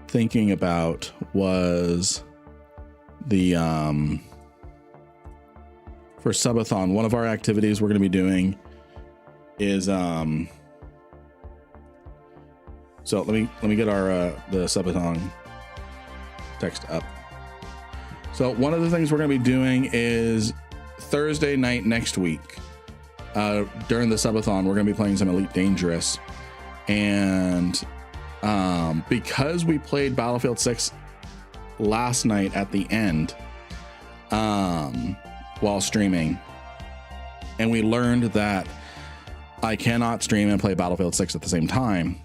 thinking about was the for subathon. One of our activities we're going to be doing is so let me get our the subathon text up. So one of the things we're going to be doing is Thursday night next week, during the subathon, we're going to be playing some Elite Dangerous, and because we played Battlefield 6 last night at the end while streaming, and we learned that I cannot stream and play Battlefield 6 at the same time,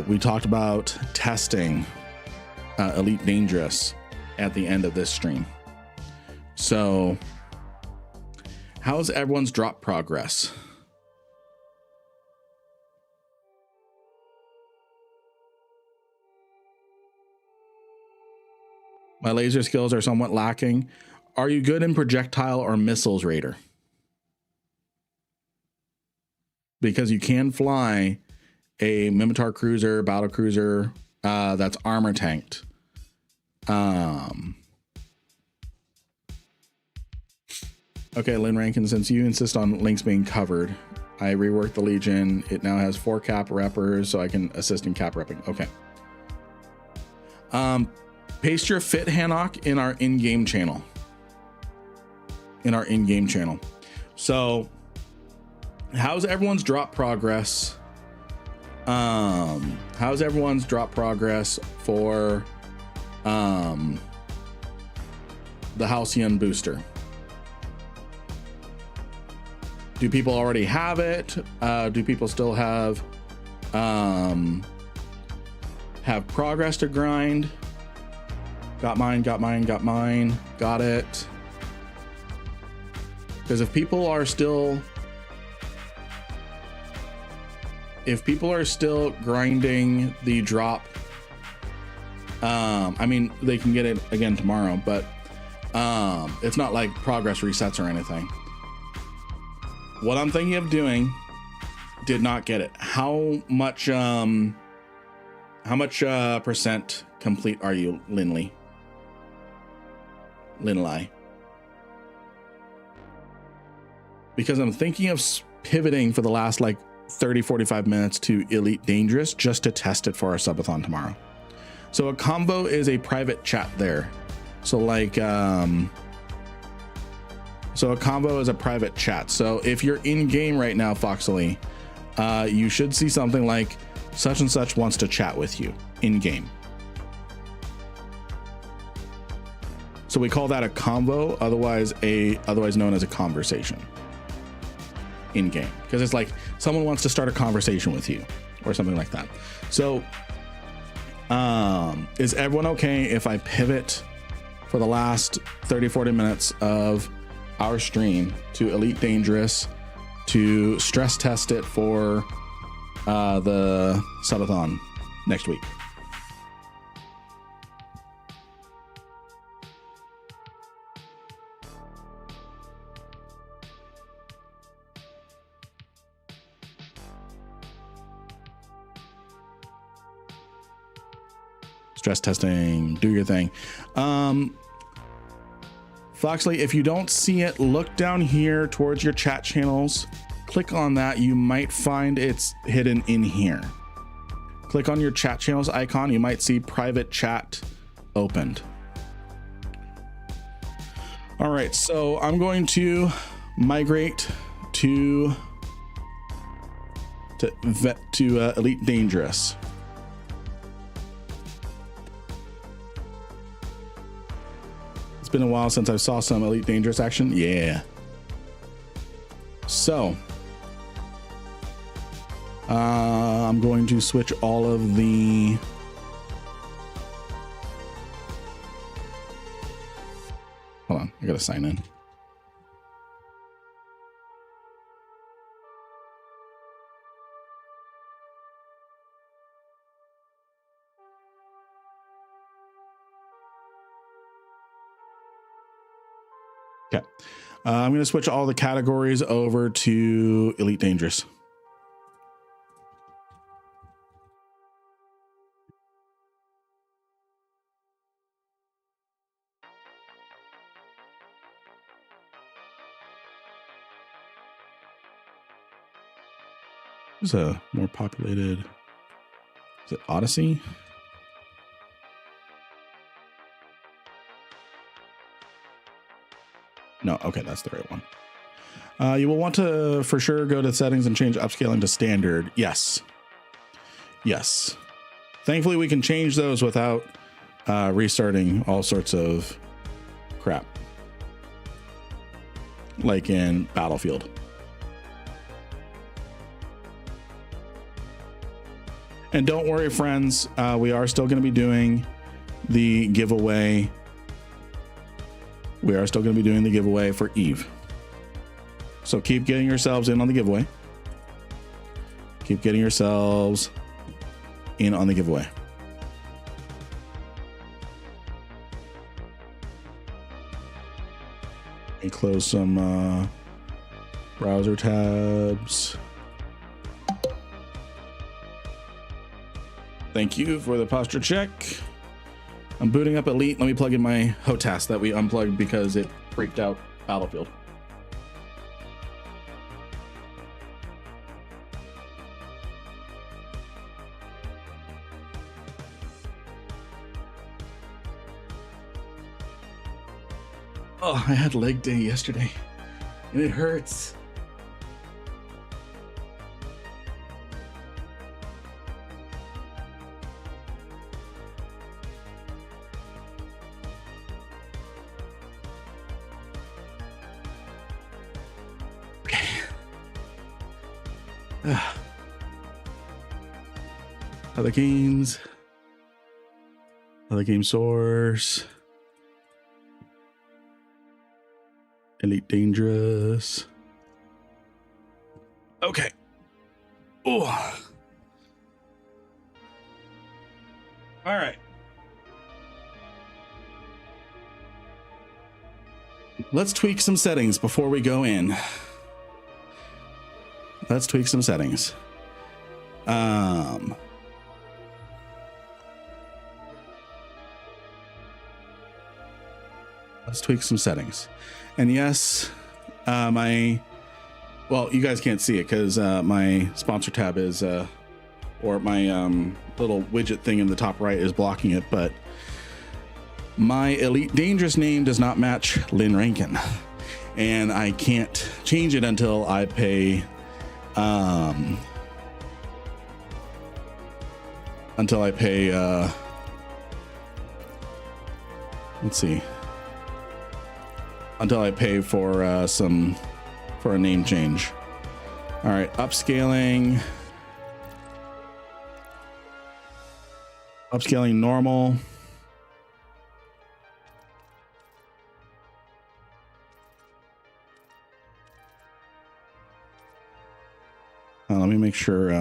we talked about testing Elite Dangerous at the end of this stream. So How's everyone's drop progress? My laser skills are somewhat lacking. Are you good in projectile or missiles, Raider? Because you can fly a Mimitar cruiser, battle cruiser that's armor tanked. Okay, Lynn Rankin, since you insist on links being covered, I reworked the Legion. It now has 4 cap reppers, so I can assist in cap repping. Okay. Paste your fit Hanok in our in-game channel. So, how's everyone's drop progress? How's everyone's drop progress for the Halcyon booster? Do people already have it? Do people still have progress to grind? Got mine, got it. Because if people are still grinding the drop, I mean, they can get it again tomorrow, but it's not like progress resets or anything. What I'm thinking of doing, did not get it. How much percent complete are you, Linley? Because I'm thinking of pivoting for the last like 30-45 minutes to Elite Dangerous just to test it for our subathon tomorrow. So a convo is a private chat there. So like so a convo is a private chat. So if you're in game right now, Foxley, you should see something like such and such wants to chat with you in game. So we call that a convo, otherwise known as a conversation in game, because it's like someone wants to start a conversation with you or something like that. So is everyone okay if I pivot for the last 30-40 minutes of our stream to Elite Dangerous to stress test it for the subathon next week? Stress testing, do your thing. Foxley, if you don't see it, look down here towards your chat channels. Click on that. You might find it's hidden in here. Click on your chat channels icon. You might see private chat opened. All right, so I'm going to migrate to Elite Dangerous. Been a while since I saw some Elite Dangerous action. Yeah. So I'm going to switch all of the hold on, I gotta sign in. Okay, I'm going to switch all the categories over to Elite Dangerous. There's a more populated, is it Odyssey? No, okay, that's the right one. You will want to for sure go to settings and change upscaling to standard. Yes. Yes. Thankfully, we can change those without restarting all sorts of crap. Like in Battlefield. And don't worry, friends. We are still going to be doing the giveaway. We are still going to be doing the giveaway for Eve. So keep getting yourselves in on the giveaway. Keep getting yourselves in on the giveaway. And close some browser tabs. Thank you for the posture check. I'm booting up Elite. Let me plug in my HOTAS that we unplugged because it freaked out Battlefield. Oh, I had leg day yesterday and it hurts. Other games. Other game source. Elite Dangerous. Okay. Oh. All right. Let's tweak some settings before we go in. Let's tweak some settings. Let's tweak some settings. And yes, well, you guys can't see it because my sponsor tab is, or my little widget thing in the top right is blocking it, but my Elite Dangerous name does not match Lynn Rankin. And I can't change it until I pay, let's see. Until I pay for for a name change. All right, upscaling normal. Let me make sure.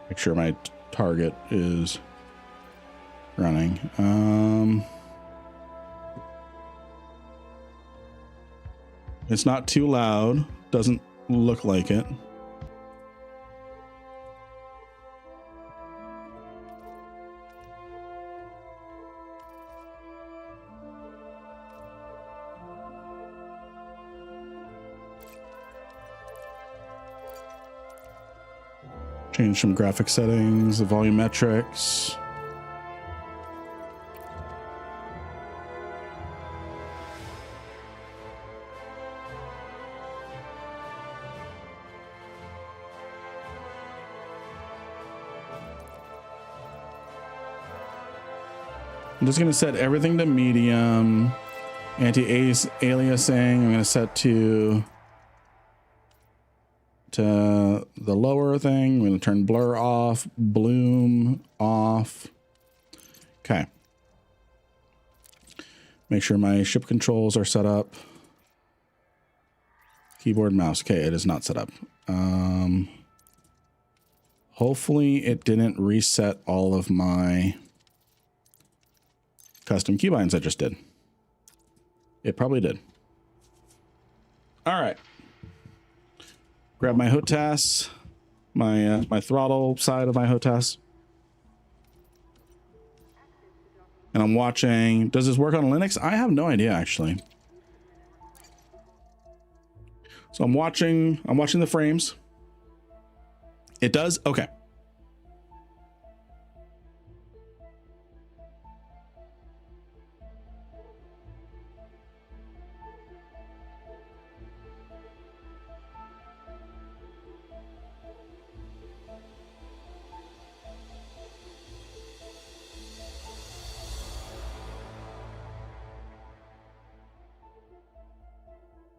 Make sure my target is running. It's not too loud. Doesn't look like it. Change some graphic settings, the volumetrics. I'm just going to set everything to medium. Anti-aliasing, I'm going to set to the lower thing. I'm going to turn blur off, bloom off. Okay. Make sure my ship controls are set up. Keyboard, mouse. Okay, it is not set up. Hopefully it didn't reset all of my custom keybinds I just did. It probably did. All right. Grab my HOTAS, my throttle side of my HOTAS. And I'm watching. Does this work on Linux? I have no idea, actually. So I'm watching the frames. It does? Okay.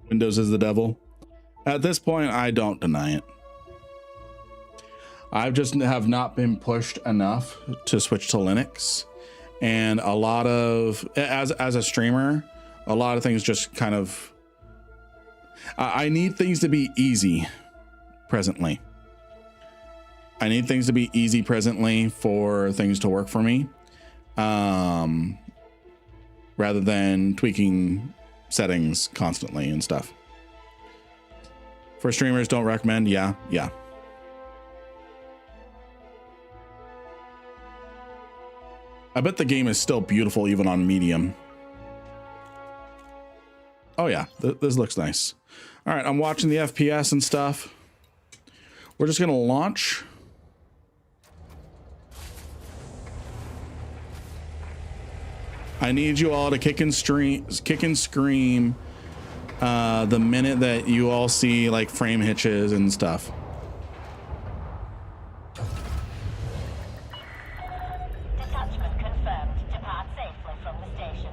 Windows is the devil. At this point, I don't deny it. I've just have not been pushed enough to switch to Linux, and a lot of as a streamer, a lot of things just kind of I need things to be easy presently. I need things to be easy presently for things to work for me, rather than tweaking settings constantly and stuff. For streamers, don't recommend. Yeah. I bet the game is still beautiful even on medium. Oh yeah, this looks nice. All right, I'm watching the FPS and stuff. We're just gonna launch. I need you all to kick and scream the minute that you all see like frame hitches and stuff. Detachment confirmed. Depart safely from the station.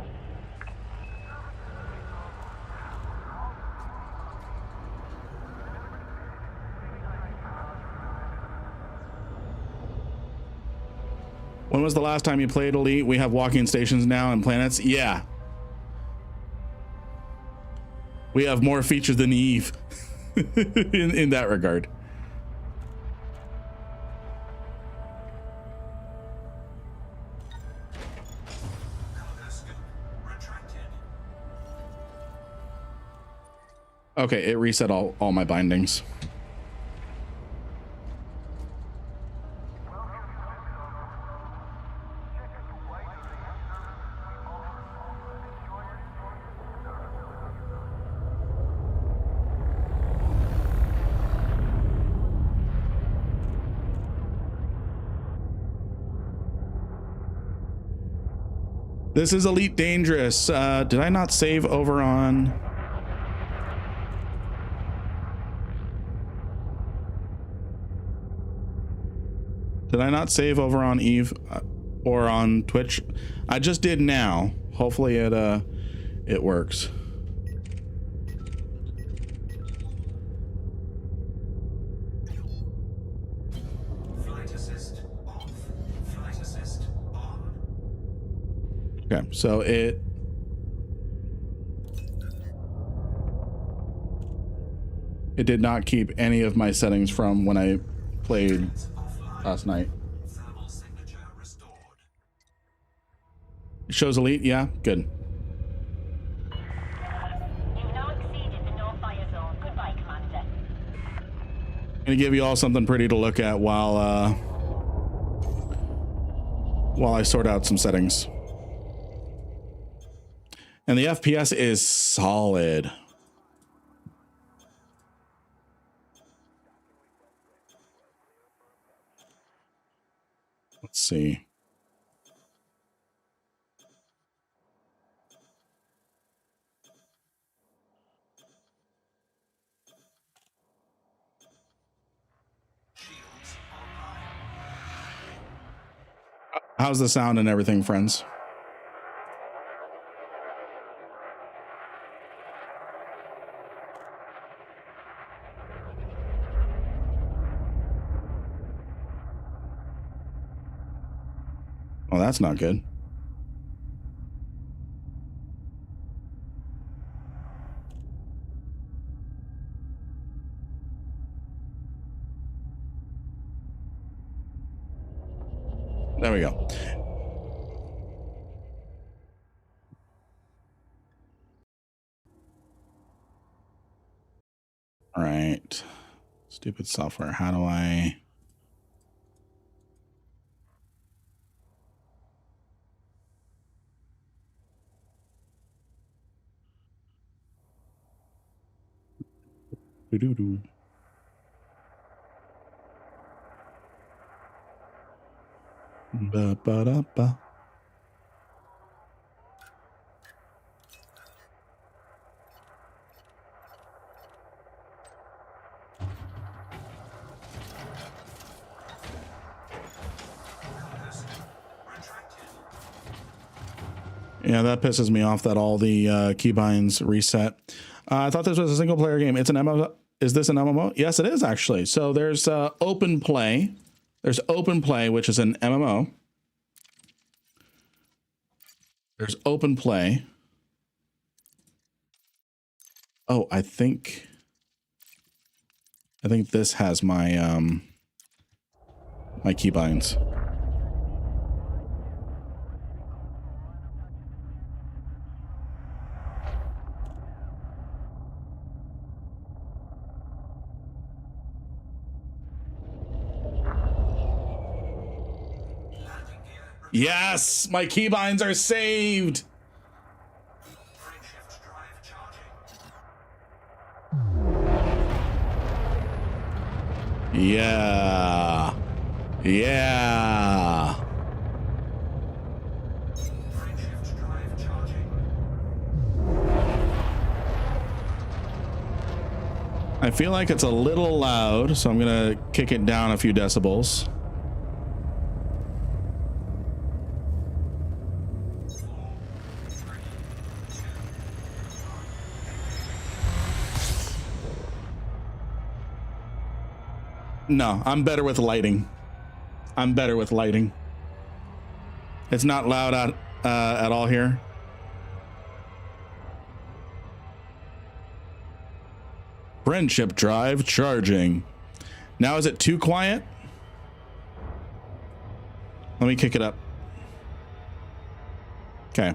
When was the last time you played Elite? We have walking stations now and planets. Yeah. We have more features than Eve in that regard. Okay, it reset all my bindings. This is Elite Dangerous. Did I not save over on... Did I not save over on Eve or on Twitch? I just did now. Hopefully it works. Flight assist off. Flight assist on. Okay, so it did not keep any of my settings from when I played last night. Thermal signature restored. It shows Elite, yeah, good. You've now exceeded the no-fire zone. Goodbye, Commander. I'm gonna give you all something pretty to look at while I sort out some settings. And the FPS is solid. Let's see. How's the sound and everything, friends? Oh, that's not good. There we go. All right. Stupid software. How do I... Doo-doo-doo. Ba-ba-da-ba. Yeah, that pisses me off that all the keybinds reset. I thought this was a single player game. It's an MMO. Is this an MMO? Yes, it is actually. So there's open play There's open play, which is an MMO. There's open play. Oh, I think this has my my keybinds. Yes, my keybinds are saved. Shift drive charging. Yeah. Yeah. Shift drive charging. I feel like it's a little loud, so I'm gonna kick it down a few decibels. No, I'm better with lighting. I'm better with lighting. It's not loud at all here. Friendship drive charging. Now is it too quiet? Let me kick it up. Okay.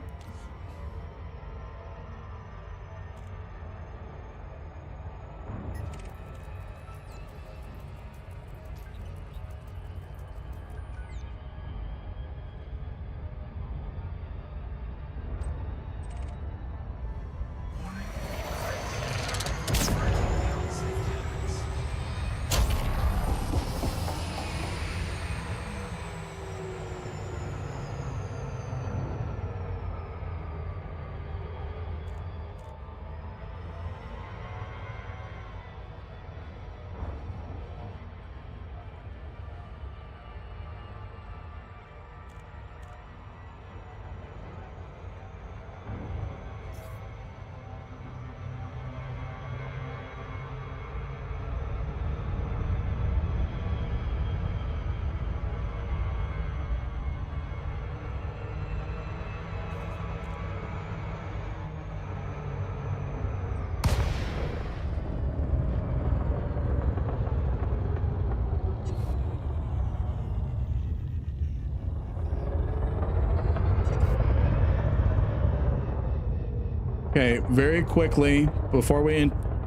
Okay, very quickly before we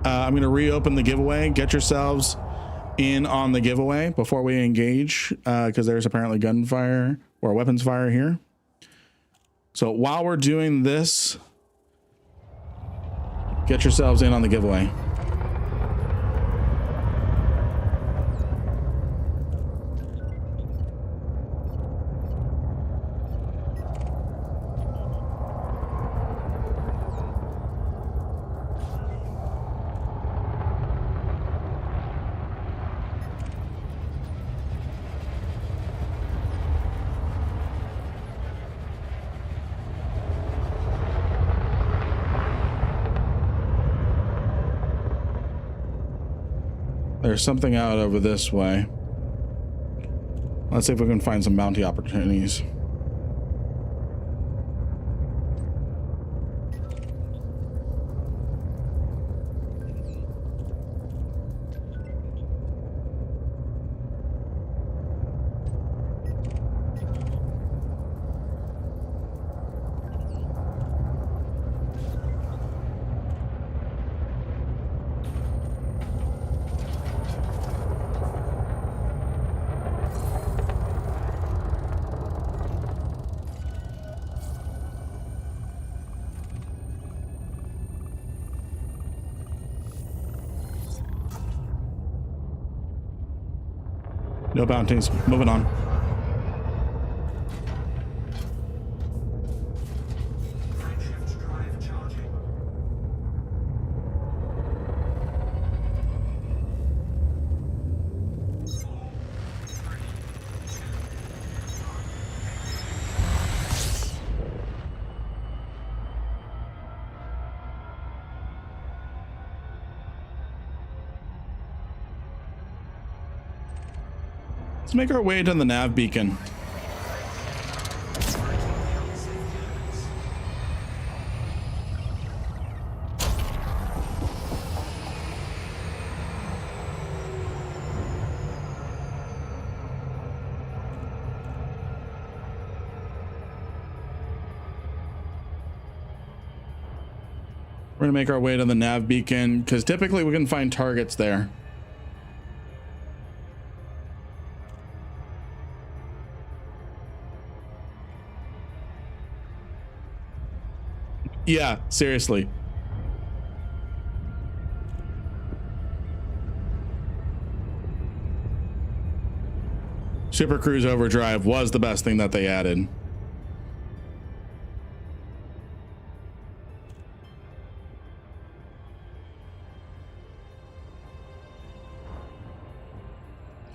I'm going to reopen the giveaway. Get yourselves in on the giveaway before we engage, because there's apparently gunfire or weapons fire here. So while we're doing this, get yourselves in on the giveaway. There's something out over this way. Let's see if we can find some bounty opportunities. No bounties. Moving on. Shift drive charging. Let's make our way to the nav beacon. We're gonna make our way to the nav beacon because typically we can find targets there. Yeah, seriously. Super Cruise Overdrive was the best thing that they added.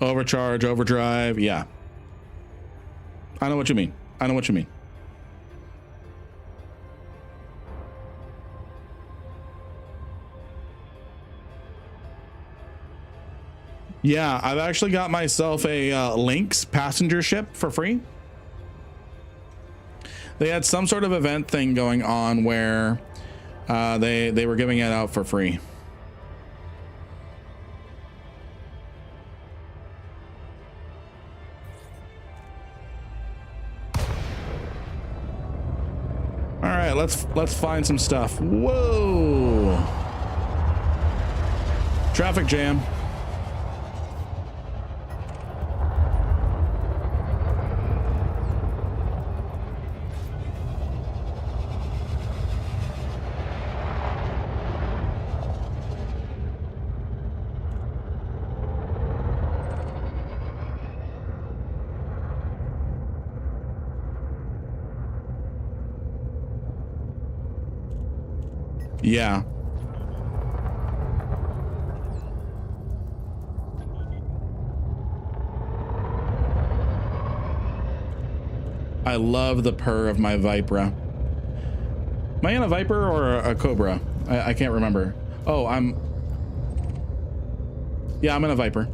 Overcharge, overdrive, yeah. I know what you mean. I know what you mean. Yeah, I've actually got myself a Lynx passenger ship for free. They had some sort of event thing going on where they were giving it out for free. All right, let's find some stuff. Whoa! Traffic jam. Yeah. I love the purr of my Vipera. Am I in a Viper or a Cobra? I can't remember. Oh, yeah, I'm in a Viper.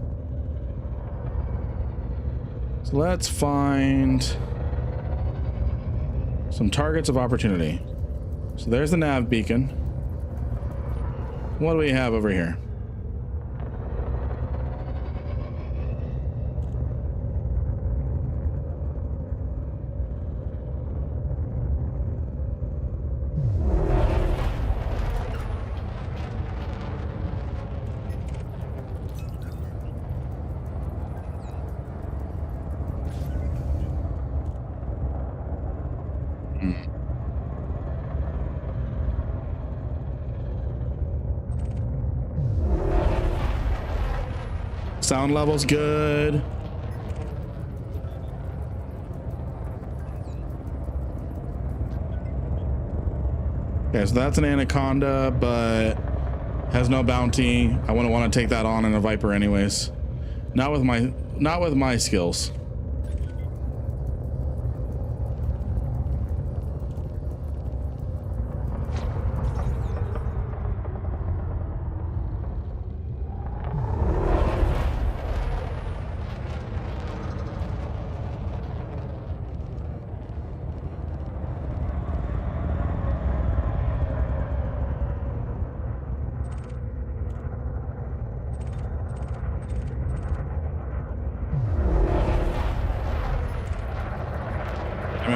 So let's find some targets of opportunity. So there's the nav beacon. What do we have over here? Sound level's good. Okay, so that's an Anaconda, but has no bounty. I wouldn't want to take that on in a Viper anyways. Not with my skills.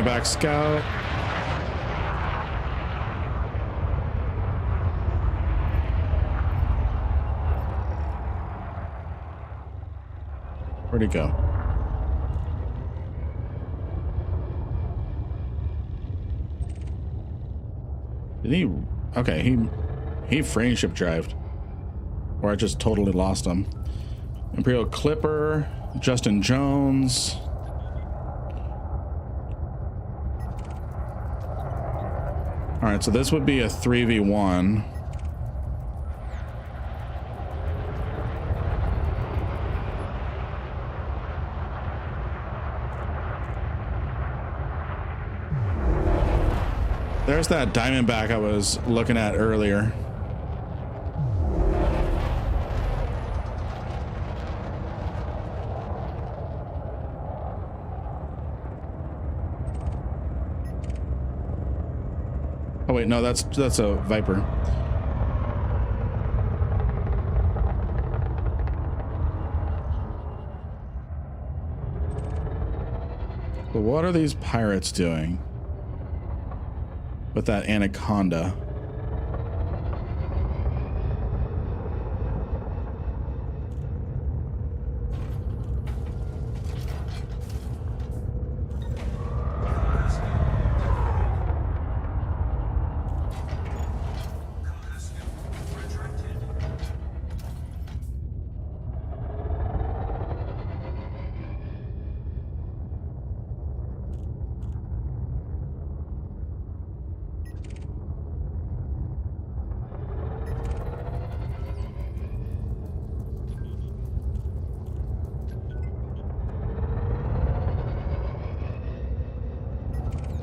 Back scout. Where'd he go? Did he? Okay, he friendship drived, or I just totally lost him. Imperial Clipper, Justin Jones. All right, so this would be a 3v1. There's that Diamondback I was looking at earlier. wait, no, that's a Viper. But what are these pirates doing with that anaconda?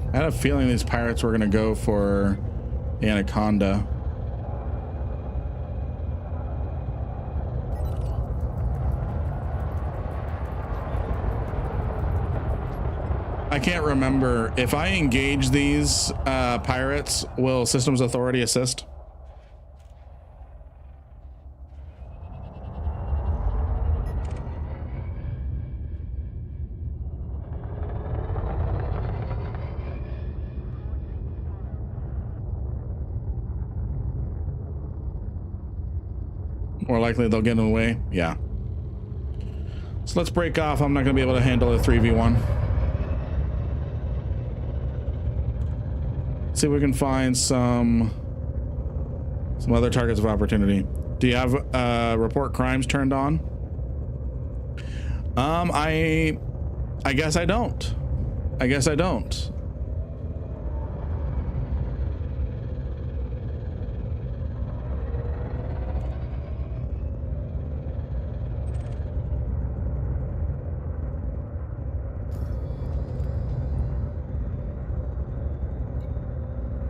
I had a feeling these pirates were going to go for the anaconda. I can't remember if I engage these pirates, will Systems Authority assist? More likely they'll get in the way. Yeah. So let's break off. I'm not going to be able to handle a 3v1. See if we can find some other targets of opportunity. Do you have report crimes turned on? I guess I don't. I guess I don't.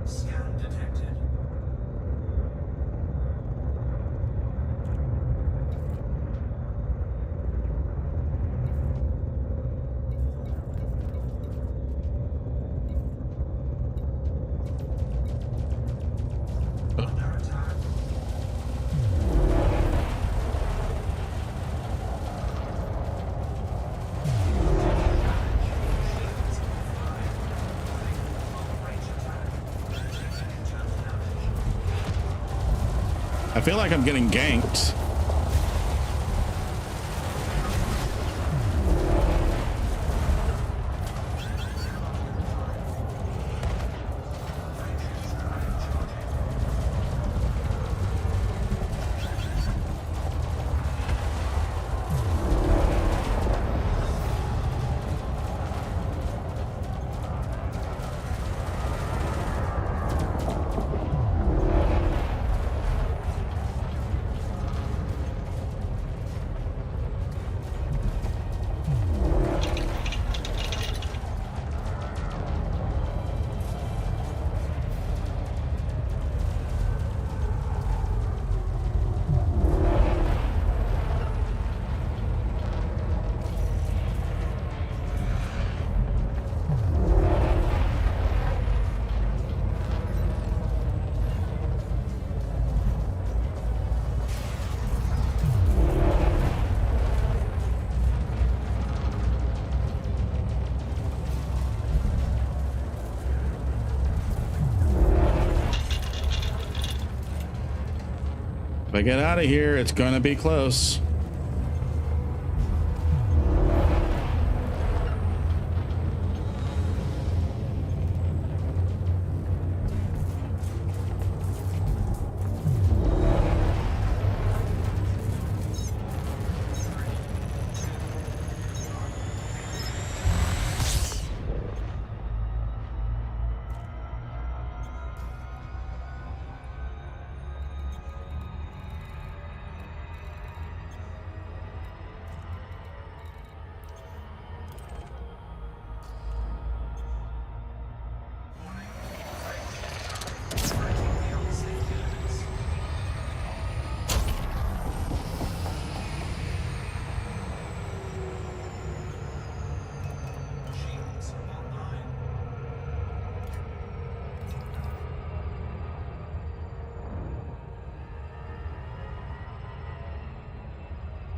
Scan detected. Under attack. Shields offline. Long-range attack. Internal damage. I feel like I'm getting ganked. If I get out of here, it's gonna be close.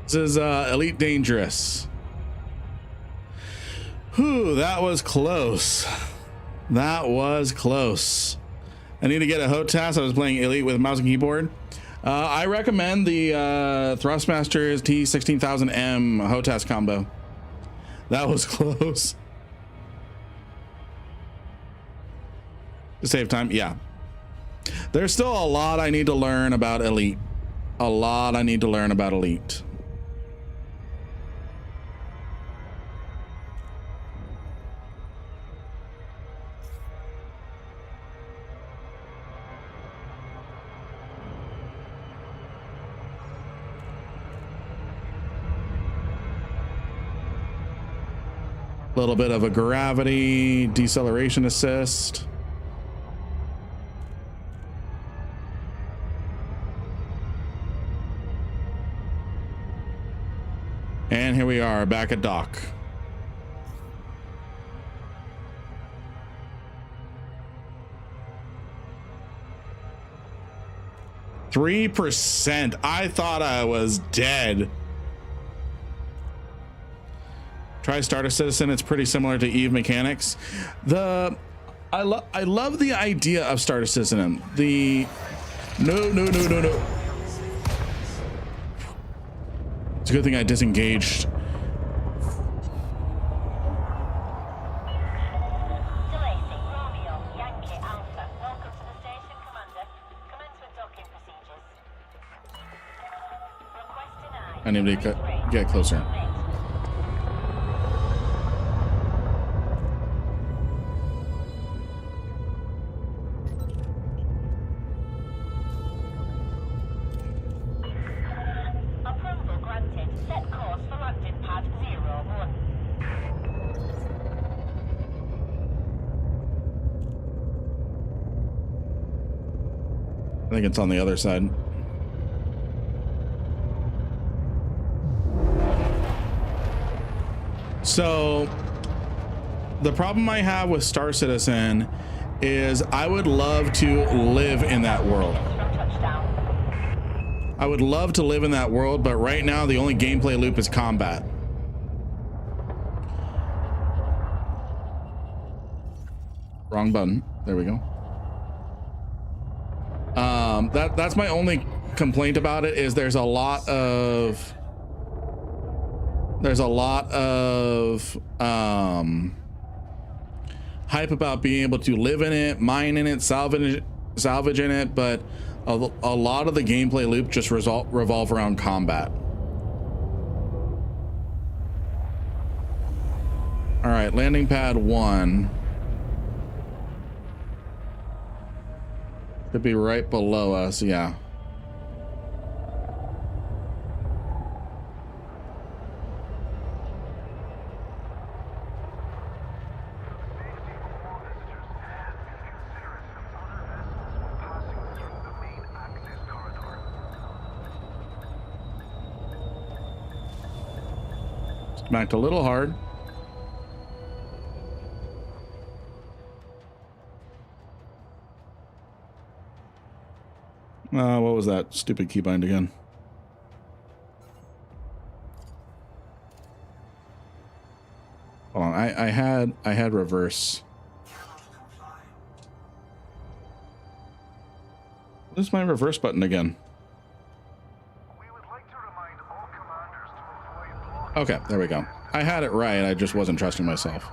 This is Elite Dangerous. Whew, that was close. That was close. I need to get a HOTAS. I was playing Elite with mouse and keyboard. I recommend the Thrustmasters T16000M HOTAS combo. That was close. To save time, yeah. There's still a lot I need to learn about Elite. A lot I need to learn about Elite. A little bit of a gravity deceleration assist. And here we are back at dock. %. I thought I was dead. Try Starter Citizen. It's pretty similar to Eve mechanics. I love the idea of Starter Citizen. No. It's a good thing I disengaged. Delacey, Romeo, Yankee, Alpha. Welcome to the station, Commander. Commence with docking procedures. Request denied. I need to get closer. Approval granted. Set course for landing pad 01. I think it's on the other side. So the problem I have with Star Citizen is I would love to live in that world. Touchdown. I would love to live in that world, but right now the only gameplay loop is combat. Wrong button. There we go. That's my only complaint about it is there's a lot of hype about being able to live in it, mine in it, salvage in it, but a lot of the gameplay loop just revolve around combat. All right, landing pad 1 could be right below us. Yeah. Smacked a little hard. What was that stupid keybind again? Hold on, I had reverse. Where's my reverse button again? Okay, there we go. I had it right, I just wasn't trusting myself.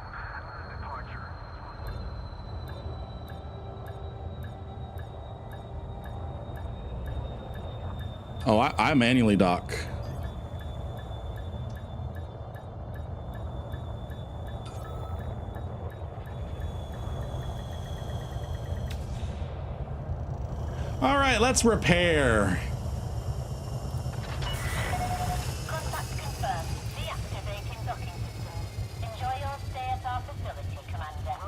Oh, I manually dock. All right, let's repair. Contact confirmed. Deactivating docking systems. Enjoy your stay at our facility, Commander.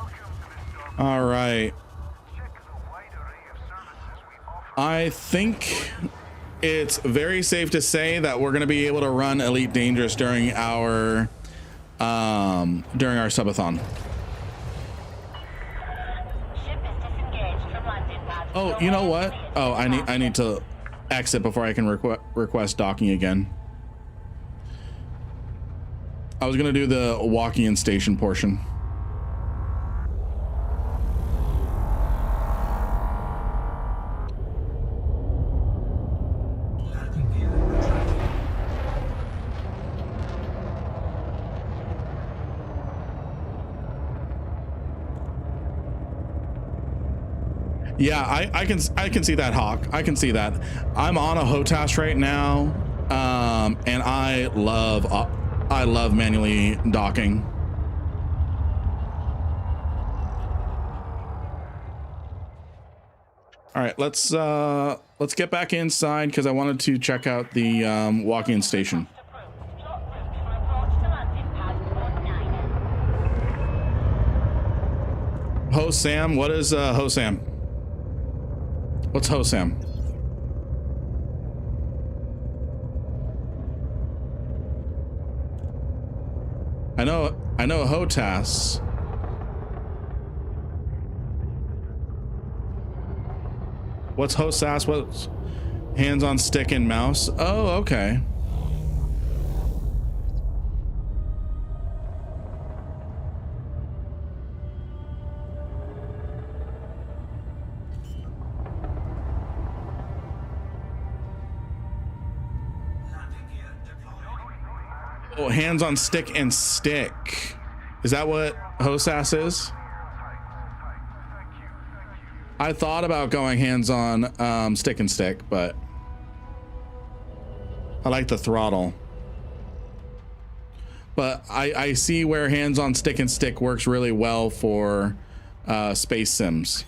All right. I think it's very safe to say that we're going to be able to run Elite Dangerous during our subathon. Ship is disengaged from landing pad. Oh, you know what? Oh, I need to exit before I can request docking again. I was gonna do the walking in station portion. Landing gear retracted. Yeah, I can see that, Hawk. I can see that. I'm on a HOTAS right now, and I love manually docking. All right, let's get back inside because I wanted to check out the walk-in station. Plot route for approach to landing pad 19. Ho Sam, what is Ho Sam? What's Ho Sam? I know HOTAS. What's HOSAS? What's hands on stick and mouse? Oh, okay. Landing gear deployed. Oh, hands on stick and stick. Is that what HOSAS is? I thought about going hands on stick and stick, but I like the throttle. But I see where hands on stick and stick works really well for space sims.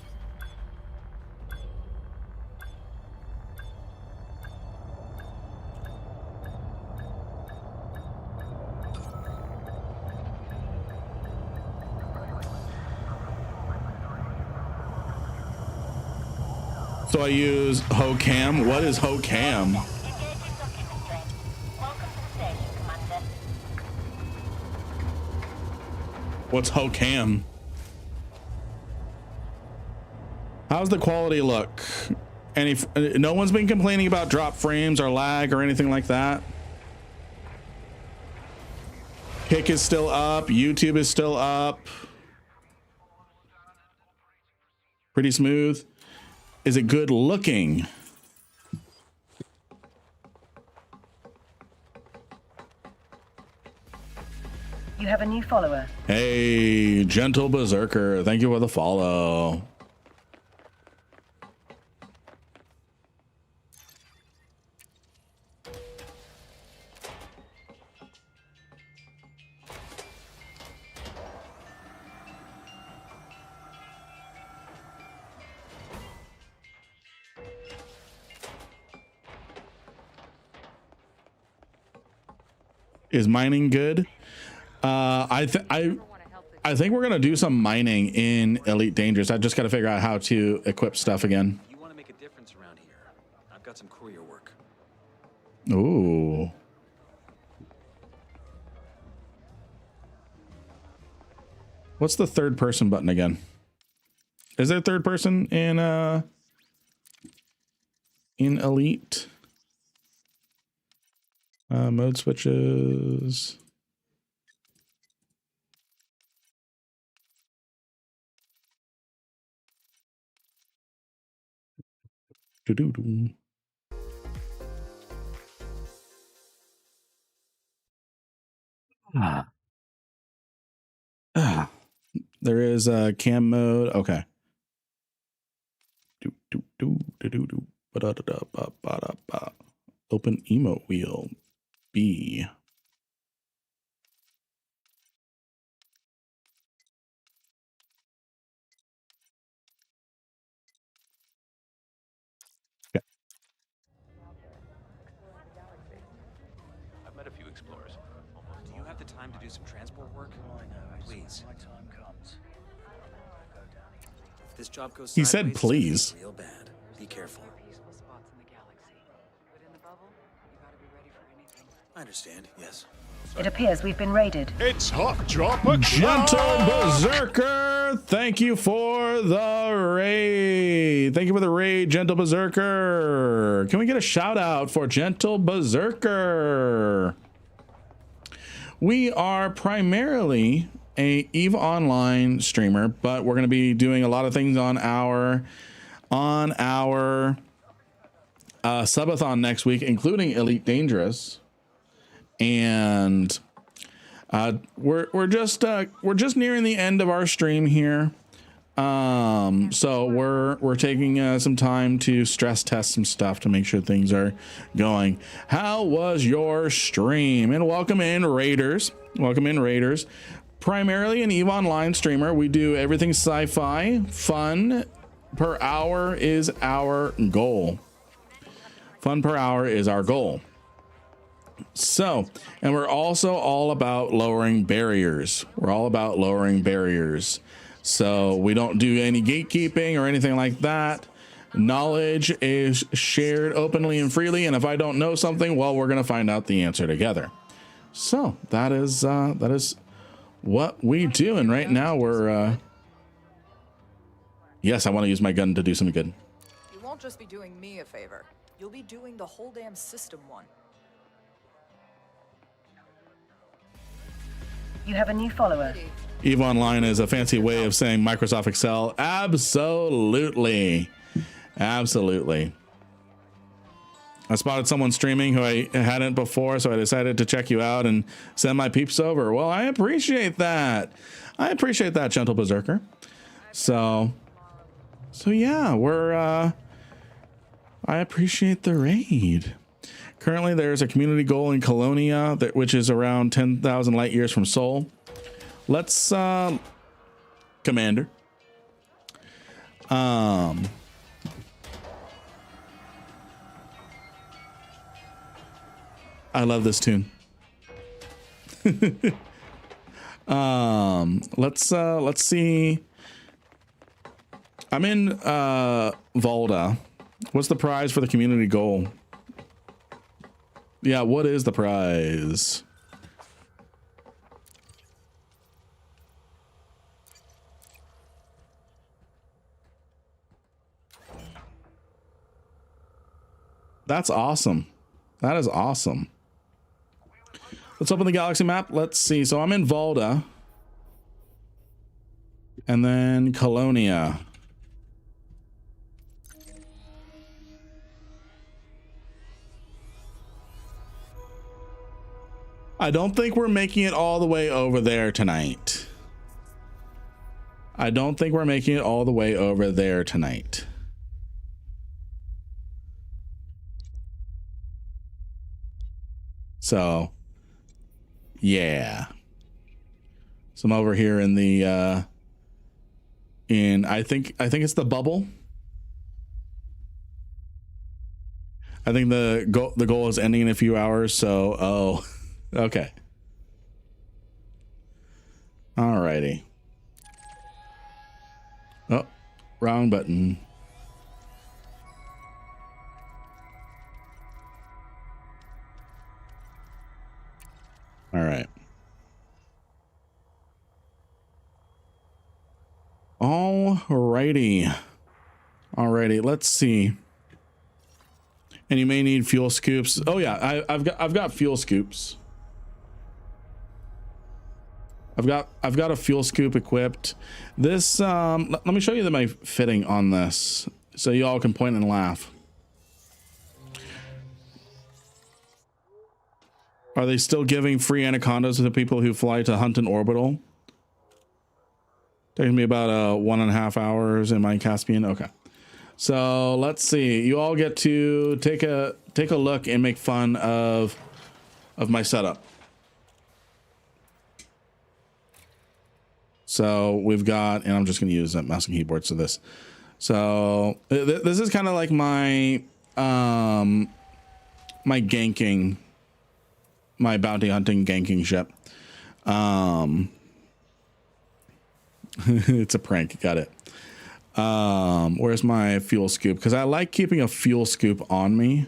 So I use HOCAM. What is HOCAM? Engaging docking restraint. Welcome to the station, Commander. What's HOCAM? How's the quality look? No one's been complaining about drop frames or lag or anything like that. Kick is still up. YouTube is still up. Pretty smooth. Is it good looking? You have a new follower. Hey, Gentle Berserker. Thank you for the follow. Is mining good? I think we're gonna do some mining in Elite Dangerous. I just gotta figure out how to equip stuff again. You want to make a difference around here? I've got some courier work. Ooh. What's the third person button again? Is there a third person in Elite? Mode switches. Doo-doo-doo. There is a cam mode. Okay. Ba-da-da-da, open emote wheel. B. Okay. I've met a few explorers. Do you have the time to do some transport work? Please. If this job goes He said sideways, it's gonna be please. real bad. Be careful. Peaceful spots in the galaxy. But in the bubble, you gotta be ready for anything. I understand. Yes. It appears we've been raided. It's Hawk Dropper Gentle Berserker, thank you for the raid. Thank you for the raid, Gentle Berserker. Can we get a shout out for Gentle Berserker? We are primarily a EVE Online streamer, but we're going to be doing a lot of things on our subathon next week, including Elite Dangerous. And we're just nearing the end of our stream here. So we're taking some time to stress test some stuff to make sure things are going. How was your stream? And welcome in Raiders. Welcome in Raiders. Primarily an EVE Online streamer. We do everything sci-fi. Fun per hour is our goal. Fun per hour is our goal. So, and we're also all about lowering barriers. We're all about lowering barriers. So we don't do any gatekeeping or anything like that. Knowledge is shared openly and freely. And if I don't know something, well, we're going to find out the answer together. So that is what we do. And right now we're, yes, I want to use my gun to do something good. You won't just be doing me a favor. You'll be doing the whole damn system one. You have a new follower. EVE Online is a fancy way of saying Microsoft Excel. Absolutely. Absolutely. I spotted someone streaming who I hadn't before, so I decided to check you out and send my peeps over. Well, I appreciate that. I appreciate that, Gentle Berserker. So yeah, I appreciate the raid. Currently, there's a community goal in Colonia, which is around 10,000 light years from Seoul. Let's, Commander. I love this tune. Let's see. I'm in Volda. What's the prize for the community goal? Yeah, what is the prize? That's awesome. That is awesome. Let's open the galaxy map. Let's see. So I'm in Volda. And then Colonia. I don't think we're making it all the way over there tonight. I don't think we're making it all the way over there tonight. So, yeah. So I'm over here in the I think it's the bubble. I think the goal is ending in a few hours, so okay. Alrighty. Oh, wrong button. All right. Alrighty. Alrighty. Let's see. And you may need fuel scoops. Oh yeah, I've got fuel scoops. I've got a fuel scoop equipped. This let me show you my fitting on this so you all can point and laugh. Are they still giving free anacondas to the people who fly to Hunt and Orbital? Taking me about 1.5 hours in my Caspian. Okay. So let's see. You all get to take a look and make fun of my setup. So we've got, and I'm just going to use mouse and keyboard to this. So this is kind of like my my ganking, my bounty hunting ganking ship. It's a prank. Got it. Where's my fuel scoop? Because I like keeping a fuel scoop on me.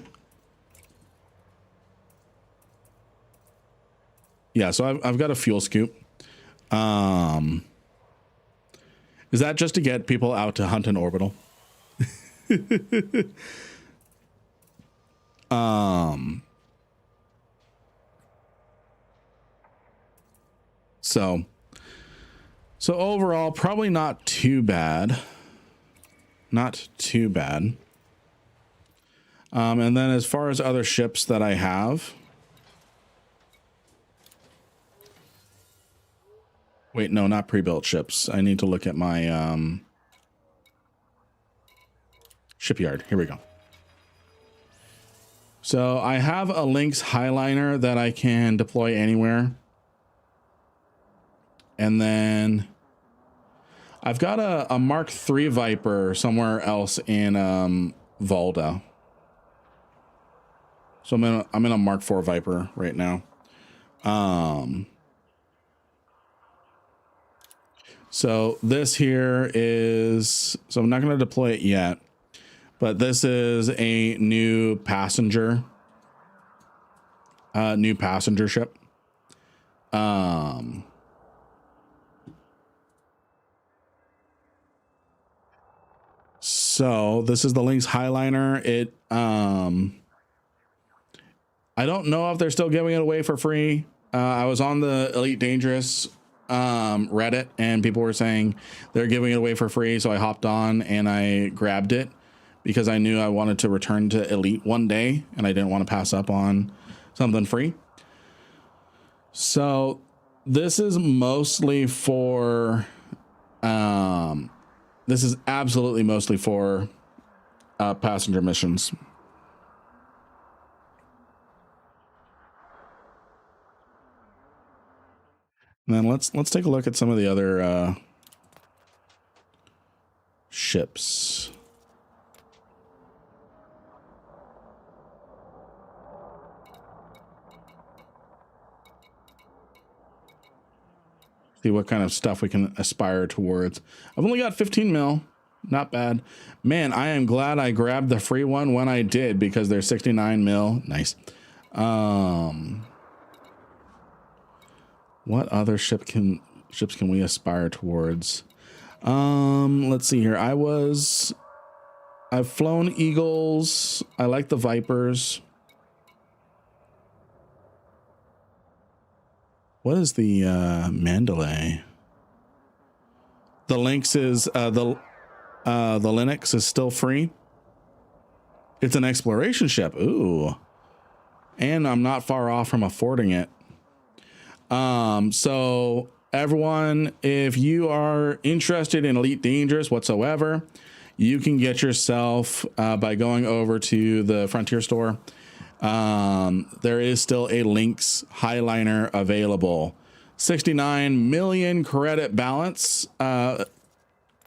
Yeah, so I've got a fuel scoop. Is that just to get people out to Hunt and Orbital? So overall, probably not too bad. Not too bad. And then as far as other ships that I have. Wait, no, not pre-built ships. I need to look at my shipyard. Here we go. So I have a Lynx Highliner that I can deploy anywhere. And then I've got a Mark III Viper somewhere else in Volda. So I'm in a Mark IV Viper right now. So this here is, so I'm not going to deploy it yet, but this is a new passenger ship. So this is the Lynx Highliner. It, I don't know if they're still giving it away for free. I was on the Elite Dangerous Reddit and people were saying they're giving it away for free. So I hopped on and I grabbed it because I knew I wanted to return to Elite one day and I didn't want to pass up on something free. So this is mostly for, this is absolutely mostly for passenger missions. And then let's take a look at some of the other ships. See what kind of stuff we can aspire towards. I've only got 15 mil. Not bad. Man, I am glad I grabbed the free one when I did because they're 69 mil. Nice. What other ships can we aspire towards? Let's see here. I've flown Eagles. I like the Vipers. What is the Mandalay? The Lynx is the Linux is still free. It's an exploration ship. Ooh. And I'm not far off from affording it. So everyone, if you are interested in Elite Dangerous whatsoever, you can get yourself by going over to the Frontier store. There is still a Lynx Highliner available. 69 million credit balance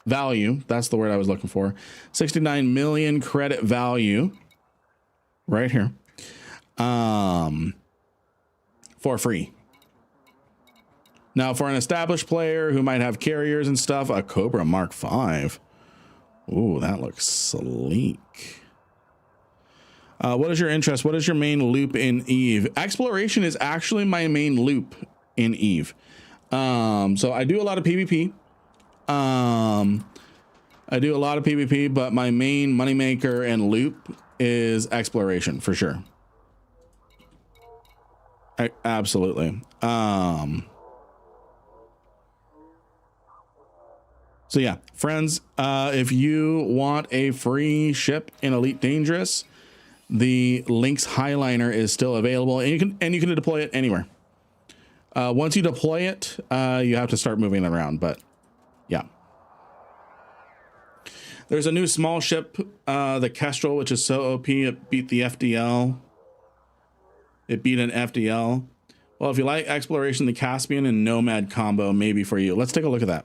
value. That's the word I was looking for. 69 million credit value right here for free. Now, for an established player who might have carriers and stuff, a Cobra Mark V. Ooh, that looks sleek. What is your interest? What is your main loop in Eve? Exploration is actually my main loop in Eve. So I do a lot of PvP. But my main moneymaker and loop is exploration for sure. Absolutely. So yeah, friends, if you want a free ship in Elite Dangerous, the Lynx Highliner is still available, and you can deploy it anywhere. Once you deploy it, you have to start moving it around, but yeah. There's a new small ship, the Kestrel, which is so OP, it beat the FDL. It beat an FDL. Well, if you like exploration, the Caspian and Nomad combo may be for you. Let's take a look at that.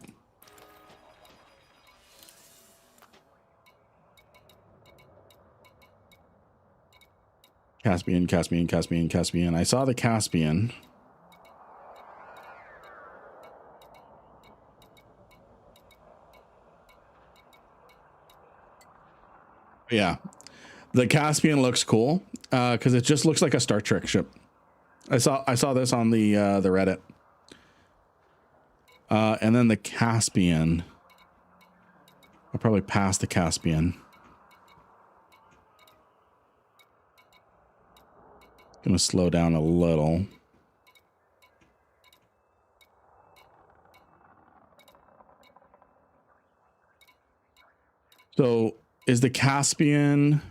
Caspian. I saw the Caspian. Yeah, the Caspian looks cool because it just looks like a Star Trek ship. I saw this on the Reddit. And then the Caspian. I'll probably pass the Caspian. Gonna slow down a little. So is the Caspian?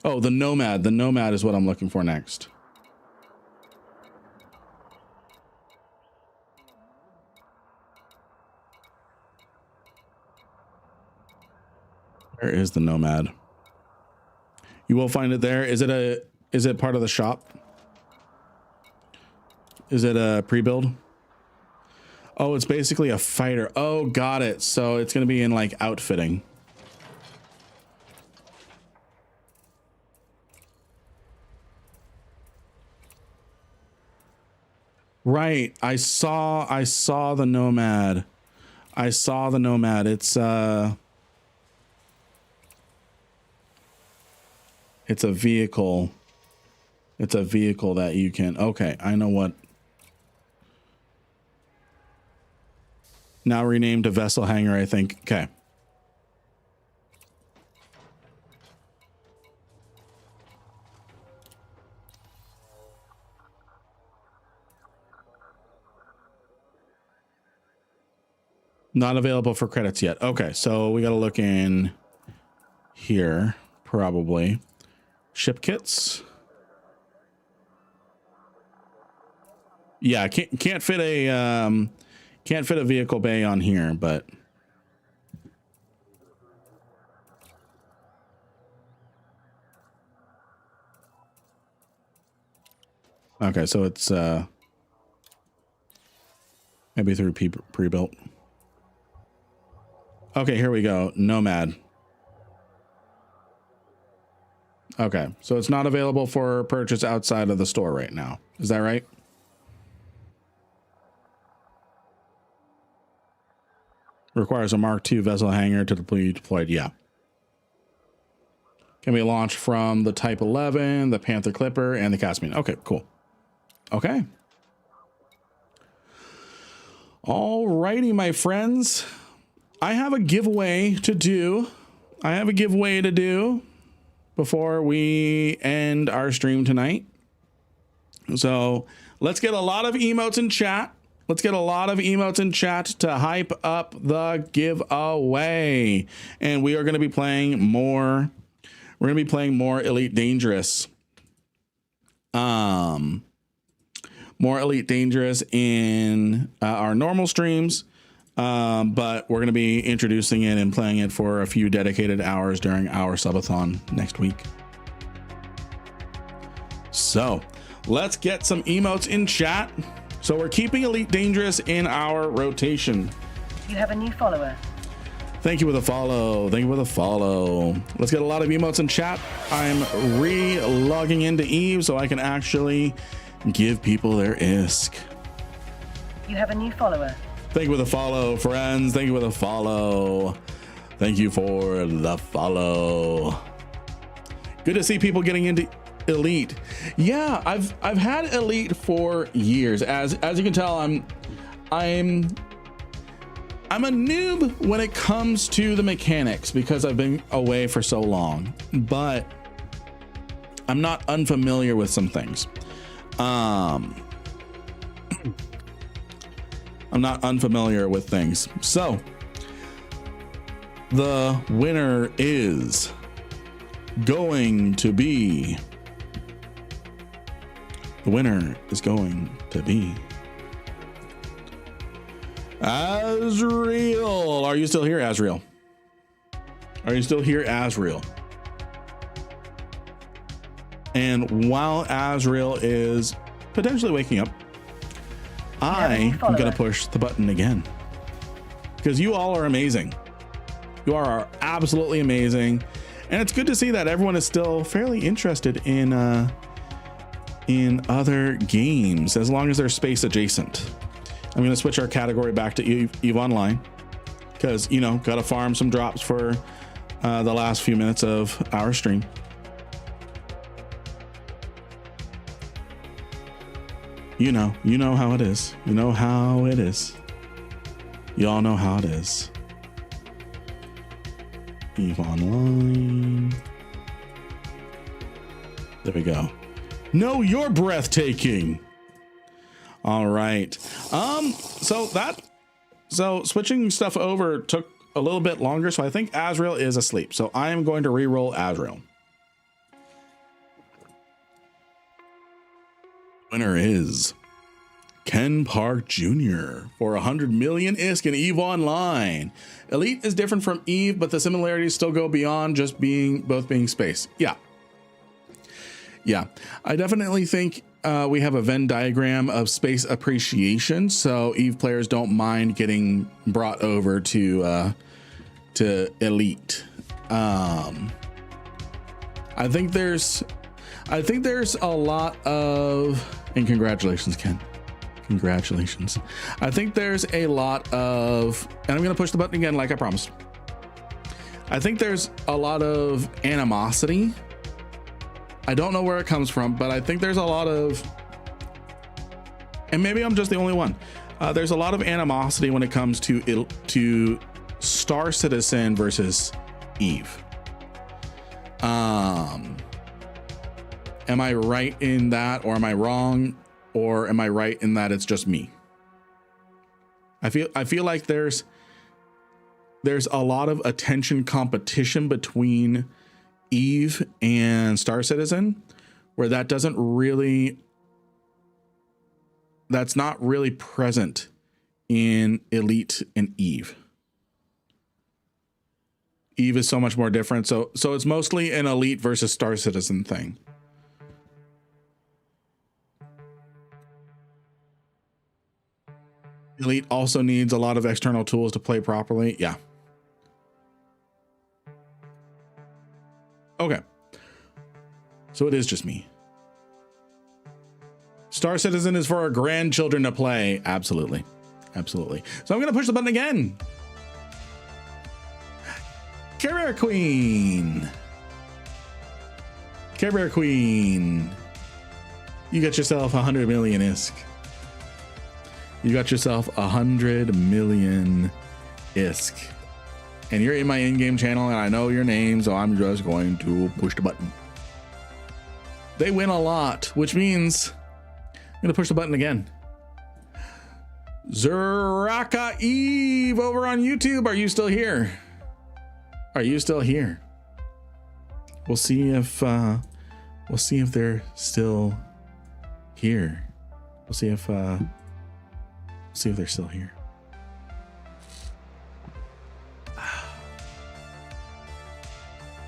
Oh, the Nomad. The Nomad is what I'm looking for next. Where is the Nomad? You will find it there. Is it part of the shop? Is it a pre-build? Oh, it's basically a fighter. Oh, got it. So it's going to be in like outfitting. Right. I saw the Nomad. I saw the Nomad. It's a vehicle. It's a vehicle that you can. Okay, I know what. Now renamed to vessel hangar, I think. Okay. Not available for credits yet. Okay, so we got to look in here, probably. Ship kits. Yeah, can't fit a vehicle bay on here, but okay, so it's maybe through pre-built. Okay, here we go. Nomad. Okay, so it's not available for purchase outside of the store right now. Is that right? Requires a Mark II vessel hangar to be deployed. Yeah. Can be launched from the Type 11, the Panther Clipper, and the Caspian. Okay, cool. Okay. Alrighty, my friends. I have a giveaway to do. Before we end our stream tonight. So let's get a lot of emotes in chat. To hype up the giveaway. And we are going to be playing more. We're going to be playing more Elite Dangerous. More Elite Dangerous in our normal streams. But we're going to be introducing it and playing it for a few dedicated hours during our subathon next week. So let's get some emotes in chat. So we're keeping Elite Dangerous in our rotation. You have a new follower. Thank you for the follow. Let's get a lot of emotes in chat. I'm re-logging into Eve so I can actually give people their ISK. You have a new follower. Thank you for the follow, friends. Thank you for the follow. Good to see people getting into Elite. Yeah, I've had Elite for years. As you can tell, I'm a noob when it comes to the mechanics because I've been away for so long. But I'm not unfamiliar with some things. I'm not unfamiliar with things. So the winner is going to be Azriel. Are you still here, Azriel? And while Azriel is potentially waking up, I am going to push the button again because you all are amazing. You are absolutely amazing. And it's good to see that everyone is still fairly interested in other games, as long as they're space adjacent. I'm going to switch our category back to Eve Online because, got to farm some drops for the last few minutes of our stream. You know how it is. You all know how it is. Eve Online. There we go. No, you're breathtaking. All right. So switching stuff over took a little bit longer, so I think Azrael is asleep. So I am going to re-roll Azrael. Winner is Ken Park Jr. for 100 million ISK in EVE Online. Elite is different from EVE, but the similarities still go beyond just both being space. Yeah. I definitely think we have a Venn diagram of space appreciation, so EVE players don't mind getting brought over to Elite. I think there's a lot of, and congratulations, Ken. Congratulations. I think there's a lot of, and I'm going to push the button again like I promised. I think there's a lot of animosity. I don't know where it comes from, but I think there's a lot of, and maybe I'm just the only one. There's a lot of animosity when it comes to Star Citizen versus EVE. Am I right in that, or am I wrong? Or am I right in that it's just me? I feel like there's a lot of attention competition between EVE and Star Citizen, where that's not really present in Elite and EVE. EVE is so much more different. So it's mostly an Elite versus Star Citizen thing. Elite also needs a lot of external tools to play properly. Yeah. Okay. So it is just me. Star Citizen is for our grandchildren to play. Absolutely. Absolutely. So I'm going to push the button again. Care Queen. Care Queen. You got yourself 100 million ISK. You got yourself 100 million ISK. And you're in my in-game channel, and I know your name, so I'm just going to push the button. They win a lot, which means I'm going to push the button again. Zuraka Eve over on YouTube. Are you still here? Are you still here? We'll see if they're still here. We'll see if they're still here.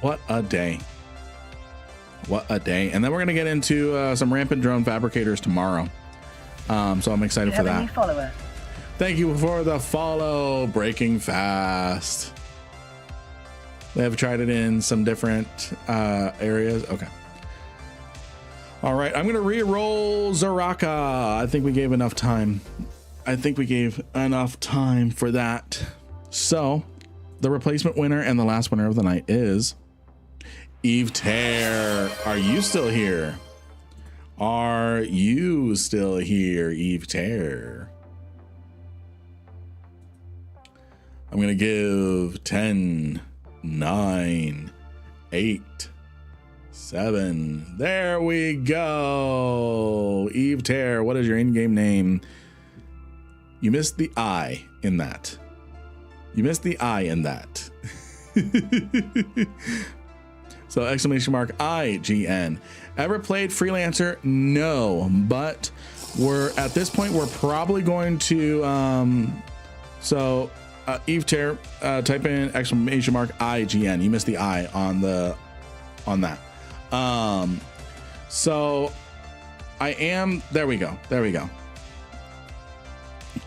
What a day. What a day. And then we're going to get into some rampant drone fabricators tomorrow. So I'm excited for that. Follower. Thank you for the follow. Breaking fast. They have tried it in some different areas. Okay. All right. I'm going to re-roll Zaraka. I think we gave enough time. For that. So the replacement winner and the last winner of the night is Eve Tear. Are you still here? Are you still here, Eve Tear? I'm going to give 10, 9, 8, 7. There we go. Eve Tear, what is your in-game name? You missed the I in that. So exclamation mark IGN. Ever played Freelancer? No, but we're at this point, we're probably going to, Eve Tear, type in exclamation mark IGN. You missed the I on that. So I am, there we go.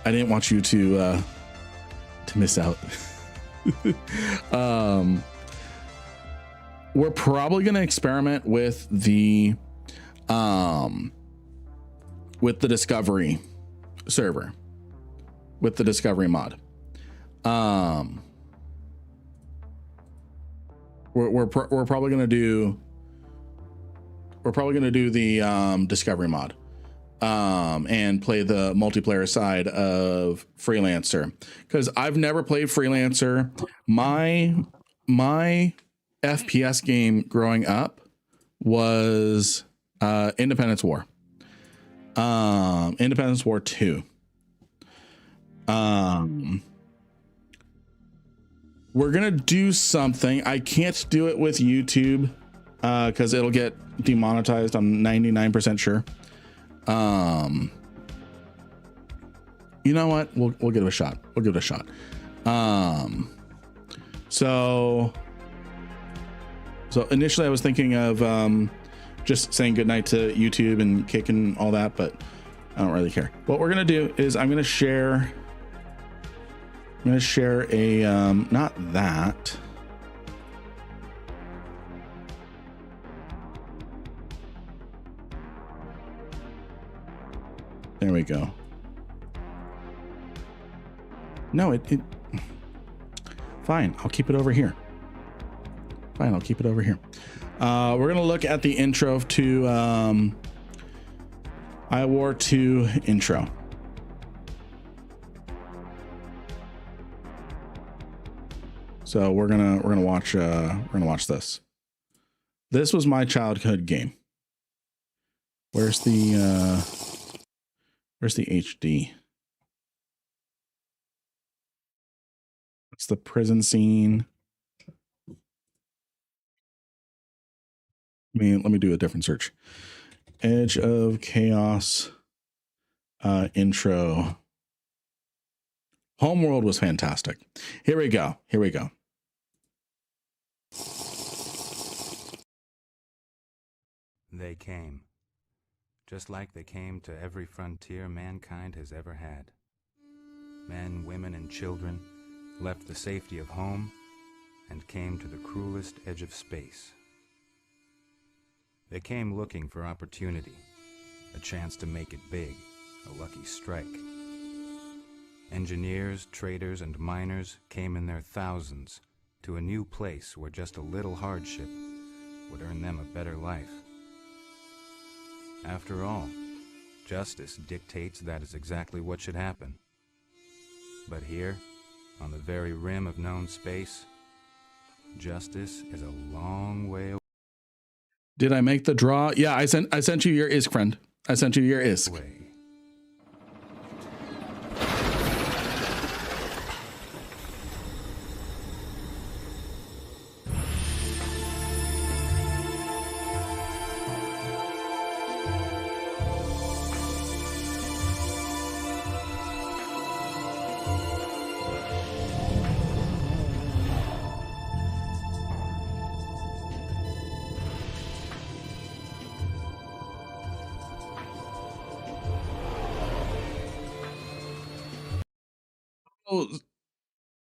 I didn't want you to miss out. We're probably going to experiment with the discovery server, with the discovery mod. We're probably going to do the discovery mod. And play the multiplayer side of Freelancer, because I've never played Freelancer. My FPS game growing up was Independence War. Independence War 2. we're gonna do something. I can't do it with YouTube because it'll get demonetized. I'm 99% sure. You know what? We'll give it a shot. We'll give it a shot. So initially I was thinking of just saying goodnight to YouTube and Kick and all that, but I don't really care. What we're gonna do is I'm gonna share a not that. There we go. No, it fine. I'll keep it over here. Fine, I'll keep it over here. We're gonna look at the intro to I War 2 intro. So we're gonna watch this. This was my childhood game. Where's the HD? It's the prison scene. Let me do a different search. Edge of Chaos intro. Homeworld was fantastic. Here we go. Here we go. They came, just like they came to every frontier mankind has ever had. Men, women, and children left the safety of home and came to the cruelest edge of space. They came looking for opportunity, a chance to make it big, a lucky strike. Engineers, traders, and miners came in their thousands to a new place where just a little hardship would earn them a better life. After all, justice dictates that is exactly what should happen. But here, on the very rim of known space, justice is a long way away. Did I make the draw? Yeah, I sent you your ISK, friend. I sent you your ISK.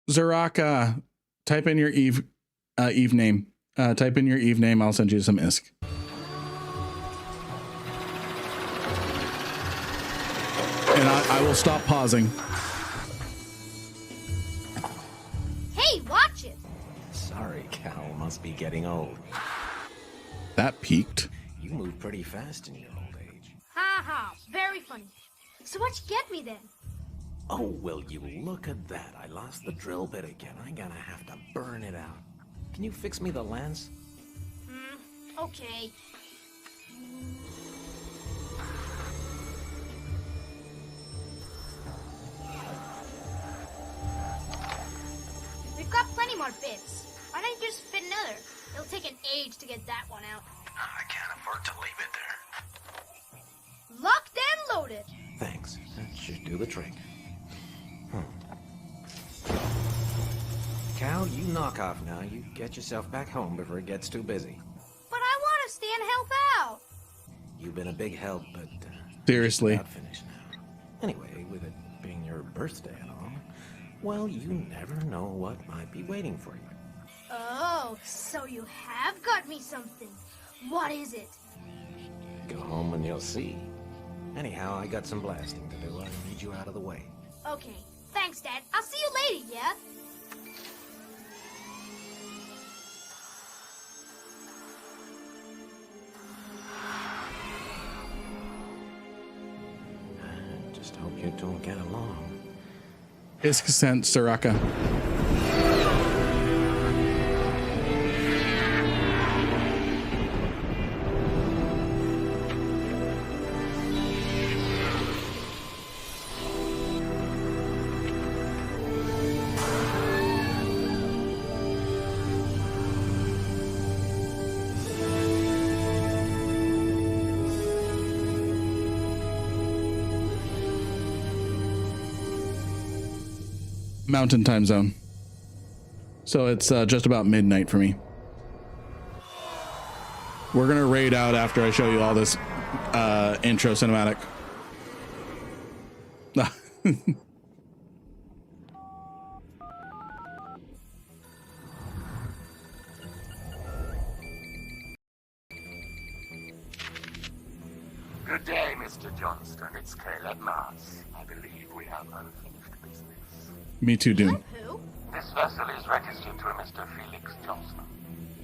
Zaraka, type in your Eve name. Type in your Eve name. I'll send you some ISK. And I will stop pausing. Hey, watch it! Sorry, Cal. Must be getting old. That peaked. You move pretty fast in your old age. Ha ha, very funny. So what'd you get me then? Oh, will you look at that. I lost the drill bit again. I'm gonna have to burn it out. Can you fix me the lens? Okay. We've got plenty more bits. Why don't you just fit another? It'll take an age to get that one out. I can't afford to leave it there. Locked and loaded. Thanks. That should do the trick. Cal, you knock off now. You get yourself back home before it gets too busy. But I want to stay and help out. You've been a big help, but seriously. About finished now. Anyway, with it being your birthday and all, well, you never know what might be waiting for you. Oh, so you have got me something. What is it? Go home and you'll see. Anyhow, I got some blasting to do. I need you out of the way. Okay, thanks, Dad. I'll see you later, yeah? Just hope you don't get along. ISK sent, Soraka. Mountain time zone. So it's just about midnight for me. We're gonna raid out after I show you all this intro cinematic. Good day, Mr. Johnston. It's Caleb Mars. I believe we have unfinished business. Me too, Doom. Who? This vessel is registered to a Mr. Felix Johnston.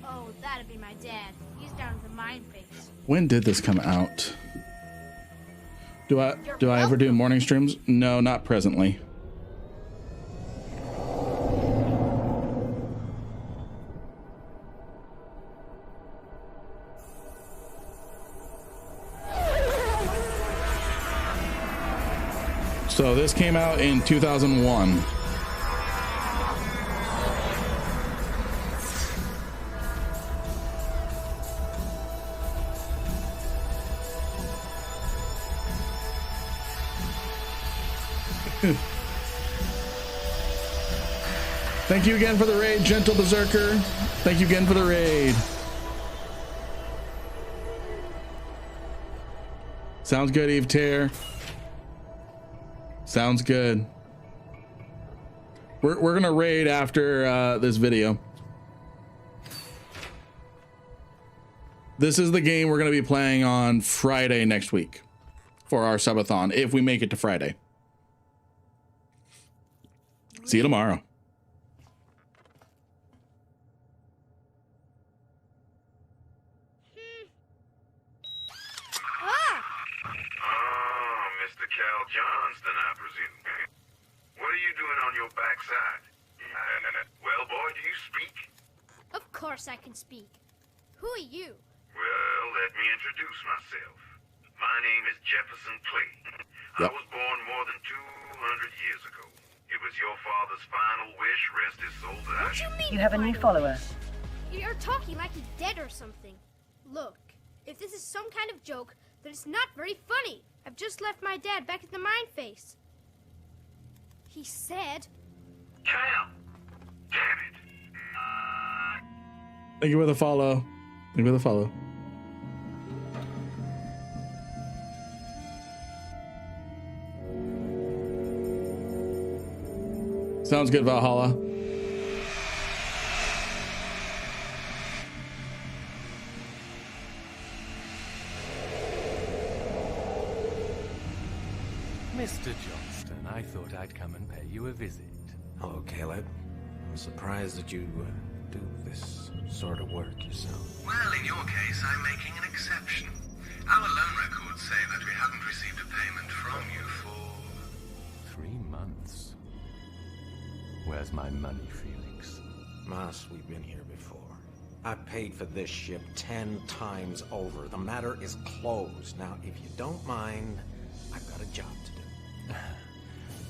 Oh, that'd be my dad. He's down at the mine face. When did this come out? Do I ever do morning streams? No, not presently. So this came out in 2001. Thank you again for the raid, Gentle Berserker. Thank you again for the raid. Sounds good, Eve Tear. Sounds good. We're gonna raid after this video. This is the game we're gonna be playing on Friday next week for our subathon, if we make it to Friday. See you tomorrow. Mr. Cal Johnston, I presume. What are you doing on your backside? Well, boy, do you speak? Of course I can speak. Who are you? Well, let me introduce myself. My name is Jefferson Clay. I was born more than 200 years ago. It was your father's final wish, rest his soul, that What you mean? You have a new follower. You're talking like he's dead or something. Look, if this is some kind of joke, then it's not very funny. I've just left my dad back at the mine face. He said... Cal! Damn it! Thank you for the follow. Thank you for the follow. Sounds good, Valhalla. Mr. Johnston, I thought I'd come and pay you a visit. Hello, Caleb. I'm surprised that you do this sort of work yourself. Well, in your case, I'm making an exception. Our loan records say that we haven't received a payment from you for... 3 months. Where's my money, Felix? Mas, we've been here before. I paid for this ship 10 times over. The matter is closed. Now, if you don't mind, I've got a job to do.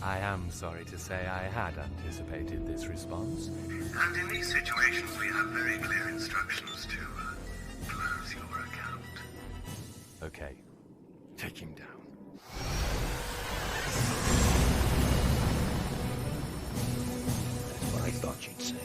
I am sorry to say I had anticipated this response. And in these situations, we have very clear instructions to close your account. Okay, take him down. That's what I thought you'd say.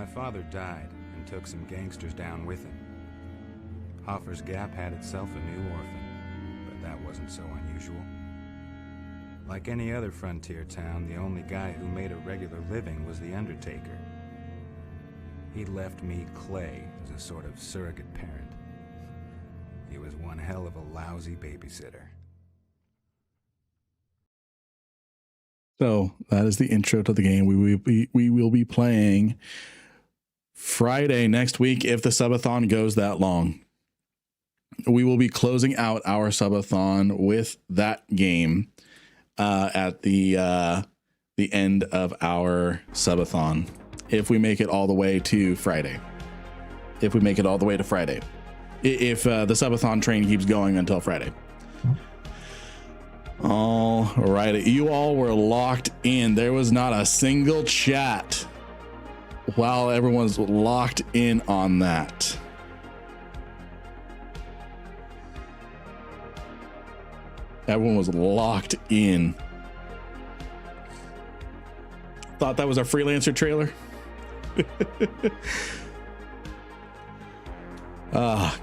My father died and took some gangsters down with him. Hoffer's Gap had itself a new orphan, but that wasn't so unusual. Like any other frontier town, the only guy who made a regular living was the undertaker. He left me Clay as a sort of surrogate parent. He was one hell of a lousy babysitter. So that is the intro to the game. We will be playing Friday next week if the subathon goes that long. We will be closing out our subathon with that game at the end of our subathon. If we make it all the way to Friday. If we make it all the way to Friday. If the subathon train keeps going until Friday. All right. You all were locked in. There was not a single chat while everyone's locked in on that. Everyone was locked in. Thought that was a freelancer trailer.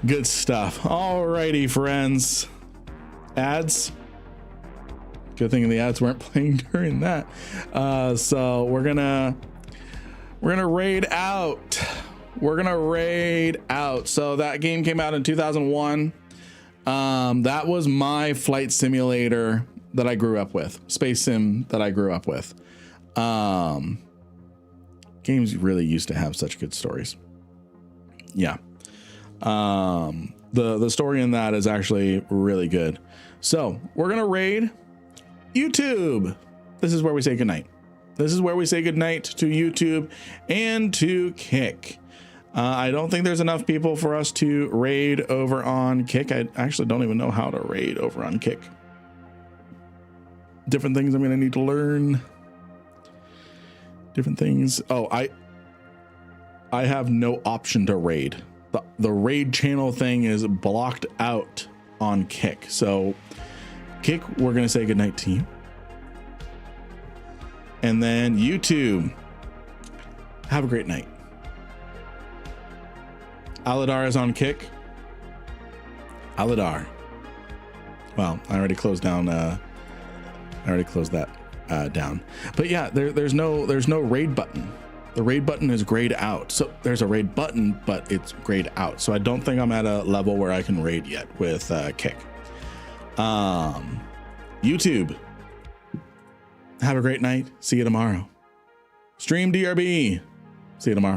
Good stuff. Alrighty, friends. Ads. Good thing the ads weren't playing during that. So we're gonna raid out. We're gonna raid out. So that game came out in 2001. That was my flight simulator that I grew up with. Space sim that I grew up with. Games really used to have such good stories. Yeah. The story in that is actually really good. So we're gonna raid YouTube. This is where we say goodnight. This is where we say goodnight to YouTube and to Kick. I don't think there's enough people for us to raid over on Kick. I actually don't even know how to raid over on Kick. Different things I'm gonna need to learn. Different things. Oh, I have no option to raid. The raid channel thing is blocked out on Kick. So Kick, we're gonna say goodnight to you. And then YouTube, have a great night. Aladar is on Kick. Aladar. Well, I already closed down. I already closed that down. But yeah, there's no raid button. The raid button is grayed out. So there's a raid button, but it's grayed out. So I don't think I'm at a level where I can raid yet with Kick. YouTube. Have a great night. See you tomorrow. Stream DRB. See you tomorrow.